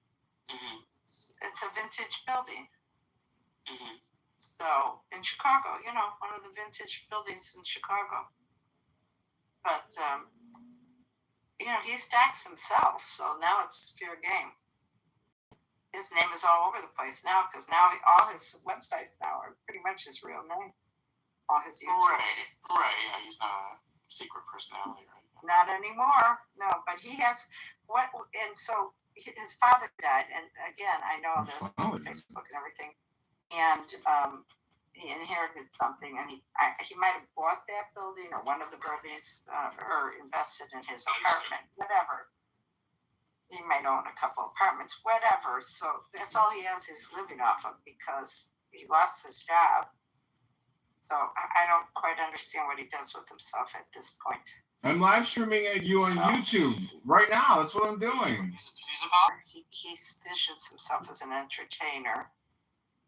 Mm-hmm. It's a vintage building. Mm-hmm. So, in Chicago, one of the vintage buildings in Chicago. But, he's doxed himself, so now it's fair game. His name is all over the place now, because now all his websites now are pretty much his real name. All his YouTubes. Right, yeah, he's not a secret personality, right? Not anymore, no, but he has, and so his father died, and again, I know this on Facebook and everything. And he inherited something, and he might have bought that building or one of the buildings, or invested in his apartment, whatever. He might own a couple apartments, whatever. So that's all he has he's living off of, because he lost his job. So I don't quite understand what he does with himself at this point. I'm live streaming at you on YouTube right now. That's what I'm doing. He visions himself as an entertainer,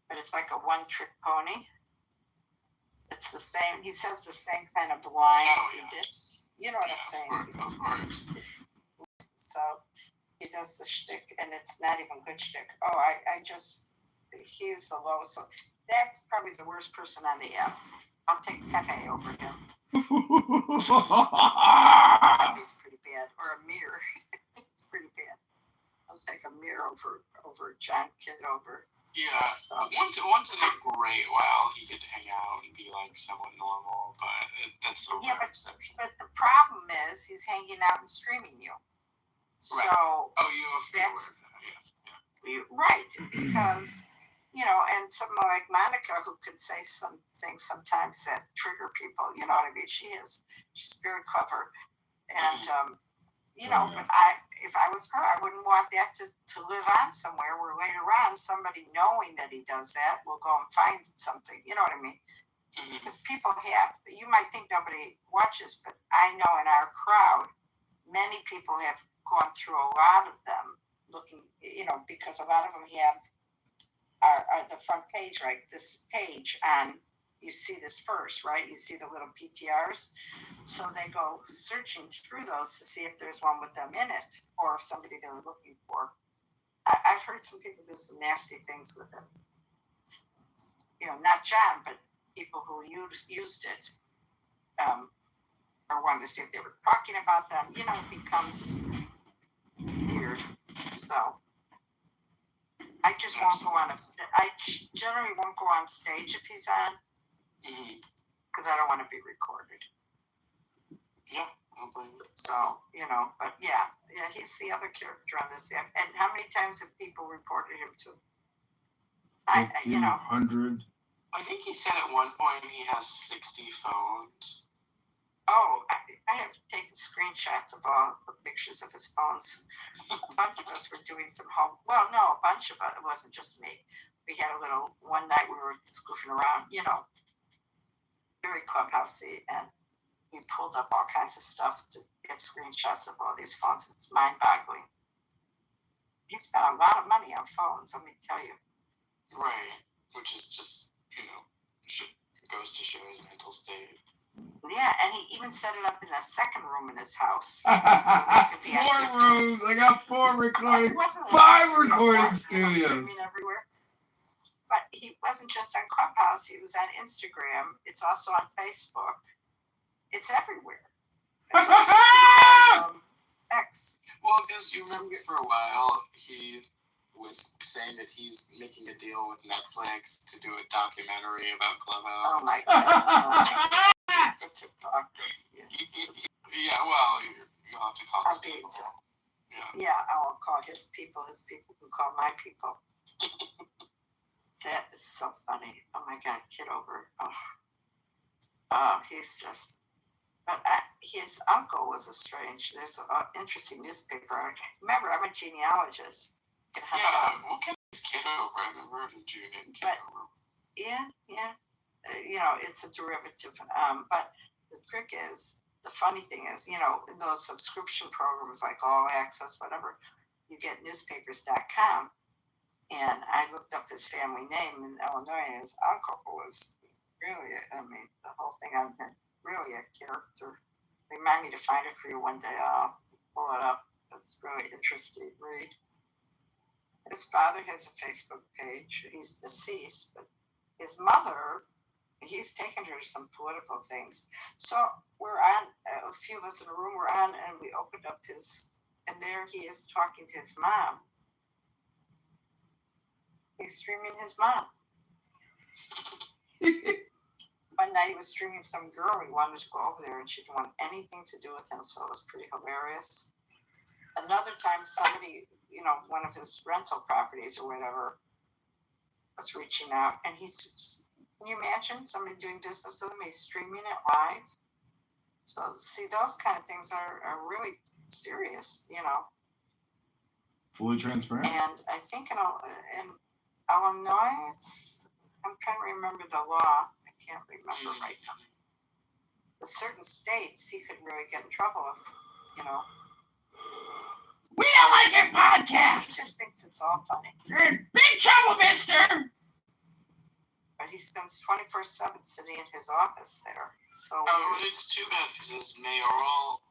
but it's like a one-trick pony. It's the same. He says the same kind of lines he did. You know what I'm saying? Of course. So he does the shtick, and it's not even good shtick. He's the lowest. So that's probably the worst person on the app. I'll take Pepe over him. Pepe's pretty bad. Or a mirror. It's pretty bad. I'll take a mirror over John Kitover. Yeah, once in a great while he could hang out and be somewhat normal, but that's the rare exception. But the problem is he's hanging out and streaming you. Right. So you have right, because and someone like Monica, who could say some things sometimes that trigger people, you know what I mean? She's very clever, And but if I was her, I wouldn't want that to live on somewhere where later on somebody knowing that he does that will go and find something. You know what I mean? Because people you might think nobody watches, but I know in our crowd, many people have gone through a lot of them looking, because a lot of them have are the front page, right? This page you see this first, right? You see the little PTRs. So they go searching through those to see if there's one with them in it or somebody they were looking for. I've heard some people do some nasty things with it. Not John, but people who used it or wanted to see if they were talking about them. It becomes weird. So I just won't go on. I generally won't go on stage if he's on, because I don't want to be recorded. Yeah. So, but yeah, he's the other character on this. And how many times have people reported him to? 100. I think he said at one point he has 60 phones. Oh, I have taken screenshots of all the pictures of his phones. A bunch of us were doing some a bunch of it. It wasn't just me. We had one night we were goofing around, very clubhousey, and we pulled up all kinds of stuff to get screenshots of all these phones. It's mind-boggling. He spent a lot of money on phones, let me tell you. Right, which is just, goes to show his mental state. Yeah, and he even set it up in a second room in his house. 4 rooms. I got 4 recording, 5 recording studios. Everywhere. But he wasn't just on Clubhouse. He was on Instagram. It's also on Facebook. It's everywhere. X. Well, because you remember for a while he was saying that he's making a deal with Netflix to do a documentary about Clubhouse. Oh my God. He's such a doctor. Yeah, well, you'll have to call his people. Yeah, I won't call his people who call my people. That is so funny. Oh my God, Kitover. He's just. But his uncle was there's an interesting newspaper. Remember, I'm a genealogist. Yeah, what kind of Kitover? I've never heard of Kitover. Yeah. It's a derivative. But the trick is, the funny thing is, in those subscription programs like All Access, whatever, you get newspapers.com. And I looked up his family name in Illinois, and his uncle was really, the whole thing on him, really a character. Remind me to find it for you one day. I'll pull it up. It's really interesting read. His father has a Facebook page. He's deceased, but his mother, he's taken her to some political things. So we're on, a few of us in the room were on, and we opened up and there he is talking to his mom. He's streaming his mom. One night he was streaming some girl. He wanted to go over there, and she didn't want anything to do with him, so it was pretty hilarious. Another time, somebody, one of his rental properties or whatever, was reaching out, and can you imagine somebody doing business with him? He's streaming it live. So, see, those kind of things are really serious, Fully transparent. And I think in Illinois, I'm trying to remember the law. I can't remember right now. The certain states, he could really get in trouble if, We don't like your podcast. He just thinks it's all funny. You're in big trouble, mister. But he spends 24/7 sitting in his office there. So it's too bad because his mayoral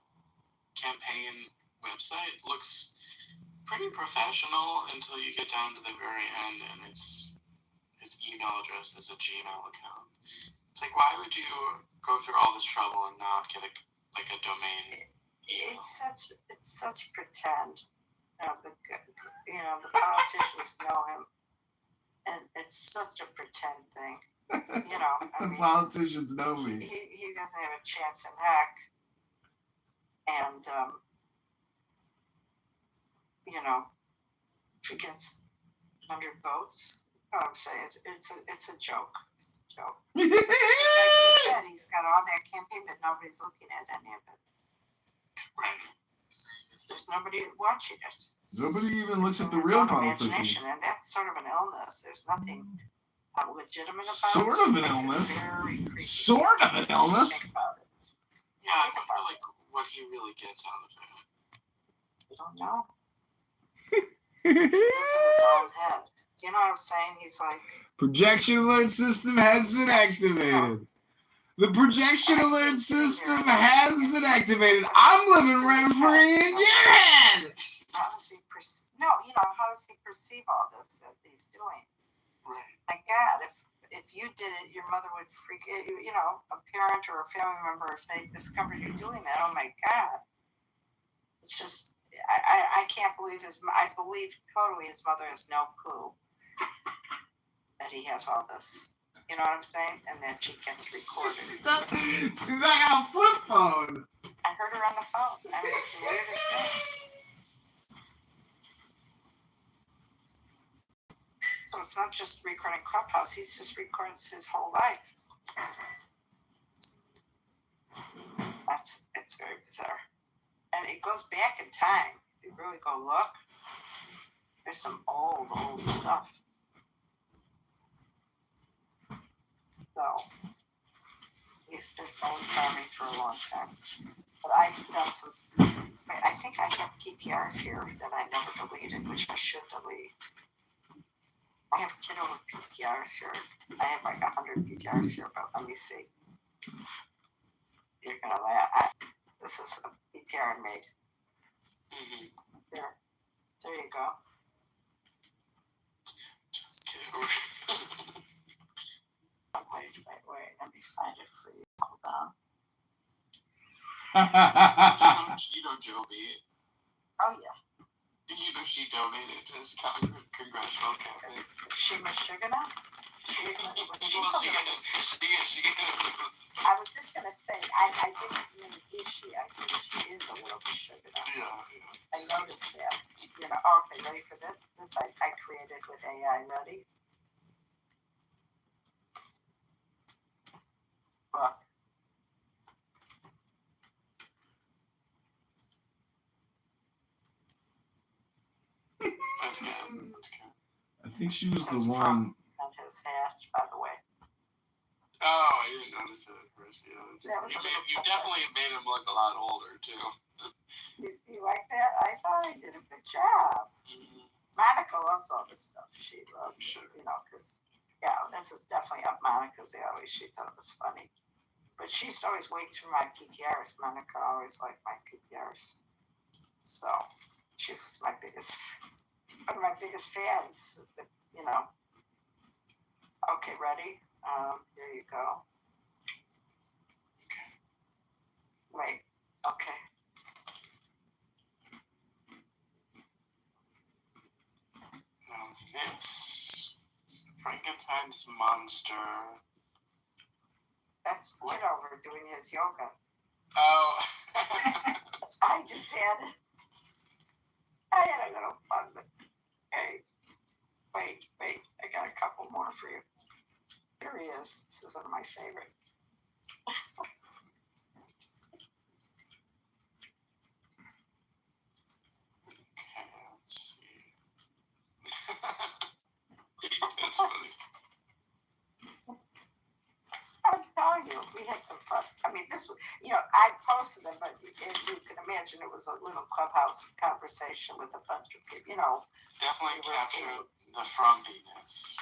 campaign website looks pretty professional until you get down to the very end, and his email address is a Gmail account. It's like, why would you go through all this trouble and not get a domain email? It's such pretend. The politicians know him, and it's such a pretend thing. The politicians know me. He doesn't have a chance in heck, and if he gets 100 votes, I'm saying it's a joke. It's a joke. Like you said, he's got all that campaign, but nobody's looking at any of it. Right. There's nobody watching it. Nobody even looks at the His real own politicians. imagination, and that's sort of an illness. There's nothing legitimate about Sort it. of an illness. Sort of an illness. Think about it. Yeah, I wonder like what he really gets out of it. I don't know. He lives in his own head. Do you know what I'm saying? He's like, Projection alert system has been activated. The projection alert system has been activated. I'm living rent free in your head. how does he perceive? No, how does he perceive all this that he's doing? Right. My God, if you did it, your mother would freak. A parent or a family member, if they discovered you doing that, oh my God! It's just, I can't believe I believe totally his mother has no clue that he has all this. You know what I'm saying? And that she gets recorded. She's like on a flip phone. I heard her on the phone. I mean, it's the weirdest thing. So it's not just recording Clubhouse. He's just records his whole life. It's very bizarre. And it goes back in time. If you really go look, there's some old stuff. So he's been following farming for a long time. But I've done some. I think I have PTRs here that I never deleted, which I should delete. I have Kitover PTRs here. I have like 100 PTRs here, but let me see. You're gonna laugh. This is a PTR I made. Mm-hmm. There you go. Wait. Let me find it for you. Hold on. You know Joby. Oh yeah. She donated to his congressional campaign. Is she Michigan? She I was just gonna say, I didn't mean is she. I think she is a little Michigan. Yeah. I noticed that. Okay, ready for this? This I created with AI. Ready? Look. That's good. I think she was the one. And his hat, by the way. Oh, I didn't notice it at first. Yeah, you definitely made him look a lot older too. You like that? I thought I did a good job. Mm-hmm. Monica loves all this stuff. She loves it, because this is definitely up Monica's alley. She thought it was funny. But she used to always wait through my PTRs. Monica always liked my PTRs. So she was one of my biggest fans. Okay, ready? There you go. Wait. Okay. Now this is Frankenstein's monster. That's Kitover doing his yoga. Oh. I had a little fun, but hey, wait, I got a couple more for you. Here he is. This is one of my favorite. Okay, let's see. That's funny. I'm telling you, we had some fun. I mean, this was, I posted them, but as you can imagine, it was a little Clubhouse conversation with a bunch of people, Definitely captured the frumpiness.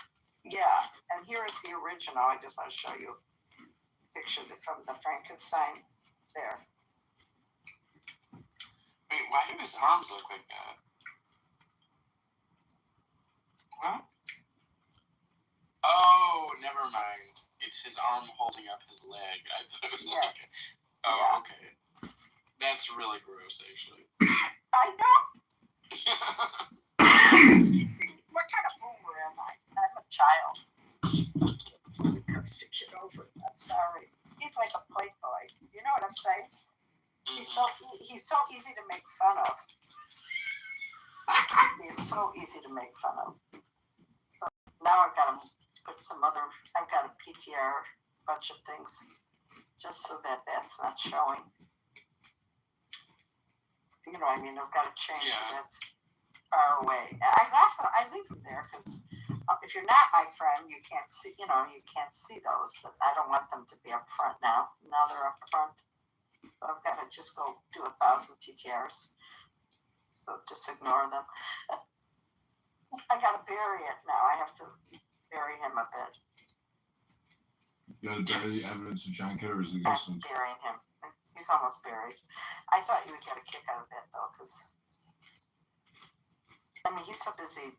Yeah, and here is the original. I just want to show you a picture from the Frankenstein there. Wait, why do his arms look like that? Huh? Oh, never mind. It's his arm holding up his leg. I thought it was okay. That's really gross, actually. I know. What kind of boomer am I? I'm a child. When it comes to Kitover, I'm sorry. He's like a play toy. You know what I'm saying? He's so easy to make fun of. He's so easy to make fun of. So now I've got to put I've got a PTR, bunch of things, just so that that's not showing. You know, I mean, I've got to change Yeah. that's far away. I leave them there because if you're not my friend, you can't see. You know, you can't see those. But I don't want them to be up front now. Now they're up front. So I've got to just go do 1,000 PTRs. So just ignore them. I got to bury it now. I have to bury him a bit. You gotta bury the evidence of John Kitover's existence. I'm burying him. He's almost buried. I thought you would get a kick out of that, though, because, I mean, he's so busy,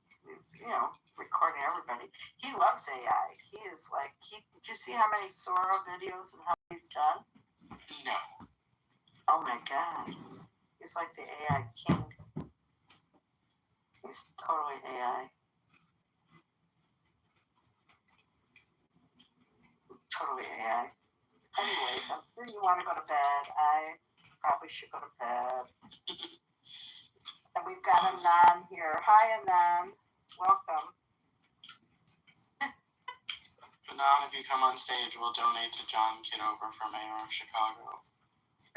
you know, recording everybody. He loves AI. He is like, did you see how many Sora videos and how he's done? No. Oh, my God. He's like the AI king. He's totally AI. Totally AI. Anyways, I'm sure you want to go to bed. I probably should go to bed. And we've got Anan here. Hi, Anan. Welcome. Now, if you come on stage, we'll donate to John Kitover for mayor of Chicago.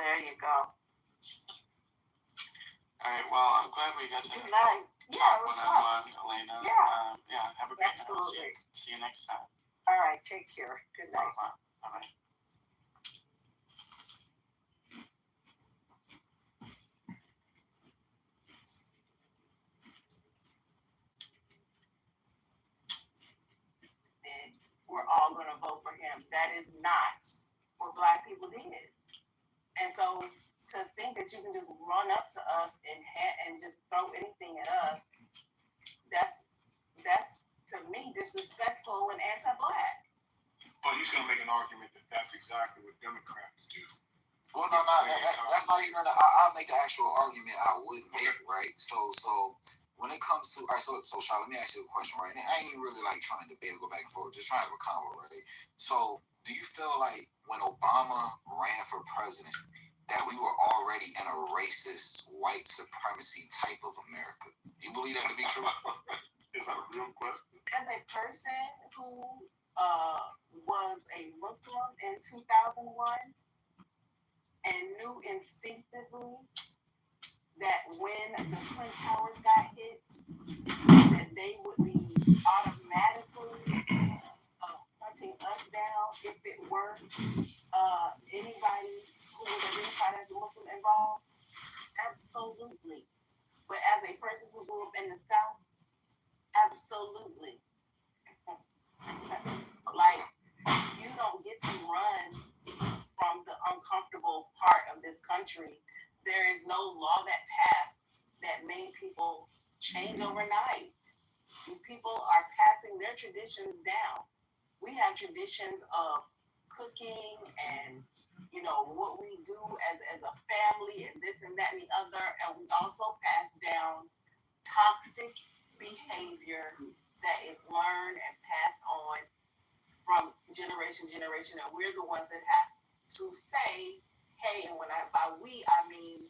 There you go. All right. Well, I'm glad we got to. Good night. Yeah, it was fun. Elena. Yeah. Yeah. Have a great Absolutely. night. See you next time. All right. Take care. Good night. Bye-bye. We're all going to vote for him. That is not what Black people did. And so to think that you can just run up to us and just throw anything at us, that's to me disrespectful and anti-Black. Well, he's going to make an argument that that's exactly what Democrats do. Well, no, that's not even. I'll make the actual argument I would make, right? So when it comes to, all right, so Charlotte, let me ask you a question, right? And I ain't even really like trying to debate or go back and forth, just trying to have a convo, right? So do you feel like when Obama ran for president that we were already in a racist white supremacy type of America? Do you believe that to be true? Is that a real question? As a person who was a Muslim in 2001 and knew instinctively that when the Twin Towers got hit, that they would be automatically hunting us down if it were anybody who was identified as a Muslim involved? Absolutely. But as a person who grew up in the South, absolutely. Like, you don't get to run from the uncomfortable part of this country. There is no law that passed that made people change overnight. These people are passing their traditions down. We have traditions of cooking and, you know, what we do as a family and this and that and the other. And we also pass down toxic behavior that is learned and passed on from generation to generation. And we're the ones that have to say, hey, and by we, I mean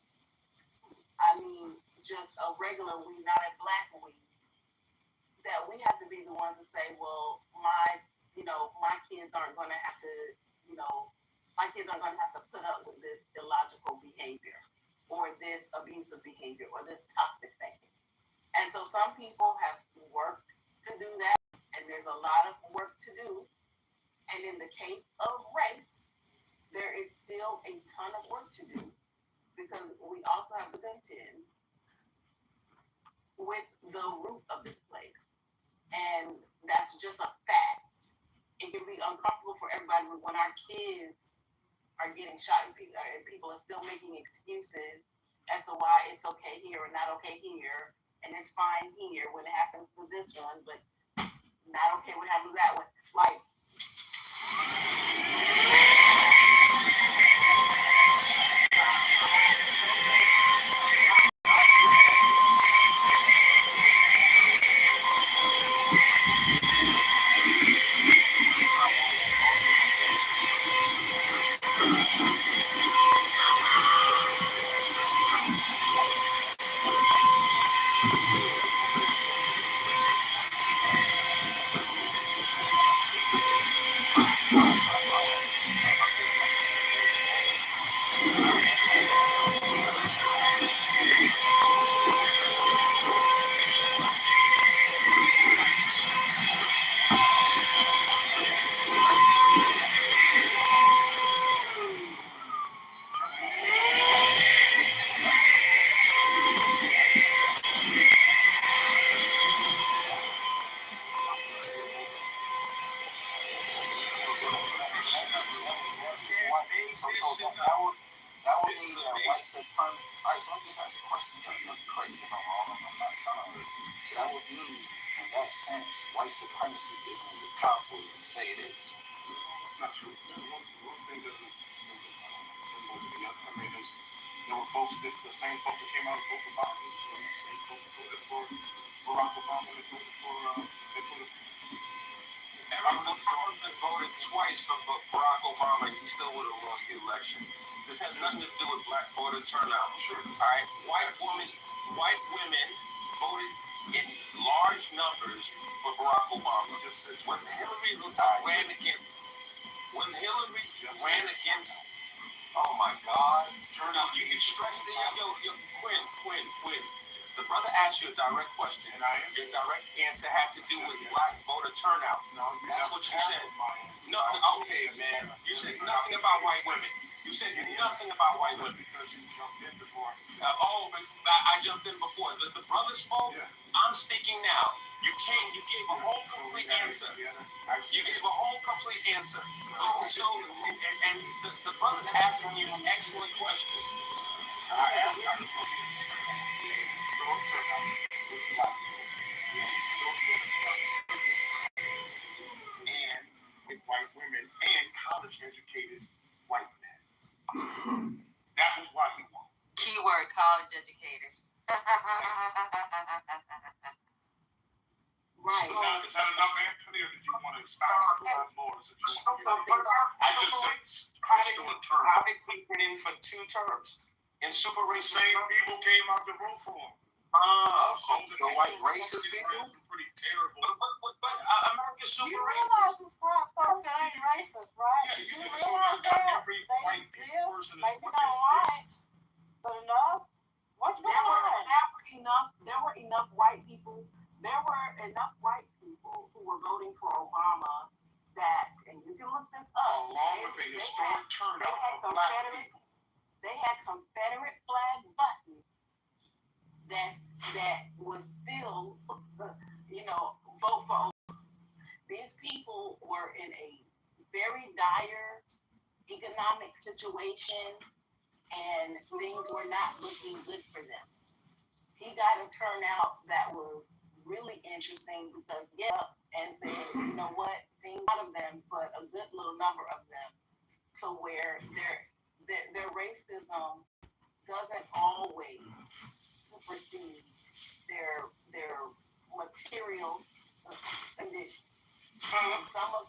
just a regular we, not a Black we. That we have to be the ones to say, well, my kids aren't going to have to, my kids aren't going to have to put up with this illogical behavior or this abusive behavior or this toxic thinking. And so some people have worked to do that, and there's a lot of work to do. And in the case of race, there is still a ton of work to do because we also have to contend with the root of this place. And that's just a fact. It can be uncomfortable for everybody when our kids are getting shot and people are still making excuses as to why it's okay here and not okay here, and it's fine here when it happens to this one, but not okay when it happens to that one. Like, supremacy. All right, so let me just ask a question. You know, correct me if I'm wrong. I'm not trying to. So that would mean, in that sense, white supremacy isn't as powerful as we say it is. Not true. One thing doesn't go to the other. I mean, there were folks the same folks that came out and voted for Biden, the same folks that voted for Barack Obama, that voted for Everyone that voted twice for Barack Obama, he still would have lost the election. This has nothing to do with black voter turnout. Sure. All right. White women voted in large numbers for Barack Obama. When Hillary ran against, oh my God, turnout. You can stress the Quinn. The brother asked you a direct question, and your direct answer had to do with black voter turnout. That's what you said. No, okay, man. You said nothing about white women. You said nothing about white women. Because you jumped in before. I jumped in before. The brother spoke. Yeah. I'm speaking now. You gave a whole complete answer. You gave a whole complete answer. So, and the brother's asking you an excellent question. I asked how this was historic turnout with black people. And with white women and college-educated white men. That was why he won. Keyword college-educated. Right. Is that enough, Anthony, or did you want to expound a lot more? I just said historic turnout. How did he get in for 2 terms? And super racist. Same people came out to vote for him. The white racist people? Pretty terrible. But America's super You racist. realize it's black folks that ain't racist, right? Yeah, You you realize that? every They white exist, person is maybe not white, but enough. What's going on? There were enough white people who were voting for Obama that, and you can look this up. Along with a historic turnout of black people. They had Confederate flag buttons that was still, vote for Obama. These people were in a very dire economic situation, and things were not looking good for them. He got a turnout that was really interesting because and said, you know what, a lot of them, but a good little number of them. So where their racism doesn't always supersede their material condition. Some of them were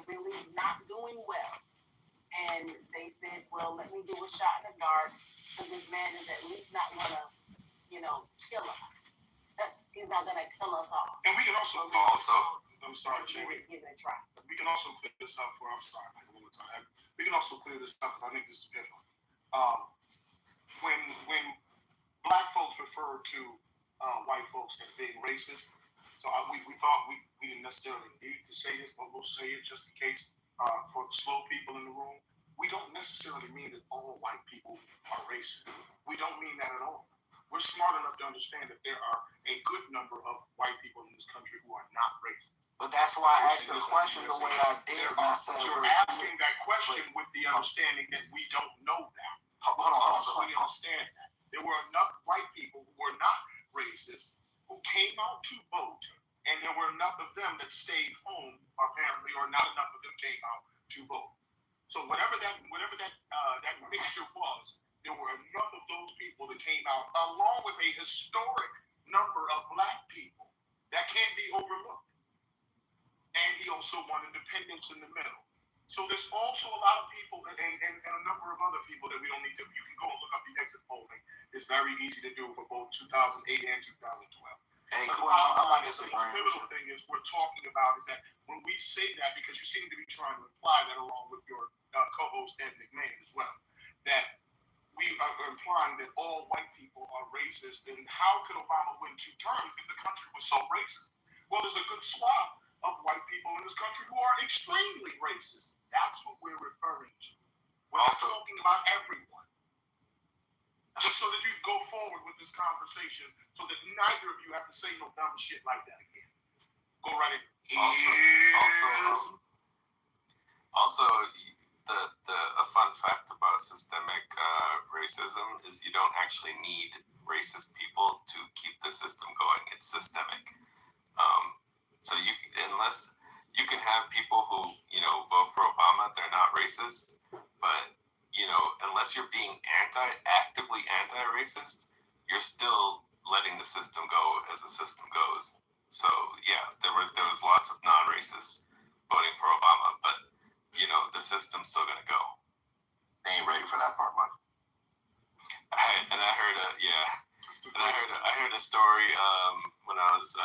really not doing well. And they said, well, let me do a shot in the dark because this man is at least not going to, kill us. He's not going to kill us all. And we can also I'm sorry, Jamie. Give it a try. We can also clear this up we can also clear this up because I think this is different. When black folks refer to white folks as being racist, so we thought we didn't necessarily need to say this, but we'll say it just in case for the slow people in the room. We don't necessarily mean that all white people are racist. We don't mean that at all. We're smart enough to understand that there are a good number of white people in this country who are not racist. But that's why I asked the question the way I did. You're asking that question with the understanding that we don't know that. Hold on. We understand that. There were enough white people who were not racist who came out to vote, and there were enough of them that stayed home, apparently, or not enough of them came out to vote. So whatever that mixture was, there were enough of those people that came out, along with a historic number of black people that can't be overlooked. And he also won independence in the middle. So there's also a lot of people and a number of other people that we don't need to. You can go and look up the exit polling. It's very easy to do for both 2008 and 2012. Hey, but cool. I'm not the most pivotal thing is we're talking about is that when we say that, because you seem to be trying to imply that along with your co-host Ed McMahon as well, that we are implying that all white people are racist. And how could Obama win 2 terms if the country was so racist? Well, there's a good swath of white people in this country who are extremely racist. That's what we're referring to. We're not talking about everyone. Just so that you can go forward with this conversation so that neither of you have to say no dumb shit like that again. Go right ahead. Also, a fun fact about systemic racism is you don't actually need racist people to keep the system going. It's systemic. So unless you can have people who vote for Obama, they're not racist, but unless you're being actively anti-racist, you're still letting the system go as the system goes. So yeah, there was lots of non-racists voting for Obama, but the system's still gonna go. They ain't ready for that part, man. I heard a story when I was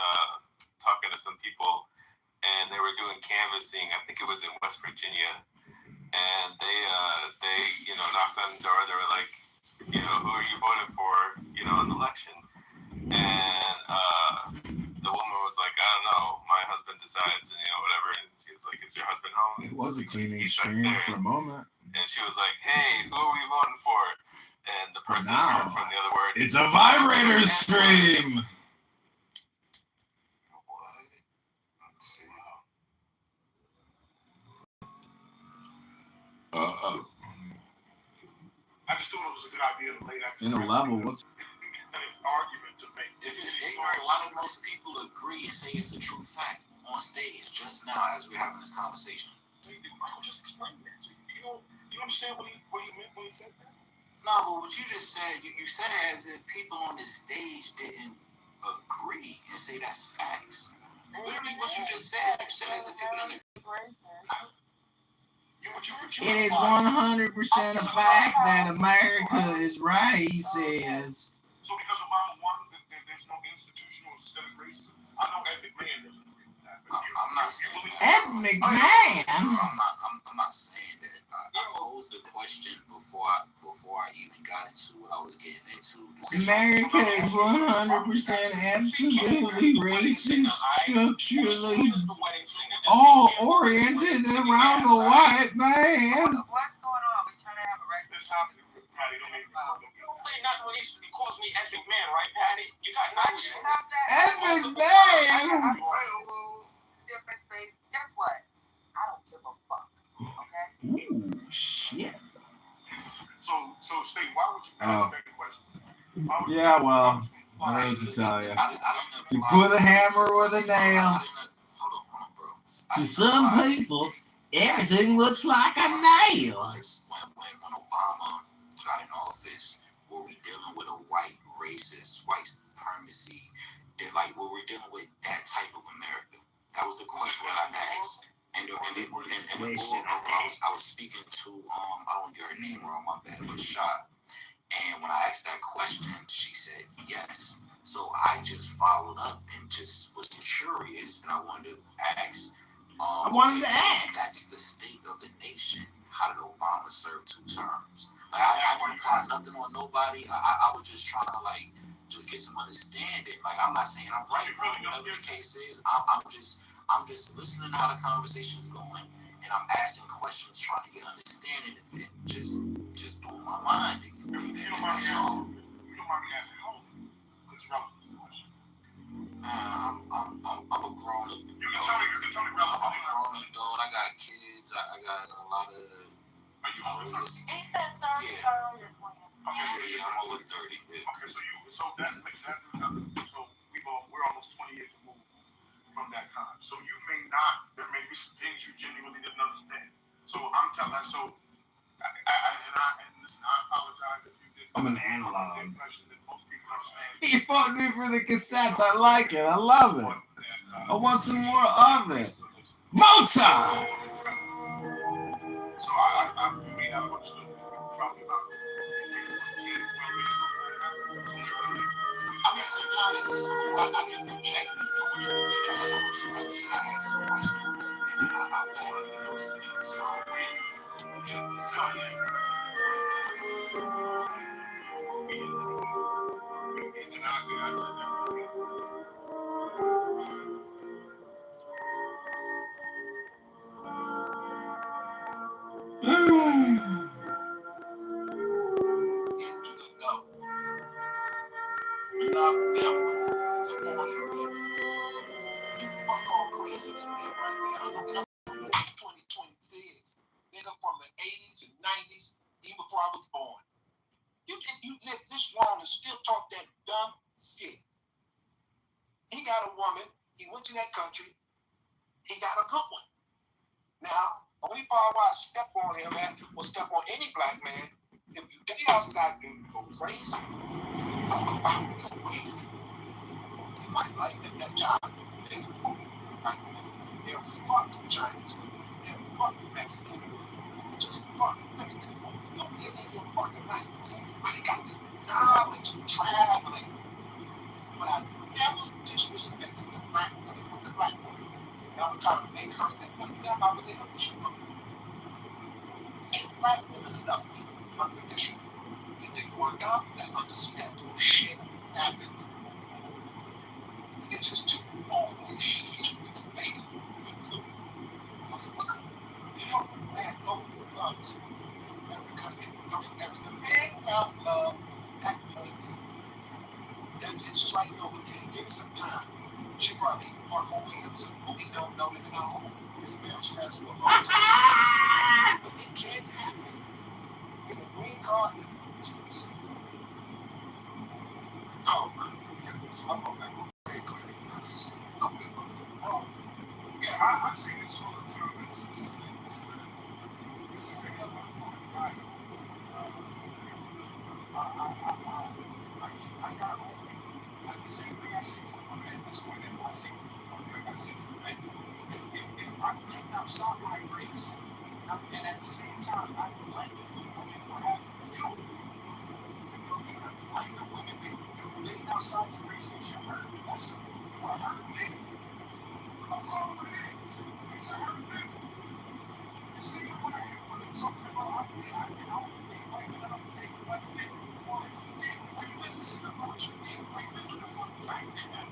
talking to some people, and they were doing canvassing. I think it was in West Virginia, and they knocked on the door. They were like, who are you voting for, in the election? And the woman was like, I don't know. My husband decides, and whatever. And she was like, is your husband home? It was a cleaning stream for a moment. And she was like, hey, who are we voting for? And the person heard from the other word. It's a vibrator stream. I just thought it was a good idea to lay that In a level, what's argument to make. If it's ignorant, why don't most people agree and say it's a true fact on stage just now as we're having this conversation? Michael just explained that. You understand what he meant when he said that? No, but what you just said, you said it as if people on the stage didn't agree and say that's facts. Literally, what you just said, you said as if people didn't agree. It is 100% a fact that America is racist. So because Obama won, there's no institutional systemic racism. I know Ed McMahon doesn't agree with that. I'm not saying that. Ed McMahon? I'm not saying that. I posed the question before I even got into what I was getting into. America is 100% absolutely racist, structurally all oriented around the white man. What's going on? We're trying to have a regular topic. You don't say nothing when he calls me Ed McMahon, right, Patty? You got nice. Ed McMahon! Different space. Guess what? I don't give a fuck. Okay? Ooh, shit. So State, why would you ask that question? Yeah, well, I hate to tell you. You put a hammer with a nail. To some people, everything looks like a nail. When Obama got in office, were we dealing with a white racist, white supremacy? Were we dealing with that type of America? That was the question that I asked. And I was speaking to I don't get her name wrong, my bad, but Shot. And when I asked that question, she said yes. So I just followed up and just was curious, and I wanted to ask. That's the state of the nation. How did Obama serve 2 terms? I didn't apply nothing on nobody. I was just trying to just get some understanding. I'm not saying I'm right, whatever the case is. I'm just listening to how the conversation is going, and I'm asking questions, trying to get understanding, and just doing my mind. And that's all. You don't mind me asking how old? It's relevant to the question. I'm a grown up. You can tell me relevant. I'm a grown adult. I got kids. I got a lot of. Are you older? He said 30. Yeah. Yeah, I'm over 30. Yeah. Okay, so we're almost 20 years removed from that time. So there may be some things you genuinely didn't understand. So I'm telling you, listen, I apologize if you did. I'm an analog. He fought me for the cassettes. I like it. I love it. I want some more of it. Mozart! So I may not have understood what you're talking about. This is cool. I didn't project me. So I just asked some questions, and I wanted to listen to this whole thing. So crazy to me right now. 2026. They nigga from the 80s and 90s, even before I was born. You live this long and still talk that dumb shit. He got a woman. He went to that country. He got a good one. Now, only part why I step on him at or step on any black man, if you date outside, you go crazy. You talk about anyways. You might like that job. They're fucking Chinese women. They're fucking Mexican women. Just fucking Mexican women. You don't get in your fucking life. Everybody got this knowledge of traveling. But I never disrespected the black woman with the black woman. And I'm trying to make her that one thing I would never show up. Ain't black women enough to be unconditional. You think one God, that's understand those shit happens. It's just too long and shit. It's fake. Fuck man, no loves every country. Every man found love at place. Then it's just like, okay, give it some time. She probably fuck over him too. But we don't know that in our home. His marriage lasts for a long time. But it can't happen. In the green card, oh, goodness. I'm going back very clearly. Yeah, I see this all the time. This is a hell of a time. I got over it. Like the same thing I see someone at this point in my seat. I see if I think outside my race, and at the same time, I blame the women for having guilt. You don't blame the women for dating outside your race because you're hurt. That's a hurt nigga. That's all what it is. It's a hurt nigga. You see, when I hear women talking about, I only think white men, I don't think white men. Well, if you date white men, listen to what you date white men with a black man.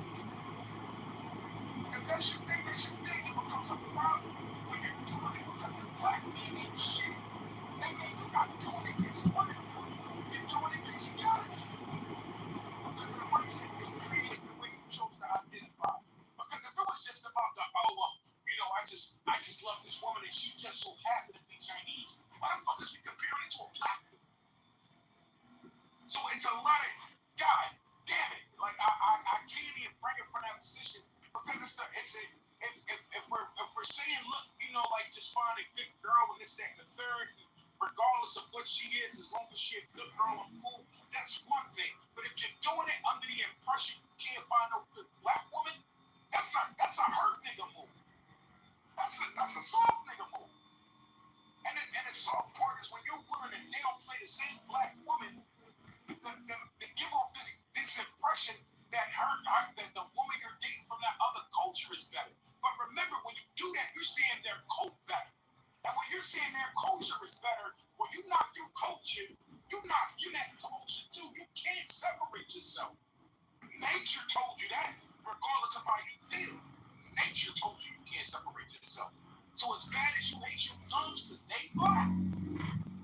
If that's your thing, that's your thing. It becomes a problem when you're doing it because the black man ain't shit. Nigga, you're not doing it because you want to do it. You're doing it because you got it. Because of the mindset they created the way you chose to identify. Because if it was just about the, I just love this woman and she just so happened to be Chinese, why the fuck is we comparing it to a black woman? So it's a lot of, God damn it. Like, I can't even bring it from that position because if we're saying, look, like just find a good girl and this, that, and the third, regardless of what she is, as long as she's a good girl and cool, that's one thing. But if you're doing it under the impression you can't find no good black woman, that's a hurt nigga move. That's a soft nigga move. And the soft part is when you're willing to downplay the same black woman to give off this impression that that the woman you're dating from that other culture is better. But remember, when you do that, you're saying their cult better. And when you're saying their culture is better, when you knock your culture, you knock your that culture too. You can't separate yourself. Nature told you that, regardless of how you feel. Nature told you you can't separate yourself. So as bad as you hate your gums because they black,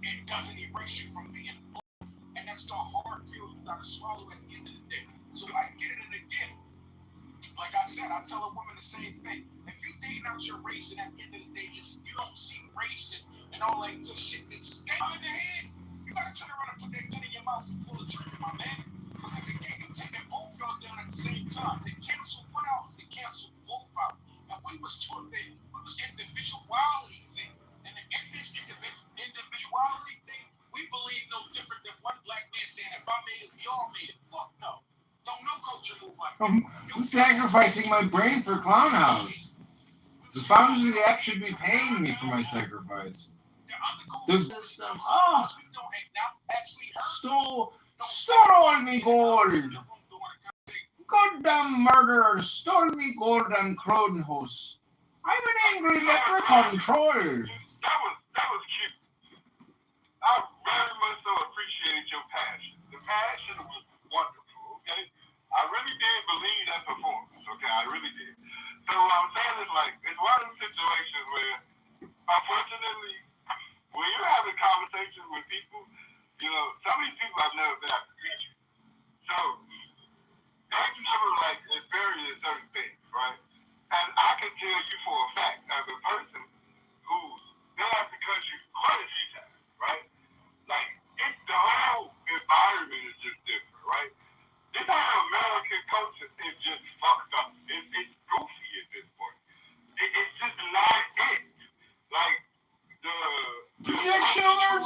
it doesn't erase you from being black. And that's the hard pill you gotta swallow at the end of the day. So I get it, and again, like I said, I tell a woman the same thing. If you dating out your race and at the end of the day you don't see race and all that good shit that's stay on your head, you gotta turn around and put that gun in your mouth and pull the trigger, my man. Because again, you taking both y'all down at the same time. They cancel one out, they cancel both out. And we was taught that it was individuality thing. And in this individuality thing, we believe no different than one black man saying, if I made it, we all made it. Fuck no. Don't no culture move like that. I'm sacrificing my brain for Clown House. The founders of the app should be paying me for my sacrifice. The system, stole all me gold. Goddamn murderer stole me gold and Crodenhouse. I'm an angry leprechaun troll. That was cute. I very much so appreciate your passion. The passion was wonderful, okay? I really did believe that performance, okay? I really did. So what I'm saying is, like, it's one of the situations where, unfortunately, when you're having conversations with people, some of these people I've never been able to teach you. So, they never, like, experience certain things, right? And I can tell you for a fact, as a person who's been at the country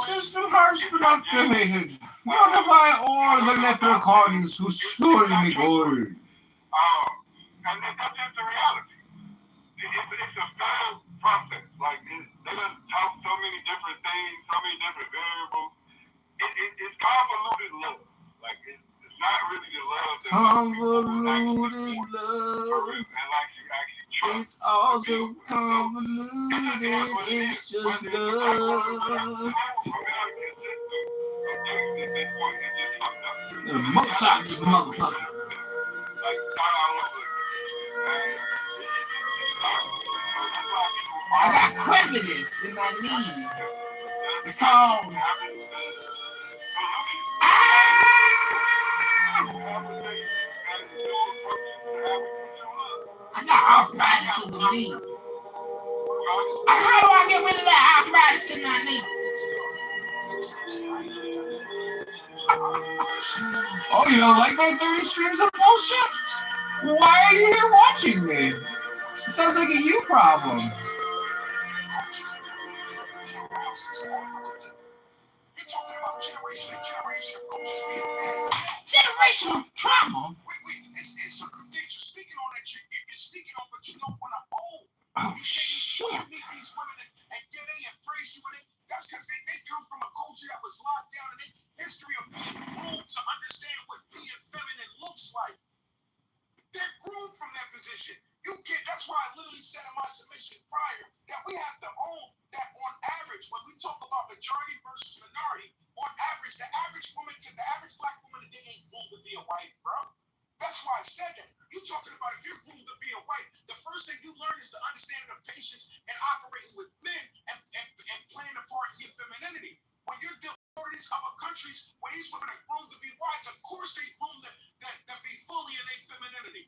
system has been activated. Notify all the leprechauns who stole me gold. And that's just the reality. It's a failed process. Like, they done talk so many different things, so many different variables. It's convoluted love. Like, it's not really the love that Convoluted love. and like you actually trust. It's also convoluted. It's just love. Mozart is the motherfucker. I got crevice in my knee. It's called. I got arthritis in the knee. How do I get rid of that arthritis in my knee? Oh, you don't like my 30 streams of bullshit? Why are you here watching me? It sounds like a you problem. Generational trauma? Oh, shit. That's because they come from a culture that was locked down and their history of being groomed to understand what being feminine looks like. They're groomed from that position. That's why I literally said in my submission prior that we have to own that on average, when we talk about majority versus minority, on average, the average black woman today ain't groomed to be a wife, bro. That's why I said that. You're talking about if you're groomed to be a wife, the first thing you learn is the understanding of patience and operating with men and playing a part in your femininity. When you're dealing with these other countries where these women are groomed to be wives, of course they groomed to be fully in their femininity.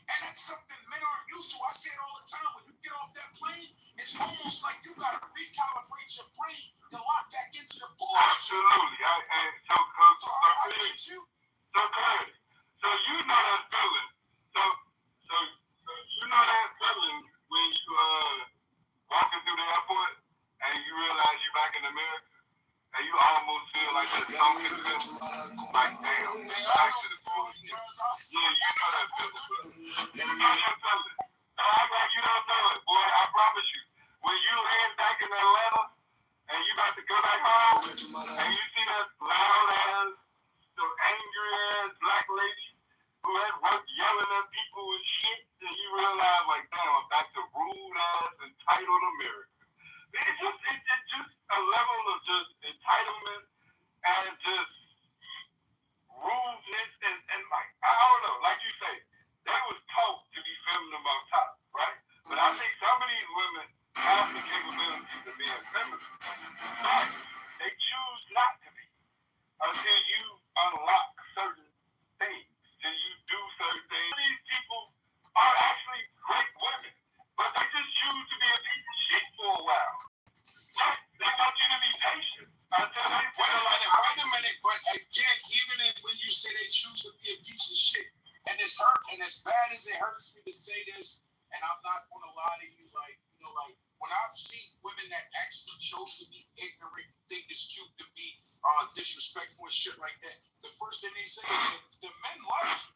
And that's something men aren't used to. I say it all the time. When you get off that plane, it's almost like you got to recalibrate your brain to lock back into the bullshit. Absolutely. So you know that feeling. So you know that feeling when you walking through the airport and you realize you're back in America and you almost feel like that something feeling. Like, damn, I should have told you. Yeah, you know that feeling. You know that feeling. You don't know it, boy. I promise you. When you land back in Atlanta and you about to go back home and you see that loud ass, so angry ass black lady who had work yelling at people and shit, and you realize, like, damn, I'm back to rude ass entitled America. It's just a level of just entitlement and just rudeness and like, I don't know, like you say, they was taught to be feminine on top, right? But I think some of these women have the capabilities of being feminine, but they choose not to be until you unlock certain things, till you do certain things. These people are actually great women, but they just choose to be a piece of shit for a while. They want you to be patient until they feel like, wait a minute, but again, even when you say they choose to be a piece of shit, and it's hurt, and as bad as it hurts me to say this, and I'm not gonna lie to you, like, you know, like, when I've seen women that actually chose to be ignorant, think it's cute to be disrespectful and shit like that, the first thing they say is that the men like you.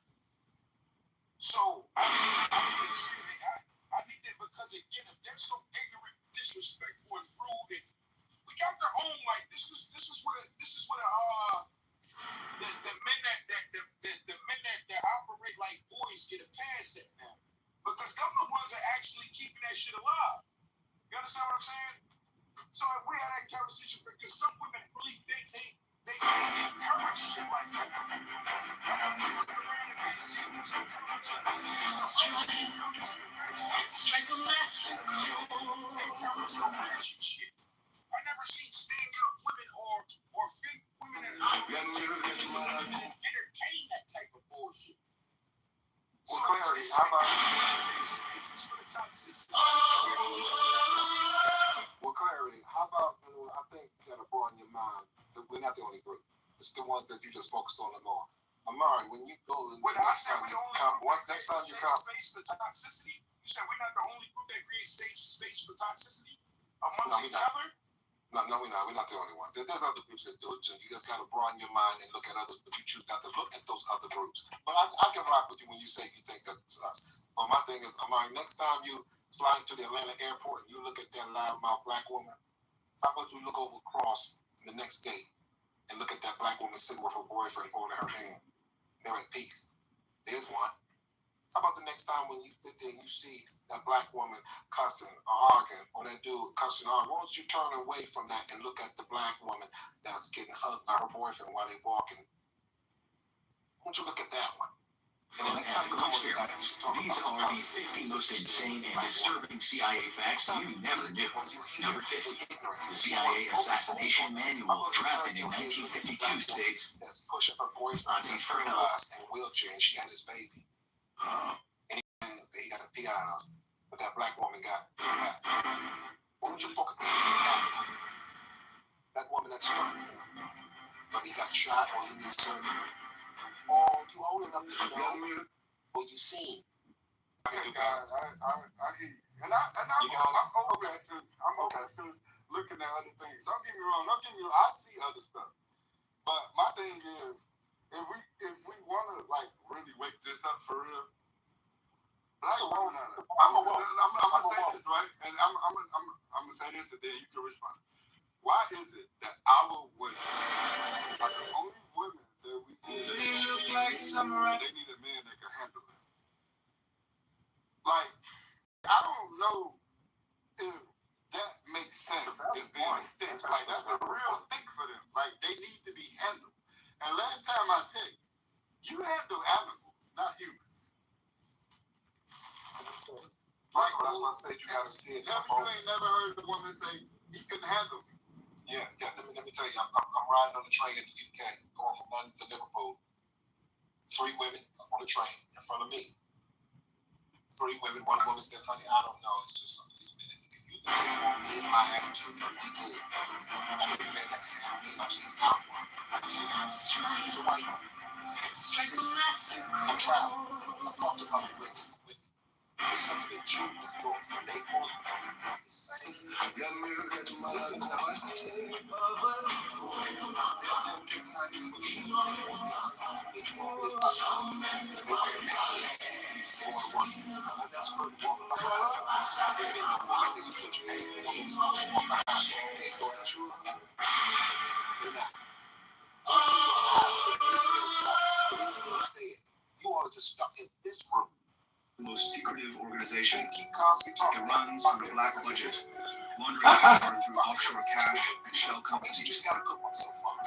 So, I think that because, again, if they're so ignorant, disrespectful, and rude, and we got their own, like, this is what the men that operate like boys get a pass at now. Because them the ones that are actually keeping that shit alive. You understand what I'm saying? So if we had that conversation, because some women really think they encourage shit like that. I never seen stand-up women or fake women that entertain that type of bullshit. Well, clarity, how about I think you got a bar in your mind that we're not the only group. It's the ones that you just focused on them more. Amari, when you go and next time you come space for toxicity, you said we're not the only group that creates safe space for toxicity amongst each other. No, we're not. We're not the only ones. There's other groups that do it too. You just got to broaden your mind and look at others, but you choose not to look at those other groups. But I can rock with you when you say you think that's us. But my thing is, Amari, next time you fly to the Atlanta airport and you look at that loudmouth black woman, how about you look over across the next gate and look at that black woman sitting with her boyfriend holding her hand? They're at peace. There's one. How about the next time when you sit there and you see that black woman cussing or arguing, or that dude cussing or arguing? Why don't you turn away from that and look at the black woman that's getting hugged by her boyfriend while they're walking? Why don't you look at that one? And then next time you come with that, These are the 50 most insane and disturbing CIA facts you never knew. Number 50. The CIA Assassination Manual, drafted in 1952, states, that's pushing her boyfriend Nazis for help. in a wheelchair, and she had his baby. And he got a PI on him, but that black woman got back. Why don't you focus on that woman that's struck with him? Whether he got shot or he needs surgery. Or you old enough to know what you seen. I hear you. And I'm open to looking at other things. Don't get me wrong. I see other stuff. But my thing is, if we want to like really wake this up for real, black women. I'm gonna say this right, and I'm gonna say this, and then you can respond. Why is it that our women are the only women that we need? They look like samurai. They need a man that can handle it. Like, I don't know if that makes sense. It's being stick. Like, that's a real stick for them. Like, they need to be handled. And last time I checked, you handle animals, not humans. Right, so that's why I said you gotta see it. You ain't never heard a woman say, he can handle me. Yeah. Let me tell you, I'm riding on the train in the UK, going from London to Liverpool. 3 women on the train in front of me. 3 women, 1 woman said, honey, I don't know, it's just something that's been. If you can take on me and my attitude, be good. I know the man that can handle me, like he's not one. He's a white woman. I'm traveling. I talked to other races with me. It's something that you just do. They want the same. Listen to that. They'll pick Chinese women. They wear pants. And that's where we walk behind. They make the woman that you put your hand in. The woman is supposed to walk behind. They ain't going at you. They're not. You ought to just stuck in this room. The most secretive organization. It runs on a black budget, laundering power through offshore cash and shell companies.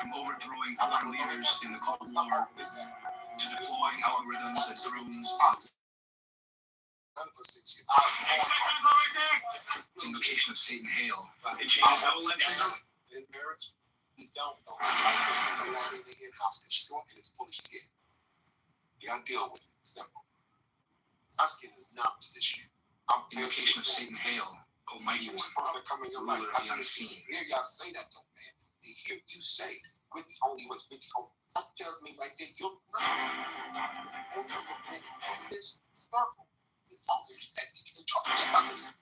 From overthrowing foreign leaders in the Cold War to deploying algorithms and drones. Invocation of Satan Hail. It changes how elections. In marriage, we don't know. It's not a lot in the in-house. It's short and it's full of shit. You gotta deal with it. Simple. My skin is numb to this shit. Invocation of Satan Hail, Almighty One, ruler of the unseen. Hear y'all say that though, man. They hear you say, with the only what's with the only. That tells me right there, you're not. This sparkle. You talk about this.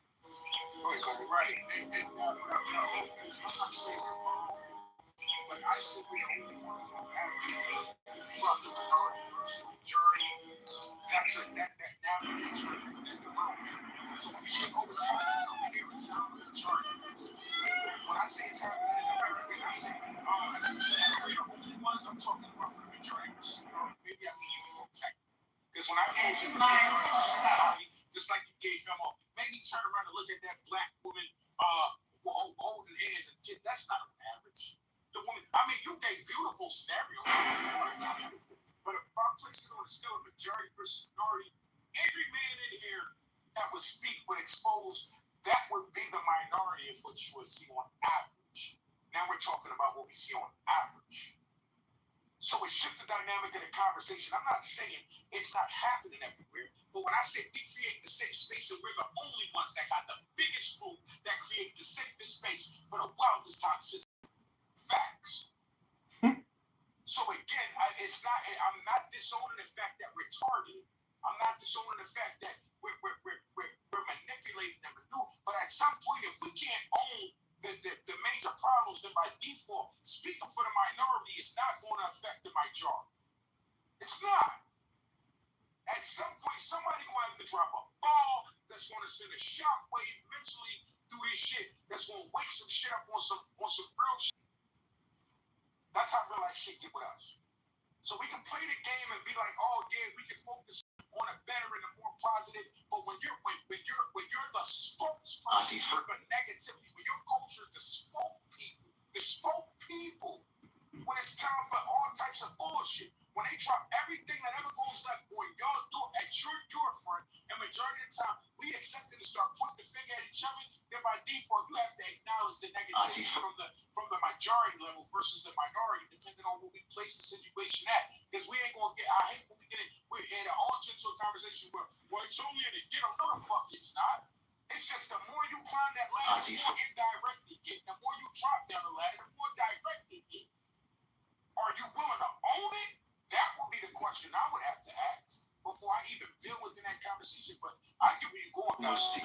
Right. But I said we only want to journey. That's it. That now is the world. So when we say, oh, it's happening over here, it's not the majority. When I say it's happening in America, I say, the only ones I'm talking about for the majority, maybe I mean you won't take. Because when I go to the majority, just like you gave them all, maybe turn around and look at that black woman holding hands and kid. That's not an average. The woman, I mean, you gave beautiful scenarios, but if I'm placing on a scale of majority versus minority, every man in here that would speak would expose that would be the minority of what you would see on average. Now we're talking about what we see on average. So it shifts the dynamic of the conversation. I'm not saying it's not happening everywhere, but when I say we create the safe space and we're the only ones that got the biggest group that create the safest space for the wildest toxicity. Facts. So again, I'm not disowning the fact that we're targeted. I'm not disowning the fact that we're manipulating and maneuver. But at some point, if we can't own the major problem eventually do this shit that's gonna wake some shit up on some real shit. That's how real life shit get with us. So we can play the game and be like, oh yeah, we can focus on a better and a more positive. But when you're the spokesperson for negativity, when your culture is the spoke people, when it's time for all types of bullshit, when they drop everything that ever goes left on your door at your front, and majority of the time we accept it and start pointing the finger at each other, then by default you have to acknowledge the negativity from the majority level versus the minority, depending on what we place the situation at. Because we ain't gonna get, I hate when we get it, we're in an all into a conversation where, well, it's only in the ghetto. No, the fuck it's not. It's just the more you climb that ladder, the more indirect it get. The more you drop down the ladder, the more direct it get. Are you willing to own it? That would be the question I would have to ask before I even deal within that conversation. But I get where you're going, guys.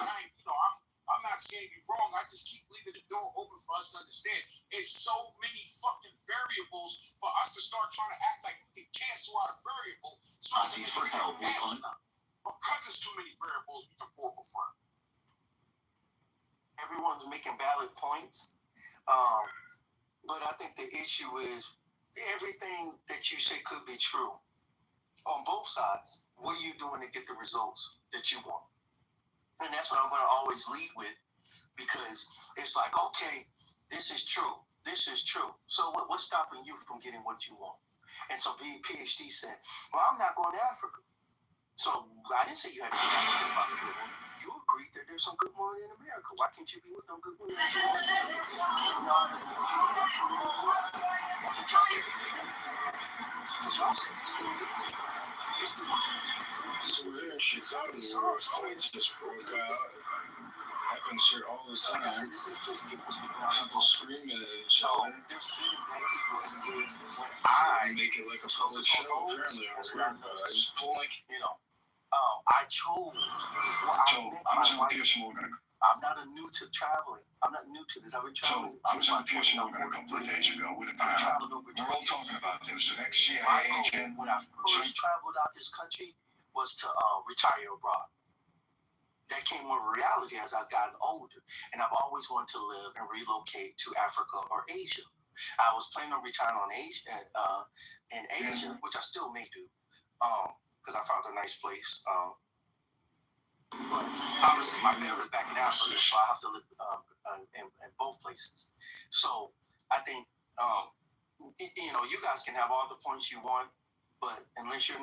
I'm not saying you're wrong. I just keep leaving the door open for us to understand. It's so many fucking variables for us to start trying to act like we can cancel out a variable. Because there's too many variables we can pull before. Everyone's making valid points, but I think the issue is everything that you say could be true on both sides. What are you doing to get the results that you want? And that's what I'm going to always lead with, because it's like, okay, this is true. This is true. So what's stopping you from getting what you want? And so PhD said, well, I'm not going to Africa. So I didn't say you had to get Africa about the good one. You agreed that there's some good women in America. Why can't you be with them good women that you want? So here in Chicago, where fights just broke out, happens here all the time. People screaming at each other. I make it like a public show, apparently, on here, but I just pull like, I chose before I'm not new to traveling. I'm not new to this. I've been traveling. I was in Pearson, Oregon a couple of days ago with a panel. We're all talking about this. An ex-CIA agent. When I first traveled out this country was to retire abroad. That came with reality as I've gotten older. And I've always wanted to live and relocate to Africa or Asia. I was planning on retiring in Asia, which I still may do, because I found a nice place. But obviously my family's back in Africa, so I have to live in both places. So I think, you guys can have all the points you want, but unless if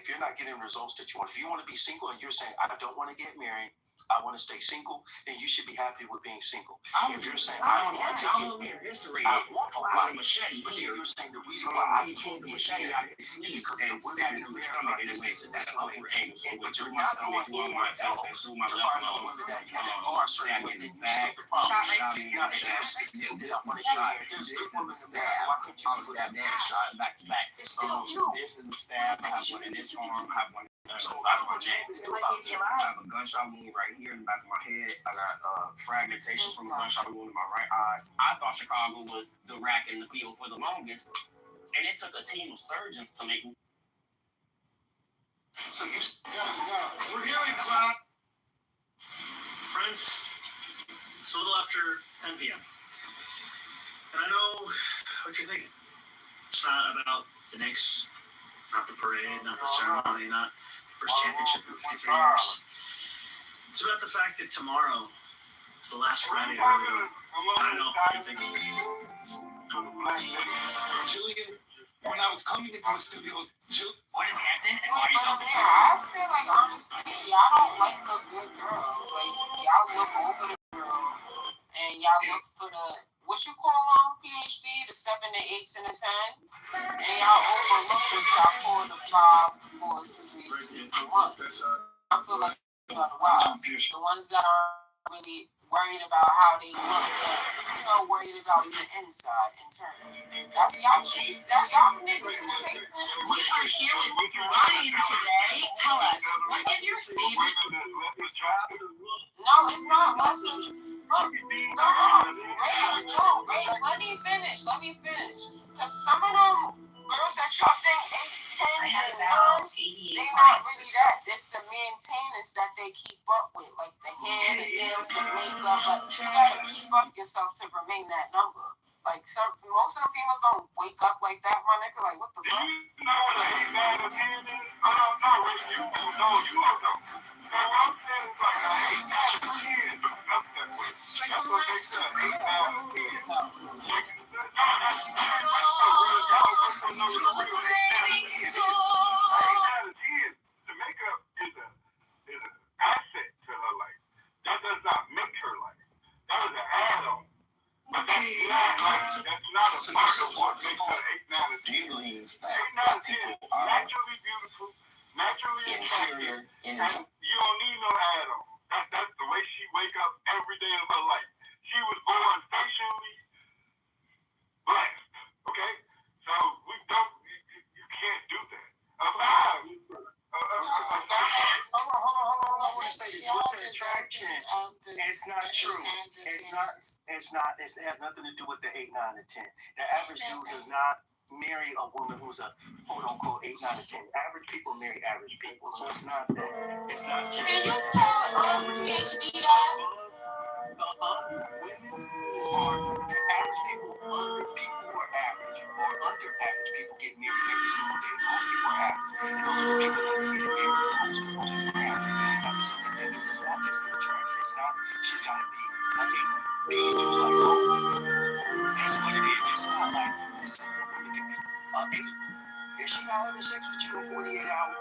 you're not getting results that you want, if you want to be single and you're saying, I don't want to get married, I want to stay single, then you should be happy with being single. If you're saying, I don't want to get married, I want a wife, but then you're saying the reason why I can't get married is because of the women in America are this and that, but you're not going anywhere else to find a woman that are certain way, then you skip the problem. Now, if you're single, that I want to get married, there's good women in America, why can't you be with that shot back to back? It's still you. This is a stab. I have one in this arm. I have one. So I don't want you to do about it. I have a gunshot wound right here in the back of my head. I got fragmentation from a gunshot wound in my right eye. I thought Chicago was the rack in the field for the longest, and it took a team of surgeons to make me. So we're here in class. Friends, it's a little after 10 p.m. And I know what you're thinking. It's not about the Knicks, not the parade, not the ceremony, not the first championship in 53 years. It's about the fact that tomorrow is the last Friday of early voting. I know you're thinking. Julian, when I was coming into the studios, what is Hampton and why are you talking? I feel like, honestly, y'all don't like the good girls. Like, y'all look over the girls, and y'all look for the, what you call them, PhD, the 7, the 8s, and the 10s, and y'all overlook what y'all pull the 5, 4, 6, 8, 1. I feel like the ones that are really worried about how they look, and, worried about the inside in turn. That's y'all chase. That y'all niggas was chasing. We are here with Ryan today. Tell us, what is your favorite? No, it's not lessons. Look, Grace, let me finish. Because some of them girls that y'all think maintenance, they not really that. It's the maintenance that they keep up with, like the hair, the nails, the makeup. But you gotta keep up yourself to remain that number. Like most of the females don't wake up like that, my nigga. Like what the fuck? You know what an 8, 9, or 10 is? No, Rick, you know. So what I'm saying is like an 8, 9, or 10 is up that way. That's what they said, 8, 9, or 10. Jamaica is an asset to her life. That does not make her life. That is an add-on. But that's not a part of what makes her 8, 9, or 10. 8, 9, or 10 naturally beautiful, naturally attractive, and you don't need no add-on. That's the way she wake up every day of her life. She was born facially blessed. Okay? So we don't, you can't do that. Hold on. I want to say this. With the attraction, it's not true. It has nothing to do with the 8, 9, and 10. The average dude does not marry a woman who's a quote unquote 8, 9, or 10. Average people marry average people. So it's not that. It's not just. Can you tell PhD that? Women who are average people, under people who are average or under average people get married every single day. Most people are average. And those are the people that get married the most because most people are average. Now, the second thing is, it's not just the attraction. It's not, she's got to be, these dudes like, that's what it is. It's not like, listen, the woman can be 8. If she not having sex with you in 48 hours,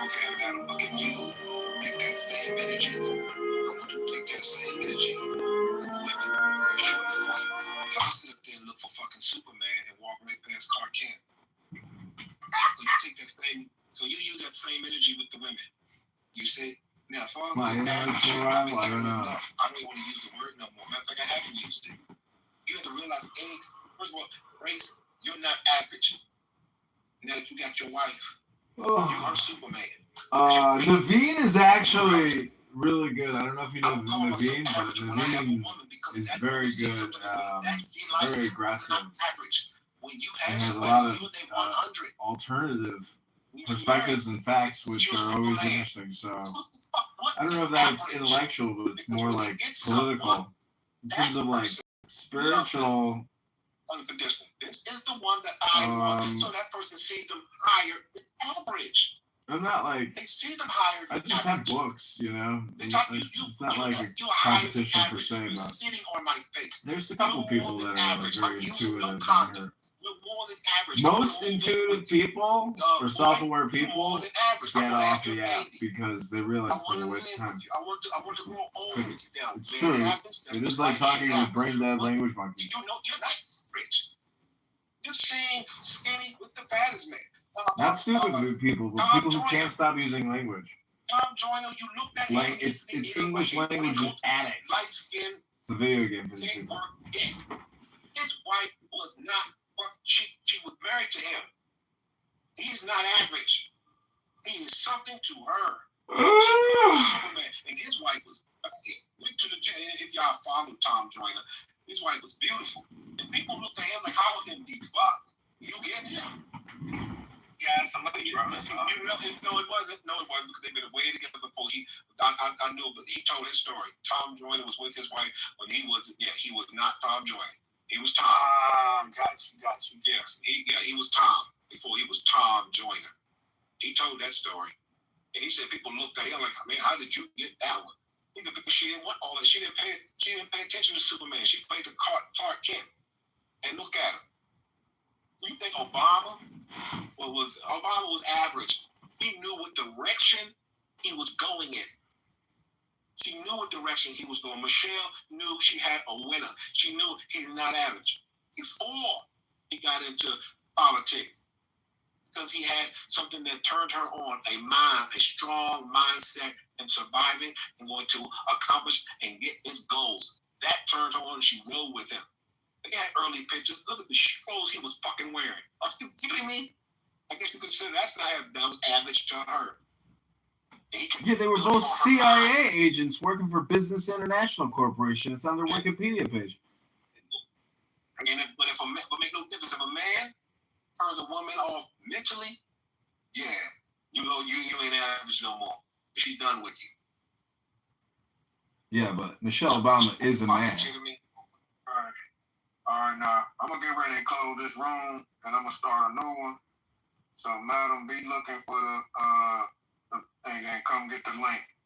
Okay, madam, look at you. Take that same energy. I want you to take that same energy. The women, short and funny. Y'all sit up there and look for fucking Superman and walk right past Clark Kent. So you take that same, so you use that same energy with the women. You see? Now, if I was I don't know. I don't even want to use the word no more. Matter of fact, I haven't used it. You have to realize, first of all, Grace, you're not average. Now that you got your wife, you are Superman. Naveen is actually really good. I don't know if you know Naveen, but Naveen is very good, very aggressive. He has a lot of alternative perspectives and facts, which are always interesting. So I don't know if that's intellectual, but it's more like political. In terms of like spiritual. Unconditional. This is the one that I want. So that person sees them higher than average. I'm not like. They see them higher than I just have books, you know. It's not like a competition per se, but sitting on my face. There's a couple people that are like very intuitive on here. Most intuitive people or self-aware people get off the app because they realize it's a waste of time. I want to grow old with you now. It's true. It is like talking with brain-dead language monkeys. You know, you're not rich. You're seeing skinny with the fattest man. Not stupid people, but people who can't stop using language. Tom Joyner, you look at him. It's English language addicts. Light skin. It's a video game for these people. His wife was not. She was married to him. He's not average. He is something to her. Superman. And his wife was. Went to the if y'all follow Tom Joyner, his wife was beautiful. And people looked at him like, how would him be fucked? You get him? Yeah, somebody promised. No, it wasn't. No, it wasn't because they've been away together before. I knew, but he told his story. Tom Joyner was with his wife when he was not Tom Joyner. He was Tom. Got you. Yes, he was Tom before he was Tom Joyner. He told that story, and he said people looked at him like, man, how did you get that one? He said because she didn't want all that. She didn't pay attention to Superman. She played the Clark Kent, and look at him. You think Obama was average? He knew what direction he was going in. She knew what direction he was going. Michelle knew she had a winner. She knew he was not average. Before he got into politics, because he had something that turned her on, a strong mindset in surviving and going to accomplish and get his goals. That turned her on and she rode with him. They had early pictures. Look at the clothes he was fucking wearing. Are you kidding me? I guess you could say that was average to her. Yeah, they were both CIA agents working for Business International Corporation. It's on their Wikipedia page. But make no difference. If a man turns a woman off mentally, yeah, you ain't average no more. She's done with you. Yeah, but Michelle Obama is a man. All right, now I'm gonna get ready to close this room, and I'm gonna start a new one. So, madam, be looking for the thing and come get the link.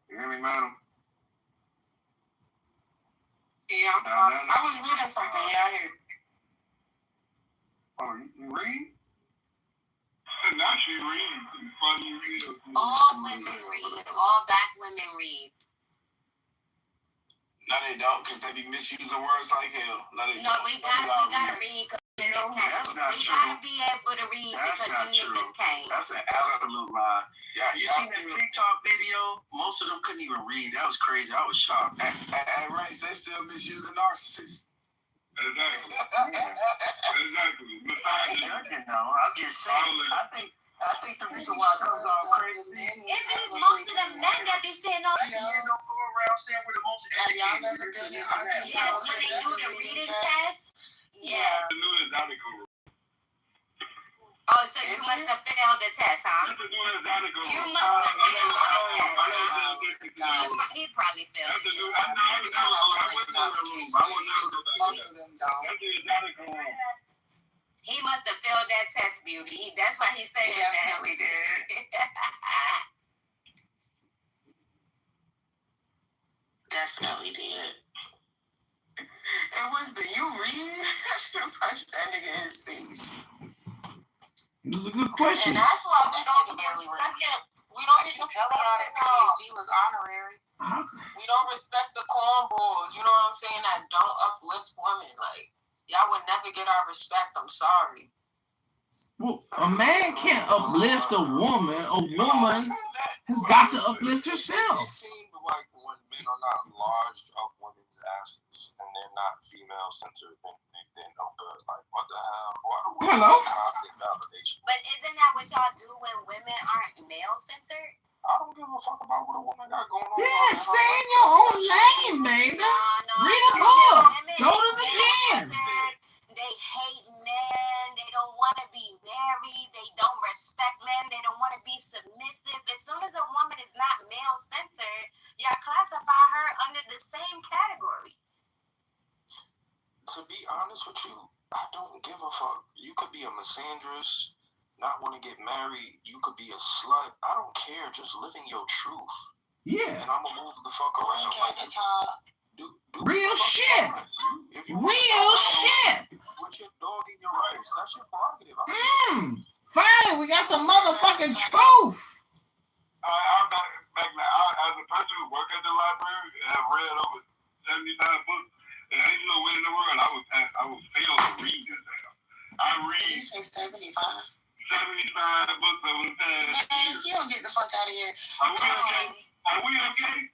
You hear me, madam? Yeah, I was reading something. Yeah, I hear. Oh, you read? Now she reads. Funny read. All women read. All black women read. No, they don't, because they be misusing words like hell. No, we gotta read. We gotta be able to read because them niggas can't. That's an absolute lie. Yeah, you seen that TikTok video? Most of them couldn't even read. That was crazy. I was shocked. At Rice, they still misusing narcissists. Exactly. I'm just saying. I think the reason why it comes off crazy. It be most of the men that be saying all that. Don't go around saying we're the most educated. Yes, when they do the reading test. Yeah. Oh, so you must have failed the test, huh? You must have failed the test, huh? He probably failed it. Most of them don't. He must have failed that test, Beauty. That's why he said that. Definitely did. Definitely did. It was the you read. I should have punched that nigga in his face. It was a good question. And that's why we don't respect it. We don't even respect the PhD was honorary. We don't respect the cornballs. You know what I'm saying? That don't uplift women. Like, y'all would never get our respect. I'm sorry. Well, a man can't uplift a woman. A woman has got to uplift herself. It seems like when men are not large up women's asses and they're not female centered, then no good. Like, what the hell? Why do we need constant validation? But isn't that what y'all do when women aren't male centered? I don't give a fuck about what a woman got going on. Yeah, stay in your own lane, baby. Read a book. Go to the gym. They hate men. They don't want to be married. They don't respect men. They don't want to be submissive. As soon as a woman is not male-centered, y'all classify her under the same category. To be honest with you, I don't give a fuck. You could be a misandrist, not want to get married. You could be a slut. I don't care. Just living your truth. Yeah. And I'm going to move the fuck around. Real shit. Real shit. With your dog in your rights. That's your prerogative. Finally, we got some motherfucking truth. I'm back now. As a person who works at the library and have read over 75 books, and ain't no way in the world I was failed to read this hell. I read. You say 75? 75 books over the past year. You don't get the fuck out of here. Are we okay?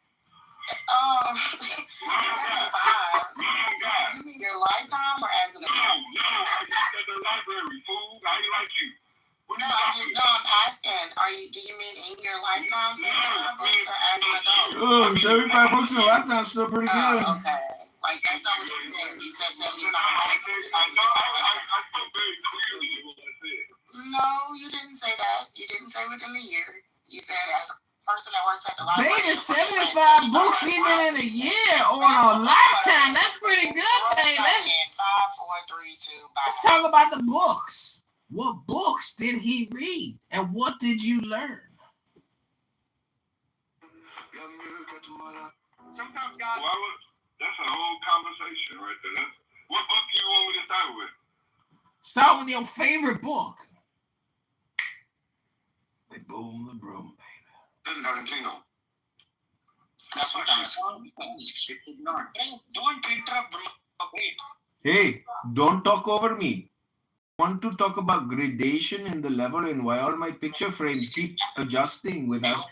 75. You mean your lifetime or as an adult? No, I just at the library, fool. How you like you? I'm asking. Do you mean in your lifetime 75 books or as an adult? Oh, 75 books in a lifetime is still pretty good. Okay. Like, that's not what you said. You said 75. No, you didn't say that. You didn't say within a year. You said as a person that works at the library. Baby, 75 books even in a year or a lifetime. That's pretty good, baby. 5, 4, 3, 2, bye. Let's talk about the books. What books did he read? And what did you learn? Sometimes, guys. Well, that's a whole conversation right there. What book do you want me to start with? Start with your favorite book. They boom the broom, baby. Tarantino. That's what I'm saying. Ignored. Don't interrupt, bro. Wait. Hey, don't talk over me. I want to talk about gradation in the level and why all my picture frames keep adjusting without.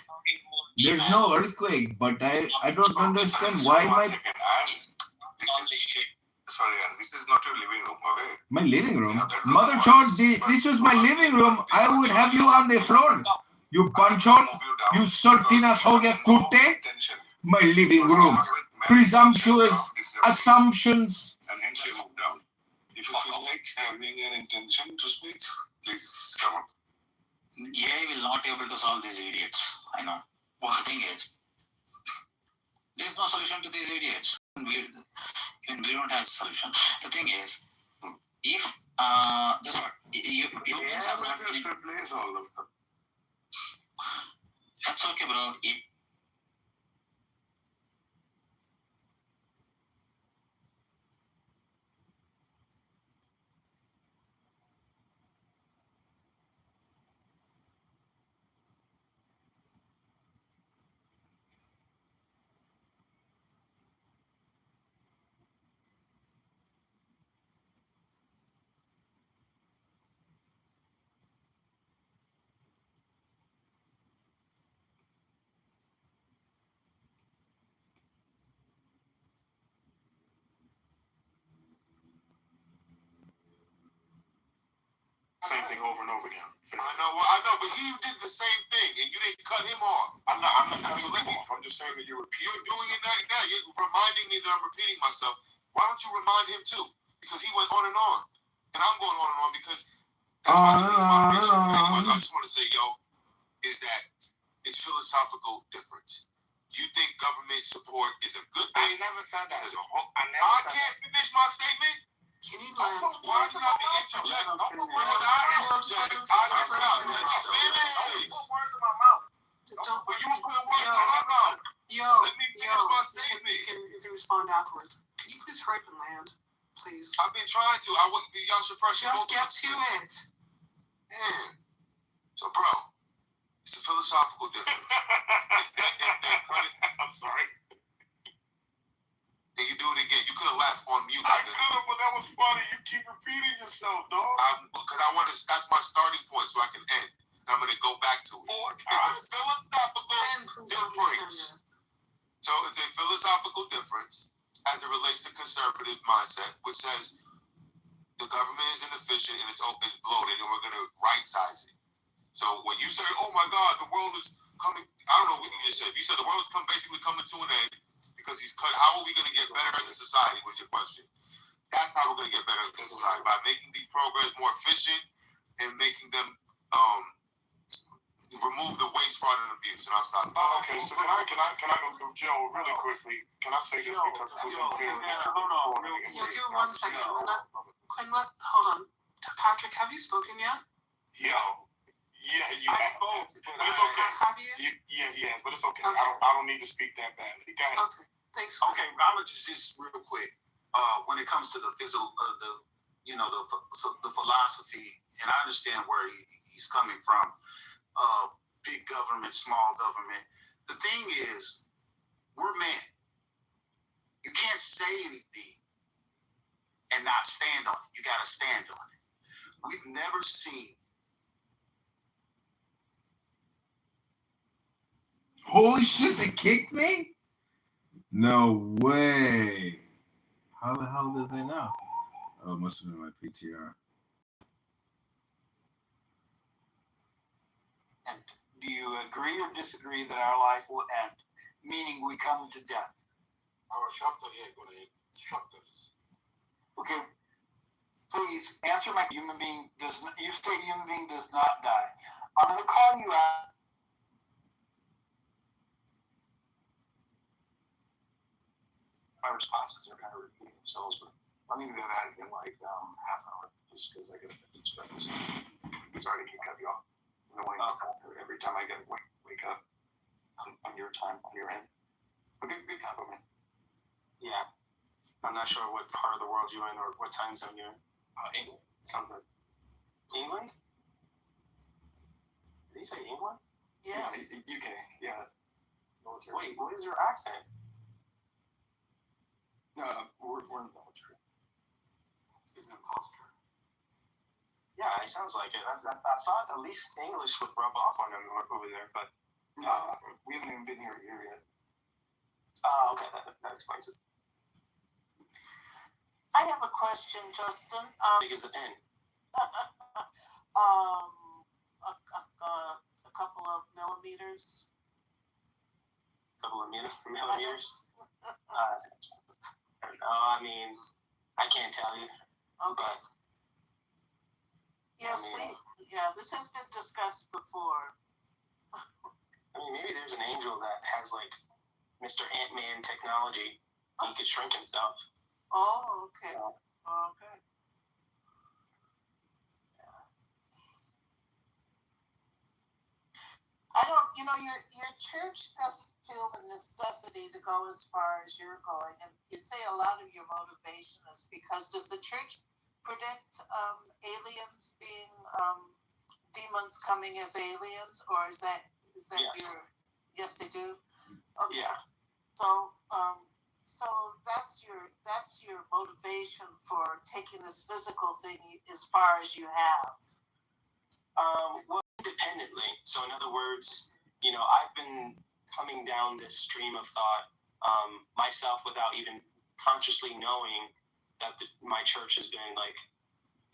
There's no earthquake, but I don't understand why my. Sorry, this is not your living room, okay? My living room? Mother child, if this was my living room, I would have you on the floor. You bunchot, you sultinas hoge kute. My living room. Presumptuous assumptions. And hence we move down. If you feel like having an intention to speak, please come up. AI will not be able to solve these idiots. I know. What the thing is, there's no solution to these idiots. We don't have a solution. The thing is, if just what you just replace all of them. That's okay, bro. Same thing over and over again. I know, but he did the same thing, and you didn't cut him off. I'm not cutting him off. I'm just saying that you're doing it now. You're reminding me that I'm repeating myself. Why don't you remind him too? Because he went on and on, and I'm going on and on because that's my vision. Anyways, I just want to say, is that it's philosophical difference. You think government support is a good thing? I never said that. I can't finish my statement. Can you land? Why should I be interjecting? Don't put words in my mouth. I just got it. Don't put words in my mouth. But you were putting words in my mouth. Let me finish my statement. You can respond afterwards. Could you please hurry up and land, please? I've been trying to. Y'all should pressure both of us. Just get to it. Yeah. So, bro, it's a philosophical difference. I'm sorry. And you do it again. You could have laughed on mute. I could have, but that was funny. You keep repeating yourself, dog. Because I want to. That's my starting point, so I can end. And I'm going to go back to it. It's a philosophical difference. So it's a philosophical difference as it relates to conservative mindset, which says the government is inefficient and it's bloated, and we're going to right-size it. So when you say, "Oh my God, the world is coming," I don't know what you just said. You said the world is basically coming to an end. Because he's cut. How are we going to get better as a society? Was your question? That's how we're going to get better as a society, by making these programs more efficient and making them remove the waste, fraud, and abuse. And I'll stop. Okay, so can I go through Joe really quickly? Can I say this because this is important? Hold on. Give 1 second. Quinn, hold on. Patrick, have you spoken yet? Yeah, you have. But it's okay. Have you? Yeah, he has, but it's okay. I don't need to speak that badly. Go ahead. Okay, thanks. Okay, I would just real quick. When it comes to the physical, the philosophy, and I understand where he's coming from. Big government, small government. The thing is, we're men. You can't say anything and not stand on it. You got to stand on it. We've never seen. Holy shit, they kicked me? No way. How the hell did they know? Oh, it must have been my PTR. And do you agree or disagree that our life will end? Meaning we come to death. Okay. Please answer my human being does not, you say human being does not die. I'm going to call you out. My responses are kind of repeating themselves, but let me do that in like half an hour, just because I got to finish breakfast. Sorry to keep cutting you off. Every time I get wake up on your time, on your end. But good compliment. Yeah. I'm not sure what part of the world you're in or what time zone you're in. England. Something. England? Did he say England? Yes. UK. Yeah. Wait, what is your accent? No, we're in the military. He's an imposter. Yeah, it sounds like it. I thought at least English would rub off on him over there, but no, we haven't even been here a year yet. Okay, that explains it. I have a question, Justin. How big is the pen? A couple of millimeters. Couple of millimeters? I mean, I can't tell you. Okay. Yes, this has been discussed before. I mean, maybe there's an angel that has, like, Mr. Ant-Man technology. He could shrink himself. Oh, okay. Okay. I don't, your church doesn't feel the necessity to go as far as you're going. And you say a lot of your motivation is because, does the church predict aliens being demons coming as aliens, or is that yes. Yes, they do. Okay. Yeah. So that's your motivation for taking this physical thing as far as you have. Well, independently. So in other words, I've been coming down this stream of thought myself without even consciously knowing that my church has been like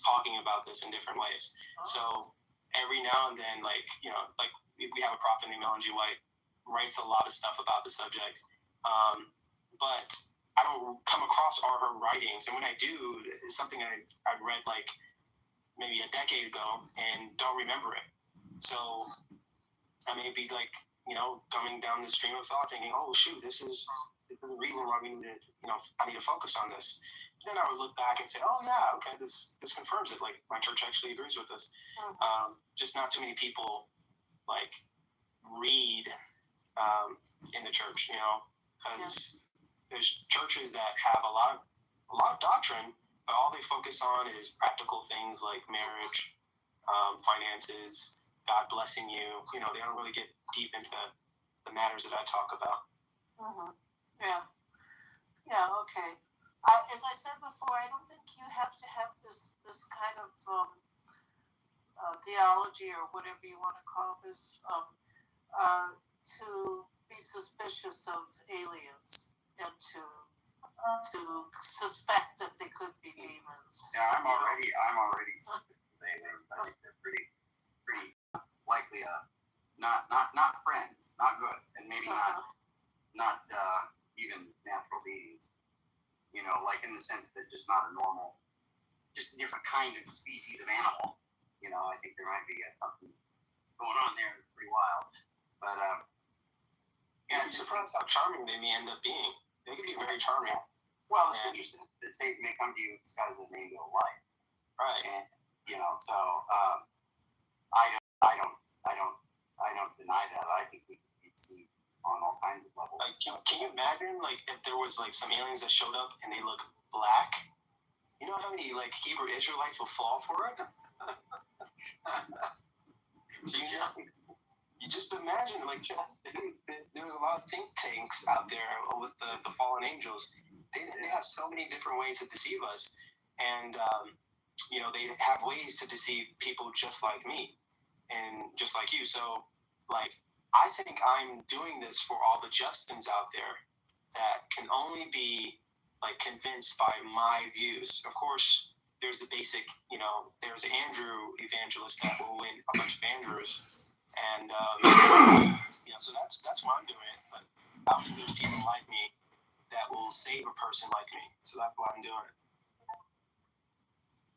talking about this in different ways. Oh. So every now and then, like we have a prophet named Ellen G. White, writes a lot of stuff about the subject, but I don't come across all her writings, and when I do, it's something I'd read like maybe a decade ago and don't remember it. So I may be like, coming down the stream of thought thinking, oh shoot, this is the reason why we need to, I need to focus on this. Then I would look back and say, oh yeah, okay, this confirms it. Like my church actually agrees with this. Mm-hmm. Just not too many people like read in the church, because there's churches that have a lot of doctrine, but all they focus on is practical things like marriage, finances, God blessing you. They don't really get deep into the matters that I talk about. Mm-hmm. Yeah. Yeah. Okay. As I said before, I don't think you have to have this kind of theology or whatever you want to call this to be suspicious of aliens and to suspect that they could be demons. Yeah, I'm already suspicious of aliens. I think they're pretty likely not friends, not good, and maybe not even natural beings. Like in the sense that just not a normal, just a different kind of species of animal. I think there might be something going on there that's pretty wild. But I'm surprised how charming they may end up being. They can be very charming. Well, it's interesting that Satan may come to you disguised as an angel of light. Right. And so I don't deny that. I think we can be deceived on all kinds of levels. Like, can you imagine, like, if there was, like, some aliens that showed up and they look black? You know how many, like, Hebrew Israelites will fall for it? So you just imagine, like, there was a lot of think tanks out there with the fallen angels. They have so many different ways to deceive us. And, they have ways to deceive people just like me and just like you. So, like, I think I'm doing this for all the Justins out there that can only be, like, convinced by my views. Of course, there's the basic, there's Andrew evangelist that will win a bunch of Andrews. And, so that's why I'm doing it. But out there, there's people like me that will save a person like me. So that's why I'm doing it.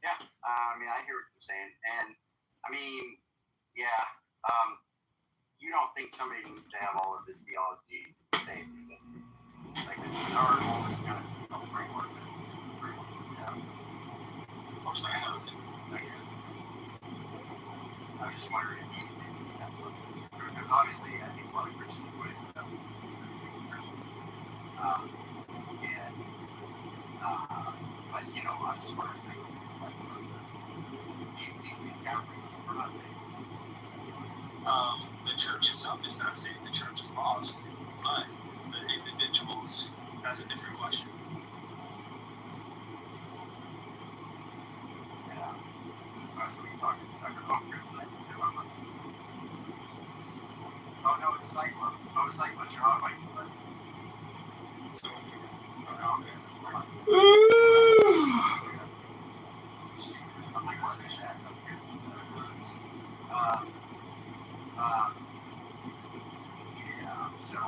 Yeah, I hear what you're saying. And, you don't think somebody needs to have all of this theology saved. Like, it's our all this kind of framework. Of course, I know things. I'm just wondering if you think that's something. Because obviously, I think a lot of Christians would accept But, you know, I'm just wondering, like, we're not safe. The church itself is not safe. The church is lost. But the individuals, that's a different question. Yeah. So we talked about Chris, like, oh, no, it's cyclones. Oh, cyclones, you're on, Mike. So, I'm like, what's this at? Yeah, so,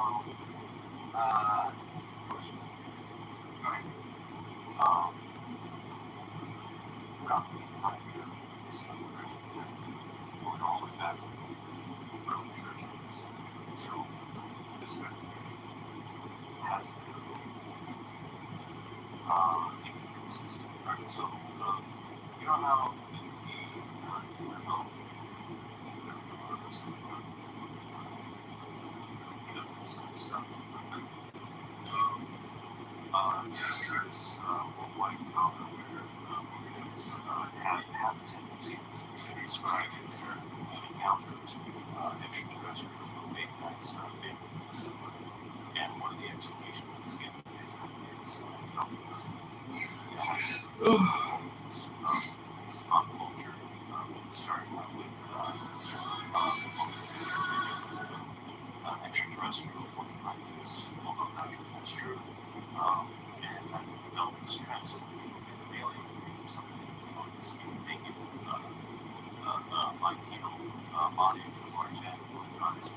well, time here, so going all the way back to early churches. So, this has to do inconsistent, right? So, you know how there's what you know have a tendency to describe their encounters extraterrestrials with big nights, big similar. And one of the explanations that's given is that it's uncultured, starting out with extraterrestrials looking like this, although not sure that's true. And I felt this translated in alien something on this naked, like, you know, bodies as large as on his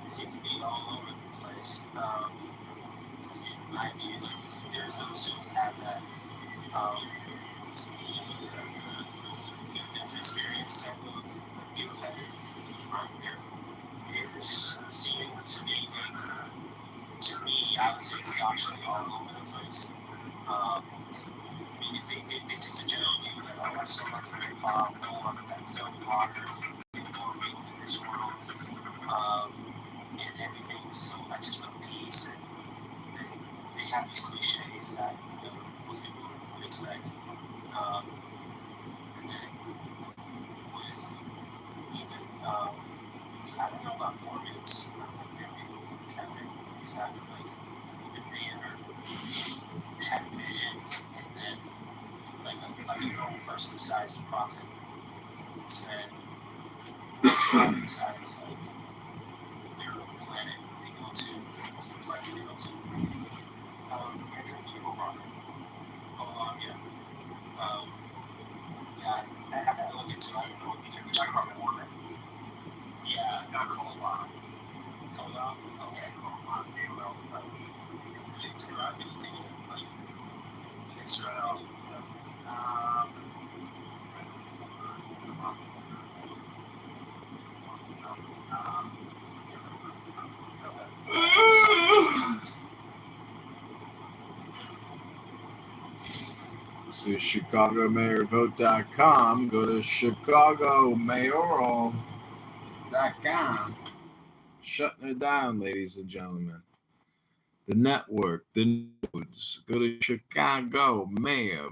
Seem to be all over the place. In my view, there's those who have that near-death experience type of view of that. There's seeming to be, to me, I would say it's actually all over the place. They took the general view that, oh, I saw my career file, no longer that was on water, more real in this world, and everything is so much just for peace, and they have these cliches that, you know, most people would expect. And then with even, I don't know about Mormons, there are people who have these have to, like, have visions, and then like a normal person besides the prophet said besides like their planet they go to, what's the planet they go to? Kitover. Yeah. Yeah, I gotta look into it. I don't know if you're talking about Mormon. Yeah, not Kola. Kola? Okay, Kola. Okay, well, can you describe anything like Israel? This is ChicagoMayorVote.com. Go to ChicagoMayoral.com. Shutting it down, ladies and gentlemen. The network, the nodes. Go to Chicago Mayor